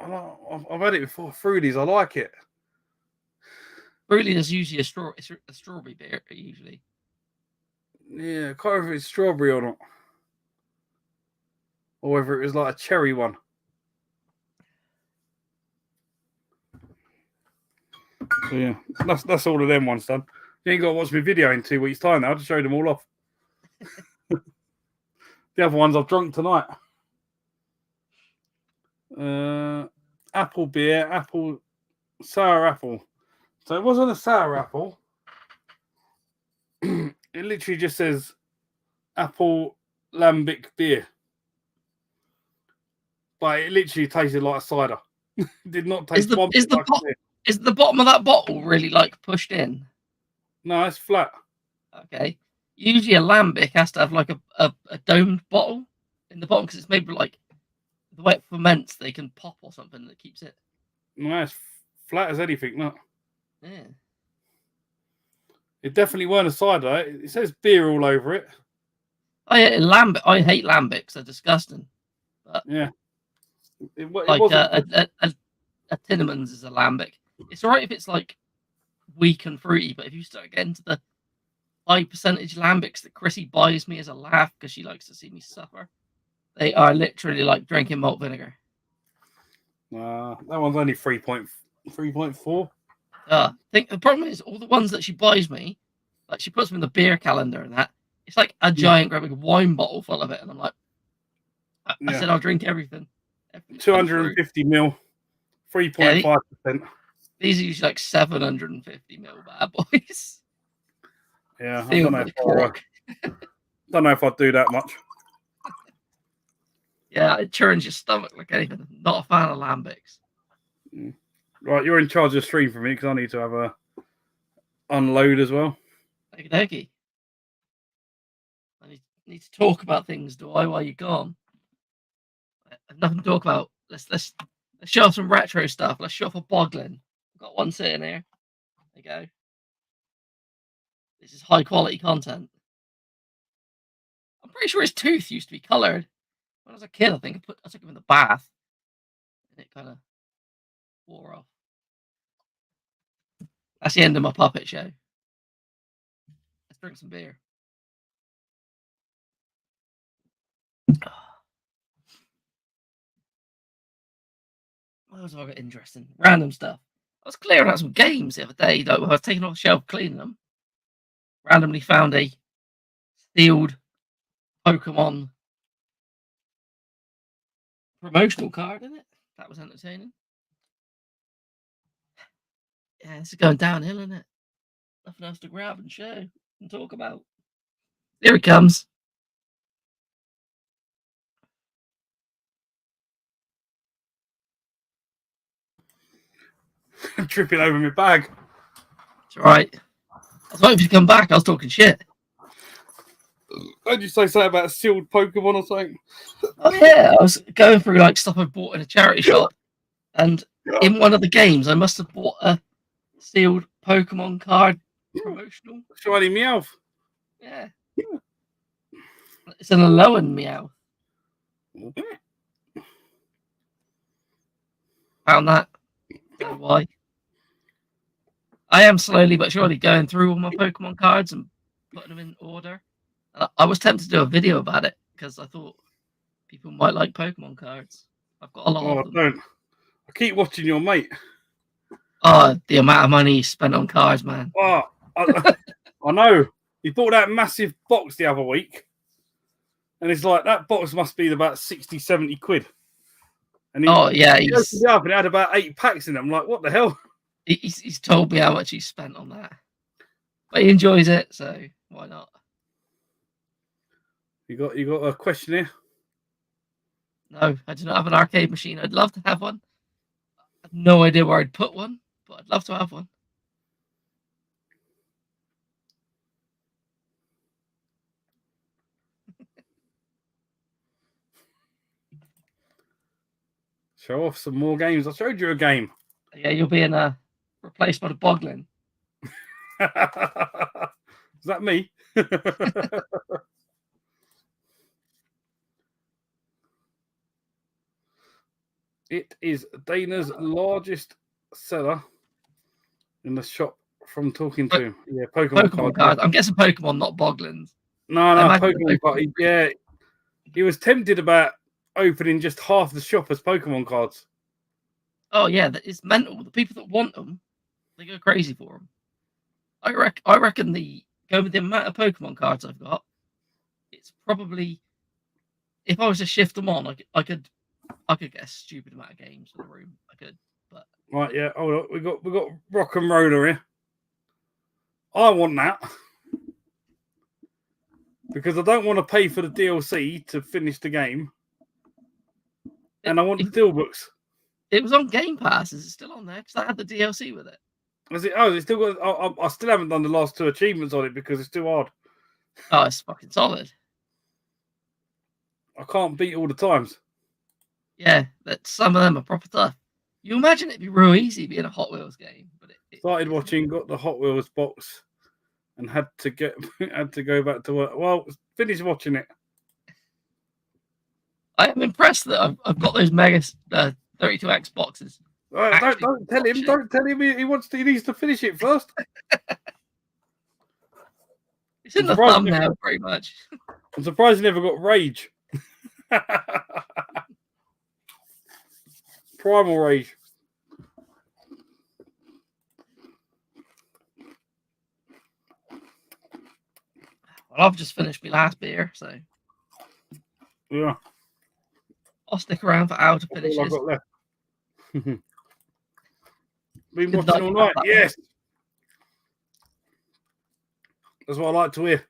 I've had it before. Fruities, I like it. Fruly is usually a strawberry beer, usually. Yeah, I can't remember if it's strawberry or not. Or whether it was like a cherry one. So yeah, that's all of them ones done. You ain't got to watch my video in 2 weeks' time now to show them all off. The other ones I've drunk tonight. Apple beer, sour apple. So it wasn't a sour apple. It literally just says apple lambic beer. but it literally tasted like a cider. It did not Is taste the one is bit the like bo- beer. is the bottom of that bottle really like pushed in? No, it's flat. Okay. Usually a lambic has to have like a domed bottle in the bottom because it's made with like the way it ferments, they can pop or something that keeps it. No, it's flat as anything. No, Yeah. it definitely weren't a cider. It says beer all over it. I hate lambics. They're disgusting. But Yeah, it like wasn't. a Tinneman's is a lambic. It's alright if it's like weak and fruity, but if you start getting to the high percentage lambics that Chrissy buys me as a laugh because she likes to see me suffer, they are literally like drinking malt vinegar. That one's only 3.4. I think the problem is all the ones that she buys me, like she puts them in the beer calendar and that, it's like a giant great big wine bottle full of it, and I'm like, I said I'll drink everything. 250 ml, 3.5%. These are usually like 750 ml bad boys. Yeah, I Don't know if I'd do that much. Yeah, it churns your stomach like anything. Not a fan of lambics. Right, you're in charge of the stream for me because I need to have a unload as well. Okie. I need to talk about things, do I, while you're gone? I have nothing to talk about. Let's show off some retro stuff. Let's show off a boglin. I've got one sitting here. There you go. This is high quality content. I'm pretty sure his tooth used to be coloured. When I was a kid, I think I took him in the bath, and it kind of wore off. That's the end of my puppet show. Let's drink some beer. What else have I got interesting? Random stuff. I was clearing out some games the other day, though. I was taking off the shelf, cleaning them. Randomly found a sealed Pokemon promotional card in it. That was entertaining. Yeah, this is going downhill, isn't it? Nothing else to grab and show and talk about. Here it comes. I'm tripping over my bag. It's all right. I was waiting for you to come back. I was talking shit. Did you say something about a sealed Pokemon or something? Oh yeah, I was going through like stuff I bought in a charity shop, and in one of the games, I must have bought a sealed Pokemon card promotional. Shiny Meowth. Yeah, it's an Alolan Meow. Found that. Don't know why. I am slowly but surely going through all my Pokemon cards and putting them in order. I was tempted to do a video about it because I thought people might like Pokemon cards. I've got a lot of them. Don't. I keep watching your mate. Oh, the amount of money he spent on cards, man. Oh, I know. He bought that massive box the other week. And it's like, that box must be about 60, 70 quid. And he opened it up and it had about 8 packs in it. I'm like, what the hell? He's told me how much he spent on that. But he enjoys it, so why not? You got a question here? No, I do not have an arcade machine. I'd love to have one. I have no idea where I'd put one, but I'd love to have one. Show off some more games. I showed you a game. Yeah, you're being replaced by the Boglin. Is that me? It is Dana's largest seller in the shop from talking to him. Yeah, Pokemon cards. I'm guessing Pokemon, not Boglins. No, Pokemon cards. Yeah, he was tempted about opening just half the shop as Pokemon cards. Oh yeah, it's mental. The people that want them, they go crazy for them. I reckon go with the amount of Pokemon cards I've got, it's probably, if I was to shift them on, I could get a stupid amount of games for the room. I could, but right, yeah. Hold on, we got Rock and Roller here. I want that because I don't want to pay for the DLC to finish the game. and I want the steelbooks. It was on Game Pass. Is it still on there? Because I had the DLC with it. Is it? Oh, it's still got. I still haven't done the last 2 achievements on it because it's too hard. Oh, it's fucking solid. I can't beat all the times. Yeah, but some of them are proper tough. You imagine it'd be real easy being a Hot Wheels game, but started watching, got the Hot Wheels box, and had to go back to work. Well, finished watching it. I am impressed that I've got those mega 32X boxes. Don't tell him. Don't tell him he needs to finish it first. It's in the thumbnail, pretty much. I'm surprised he never got Rage. Primal Rage. Well, I've just finished my last beer, so yeah, I'll stick around for hour to finish I've this. got left. Been watching all night. Yes, that's what I like to hear.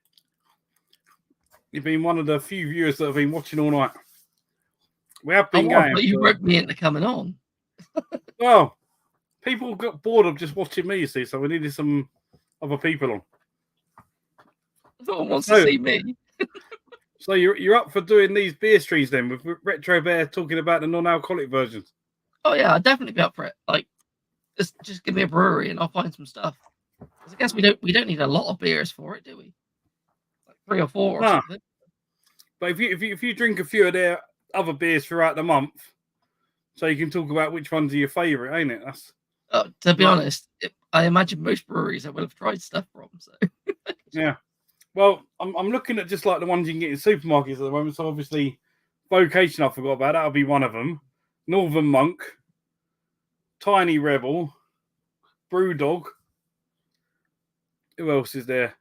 You've been one of the few viewers that have been watching all night. We have been going. But you roped me into coming on. Well, people got bored of just watching me, you see, so we needed some other people on. No one wants to see me. So you're up for doing these beer streams then, with Retro Bear talking about the non-alcoholic versions? Oh yeah, I'd definitely be up for it. Like, just give me a brewery and I'll find some stuff. I guess we don't need a lot of beers for it, do we? Like 3 or 4 or something. But if you drink a few of their other beers throughout the month, so you can talk about which ones are your favourite, ain't it? To be honest, I imagine most breweries I will have tried stuff from. So yeah. Well, I'm looking at just like the ones you can get in supermarkets at the moment. So obviously, Vocation I forgot about. That'll be one of them. Northern Monk, Tiny Rebel, Brewdog. Who else is there?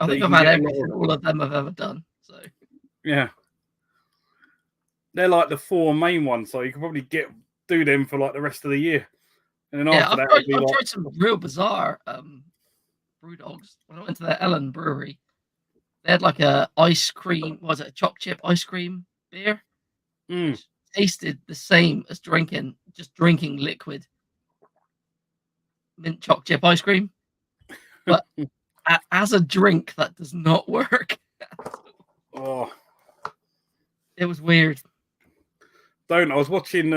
I think I've had everything all of them I've ever done. So yeah, they're like the 4 main ones. So you can probably do them for like the rest of the year. And then after that, I've tried some real bizarre brew dogs. When I went to the Ellen Brewery, they had like a ice cream, was it a choc chip ice cream beer? Which tasted the same as drinking liquid mint choc chip ice cream. But as a drink, that does not work. Oh, it was weird. I was watching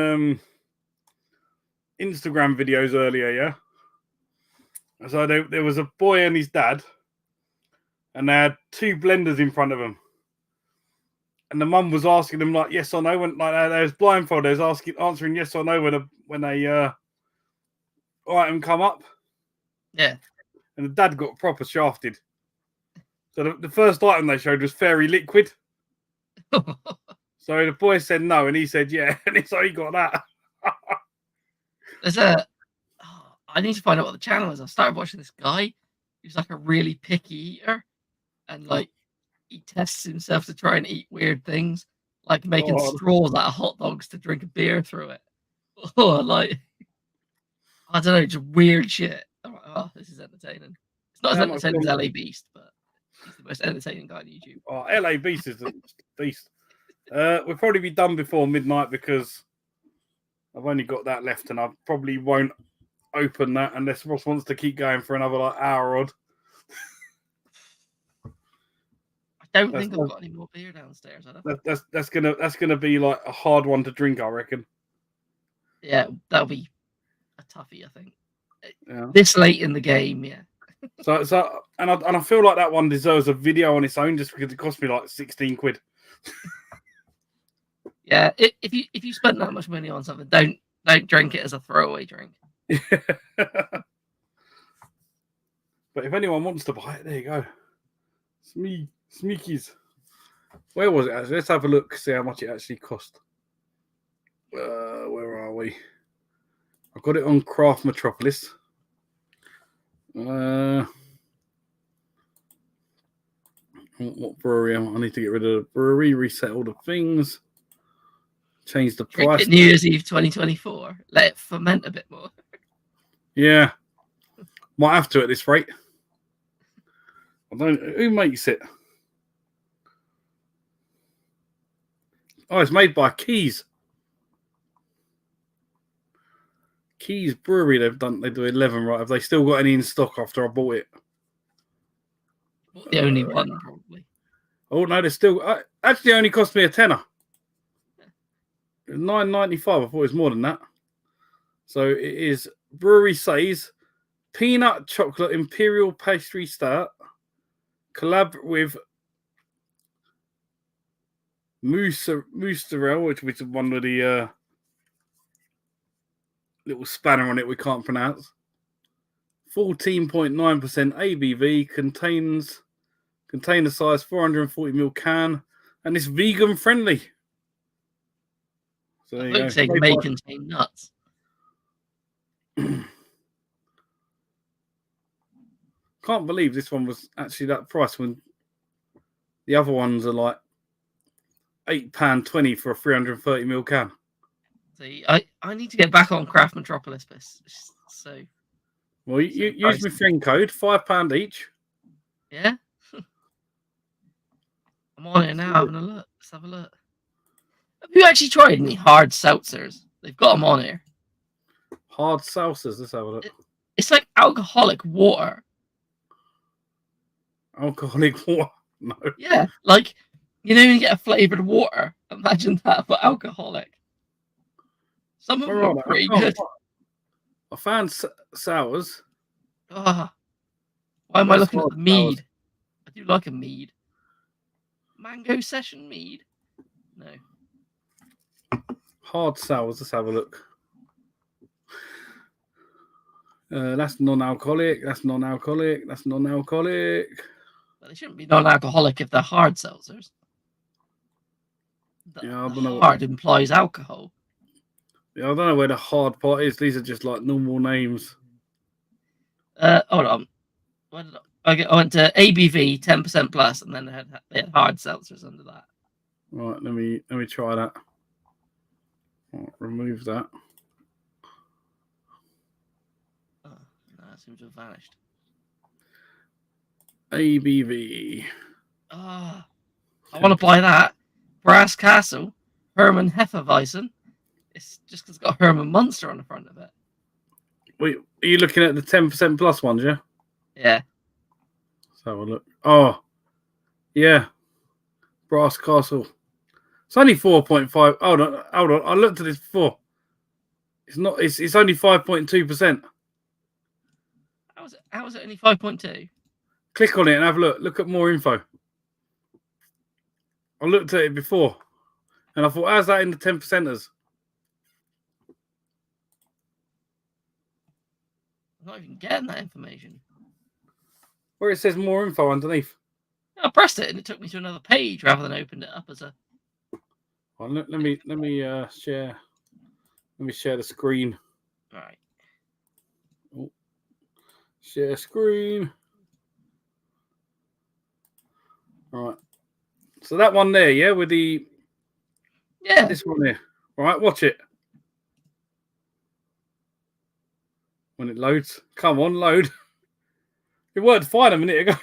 Instagram videos earlier, yeah? So there was a boy and his dad, and they had 2 blenders in front of them. And the mum was asking them like yes or no, when like they was blindfolded, they was answering yes or no when a item come up. Yeah. And the dad got proper shafted. So the first item they showed was Fairy Liquid. So the boy said no, and he said yeah, and so he got that. I need to find out what the channel is. I started watching this guy who's like a really picky eater, and like he tests himself to try and eat weird things, like making straws out of hot dogs to drink a beer through it. Or like, I don't know, just weird shit. I'm like, oh, this is entertaining. It's not as entertaining as LA Beast, but he's the most entertaining guy on YouTube. Oh, LA Beast is the beast. We'll probably be done before midnight because I've only got that left, and I probably won't open that unless Ross wants to keep going for another like hour odd. I don't think I've got any more beer downstairs. That's gonna be like a hard one to drink, I reckon. Yeah, that'll be a toughie, I think. Yeah. This late in the game, yeah. So I feel like that one deserves a video on its own just because it cost me like 16 quid. Yeah, if you spend that much money on something, don't drink it as a throwaway drink. But if anyone wants to buy it, there you go. Smeekies. Where was it actually? Let's have a look, see how much it actually cost. Where are we? I've got it on Craft Metropolis. What brewery? I need to get rid of the brewery, reset all the things, change the price. New Year's Eve 2024. Let it ferment a bit more. Yeah, might have to at this rate. Who makes it? Oh, it's made by Keys. Keys Brewery, they do 11 right. Have they still got any in stock after I bought it? The only one, probably. Oh no, they still actually only cost me a tenner. $9.95. I thought it was more than that. So it is Brewery Says Peanut Chocolate Imperial Pastry Stout. Collab with Mozzarella, which is one of the little spanner on it we can't pronounce. 14.9% ABV, container size 440ml can, and it's vegan friendly. So there you go. Saying may contain nuts. Can't believe this one was actually that price when the other ones are like £8.20 for a 330ml can. See, I need to get back on Craft Metropolis, but so. Well, you use my friend code, £5 each. Yeah. I'm on it now, having a look. Let's have a look. Have you actually tried any hard seltzers? They've got them on here. Hard seltzers. Let's have a look. It's like alcoholic water. Alcoholic water? No. Yeah, like, you know, you get a flavored water. Imagine that, but alcoholic. Some of them are pretty good. I found sours. Why am I looking at the mead? I do like a mead. Mango session mead? No. Hard sours. Let's have a look. That's non-alcoholic. That's non-alcoholic. That's non-alcoholic. But they shouldn't be non-alcoholic if they're hard seltzers. Yeah, I don't know. Hard implies alcohol. Yeah, I don't know where the hard part is. These are just like normal names. Hold on. I went to ABV 10% plus, and then they had hard seltzers under that. Right, let me try that. Right, remove that. Oh, no, it seems to have vanished. ABV. I want to buy that. Brass Castle, Hermann Hefeweizen. It's just because it's got Hermann Munster on the front of it. Wait, are you looking at the 10% plus ones, yeah? Yeah. Let's have a look. Oh, yeah. Brass Castle. It's only 4.5. Hold on. I looked at this before. It's not. It's only 5.2%. How is it only 5.2? Click on it and have a look. Look at more info. I looked at it before, and I thought, how's that in the 10%ers? I'm not even getting that information. Where it says more info underneath. I pressed it and it took me to another page rather than opened it up as a. Well, let me share. Let me share the screen. All right. Oh. Share screen. All right. So that one there, yeah, with the this one there. All right, watch it. When it loads, come on, load. It worked fine a minute ago.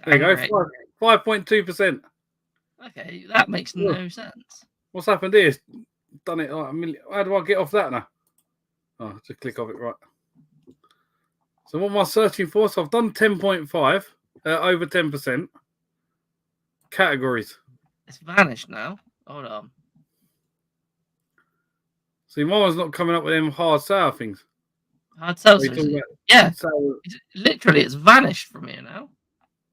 There you go, 5.2%. Okay, that makes no sense. What's happened here? It's done it like a million. How do I get off that now? Oh, just click off it, right. So what am I searching for? So I've done 10.5, over 10%. Categories. It's vanished now. Hold on. See, my one's not coming up with them hard sour things. Hard seltzers. Yeah. Literally, it's vanished from here now.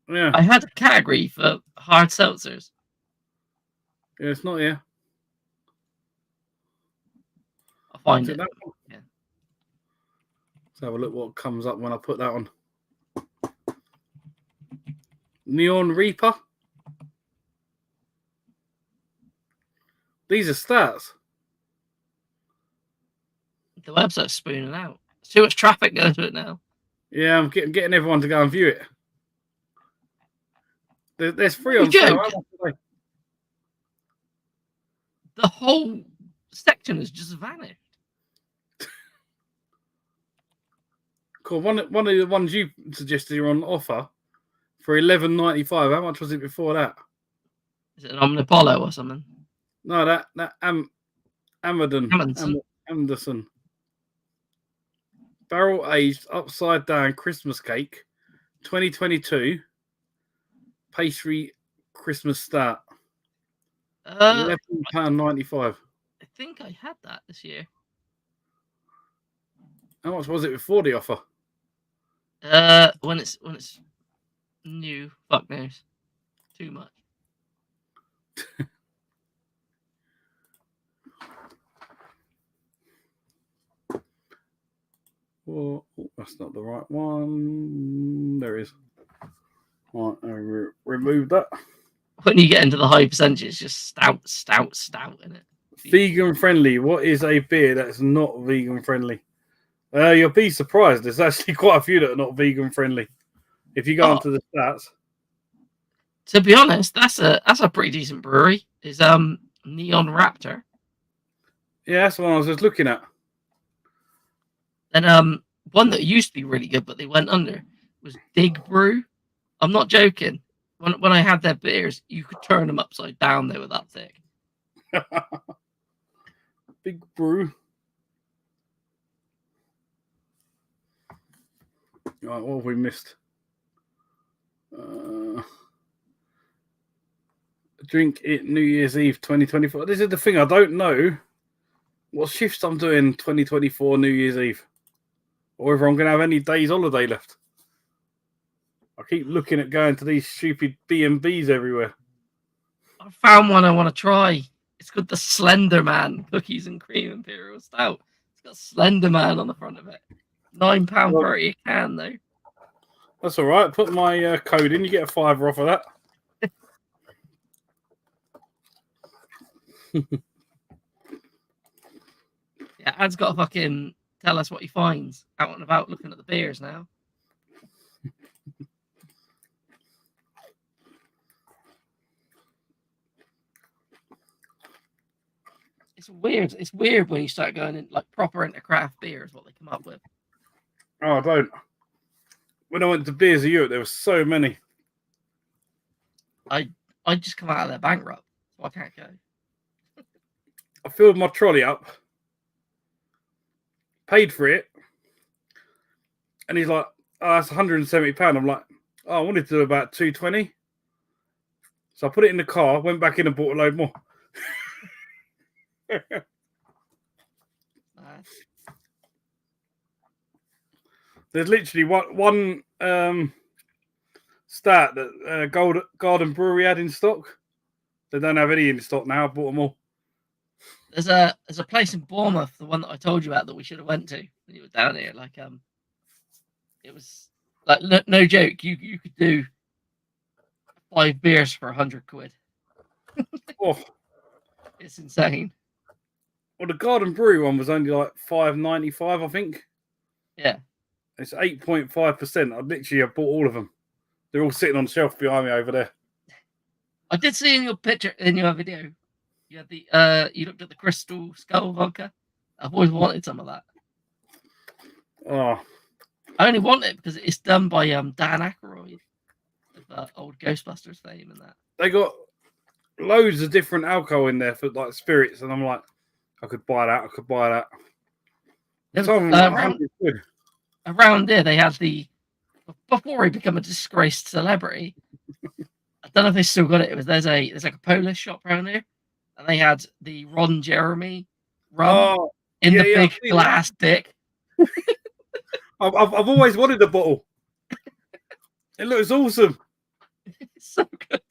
Yeah. I had a category for hard seltzers. Yeah, it's not here. I'll find it. Yeah. Let's have a look what comes up when I put that on. Neon Reaper. These are stats. The website's spooning out. There's too much traffic going to it now. Yeah, I'm getting everyone to go and view it. There's free on sale. The whole section has just vanished. Cool. One of the ones you suggested are on offer for $11.95. How much was it before that? Is it an Omnipolo or something? No, that Anderson. Barrel aged upside down Christmas cake, 2022. Pastry Christmas start. £11.95. I think I had that this year. How much was it before the offer? When it's new, fuck knows. Too much. Oh, that's not the right one. There is. Right, I remove that. When you get into the high percentages, just stout in it. Vegan friendly. What is a beer that's not vegan friendly? You'll be surprised. There's actually quite a few that are not vegan friendly. If you go onto the stats. To be honest, that's a pretty decent brewery. Is Neon Raptor. Yeah, that's the one I was just looking at. And one that used to be really good, but they went under, was Dig Brew. I'm not joking. When I had their beers, you could turn them upside down. They were that thick. Big Brew. Right, what have we missed? Drink it New Year's Eve 2024. This is the thing. I don't know what shifts I'm doing 2024 New Year's Eve, or whether I'm going to have any days holiday left. I keep looking at going to these stupid B&Bs everywhere. I found one I want to try. It's got the Slender Man cookies and cream imperial stout. It's got Slender Man on the front of it. £9.30 a can though. That's all right. Put my code in. You get a £5 off of that. Yeah, Ad's got to fucking tell us what he finds out and about looking at the beers now. It's weird when you start going in like proper into craft beers, what they come up with. Oh, I don't. When I went to Beers of Europe, there were so many. I just come out of there bankrupt, so I can't go. I filled my trolley up, paid for it, and he's like, "Oh, that's £170." I'm like, "Oh, I wanted to do about 220." So I put it in the car, went back in and bought a load more. There's literally one stat that Garden Brewery had in stock. They don't have any in stock now. I bought them all. There's a place in Bournemouth, the one that I told you about that we should have went to when you were down here. Like it was like no joke. You could do 5 beers for £100. Oh, it's insane. Well, the Garden Brewery one was only like £5.95, I think. Yeah. It's 8.5%. I literally have bought all of them. They're all sitting on the shelf behind me over there. I did see in your picture, in your video, you had the you looked at the Crystal Skull vodka. I've always wanted some of that. Oh. I only want it because it's done by Dan Aykroyd of old Ghostbusters fame and that. They got loads of different alcohol in there for like spirits, and I'm like, I could buy that. I could buy that. Around there, they had before he became a disgraced celebrity. I don't know if they still got it. There's like a Polish shop around here, and they had the Ron Jeremy rum in the big glass dick. I've always wanted a bottle. It looks awesome. It's so good.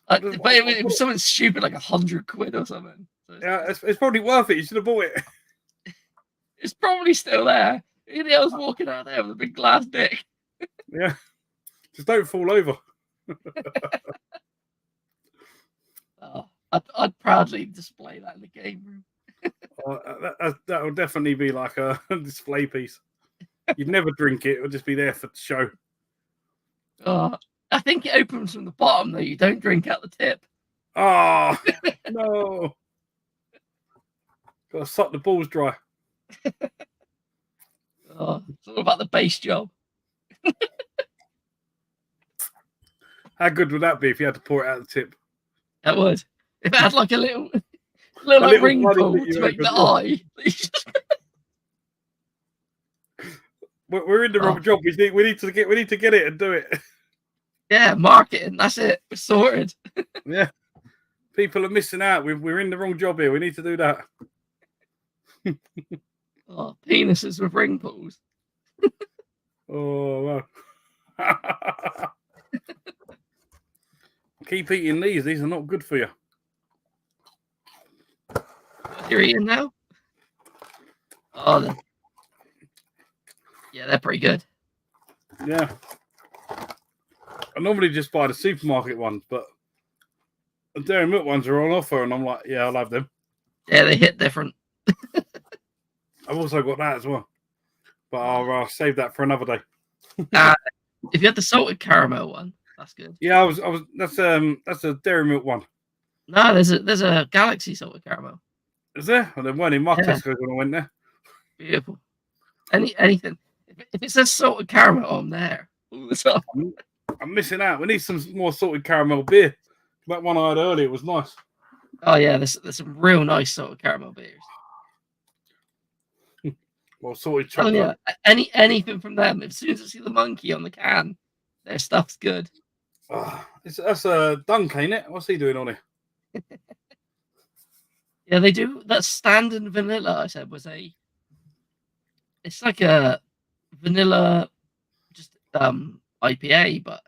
But it was something stupid like £100 or something. So yeah, it's probably worth it. You should have bought it. It's probably still there. I was walking out there with a big glass dick. Yeah, just don't fall over. I'd proudly display that in the game room. That will definitely be like a display piece. You'd never drink it; it'll just be there for show. I think it opens from the bottom though. You don't drink out the tip. Oh no! Got to suck the balls dry. It's all about the base job. How good would that be if you had to pour it out the tip? That would. If it had like a little Little The like little ring bunny pull that you to make the open. Oh, eye. we're in the Oh, wrong job. We need to get it and do it. yeah, marketing. That's it. We're sorted. Yeah, people are missing out. We're in the wrong job here. We need to do that. Oh, penises with ring pulls. Oh, wow. Keep eating these. These are not good for you. What you're eating now? Oh, yeah, they're pretty good. Yeah. I normally just buy the supermarket ones, but the dairy milk ones are on offer, and I'm like, yeah, I'll have them. Yeah, they hit different. I've also got that as well, but I'll save that for another day. If you had the salted caramel one, that's good. Yeah, I was. That's a dairy milk one. No, there's a Galaxy salted caramel. Is there? Well, there weren't in my Yeah. Tesco when I went there. Beautiful. Anything. If it says salted caramel on there all the time. I'm missing out. We need some more salted caramel beer. That one I had earlier was nice. Oh yeah, there's some real nice salted caramel beers. Well, salted Oh chocolate. yeah, anything from them. As soon as I see the monkey on the can, their stuff's good. That's a Dunk, ain't it? What's he doing on it? Yeah, they do. That standard vanilla I said was it's like a vanilla just IPA, but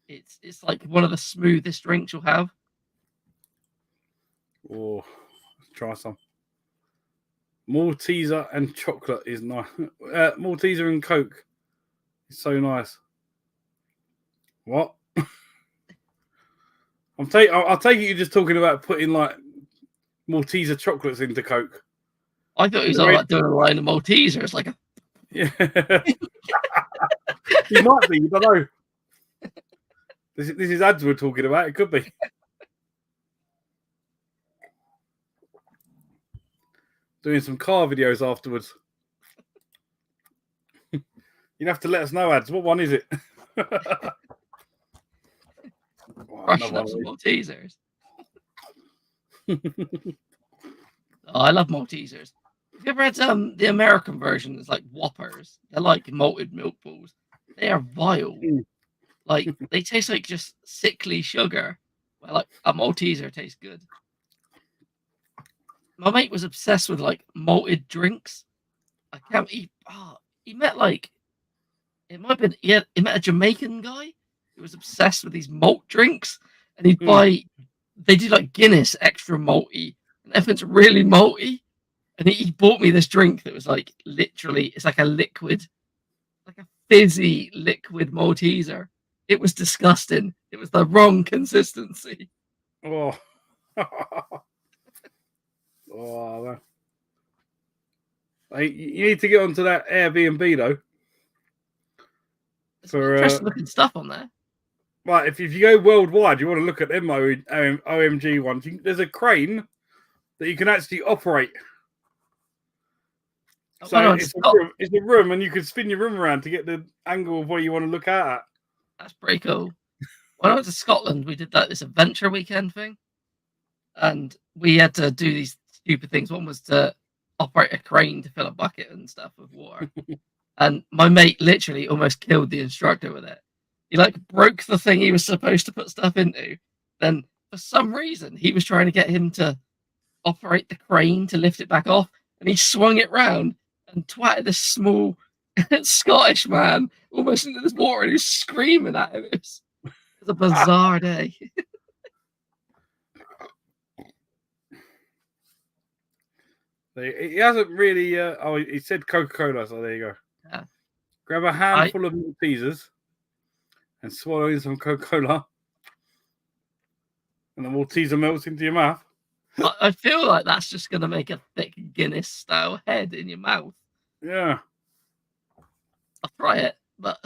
it's like one of the smoothest drinks you'll have. Oh, let's try some. Malteser and chocolate is nice. Malteser and Coke is so nice. What? I'll take it you're just talking about putting like Malteser chocolates into Coke. I thought he was all about doing a line of Maltesers, like a Yeah. He might be, you don't know. This is ads we're talking about. It could be. Doing some car videos afterwards. You'd have to let us know, ads. What one is it? brushing up some Maltesers. Oh, I love Maltesers. Have you ever had the American version? It's like Whoppers. They're like malted milk balls. They are vile. Like they taste like just sickly sugar. Well, like a Malteser tastes good. My mate was obsessed with like malted drinks. I can't. He met like it might have been. He met a Jamaican guy who was obsessed with these malt drinks, and he'd buy. They do like Guinness extra malty, and everything's really malty. And he bought me this drink that was like literally, it's like a liquid, like a fizzy liquid Malteser. It was disgusting. It was the wrong consistency. Oh. Oh, hey, you need to get onto that Airbnb though. There's some interesting looking stuff on there. Right, if you go worldwide, you want to look at them OMG ones. There's a crane that you can actually operate. So it's a room, and you can spin your room around to get the angle of where you want to look at. That's pretty cool. When I went to Scotland, we did this adventure weekend thing, and we had to do these stupid things. One was to operate a crane to fill a bucket and stuff with water, and my mate literally almost killed the instructor with it. He like broke the thing he was supposed to put stuff into. Then for some reason, he was trying to get him to operate the crane to lift it back off, and he swung it round and twatted this small Scottish man almost into this water, and he was screaming at him. It was a bizarre day. He hasn't really. He said Coca-Cola, so there you go. Yeah. Grab a handful of Maltesers and swallow in some Coca-Cola, and the Malteser melts into your mouth. I feel like that's just going to make a thick Guinness-style head in your mouth. Yeah. I'll try it, but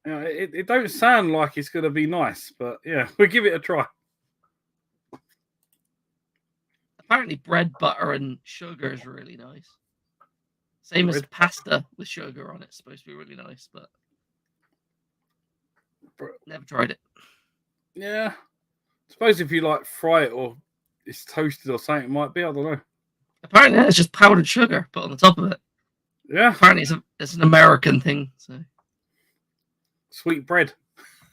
it don't sound like it's going to be nice, but yeah, we'll give it a try. Apparently bread, butter, and sugar is really nice. Same as pasta with sugar on it. It's supposed to be really nice, but never tried it. Yeah. I suppose if you like fry it or it's toasted or something. It might be. I don't know. Apparently, it's just powdered sugar put on the top of it. Yeah. Apparently, it's an American thing. So Sweet bread.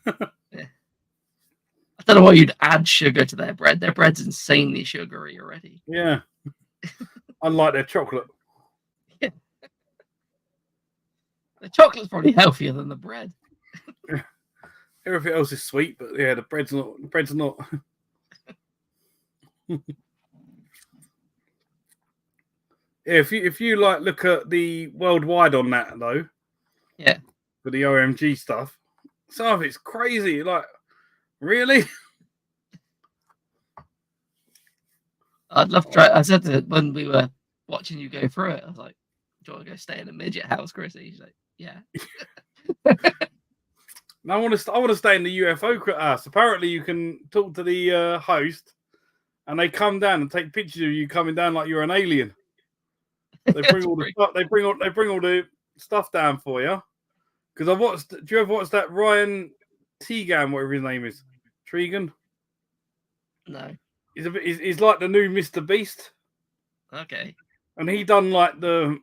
yeah. I don't know why you'd add sugar to their bread. Their bread's insanely sugary already. Yeah. Unlike their chocolate. Yeah. The chocolate's probably healthier than the bread. Everything else is sweet, but yeah, the bread's not. The bread's not. Yeah, if you like look at the worldwide on that though, yeah, for the OMG stuff, some of it's crazy. Like, really? I'd love to try. I said to when we were watching you go through it, I was like, "Do you want to go stay in a midget house, Chrissy?" She's like, "Yeah." I want to stay in the UFO house. Apparently, you can talk to the host, and they come down and take pictures of you coming down like you're an alien. They bring all the stuff. They bring all the stuff down for you. Because I watched. Do you ever watch that Ryan Tegan, whatever his name is, Tregan? No. He's like the new Mr. Beast. Okay. And he done like the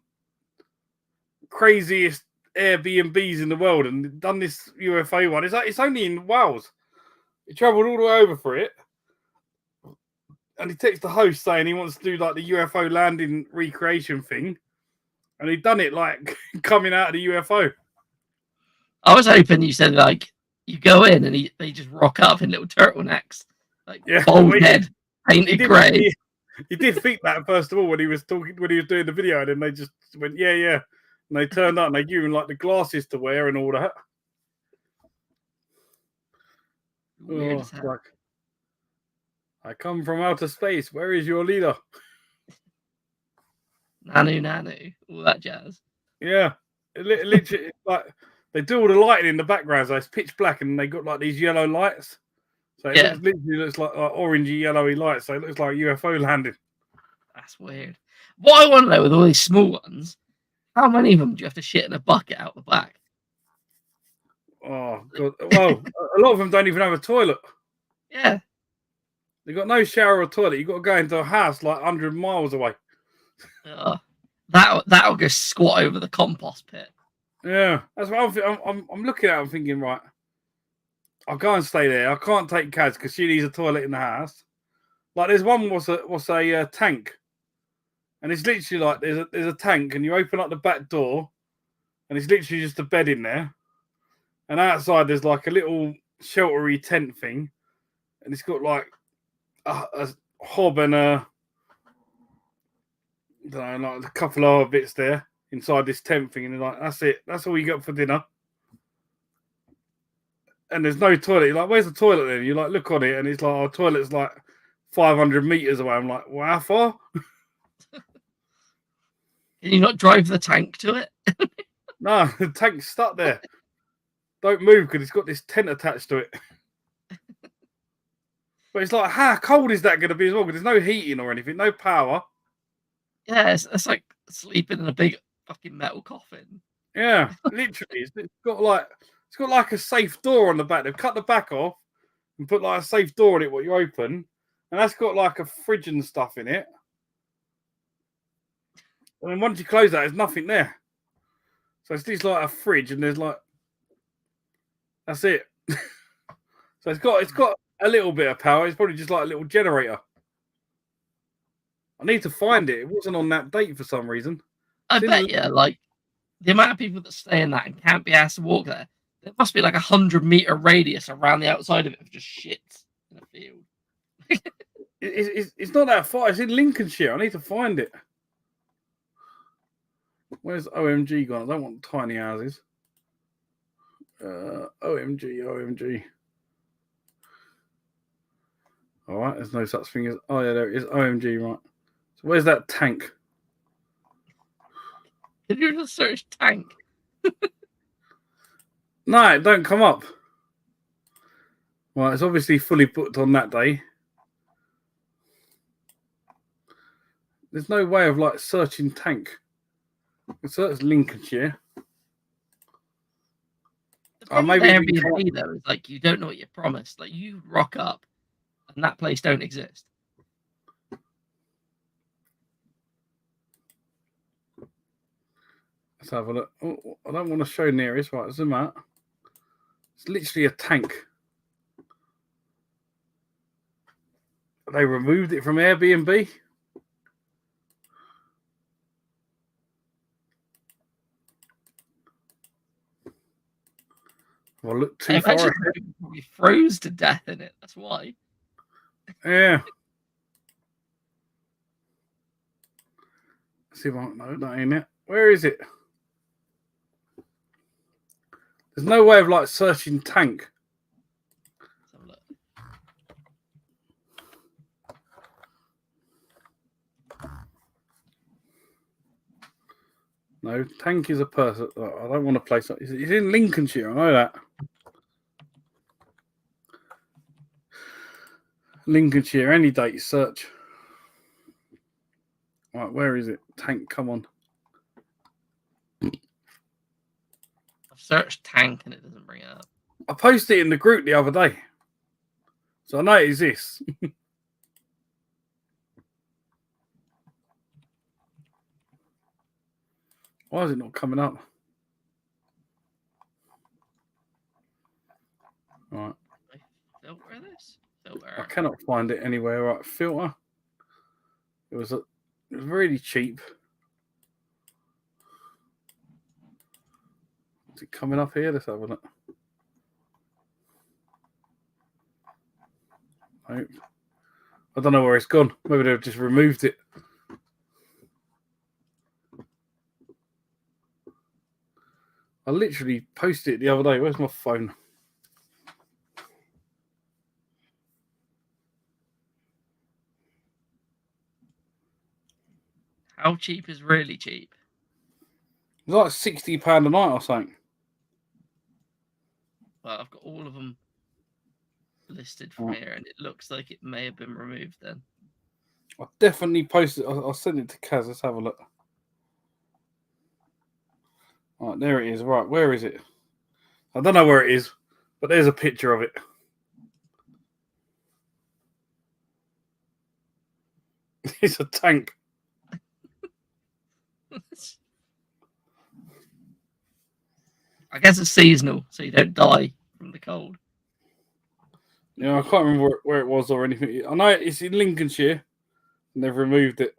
craziest Airbnbs in the world, and done this UFO one. It's only in Wales. He travelled all the way over for it, and he texted the host saying he wants to do like the UFO landing recreation thing, and he'd done it like coming out of the UFO. I was hoping you said like you go in and they just rock up in little turtlenecks, like bald head, painted grey. He did think that first of all when he was doing the video, and then they just went yeah, and they turned up and they gave him like the glasses to wear and all that. Weird as hell. Like, I come from outer space. Where is your leader? Nanu, all that jazz. Yeah, literally, like they do all the lighting in the background, so it's pitch black, and they got like these yellow lights. So it literally looks like orangey, yellowy lights. So it looks like a UFO landing. That's weird. What I want to know with all these small ones, how many of them do you have to shit in a bucket out the back? Oh god! Well, a lot of them don't even have a toilet. Yeah, they got no shower or toilet. You got to go into a house like 100 miles away. That'll go squat over the compost pit. Yeah, that's what I'm looking at. I'm thinking, right, I'll go and stay there. I can't take Kaz because she needs a toilet in the house. Like there's one was a tank, and it's literally like there's a tank, and you open up the back door, and it's literally just a bed in there, and outside there's like a little sheltery tent thing, and it's got like a hob and I don't know, like a couple of other bits there inside this tent thing, and they're like, that's it, that's all you got for dinner. And there's no toilet. You're like, where's the toilet then? You like look on it, and it's like our toilet's like 500 meters away. I'm like, well, how far? Can you not drive the tank to it? No, the tank's stuck there. Don't move because it's got this tent attached to it. But it's like, how cold is that going to be as well? Because there's no heating or anything, no power. Yeah, it's like sleeping in a big fucking metal coffin. Yeah, literally. It's got like a safe door on the back. They've cut the back off and put like a safe door on it, what you open. And that's got like a fridge and stuff in it. And then once you close that, there's nothing there. So it's just like a fridge, and there's like, that's it. So it's got a little bit of power. It's probably just like a little generator. I need to find it. It wasn't on that date for some reason. I bet you, like the amount of people that stay in that and can't be asked to walk there, there must be like 100-meter radius around the outside of it of just shit in a field. It's not that far. It's in Lincolnshire. I need to find it. Where's OMG gone? I don't want tiny houses. OMG. All right, there's no such thing as. Oh yeah, there it is. OMG, right. So where's that tank? Did you just search tank? No, it don't come up. Well, it's obviously fully booked on that day. There's no way of like searching tank. So that's Lincolnshire. Maybe Airbnb though is like you don't know what you're promised. Like you rock up, and that place don't exist. Let's have a look. Oh, I don't want to show nearest. Right, zoom out. It's literally a tank. They removed it from Airbnb. Well, look too far ahead. Probably froze to death in it. That's why. Yeah. See if I no, that ain't it. Where is it? There's no way of like searching tank. Let's have a look. No, tank is a person. I don't want to place it. It's in Lincolnshire. I know that. Lincolnshire, any date search. Right, where is it? Tank, come on. I've searched tank and it doesn't bring it up. I posted it in the group the other day. So I know it exists. Why is it not coming up? Right. Filter this? Filter. I cannot find it anywhere. Right, filter. It was really cheap. Is it coming up here? Let's have a look. Nope. I don't know where it's gone. Maybe they've just removed it. I literally posted it the other day. Where's my phone? How cheap is really cheap? It's like £60 a night or something. Well, I've got all of them listed from here, and it looks like it may have been removed then. I definitely posted. I'll send it to Kaz. Let's have a look. Right, there it is. Right, where is it? I don't know where it is, but there's a picture of it. It's a tank. I guess it's seasonal, so you don't die from the cold. Yeah, I can't remember where it was or anything. I know it's in Lincolnshire, and they've removed it.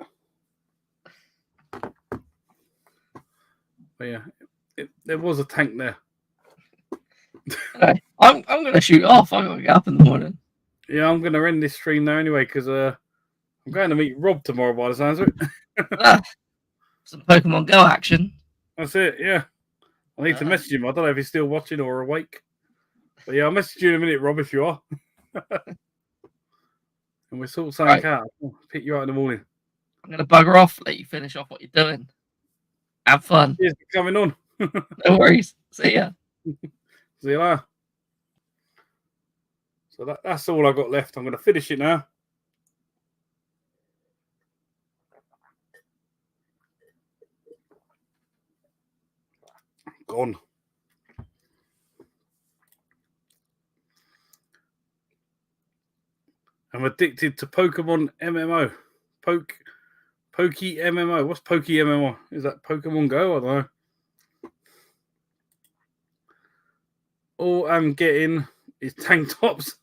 But yeah, there was a tank there. Okay. I'm going to shoot off. I'm going to get up in the morning. Yeah, I'm going to end this stream now anyway because I'm going to meet Rob tomorrow by the sounds of it. Some Pokemon Go action. That's it, yeah. I need to message him. I don't know if he's still watching or awake. But yeah, I'll message you in a minute, Rob, if you are. And we'll sort something out. I'll pick you out in the morning. I'm going to bugger off, let you finish off what you're doing. Have fun. Cheers for coming on. No worries. See ya. See you later. So that's all I got left. I'm going to finish it now. Gone. I'm addicted to Pokemon MMO. Pokey MMO. What's Pokey MMO? Is that Pokemon Go? I don't know. All I'm getting is tank tops.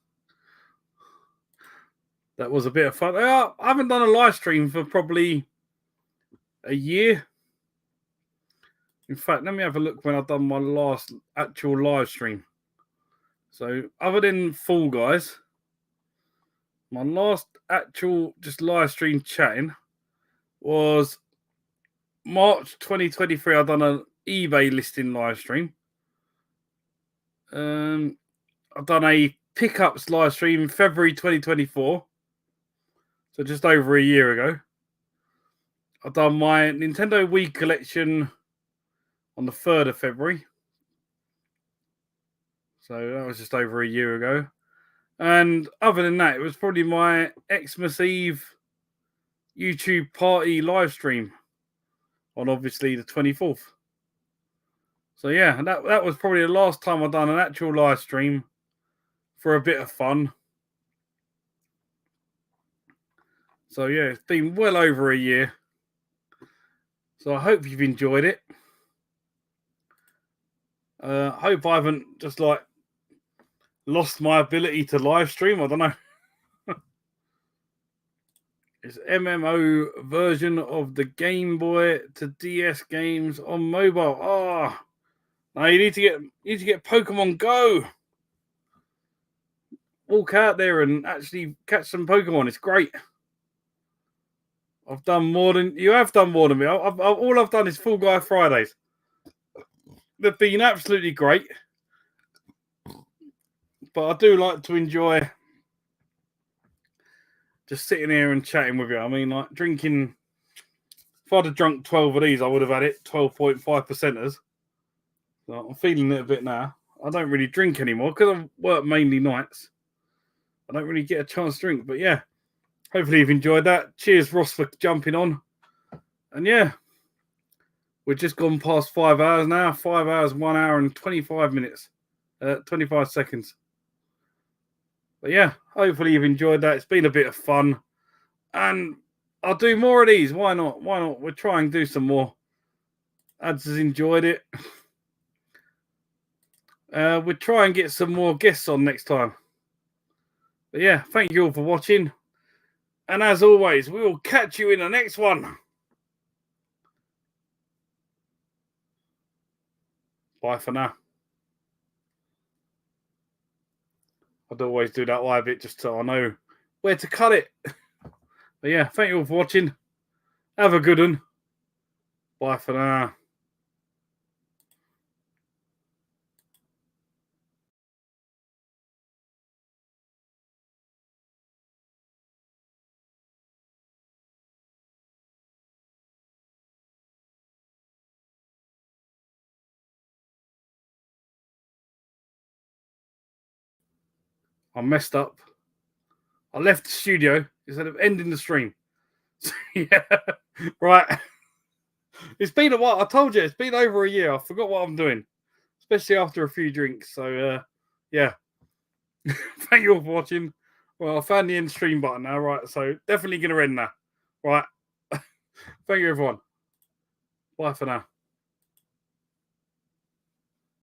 That was a bit of fun. I haven't done a live stream for probably a year. In fact, let me have a look when I've done my last actual live stream. So, other than Fall Guys, my last actual just live stream chatting was March 2023. I've done an eBay listing live stream. I've done a pickups live stream in February 2024. So just over a year ago. I've done my Nintendo Wii collection on the 3rd of February. So that was just over a year ago. And other than that, it was probably my Xmas Eve YouTube party live stream on obviously the 24th. So yeah, that was probably the last time I've done an actual live stream for a bit of fun. So yeah, it's been well over a year. So I hope you've enjoyed it. Hope I haven't just like lost my ability to live stream. I don't know. It's MMO version of the Game Boy to DS games on mobile. Oh, now you need to get Pokemon Go. Walk out there and actually catch some Pokemon. It's great. I've done more than you have done more than me. All I've done is Full Guy Fridays. They've been absolutely great, but I do like to enjoy just sitting here and chatting with you. I mean, like drinking. If I'd have drunk 12 of these, I would have had it 12.5%ers. So I'm feeling it a bit now. I don't really drink anymore because I work mainly nights. I don't really get a chance to drink, but yeah. Hopefully you've enjoyed that. Cheers, Ross, for jumping on. And yeah, we've just gone past 5 hours now. 5 hours, 1 hour and 25 minutes. 25 seconds. But yeah, hopefully you've enjoyed that. It's been a bit of fun. And I'll do more of these. Why not? Why not? We'll try and do some more. Ads has enjoyed it. We'll try and get some more guests on next time. But yeah, thank you all for watching. And as always, we will catch you in the next one. Bye for now. I'd always do that live bit just so I know where to cut it. But yeah, thank you all for watching. Have a good one. Bye for now. I messed up. I left the studio instead of ending the stream. Yeah, right. It's been a while. I told you, it's been over a year. I forgot what I'm doing, especially after a few drinks. So, yeah. Thank you all for watching. Well, I found the end stream button now, right? So, definitely going to end now. Right. Thank you, everyone. Bye for now.